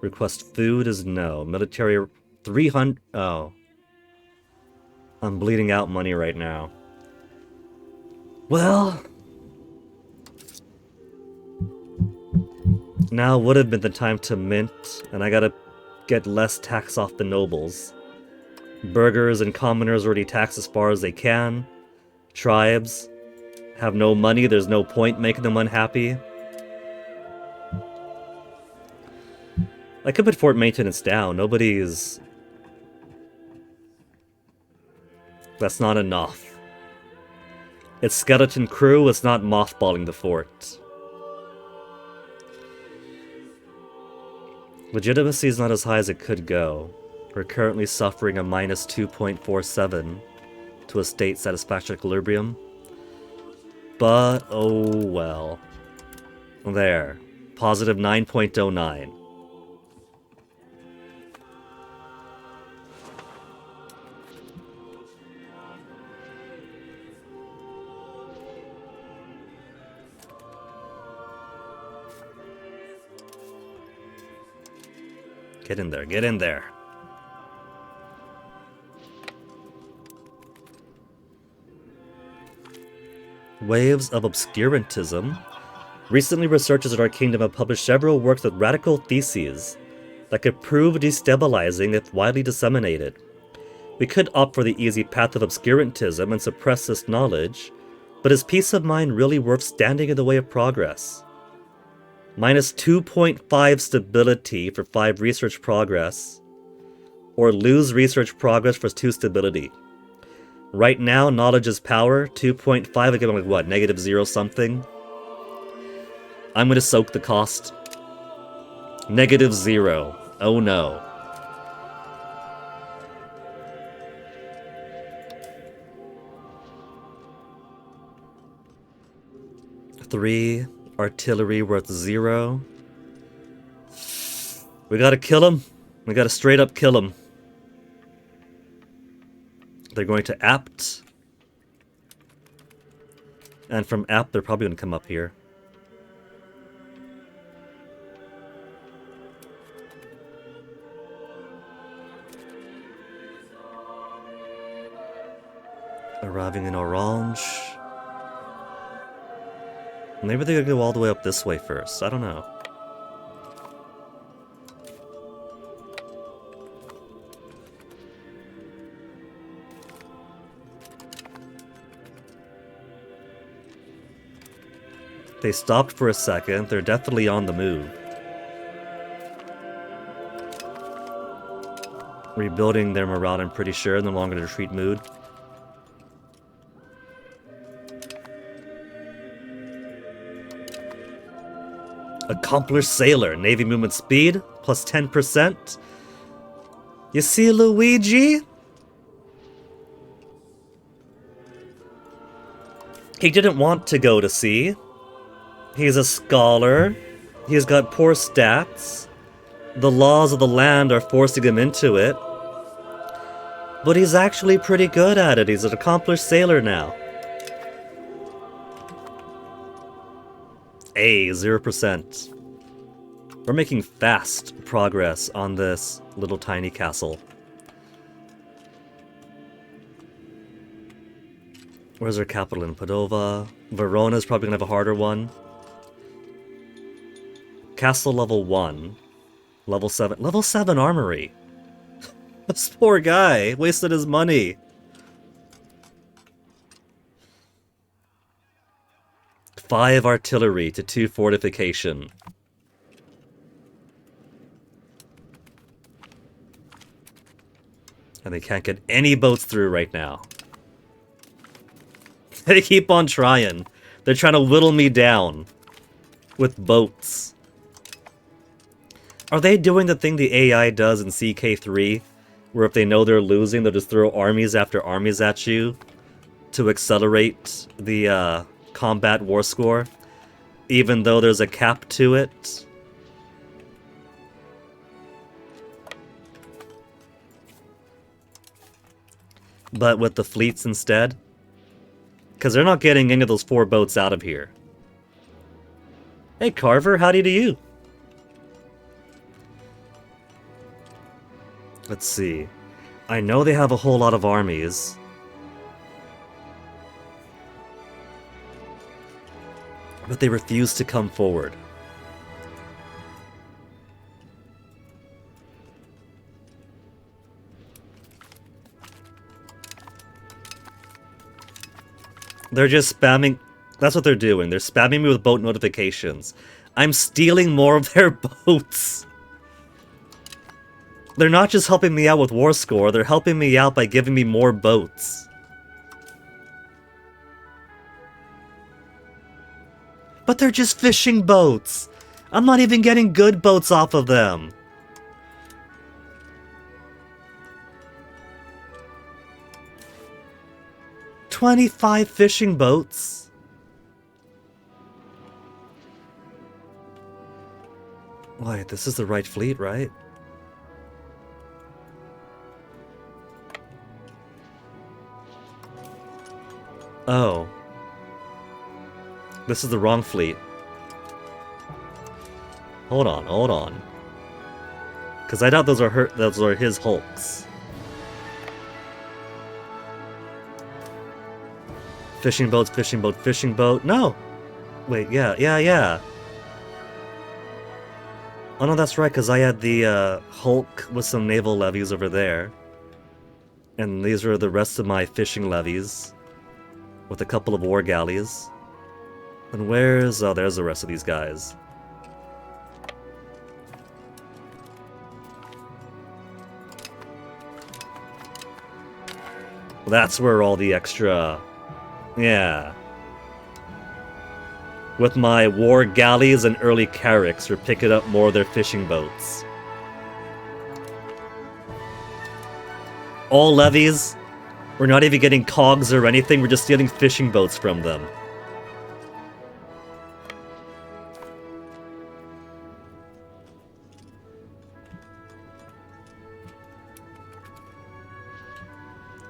Request food is no. Military 300... Oh. I'm bleeding out money right now. Well... Now would have been the time to mint, and I gotta get less tax off the nobles. Burghers and commoners already tax as far as they can. Tribes have no money, there's no point making them unhappy. I could put fort maintenance down, nobody's... That's not enough. It's skeleton crew, it's not mothballing the fort. Legitimacy is not as high as it could go. We're currently suffering a minus 2.47 to a state satisfaction equilibrium. But, oh well. There. Positive 9.09. Get in there, get in there. Waves of obscurantism. Recently, researchers at our kingdom have published several works with radical theses that could prove destabilizing if widely disseminated. We could opt for the easy path of obscurantism and suppress this knowledge, but is peace of mind really worth standing in the way of progress? Minus 2.5 stability for 5 research progress, or lose research progress for 2 stability. Right now, knowledge is power. 2.5, again, like what, negative 0 something? I'm gonna soak the cost. Negative 0. Oh no. Three artillery worth 0. We gotta kill him. We gotta straight up kill him. They're going to Apt. And from Apt, they're probably going to come up here. Arriving in Orange. Maybe they're going to go all the way up this way first. I don't know. They stopped for a second. They're definitely on the move. Rebuilding their morale, I'm pretty sure. No longer in retreat mood. Accomplished sailor. Navy movement speed. Plus 10%. You see, Luigi? He didn't want to go to sea. He's a scholar. He's got poor stats. The laws of the land are forcing him into it. But he's actually pretty good at it. He's an accomplished sailor now. A 0%. We're making fast progress on this little tiny castle. Where's our capital in Padova? Verona's probably gonna have a harder one. Castle level 1. Level 7. Level 7 armory. This poor guy wasted his money. Five artillery to 2 fortification. And they can't get any boats through right now. They keep on trying. They're trying to whittle me down with boats. Are they doing the thing the AI does in CK3, where if they know they're losing, they'll just throw armies after armies at you to accelerate the combat war score, even though there's a cap to it. But with the fleets instead, because they're not getting any of those 4 boats out of here. Hey Carver, howdy to you. Let's see. I know they have a whole lot of armies. But they refuse to come forward. They're just spamming... That's what they're doing. They're spamming me with boat notifications. I'm stealing more of their boats. They're not just helping me out with war score, they're helping me out by giving me more boats. But they're just fishing boats. I'm not even getting good boats off of them. "25 fishing boats? Wait, this is the right fleet, right? Oh. This is the wrong fleet. Hold on, hold on. Because I doubt those are his hulks. Fishing boats, fishing boat, fishing boat. No! Wait, yeah. Oh no, that's right, because I had the Hulk with some naval levies over there. And these are the rest of my fishing levies. With a couple of war galleys. And where's... Oh, there's the rest of these guys. That's where all the extra... Yeah. With my war galleys and early carracks, we're picking up more of their fishing boats. All levies, we're not even getting cogs or anything, we're just stealing fishing boats from them.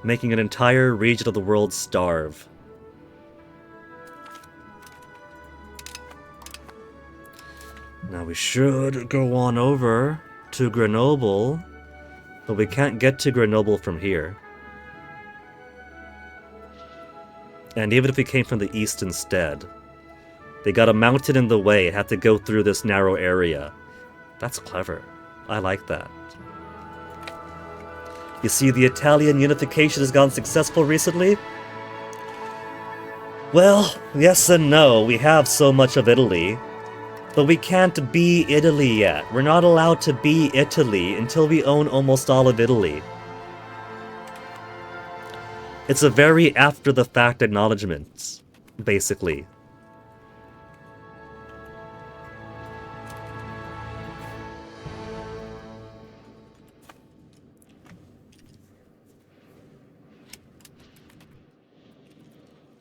Making an entire region of the world starve. Now we should go on over to Grenoble, but we can't get to Grenoble from here. And even if we came from the east instead, they got a mountain in the way, had to go through this narrow area. That's clever. I like that. You see, the Italian unification has gone successful recently? Well, yes and no. We have so much of Italy. But we can't be Italy yet. We're not allowed to be Italy until we own almost all of Italy. It's a very after-the-fact acknowledgement, basically.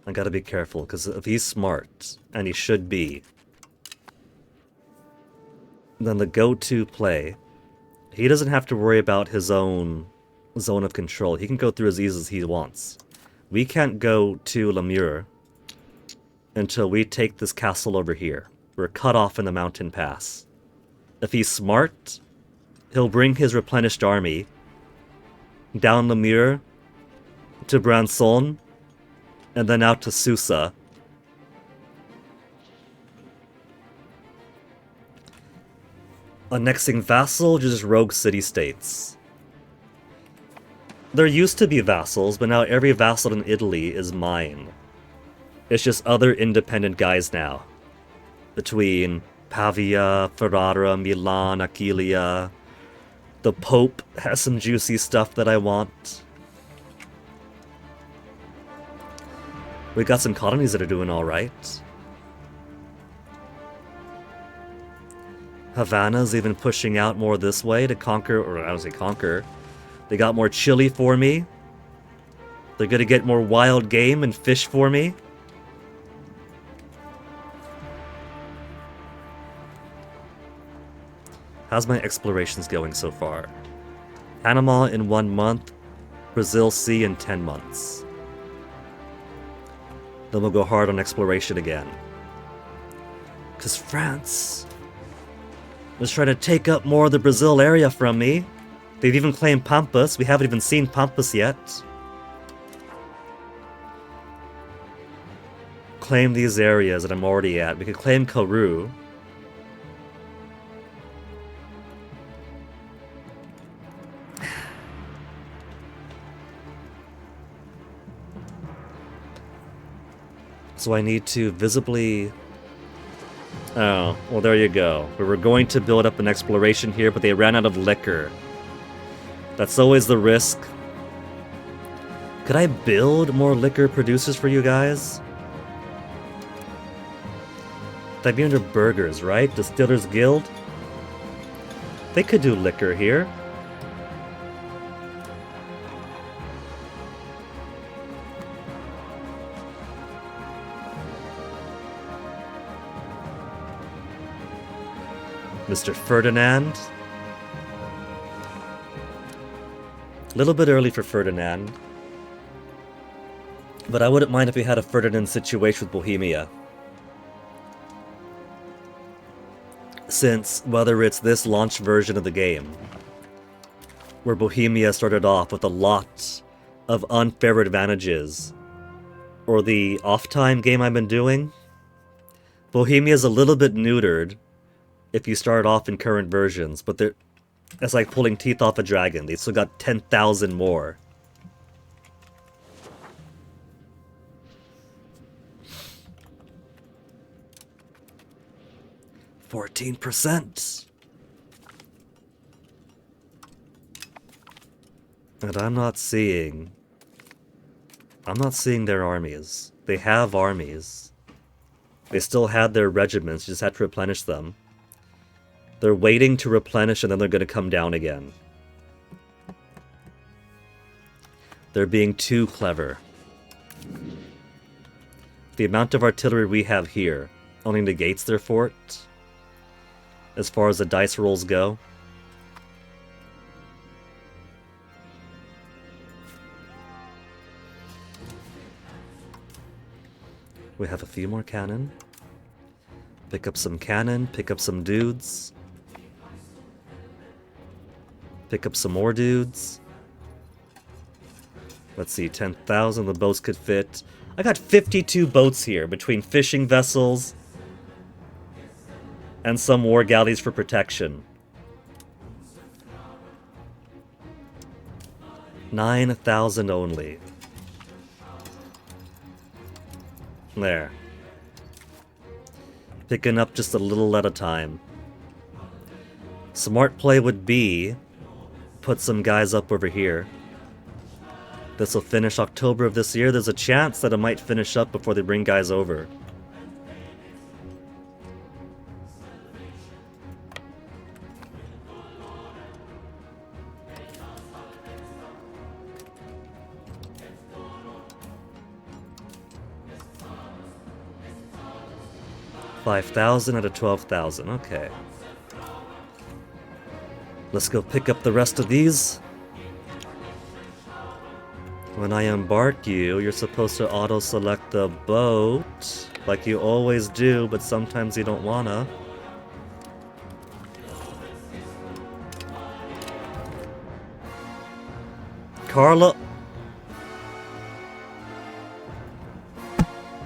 I gotta be careful, because if he's smart, and he should be, then the go-to play, he doesn't have to worry about his own zone of control. He can go through as easy as he wants. We can't go to Lemur until we take this castle over here. We're cut off in the mountain pass. If he's smart, he'll bring his replenished army down Lemur to Branson, and then out to Susa. Annexing vassal, just rogue city-states. There used to be vassals, but now every vassal in Italy is mine. It's just other independent guys now. Between Pavia, Ferrara, Milan, Aquileia. The Pope has some juicy stuff that I want. We got some colonies that are doing alright. Havana's even pushing out more this way to conquer, or I don't say conquer, They got more chili for me. They're gonna get more wild game and fish for me. How's my explorations going so far? Panama in 1 month, Brazil Sea in 10 months. Then we'll go hard on exploration again. Because France is trying to take up more of the Brazil area from me. They've even claimed Pampas. We haven't even seen Pampas yet. Claim these areas that I'm already at. We could claim Karoo. So I need to visibly... Oh, well there you go. We were going to build up an exploration here, but they ran out of liquor. That's always the risk. Could I build more liquor producers for you guys? That'd be under burgers, right? Distillers Guild? They could do liquor here. Mr. Ferdinand. A little bit early for Ferdinand. But I wouldn't mind if we had a Ferdinand situation with Bohemia. Since, whether it's this launch version of the game, where Bohemia started off with a lot of unfair advantages, or the off-time game I've been doing, Bohemia's a little bit neutered if you start off in current versions, but it's like pulling teeth off a dragon. They still got 10,000 more. %. And I'm not seeing their armies. They have armies. They still had their regiments, you just had to replenish them. They're waiting to replenish and then they're going to come down again. They're being too clever. The amount of artillery we have here only negates their fort, as far as the dice rolls go. We have a few more cannon. Pick up some cannon, pick up some dudes. Pick up some more dudes. Let's see, 10,000, the boats could fit. I got 52 boats here, between fishing vessels and some war galleys for protection. 9,000 only. There. Picking up just a little at a time. Smart play would be put some guys up over here. This will finish October of this year. There's a chance that it might finish up before they bring guys over. $5,000 out of 12,000. Okay. Let's go pick up the rest of these. When I embark you, you're supposed to auto-select the boat, like you always do, but sometimes you don't wanna. Carla...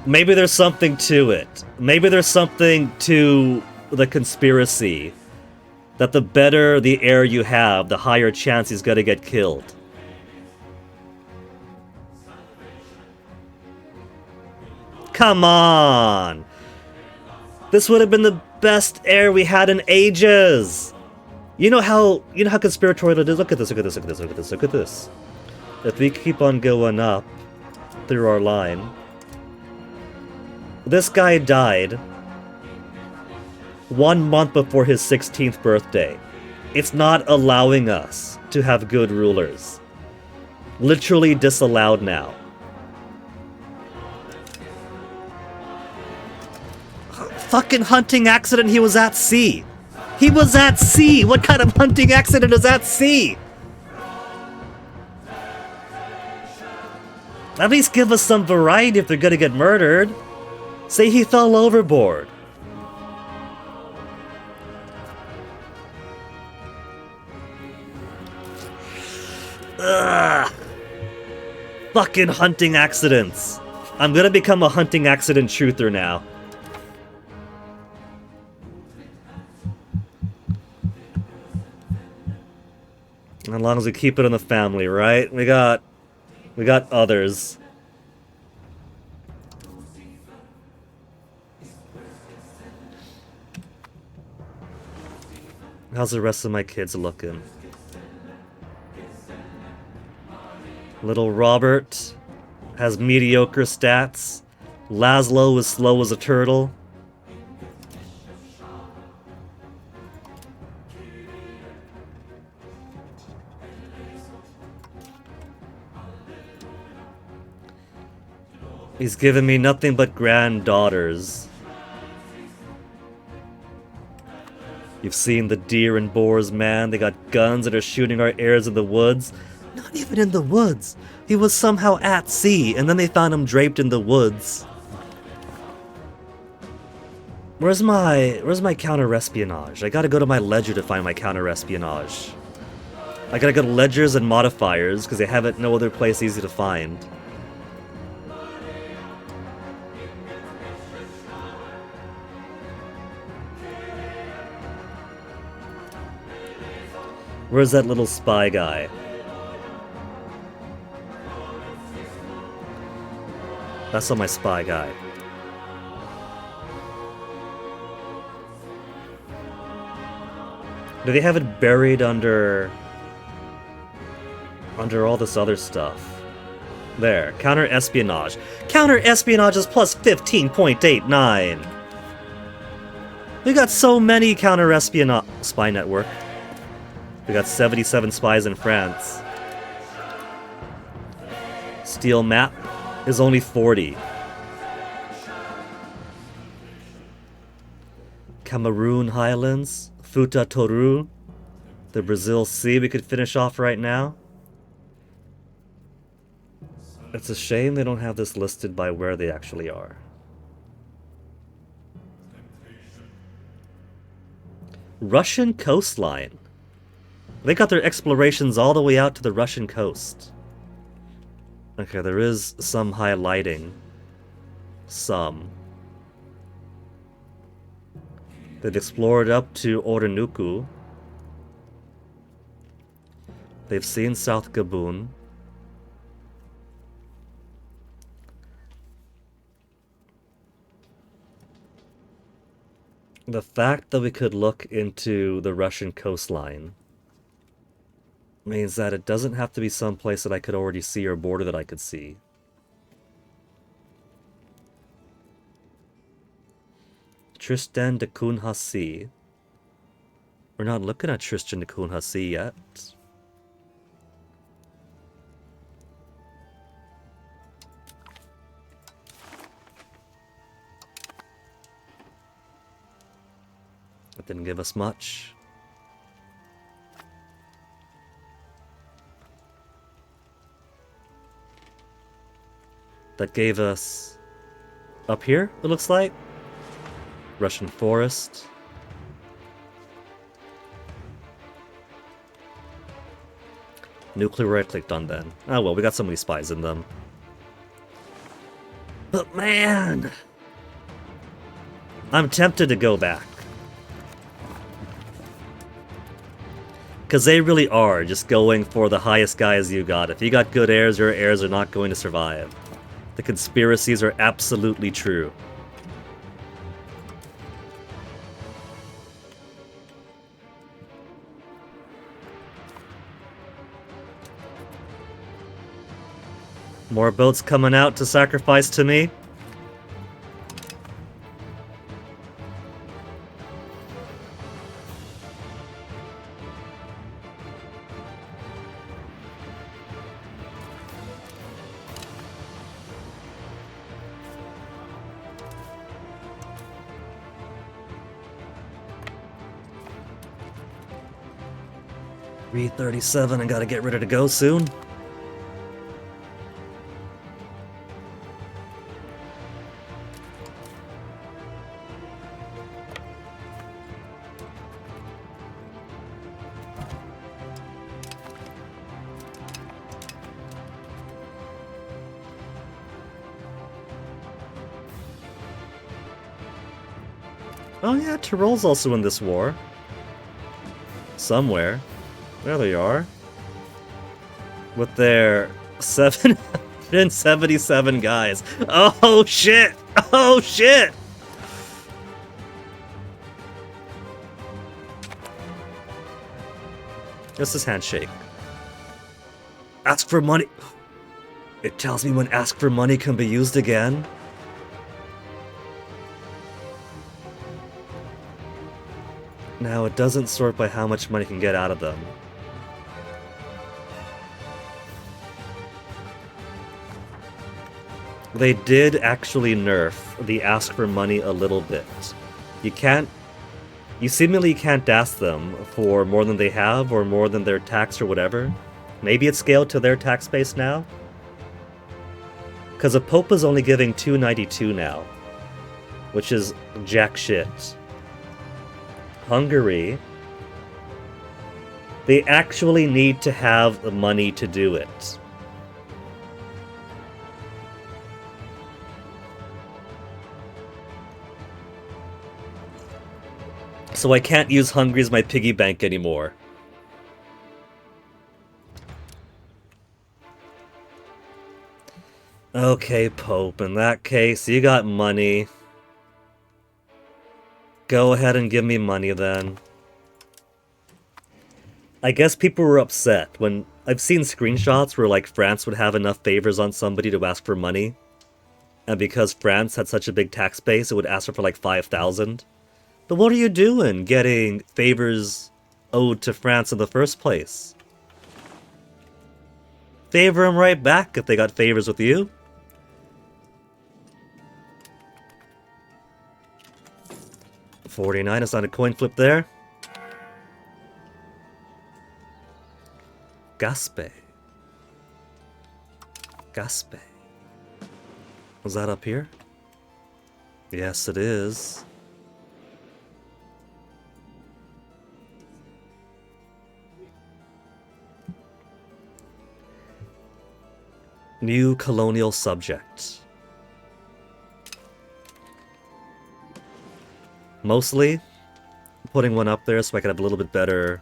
Maybe there's something to it. Maybe there's something to the conspiracy. That the better the heir you have, the higher chance he's gonna get killed. Come on! This would have been the best heir we had in ages! You know how conspiratorial it is? Look at this, look at this, look at this, look at this, look at this. If we keep on going up through our line... This guy died 1 month before his 16th birthday. It's not allowing us to have good rulers. Literally disallowed now. Fucking hunting accident, he was at sea! He was at sea! What kind of hunting accident is at sea? At least give us some variety if they're gonna get murdered. Say he fell overboard. Ugh. Fucking hunting accidents. I'm gonna become a hunting accident truther now. As long as we keep it in the family, right? We got others. How's the rest of my kids looking? Little Robert has mediocre stats. Laszlo is slow as a turtle. He's given me nothing but granddaughters. You've seen the deer and boars, man. They got guns that are shooting our heirs in the woods. Not even in the woods. He was somehow at sea, and then they found him draped in the woods. Where's my counter-espionage? I gotta go to my ledger to find my counter-espionage. I gotta go to ledgers and modifiers, because they have it no other place easy to find. Where's that little spy guy? That's not my spy guy. Do they have it buried under all this other stuff? There, counter-espionage. Counter-espionage is plus 15.89. We got so many counter-espionage... Spy network. We got 77 spies in France. Steel map is only 40. Cameroon Highlands, Futa Toru, the Brazil Sea we could finish off right now. It's a shame they don't have this listed by where they actually are. Russian coastline. They got their explorations all the way out to the Russian coast. Okay, there is some highlighting. Some. They've explored up to Orinoco. They've seen South Gabon. The fact that we could look into the Russian coastline means that it doesn't have to be some place that I could already see or border that I could see. Tristan da Cunha Sea. We're not looking at Tristan da Cunha Sea yet. It didn't give us much. That gave us up here, it looks like. Russian forest. Nuclear I clicked on then. Oh well, we got so many spies in them. But man, I'm tempted to go back. Because they really are just going for the highest guys you got. If you got good heirs, your heirs are not going to survive. The conspiracies are absolutely true. More boats coming out to sacrifice to me. 337, I gotta get ready to go soon. Oh yeah, Tyrol's also in this war. Somewhere. There they are. With their 777 guys. Oh shit! Oh shit! This is handshake. Ask for money. It tells me when ask for money can be used again. Now, it doesn't sort by how much money can get out of them. They did actually nerf the ask for money a little bit. You seemingly can't ask them for more than they have or more than their tax or whatever. Maybe it's scaled to their tax base now? Because a Pope is only giving 292 now, which is jack shit. Hungary, they actually need to have the money to do it. So I can't use Hungary as my piggy bank anymore. Okay, Pope, in that case, you got money. Go ahead and give me money then. I guess people were upset when I've seen screenshots where like France would have enough favors on somebody to ask for money. And because France had such a big tax base, it would ask for like 5,000. But what are you doing getting favors owed to France in the first place? Favor them right back if they got favors with you. $49, it's not a coin flip there. Gaspe. Gaspe. Was that up here? Yes, it is. New colonial subject. Mostly putting one up there so I can have a little bit better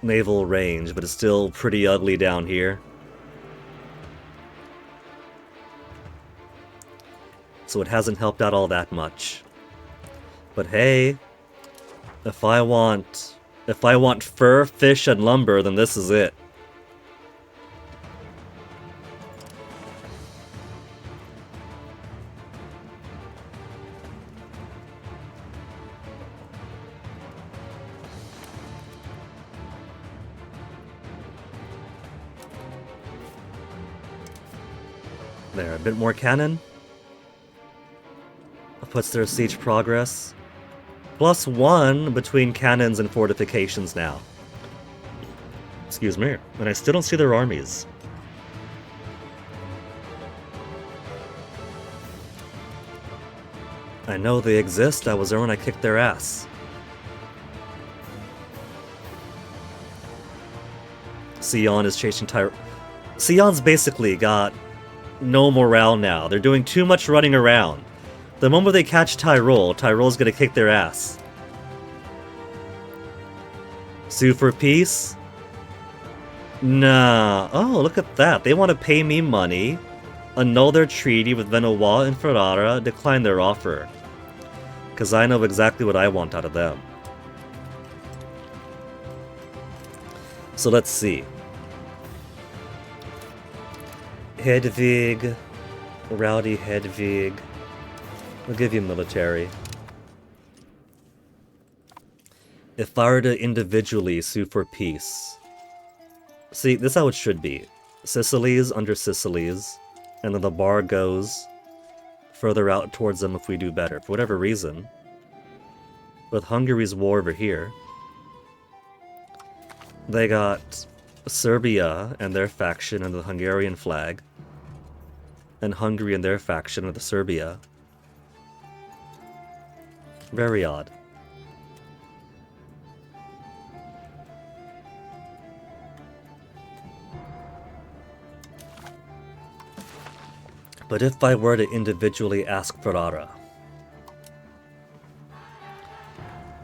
naval range, but it's still pretty ugly down here. So it hasn't helped out all that much. But hey, if I want fur, fish, and lumber, then this is it. There, a bit more cannon. Puts their siege progress. +1 between cannons and fortifications now. Excuse me. And I still don't see their armies. I know they exist. I was there when I kicked their ass. Sion is chasing Tyrol. Sion's basically got no morale now. They're doing too much running around. The moment they catch Tyrol, Tyrol's gonna kick their ass. Sue for peace? Nah. Oh, look at that. They want to pay me money, annul their treaty with Venois and Ferrara, decline their offer. Because I know exactly what I want out of them. So let's see. Hedwig, Rowdy Hedwig. I'll give you military. If I were to individually sue for peace. See, this is how it should be. Sicily's under Sicily's, and then the bar goes further out towards them if we do better, for whatever reason. With Hungary's war over here. They got Serbia and their faction under the Hungarian flag, and Hungary and their faction under Serbia. Very odd. But if I were to individually ask Ferrara,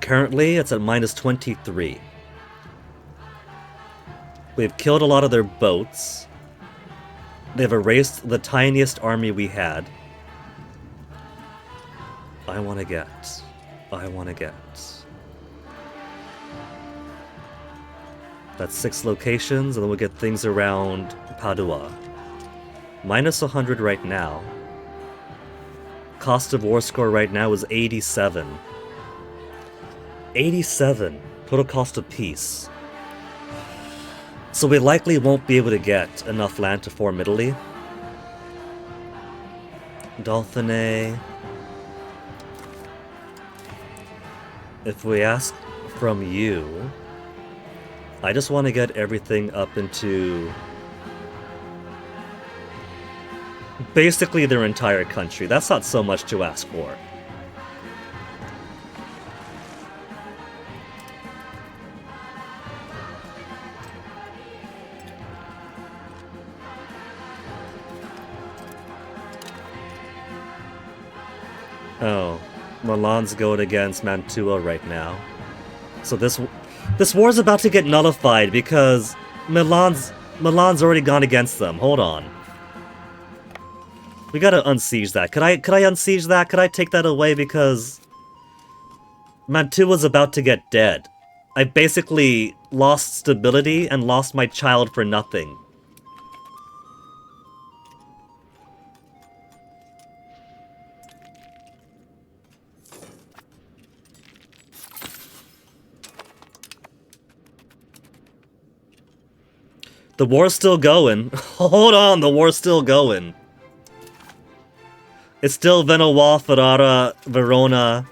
currently it's at minus 23. We've killed a lot of their boats. They've erased the tiniest army we had. I want to get. That's 6 locations, and then we'll get things around Padua. Minus 100 right now. Cost of war score right now is 87. 87. Total cost of peace. So we likely won't be able to get enough land to form Italy. Dauphine. If we ask from you, I just want to get everything up into basically their entire country. That's not so much to ask for. Oh, Milan's going against Mantua right now. So this war's about to get nullified because Milan's already gone against them. Hold on. We gotta unsiege that. Could I unsiege that? Could I take that away because Mantua's about to get dead. I basically lost stability and lost my child for nothing. The war's still going. Hold on, the war's still going. It's still Genoa, Ferrara, Verona.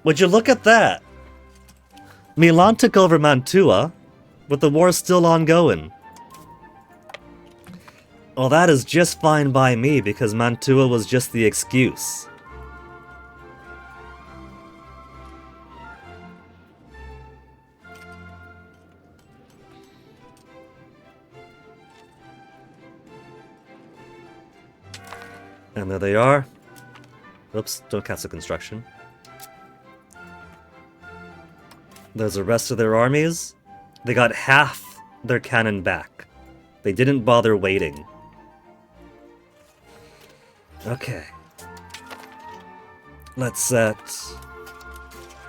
Would you look at that? Milan took over Mantua, but the war's still ongoing. Well, that is just fine by me because Mantua was just the excuse. And there they are. Oops, don't cast a construction. There's the rest of their armies. They got half their cannon back. They didn't bother waiting. Okay. Let's set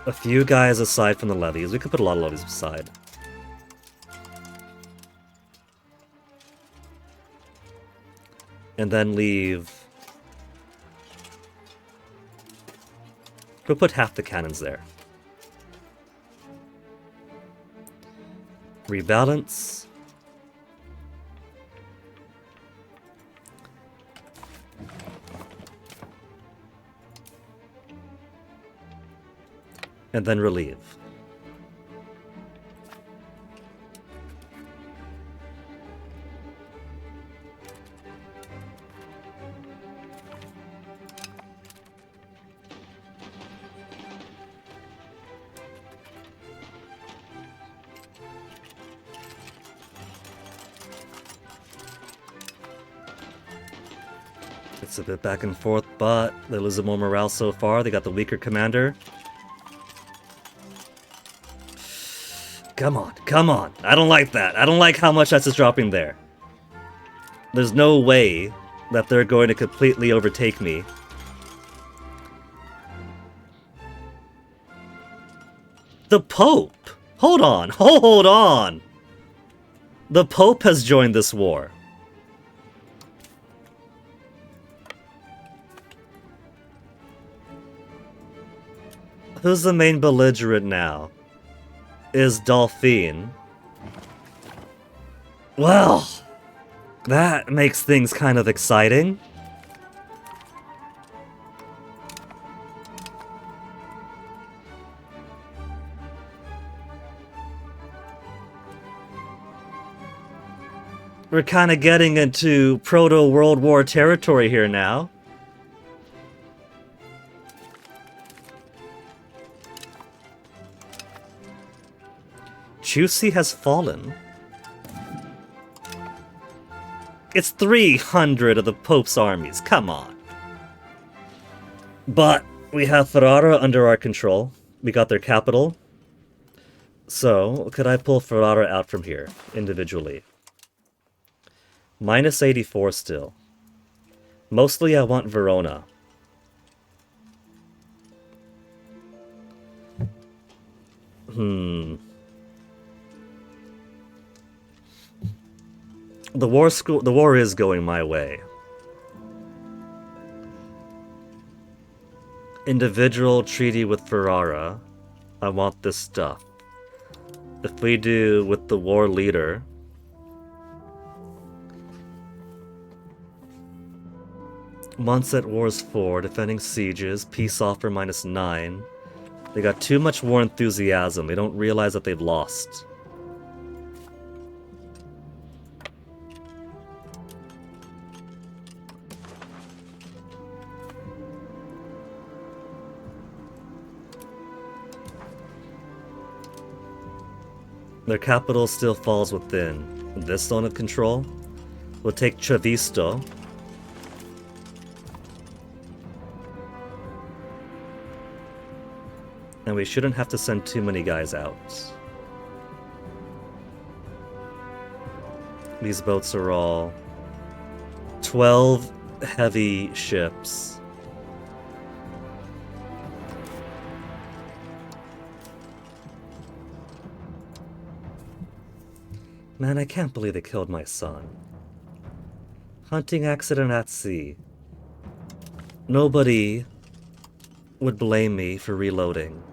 a few guys aside from the levies. We could put a lot of levies aside. And then leave... We'll put half the cannons there. Rebalance. And then relieve. It's a bit back and forth, but they're losing more morale so far. They got the weaker commander. Come on, come on. I don't like that. I don't like how much that's just dropping there. There's no way that they're going to completely overtake me. The Pope! Hold on, hold on! The Pope has joined this war. Who's the main belligerent now? Is Dauphine. Well, that makes things kind of exciting. We're kind of getting into proto-World War territory here now. Chusi has fallen. It's 300 of the Pope's armies, come on. But we have Ferrara under our control. We got their capital. So, could I pull Ferrara out from here, individually? Minus 84 still. Mostly I want Verona. The war is going my way. Individual treaty with Ferrara. I want this stuff. If we do with the war leader... Months at Wars 4, defending sieges, peace offer -9. They got too much war enthusiasm, they don't realize that they've lost. Their capital still falls within this zone of control. We'll take Trevisto. And we shouldn't have to send too many guys out. These boats are all 12 heavy ships. Man, I can't believe they killed my son. Hunting accident at sea. Nobody would blame me for reloading.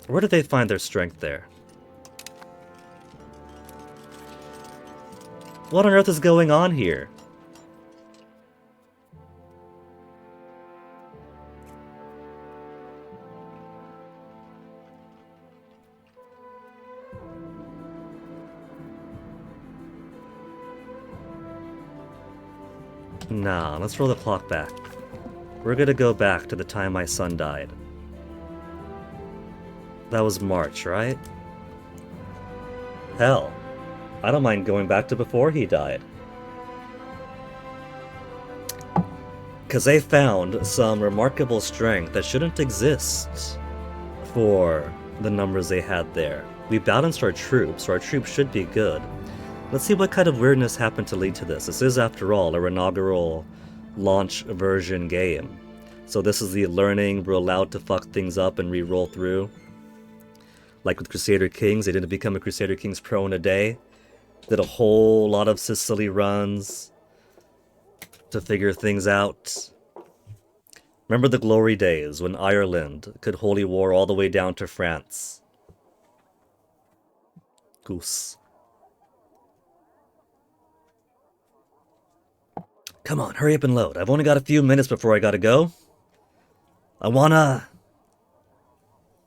Where did they find their strength there? What on earth is going on here? Nah, let's roll the clock back. We're gonna go back to the time my son died. That was March, right? Hell, I don't mind going back to before he died. Because they found some remarkable strength that shouldn't exist for the numbers they had there. We balanced our troops, so our troops should be good. Let's see what kind of weirdness happened to lead to this. This is, after all, our inaugural launch version game. So this is the learning, we're allowed to fuck things up and re-roll through. Like with Crusader Kings, they didn't become a Crusader Kings Pro in a day. Did a whole lot of Sicily runs to figure things out. Remember the glory days when Ireland could holy war all the way down to France. Goose. Come on, hurry up and load. I've only got a few minutes before I gotta go. I wanna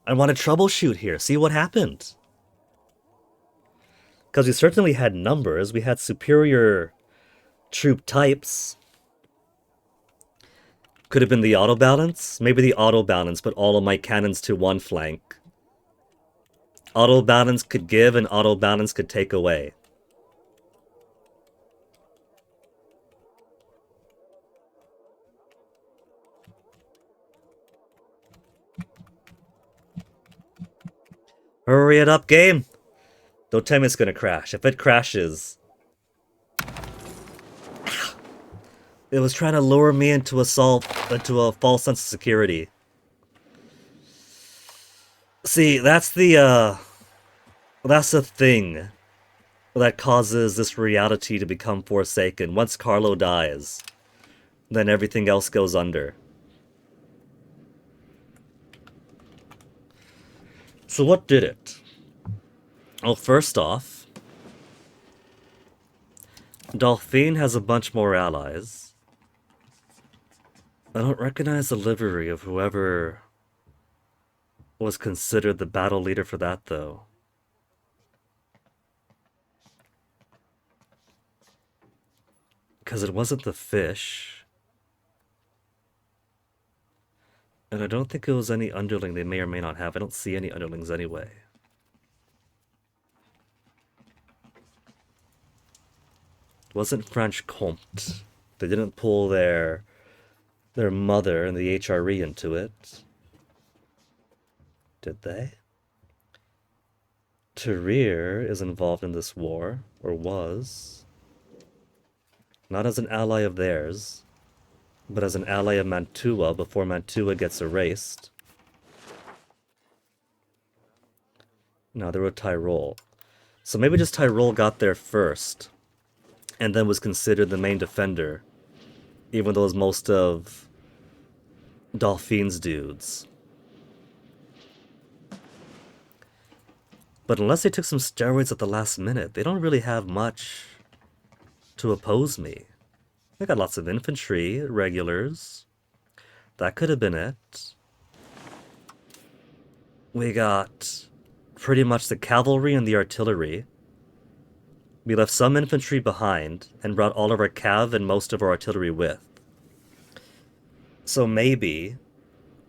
troubleshoot here, see what happened. Because we certainly had numbers, we had superior troop types. Could have been the auto balance? Maybe the auto balance put all of my cannons to one flank. Auto balance could give and auto balance could take away. Hurry it up, game! Don't tell me it's gonna crash. If it crashes... It was trying to lure me into a false sense of security. See, that's the thing that causes this reality to become forsaken. Once Carlo dies, then everything else goes under. So what did it? Well, first off, Dolphine has a bunch more allies. I don't recognize the livery of whoever was considered the battle leader for that, though. Because it wasn't the fish. And I don't think it was any underling they may or may not have. I don't see any underlings anyway. It wasn't French Comte. They didn't pull their mother and the HRE into it. Did they? Tahrir is involved in this war, or was. Not as an ally of theirs, but as an ally of Mantua before Mantua gets erased. No, they were Tyrol. So maybe just Tyrol got there first, and then was considered the main defender, even though it was most of Dolphine's dudes. But unless they took some steroids at the last minute, they don't really have much to oppose me. They got lots of infantry, regulars. That could have been it. We got pretty much the cavalry and the artillery. We left some infantry behind and brought all of our cav and most of our artillery with. So maybe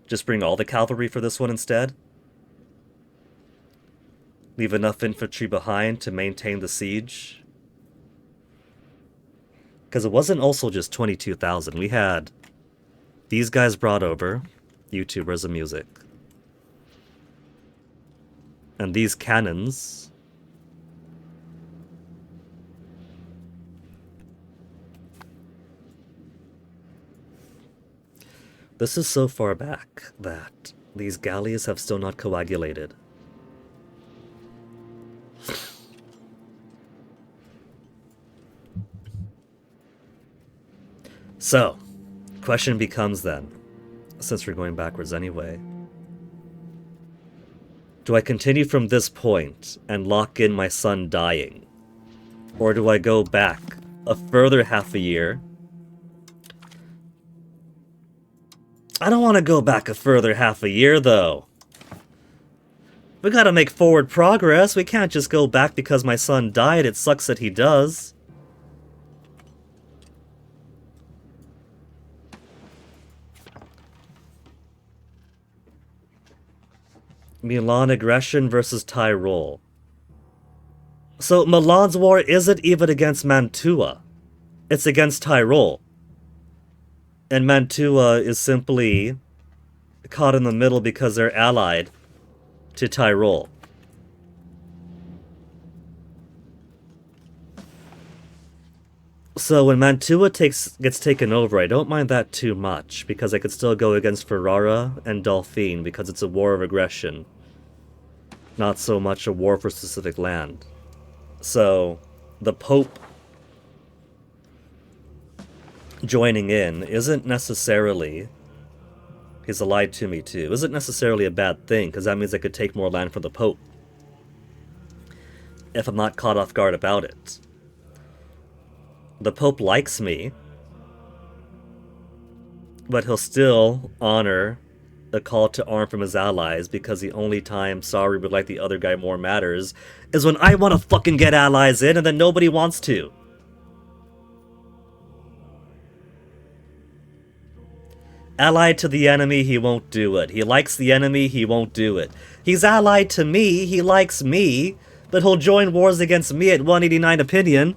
just bring all the cavalry for this one instead? Leave enough infantry behind to maintain the siege? Because it wasn't also just 22,000. We had these guys brought over, YouTubers of music. And these cannons. This is so far back that these galleys have still not coagulated. So, question becomes then, since we're going backwards anyway, do I continue from this point and lock in my son dying? Or do I go back a further half a year? I don't want to go back a further half a year, though. We gotta make forward progress. We can't just go back because my son died. It sucks that he does. Milan aggression versus Tyrol. So Milan's war isn't even against Mantua. It's against Tyrol. And Mantua is simply caught in the middle because they're allied to Tyrol. So when Mantua gets taken over, I don't mind that too much, because I could still go against Ferrara and Dauphine, because it's a war of aggression. Not so much a war for specific land. So, the Pope joining in isn't necessarily, he's allied to me too, isn't necessarily a bad thing, because that means I could take more land from the Pope. If I'm not caught off guard about it. The Pope likes me, but he'll still honor a call to arm from his allies, because the only time Sari would like the other guy more matters is when I want to fucking get allies in and then nobody wants to. Allied to the enemy, he won't do it. He likes the enemy, he won't do it. He's allied to me, he likes me, but he'll join wars against me at 189 opinion.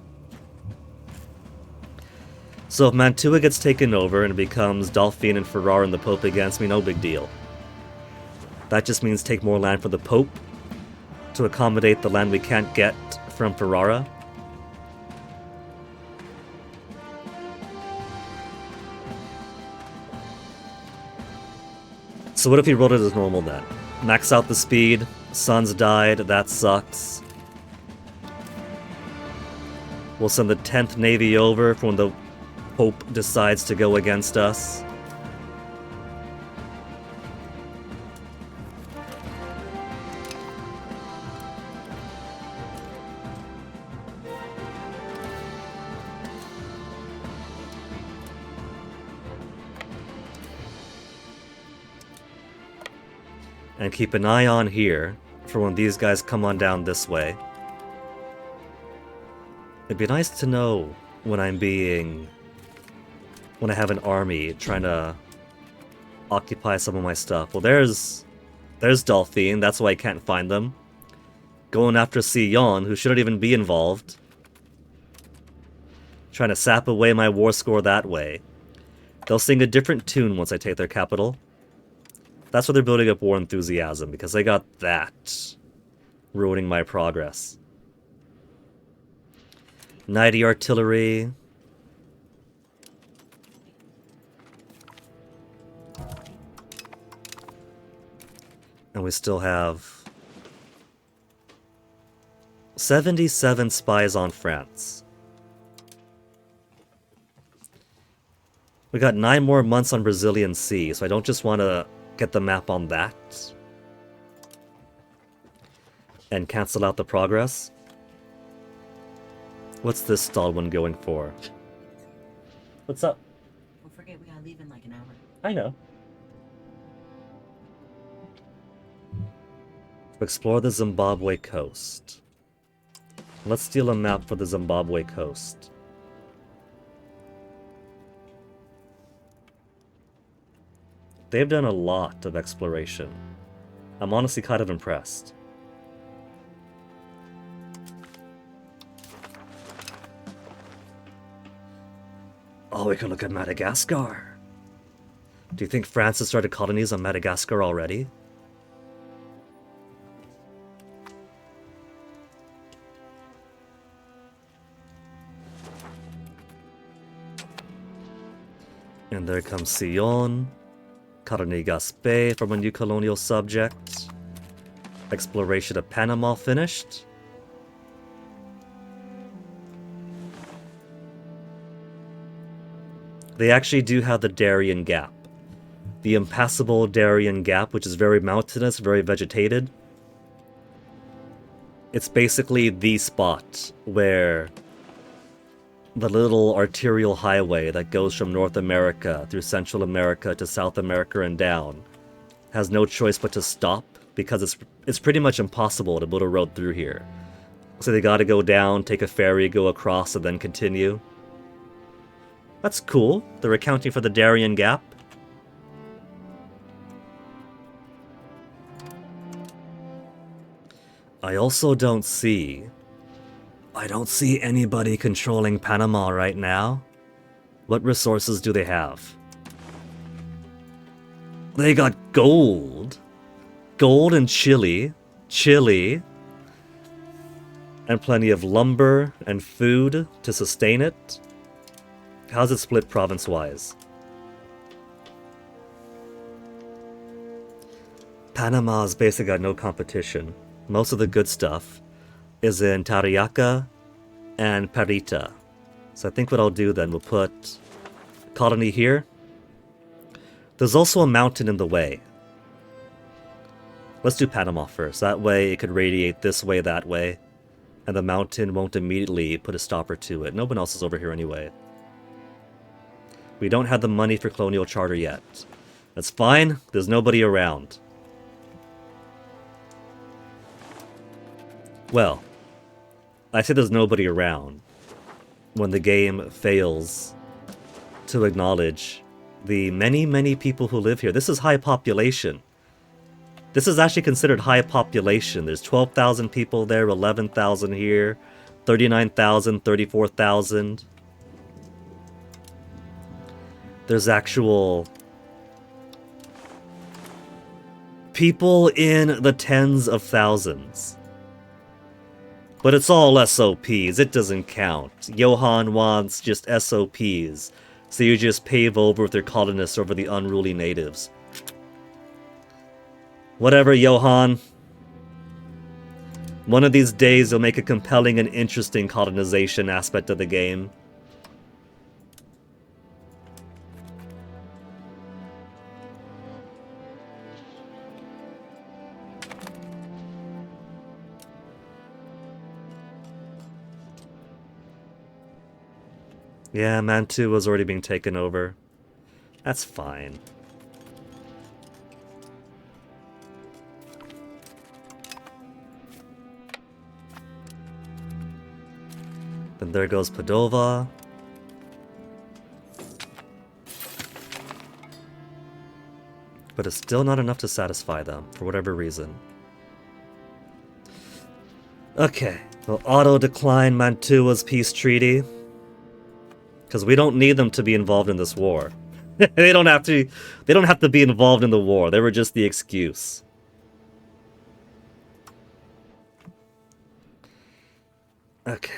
So if Mantua gets taken over and it becomes Dauphine and Ferrara and the Pope against me, no big deal. That just means take more land for the Pope to accommodate the land we can't get from Ferrara. So what if he rolled it as normal then? Max out the speed, Sons died, that sucks. We'll send the 10th Navy over for when the Pope decides to go against us. And keep an eye on here for when these guys come on down this way. It'd be nice to know when I have an army trying to occupy some of my stuff. Well, there's Delphine, that's why I can't find them. Going after Sion, who shouldn't even be involved. Trying to sap away my war score that way. They'll sing a different tune once I take their capital. That's why they're building up war enthusiasm, because they got that ruining my progress. Knighty artillery. And we still have 77 spies on France. We got 9 more months on Brazilian Sea, so I don't just want to get the map on that and cancel out the progress. What's this stalled one going for? What's up?
Don't forget we gotta leave in like an hour.
I know. Explore the Zimbabwe coast. Let's steal a map for the Zimbabwe coast. They've done a lot of exploration. I'm honestly kind of impressed. Oh, we could look at Madagascar. Do you think France has started colonies on Madagascar already? And there comes Sion. Colony Gaspé from a new colonial subject. Exploration of Panama finished. They actually do have the Darien Gap. The impassable Darien Gap, which is very mountainous, very vegetated. It's basically the spot where the little arterial highway that goes from North America through Central America to South America and down has no choice but to stop because it's pretty much impossible to build a road through here. So they gotta go down, take a ferry, go across, and then continue. That's cool. They're accounting for the Darien Gap. I also don't see anybody controlling Panama right now. What resources do they have? They got gold. Gold and Chile. And plenty of lumber and food to sustain it. How's it split province-wise? Panama's basically got no competition. Most of the good stuff is in Tariaca and Parita. So I think what I'll do then, we'll put colony here. There's also a mountain in the way. Let's do Panama first. That way it could radiate this way, that way. And the mountain won't immediately put a stopper to it. No one else is over here anyway. We don't have the money for colonial charter yet. That's fine. There's nobody around. Well, I say there's nobody around when the game fails to acknowledge the many, many people who live here. This is high population. This is actually considered high population. There's 12,000 people there, 11,000 here, 39,000, 34,000. There's actual people in the tens of thousands. But it's all SOPs, it doesn't count. Johan wants just SOPs, so you just pave over with your colonists over the unruly natives. Whatever, Johan. One of these days you'll make a compelling and interesting colonization aspect of the game. Yeah, Mantua was already being taken over. That's fine. Then there goes Padova. But it's still not enough to satisfy them, for whatever reason. Okay, we'll auto-decline Mantua's peace treaty. Because we don't need them to be involved in this war. They don't have to be involved in the war. They were just the excuse. Okay.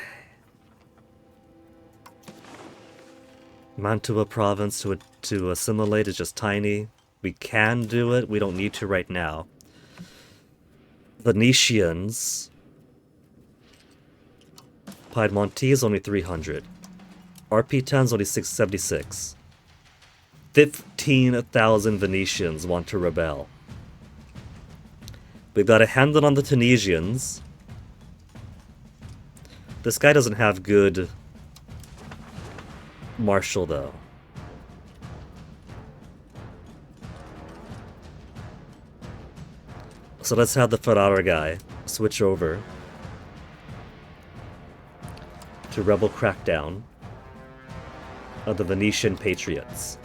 Mantua province to assimilate is just tiny. We can do it. We don't need to right now. Venetians. Piedmontese only 300. RP10 is only 676. 15,000 Venetians want to rebel. We've got to hand it on the Tunisians. This guy doesn't have good marshal, though. So let's have the Ferrara guy switch over to rebel crackdown of the Venetian Patriots.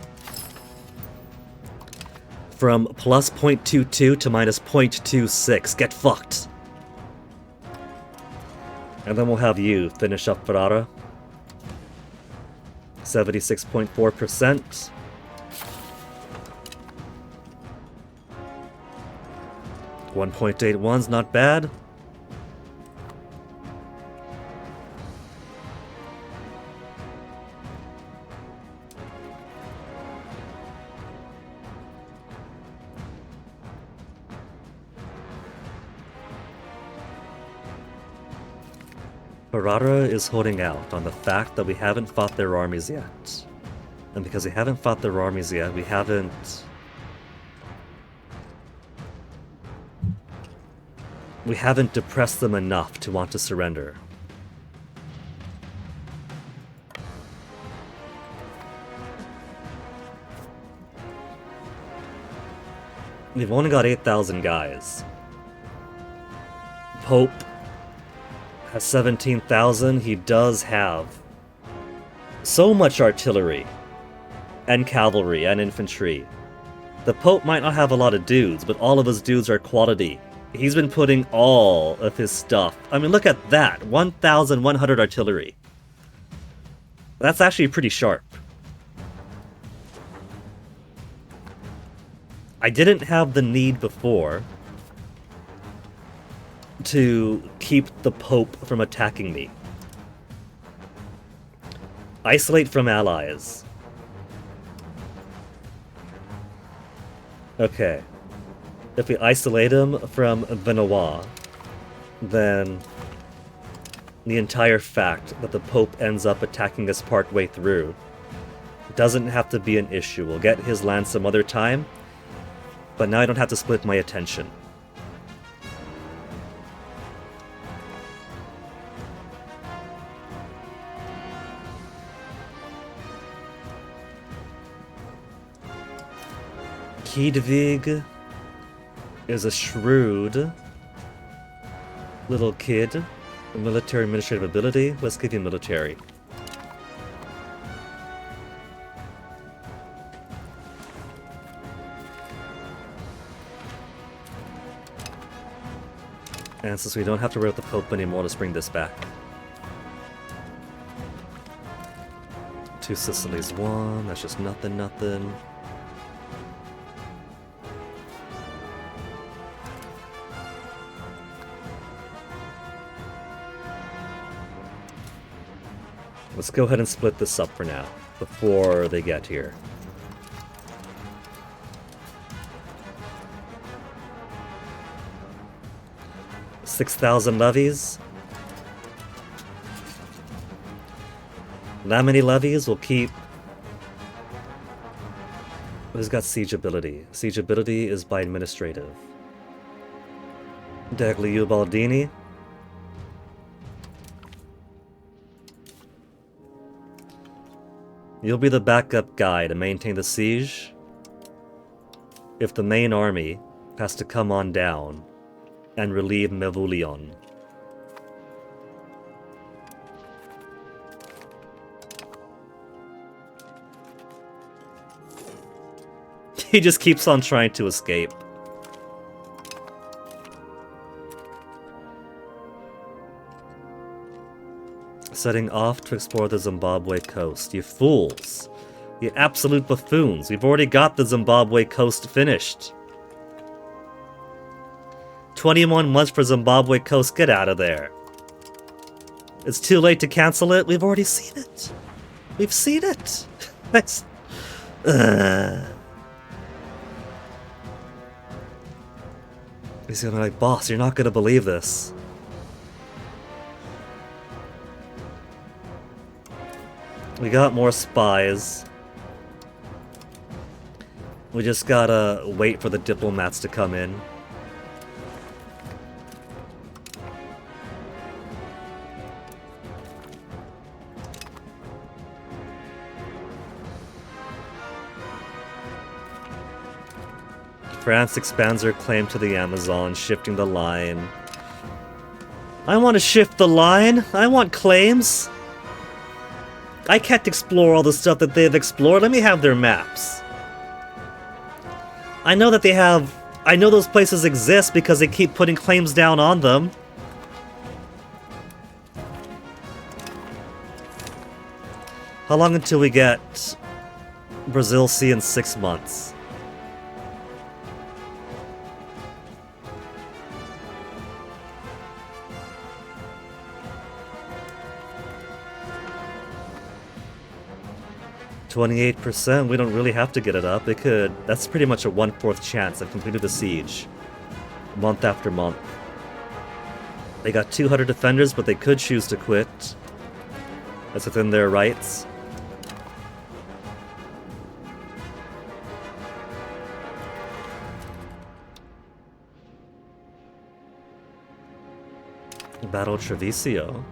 From plus 0.22 to minus 0.26. Get fucked. And then we'll have you finish up Ferrara. 76.4%. $1.81's not bad. Ferrara is holding out on the fact that we haven't fought their armies yet. And because we haven't fought their armies yet, we haven't depressed them enough to want to surrender. We've only got 8,000 guys. Pope has 17,000. He does have so much artillery and cavalry and infantry. The Pope might not have a lot of dudes, but all of his dudes are quality. He's been putting all of his stuff. I mean, look at that. 1,100 artillery. That's actually pretty sharp. I didn't have the need before to keep the Pope from attacking me. Isolate from allies. Okay. If we isolate him from Vinois, then the entire fact that the Pope ends up attacking us partway through doesn't have to be an issue. We'll get his land some other time, but now I don't have to split my attention. Hedwig is a shrewd little kid. Military administrative ability. Let's give you military. And since we don't have to worry about the Pope anymore, let's bring this back. 2 Sicilies, 1. That's just nothing. Let's go ahead and split this up for now, before they get here. $6,000 levies. That many levies will keep... Who's got siege ability? Siege ability is by administrative. Degli Ubaldini. You'll be the backup guy to maintain the siege if the main army has to come on down and relieve Mevulion. He just keeps on trying to escape. Setting off to explore the Zimbabwe coast. You fools. You absolute buffoons. We've already got the Zimbabwe coast finished. 21 months for Zimbabwe coast. Get out of there. It's too late to cancel it. We've already seen it. We've seen it. That's... He's gonna be like, boss, you're not gonna believe this. We got more spies. We just gotta wait for the diplomats to come in. France expands her claim to the Amazon, shifting the line. I want to shift the line. I want claims. I can't explore all the stuff that they've explored. Let me have their maps. I know that they have... I know those places exist because they keep putting claims down on them. How long until we get Brazil Sea in 6 months? %. We don't really have to get it up. It could. That's pretty much a 1/4 chance of completing the siege. Month after month. They got 200 defenders, but they could choose to quit. That's within their rights. Battle Treviso.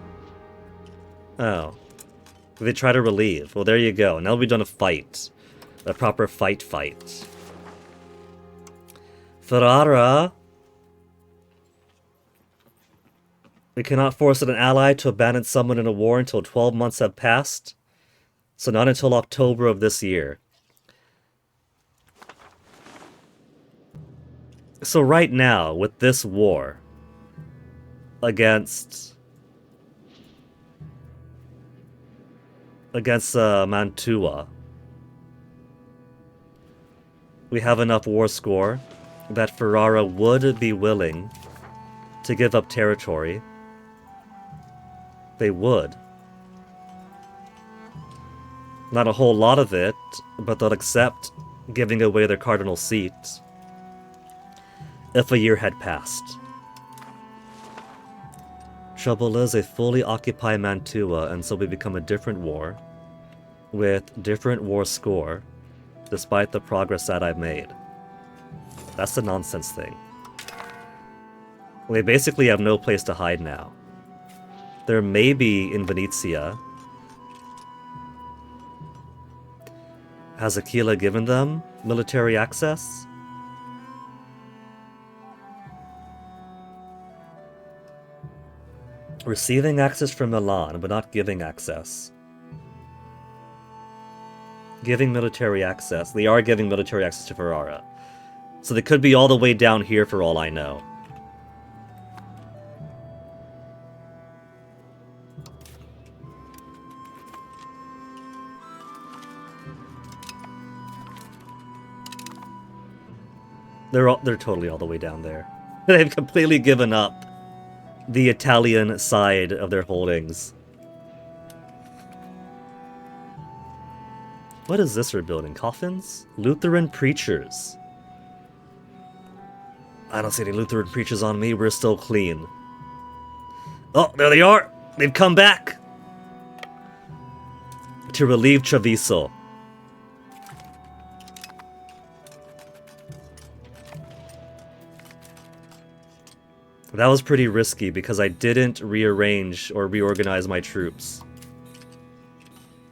Oh. They try to relieve. Well, there you go. Now we've done a fight. A proper fight. Ferrara. We cannot force an ally to abandon someone in a war until 12 months have passed. So not until October of this year. So right now, with this war against Mantua, we have enough war score that Ferrara would be willing to give up territory. They would. Not a whole lot of it, but they'll accept giving away their cardinal seat if a year had passed. Trouble is, they fully occupy Mantua, and so we become a different war, with different war score, despite the progress that I've made. That's the nonsense thing. They basically have no place to hide now. They're maybe in Venezia. Has Aquila given them military access? Receiving access from Milan, but not giving access. Giving military access. They are giving military access to Ferrara. So they could be all the way down here for all I know. They're totally all the way down there. They've completely given up the Italian side of their holdings. What is this we're building? Coffins? Lutheran preachers. I don't see any Lutheran preachers on me. We're still clean. Oh, there they are! They've come back! To relieve Treviso. That was pretty risky because I didn't rearrange or reorganize my troops.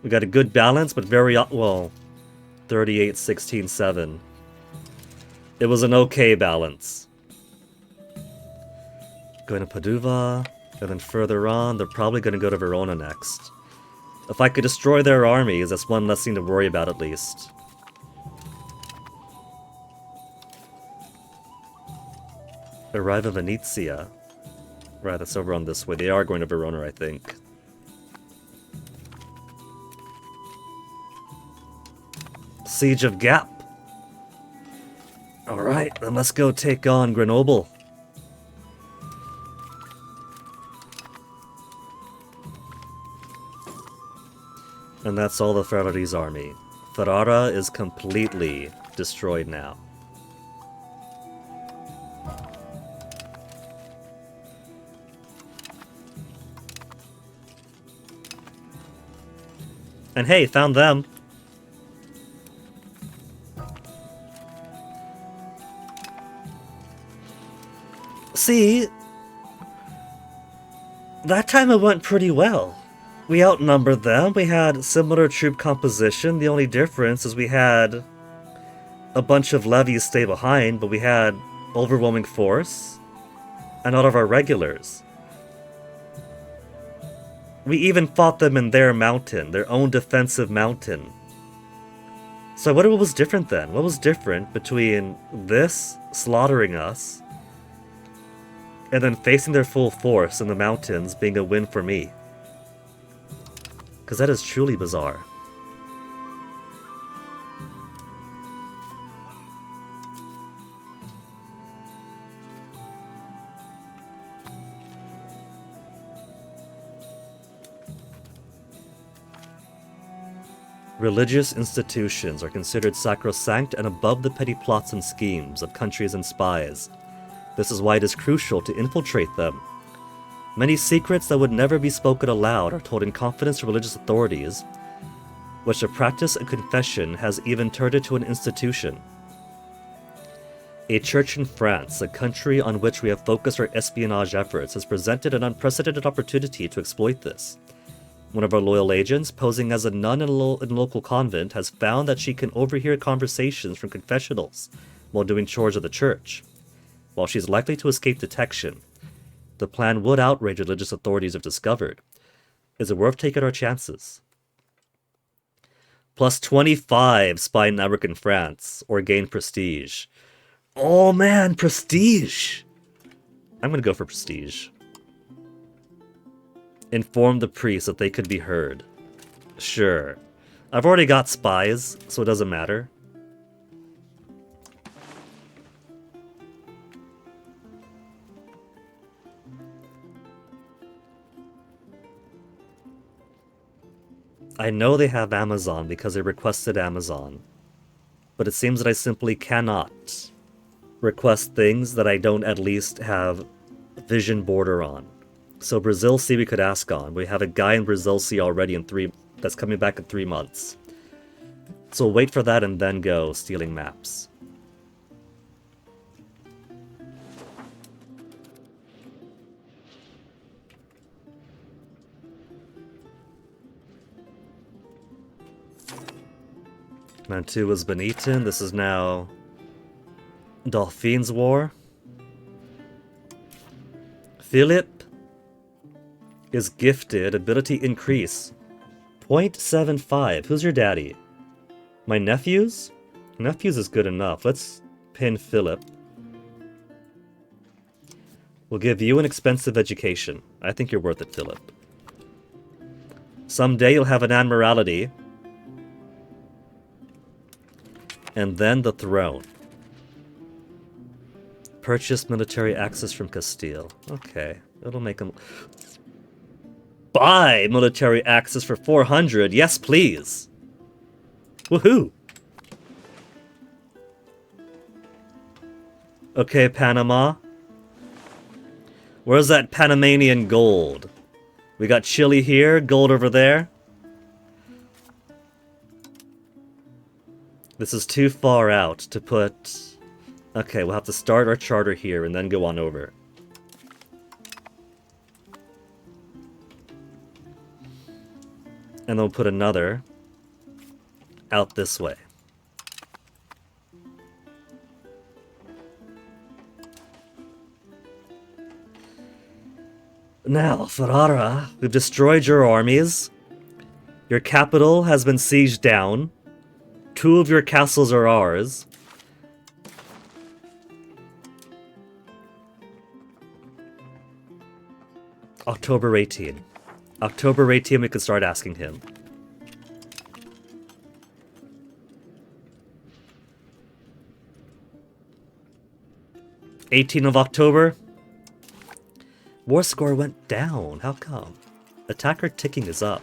We got a good balance, but very, well, 38, 16, 7. It was an okay balance. Going to Padua, and then further on, they're probably going to go to Verona next. If I could destroy their armies, that's one less thing to worry about at least. Arrive at Venezia. Right, that's over on this way. They are going to Verona, I think. Siege of Gap. Alright, then let's go take on Grenoble. And that's all the Ferrari's army. Ferrara is completely destroyed now. And hey, found them. See, that time it went pretty well. We outnumbered them, we had similar troop composition, the only difference is we had a bunch of levies stay behind, but we had overwhelming force, and all of our regulars. We even fought them in their mountain, their own defensive mountain. So what was different then? What was different between this slaughtering us and then facing their full force in the mountains being a win for me? Because that is truly bizarre. Religious institutions are considered sacrosanct and above the petty plots and schemes of countries and spies. This is why it is crucial to infiltrate them. Many secrets that would never be spoken aloud are told in confidence to religious authorities, which the practice of confession has even turned into an institution. A church in France, a country on which we have focused our espionage efforts, has presented an unprecedented opportunity to exploit this. One of our loyal agents, posing as a nun in a local convent, has found that she can overhear conversations from confessionals while doing chores of the church. While she is likely to escape detection, the plan would outrage religious authorities if discovered. Is it worth taking our chances? Plus 25 spy network in France, or gain prestige. Oh man, prestige! I'm gonna go for prestige. Inform the priests that they could be heard. Sure. I've already got spies, so it doesn't matter. I know they have Amazon because they requested Amazon, but it seems that I simply cannot request things that I don't at least have vision border on. So Brazil Sea we could ask on. We have a guy in Brazil Sea already that's coming back in 3 months. So we'll wait for that and then go stealing maps. Mantua was Benetton. This is now Dauphins War. Philip is gifted ability increase 0.75. Who's your daddy? My nephews? Nephews is good enough. Let's pin Philip. We'll give you an expensive education. I think you're worth it, Philip. Someday you'll have an admiralty. And then the throne. Purchase military access from Castile. Okay, it'll make him... Buy military access for 400. Yes, please. Woohoo. Okay, Panama. Where's that Panamanian gold? We got Chile here, gold over there. This is too far out to put... Okay, we'll have to start our charter here and then go on over. And then we'll put another out this way. Now, Ferrara, we've destroyed your armies. Your capital has been sieged down. 2 of your castles are ours. October 18. October 18, we can start asking him. October 18. War score went down. How come? Attacker ticking is up.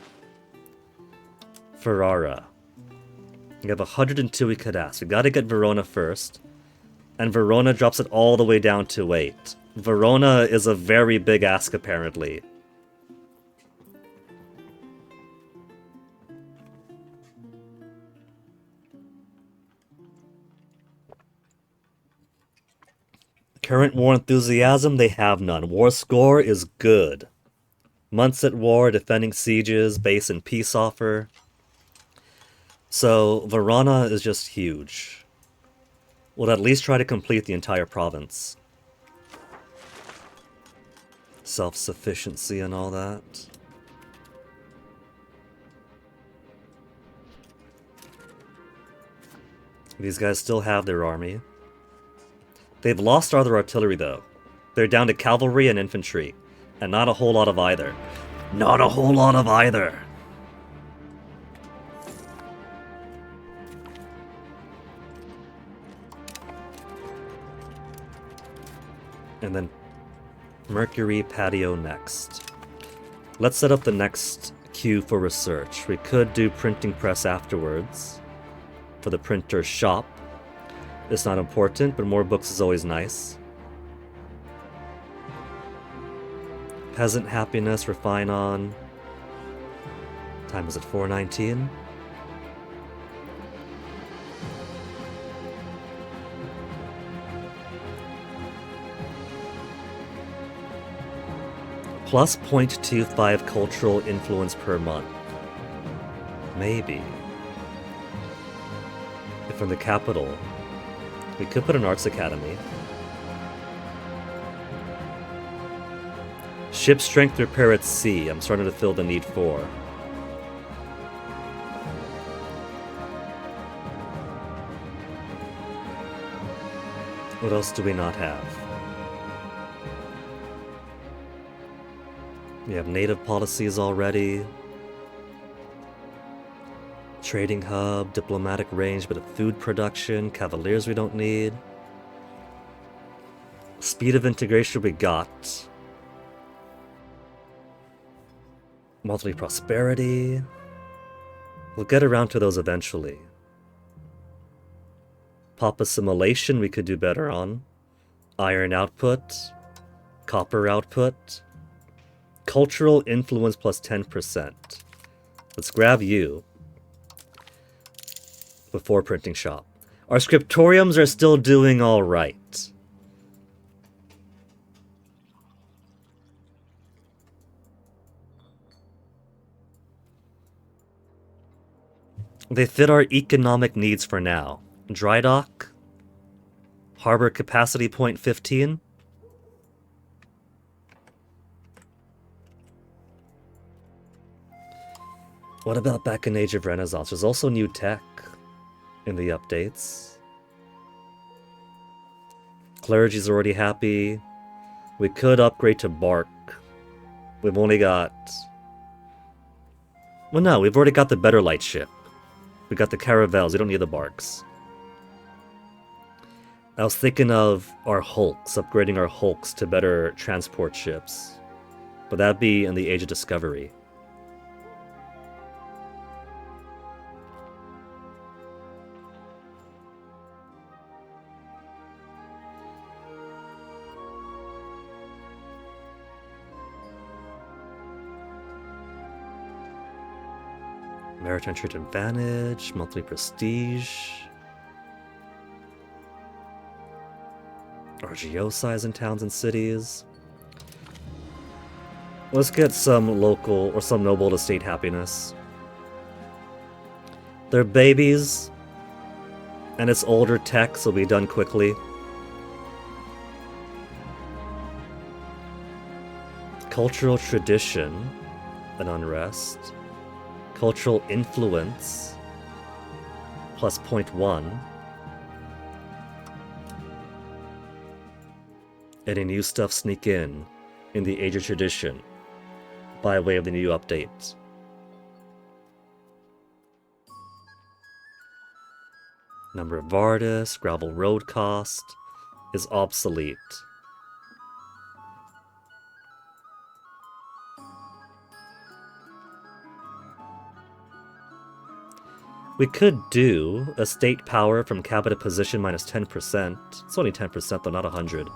Ferrara. We have 102 we could ask. We gotta get Verona first. And Verona drops it all the way down to 8. Verona is a very big ask, apparently. Current war enthusiasm, they have none. War score is good. Months at war, defending sieges, base and peace offer. So, Verona is just huge. We'll at least try to complete the entire province. Self-sufficiency and all that. These guys still have their army. They've lost all their artillery, though. They're down to cavalry and infantry. And not a whole lot of either. Not a whole lot of either! And then Mercury Patio next. Let's set up the next queue for research. We could do printing press afterwards for the printer's shop. It's not important, but more books is always nice. Peasant happiness, we're fine on. Time is at 4:19. Plus 0.25 cultural influence per month. Maybe. If we're in the capital, we could put an arts academy. Ship strength repair at sea. I'm starting to feel the need for. What else do we not have? We have native policies already. Trading hub, diplomatic range, but of food production, cavaliers we don't need. Speed of integration we got. Monthly prosperity. We'll get around to those eventually. Pop assimilation we could do better on. Iron output. Copper output. Cultural influence plus 10%. Let's grab you. Before printing shop. Our scriptoriums are still doing alright. They fit our economic needs for now. Dry dock. Harbor capacity point 15. What about back in Age of Renaissance? There's also new tech in the updates. Clergy's already happy. We could upgrade to Bark. We've only got... Well, no, we've already got the Better Light ship. We got the Caravels, we don't need the Barks. I was thinking of our hulks, upgrading our hulks to better transport ships. But that'd be in the Age of Discovery. Maritime trade advantage, monthly prestige. RGO size in towns and cities. Let's get some local or some noble estate happiness. They're babies, and it's older tech, so it'll be done quickly. Cultural tradition and unrest. Cultural influence plus 0.1. Any new stuff sneak in the Age of Tradition. by way of the new update. Number of artists, gravel road cost is obsolete. We could do estate power from cabinet position minus 10%. It's only 10% though, not 100.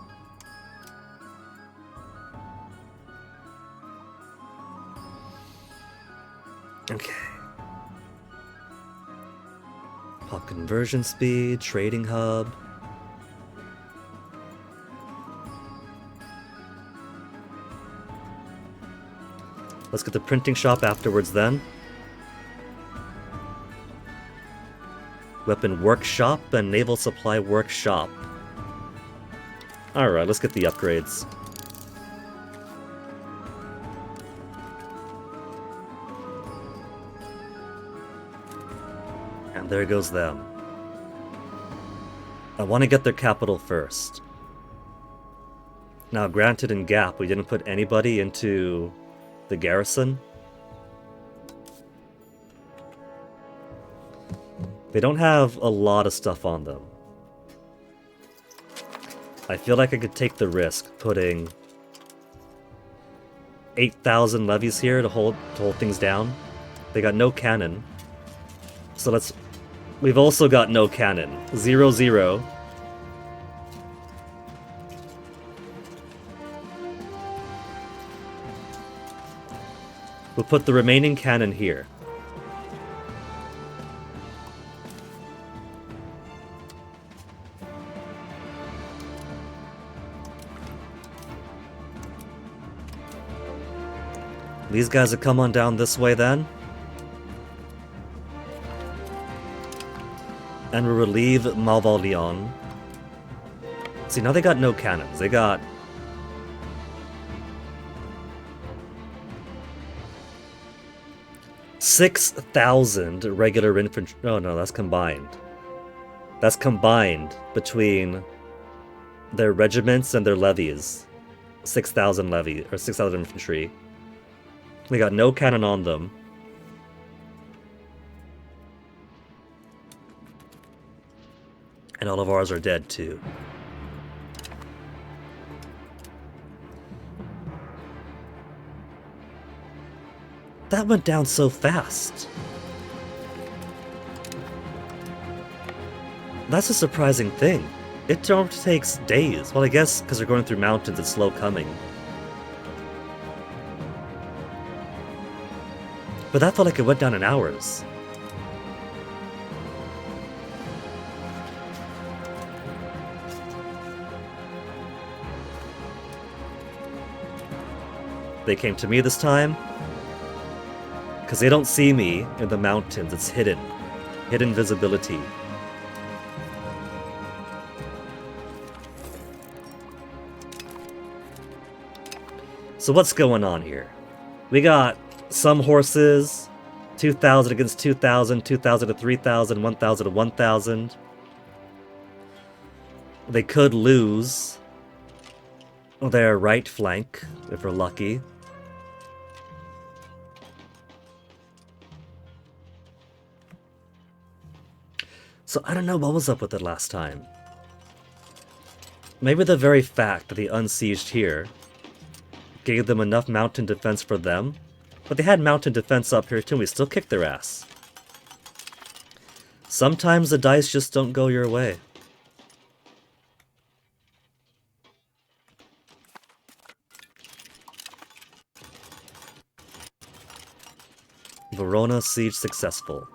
Okay. Pop conversion speed, trading hub. Let's get the printing shop afterwards then. Weapon workshop and naval supply workshop. Alright, let's get the upgrades. And there goes them. I want to get their capital first. Now, granted in Gap, we didn't put anybody into the garrison. They don't have a lot of stuff on them. I feel like I could take the risk putting 8,000 levies here to hold things down. They got no cannon. So let's... We've also got no cannon. 0-0. We'll put the remaining cannon here. These guys will come on down this way then. And we'll relieve Malval-Lyon. See, now they got no cannons. They got... $6,000 regular infantry... Oh no, that's combined. That's combined between their regiments and their levies. 6,000 levy, or 6,000 infantry. They got no cannon on them. And all of ours are dead too. That went down so fast. That's a surprising thing. It takes days. Well, I guess because they're going through mountains, it's slow coming. But that felt like it went down in hours. They came to me this time. Because they don't see me in the mountains. It's hidden. Hidden visibility. So what's going on here? We got some horses, 2,000 against 2,000, 2,000 to 3,000, 1,000 to 1,000. They could lose their right flank, if we're lucky. So I don't know what was up with it last time. Maybe the very fact that they unsieged here gave them enough mountain defense for them. But they had mountain defense up here too, and we still kicked their ass. Sometimes the dice just don't go your way. Verona siege successful.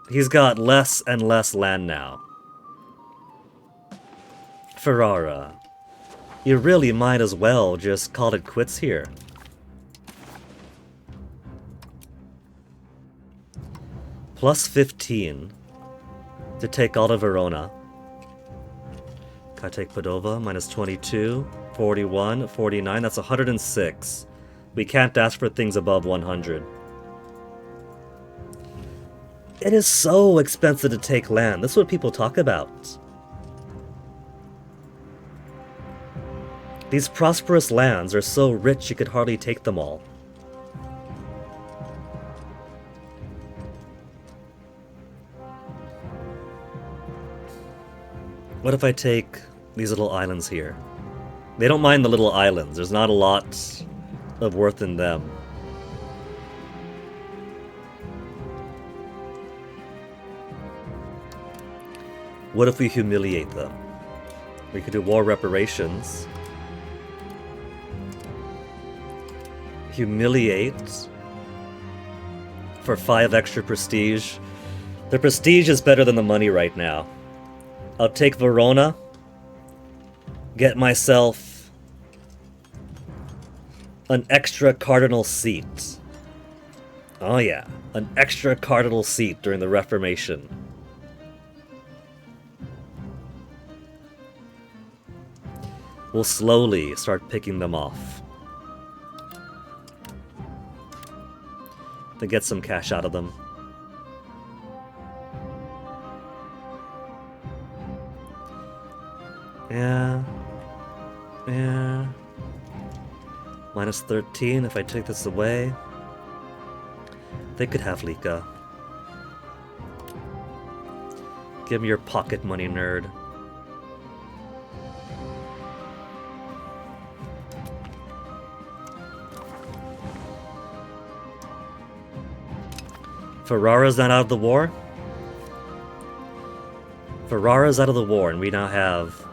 He's got less and less land now. Ferrara. You really might as well just call it quits here. Plus 15 to take all of Verona. Can I take Padova? Minus 22, 41, 49. That's 106. We can't ask for things above 100. It is so expensive to take land. That's what people talk about. These prosperous lands are so rich you could hardly take them all. What if I take these little islands here? They don't mind the little islands. There's not a lot of worth in them. What if we humiliate them? We could do war reparations. Humiliate for 5 extra prestige. The prestige is better than the money right now. I'll take Verona. Get myself an extra cardinal seat. Oh yeah, an extra cardinal seat during the Reformation. We'll slowly start picking them off. To get some cash out of them. Yeah. Yeah. Minus 13 if I take this away. They could have Lika. Give me your pocket money, nerd. Ferrara's not out of the war? Ferrara's out of the war, and we now have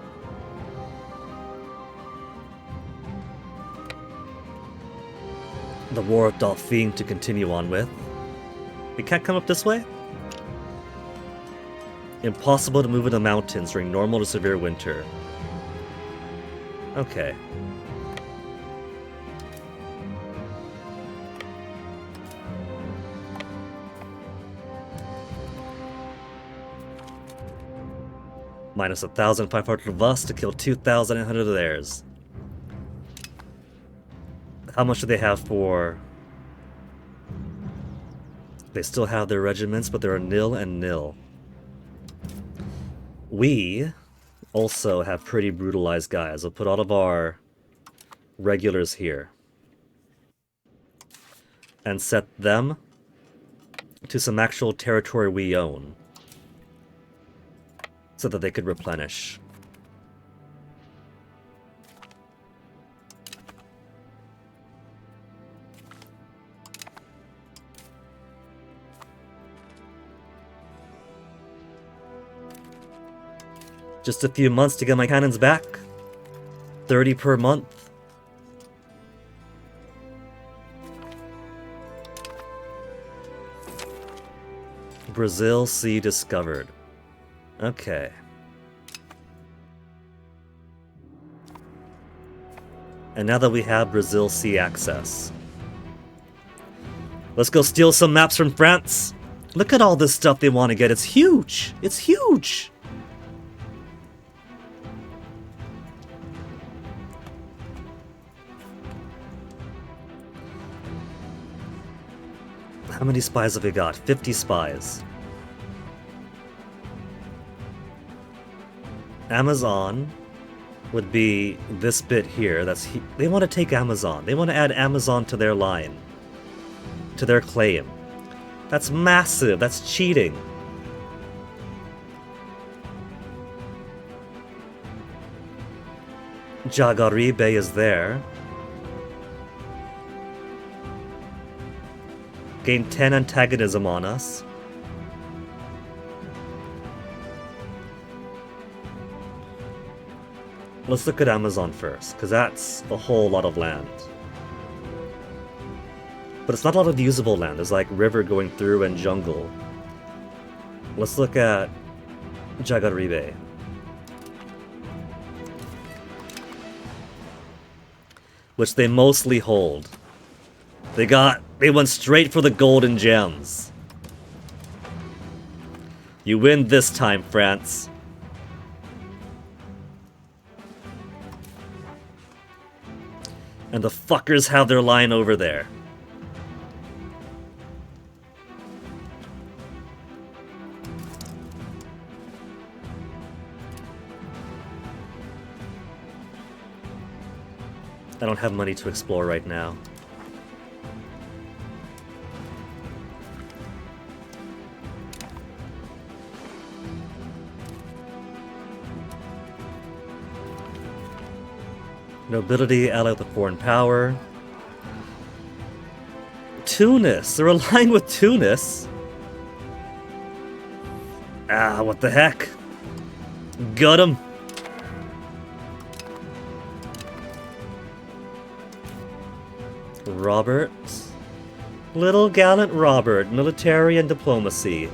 the War of Dauphine to continue on with. We can't come up this way? Impossible to move in the mountains during normal to severe winter. Okay. Minus 1,500 of us to kill 2,800 of theirs. How much do they have for... They still have their regiments, but they're nil and nil. We also have pretty brutalized guys. We'll put all of our regulars here. And set them to some actual territory we own. So that they could replenish. Just a few months to get my cannons back. 30 per month. Brazil Sea discovered. Okay. And now that we have Brazil Sea access, let's go steal some maps from France. Look at all this stuff they want to get. It's huge. It's huge. How many spies have we got? 50 spies. Amazon would be this bit here. They want to take Amazon. They want to add Amazon to their line. To their claim. That's massive. That's cheating. Jaguaribe is there. Gain 10 antagonism on us. Let's look at Amazon first, because that's a whole lot of land. But it's not a lot of usable land. There's like river going through and jungle. Let's look at Jaguaribe. Which they mostly hold. They went straight for the golden gems. You win this time, France. And the fuckers have their line over there. I don't have money to explore right now. Nobility allied with foreign power. Tunis! They're aligned with Tunis! Ah, what the heck? Got him! Robert. Little gallant Robert, military and diplomacy.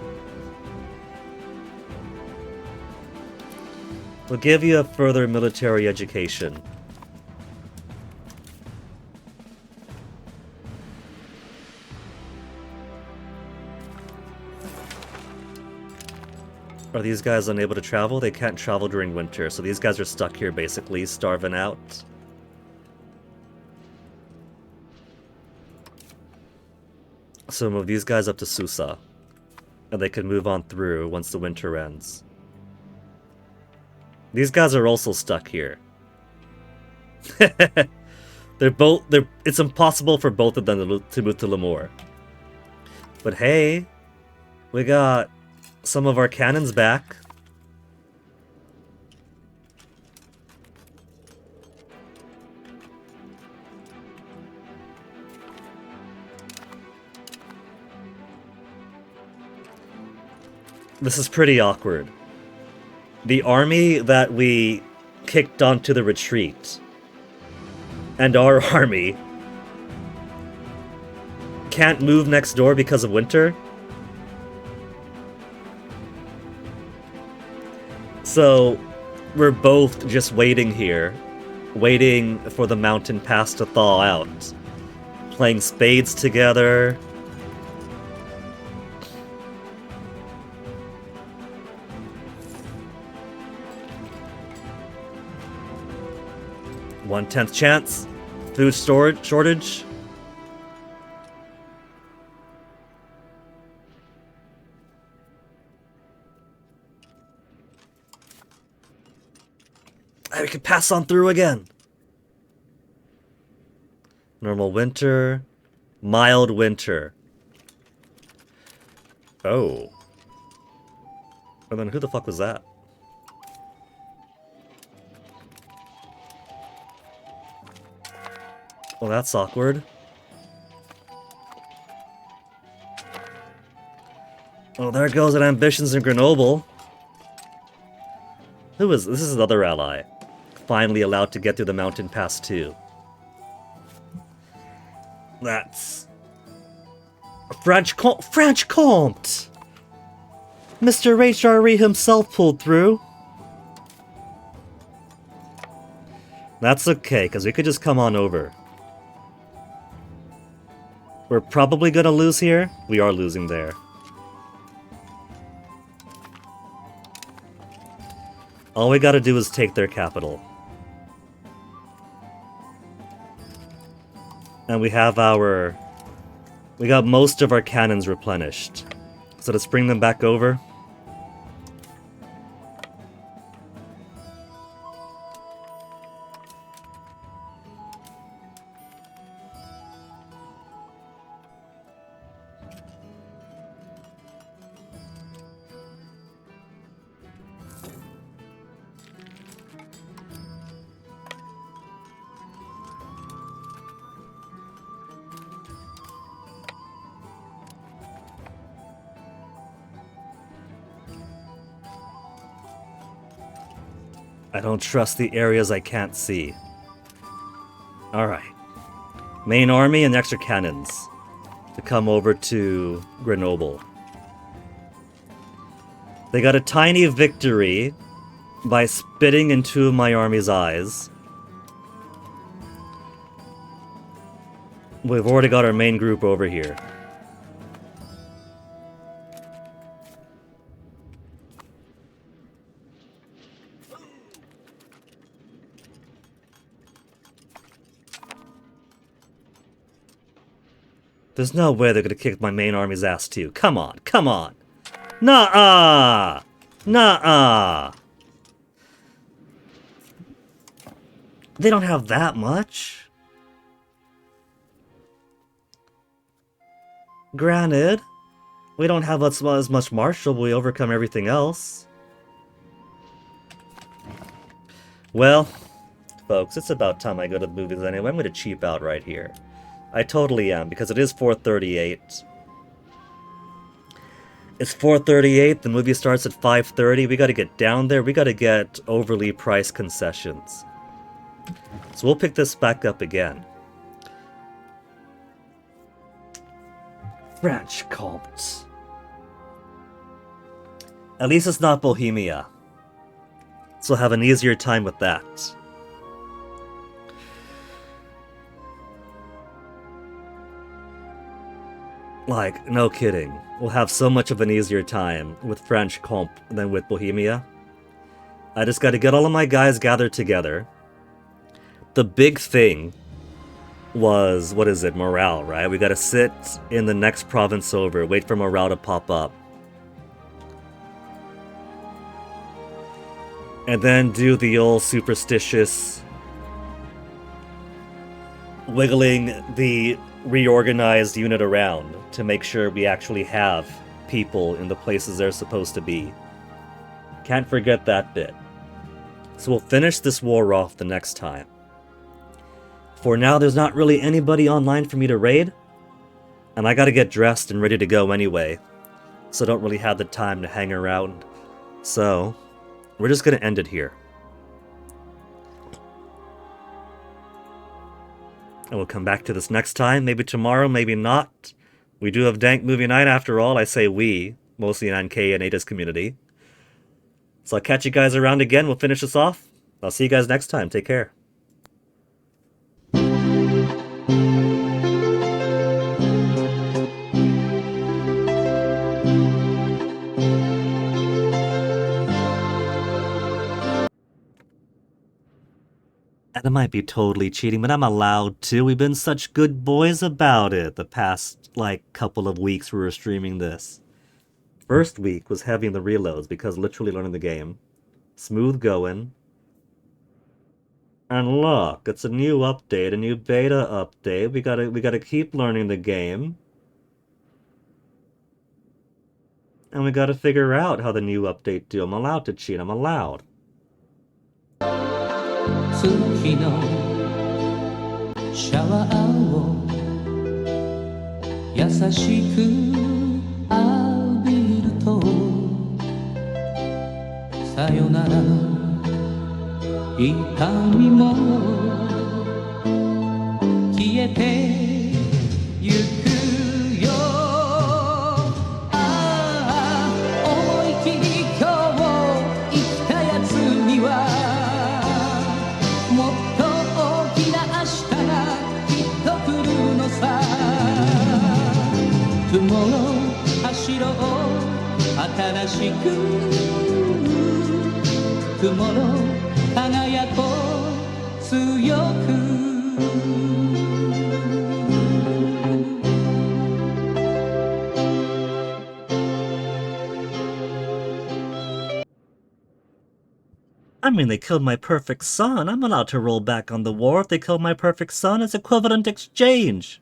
We'll give you a further military education. Are these guys unable to travel? They can't travel during winter, so these guys are stuck here basically, starving out. So move these guys up to Susa, and they can move on through once the winter ends. These guys are also stuck here. It's impossible for both of them to move to Lemoore. But hey, we got some of our cannons back. This is pretty awkward. The army that we kicked onto the retreat and our army can't move next door because of winter. So we're both just waiting here, waiting for the mountain pass to thaw out, playing spades together. One-tenth chance. Food storage shortage. We can pass on through again. Normal winter. Mild winter. Oh. And then who the fuck was that? Well, that's awkward. Oh, there goes an ambitions in Grenoble. This is another ally. Finally allowed to get through the mountain pass too. That's... French Comte! Mr. HRE himself pulled through. That's okay, because we could just come on over. We're probably gonna lose here. We are losing there. All we gotta do is take their capital. And we have we got most of our cannons replenished. So let's bring them back over. I don't trust the areas I can't see. Alright. Main army and extra cannons to come over to Grenoble. They got a tiny victory by spitting in two of my army's eyes. We've already got our main group over here. There's no way they're gonna kick my main army's ass too. Come on, come on! Nuh-uh! Nuh-uh! They don't have that much. Granted, we don't have as much martial, but we overcome everything else. Well, folks, it's about time I go to the movies anyway. I'm going to cheap out right here. I totally am, because it is 4:38. It's 4:38, the movie starts at 5:30. We gotta get down there, we gotta get overly priced concessions. So we'll pick this back up again. French Comte. At least it's not Bohemia. So we'll have an easier time with that. Like, no kidding. We'll have so much of an easier time with French Comte than with Bohemia. I just gotta get all of my guys gathered together. The big thing was, what is it, morale, right? We gotta sit in the next province over, wait for morale to pop up. And then do the old superstitious wiggling the reorganized unit around to make sure we actually have people in the places they're supposed to be. Can't forget that bit. So we'll finish this war off the next time. For now, there's not really anybody online for me to raid, and I gotta get dressed and ready to go anyway, so I don't really have the time to hang around. So, we're just gonna end it here. And we'll come back to this next time, maybe tomorrow, maybe not. We do have Dank Movie Night after all. I say we, mostly an NK and ATIS community. So I'll catch you guys around again. We'll finish this off. I'll see you guys next time. Take care. And I might be totally cheating, but I'm allowed to. We've been such good boys about it the past, couple of weeks we were streaming this. First week was having the reloads because literally learning the game. Smooth going. And look, it's a new update, a new beta update. We gotta keep learning the game. And we gotta figure out how the new update do. I'm allowed to cheat, I'm allowed.
月のシャワーを優しく浴びるとさよならの痛みも消えてゆくよああ思い切り今日生きたやつにはもっと大きな明日がきっと来るのさ雲の走ろう新しく雲の輝こう強く
I mean, they killed my perfect son. I'm allowed to roll back on the war if they killed my perfect son. It's equivalent exchange.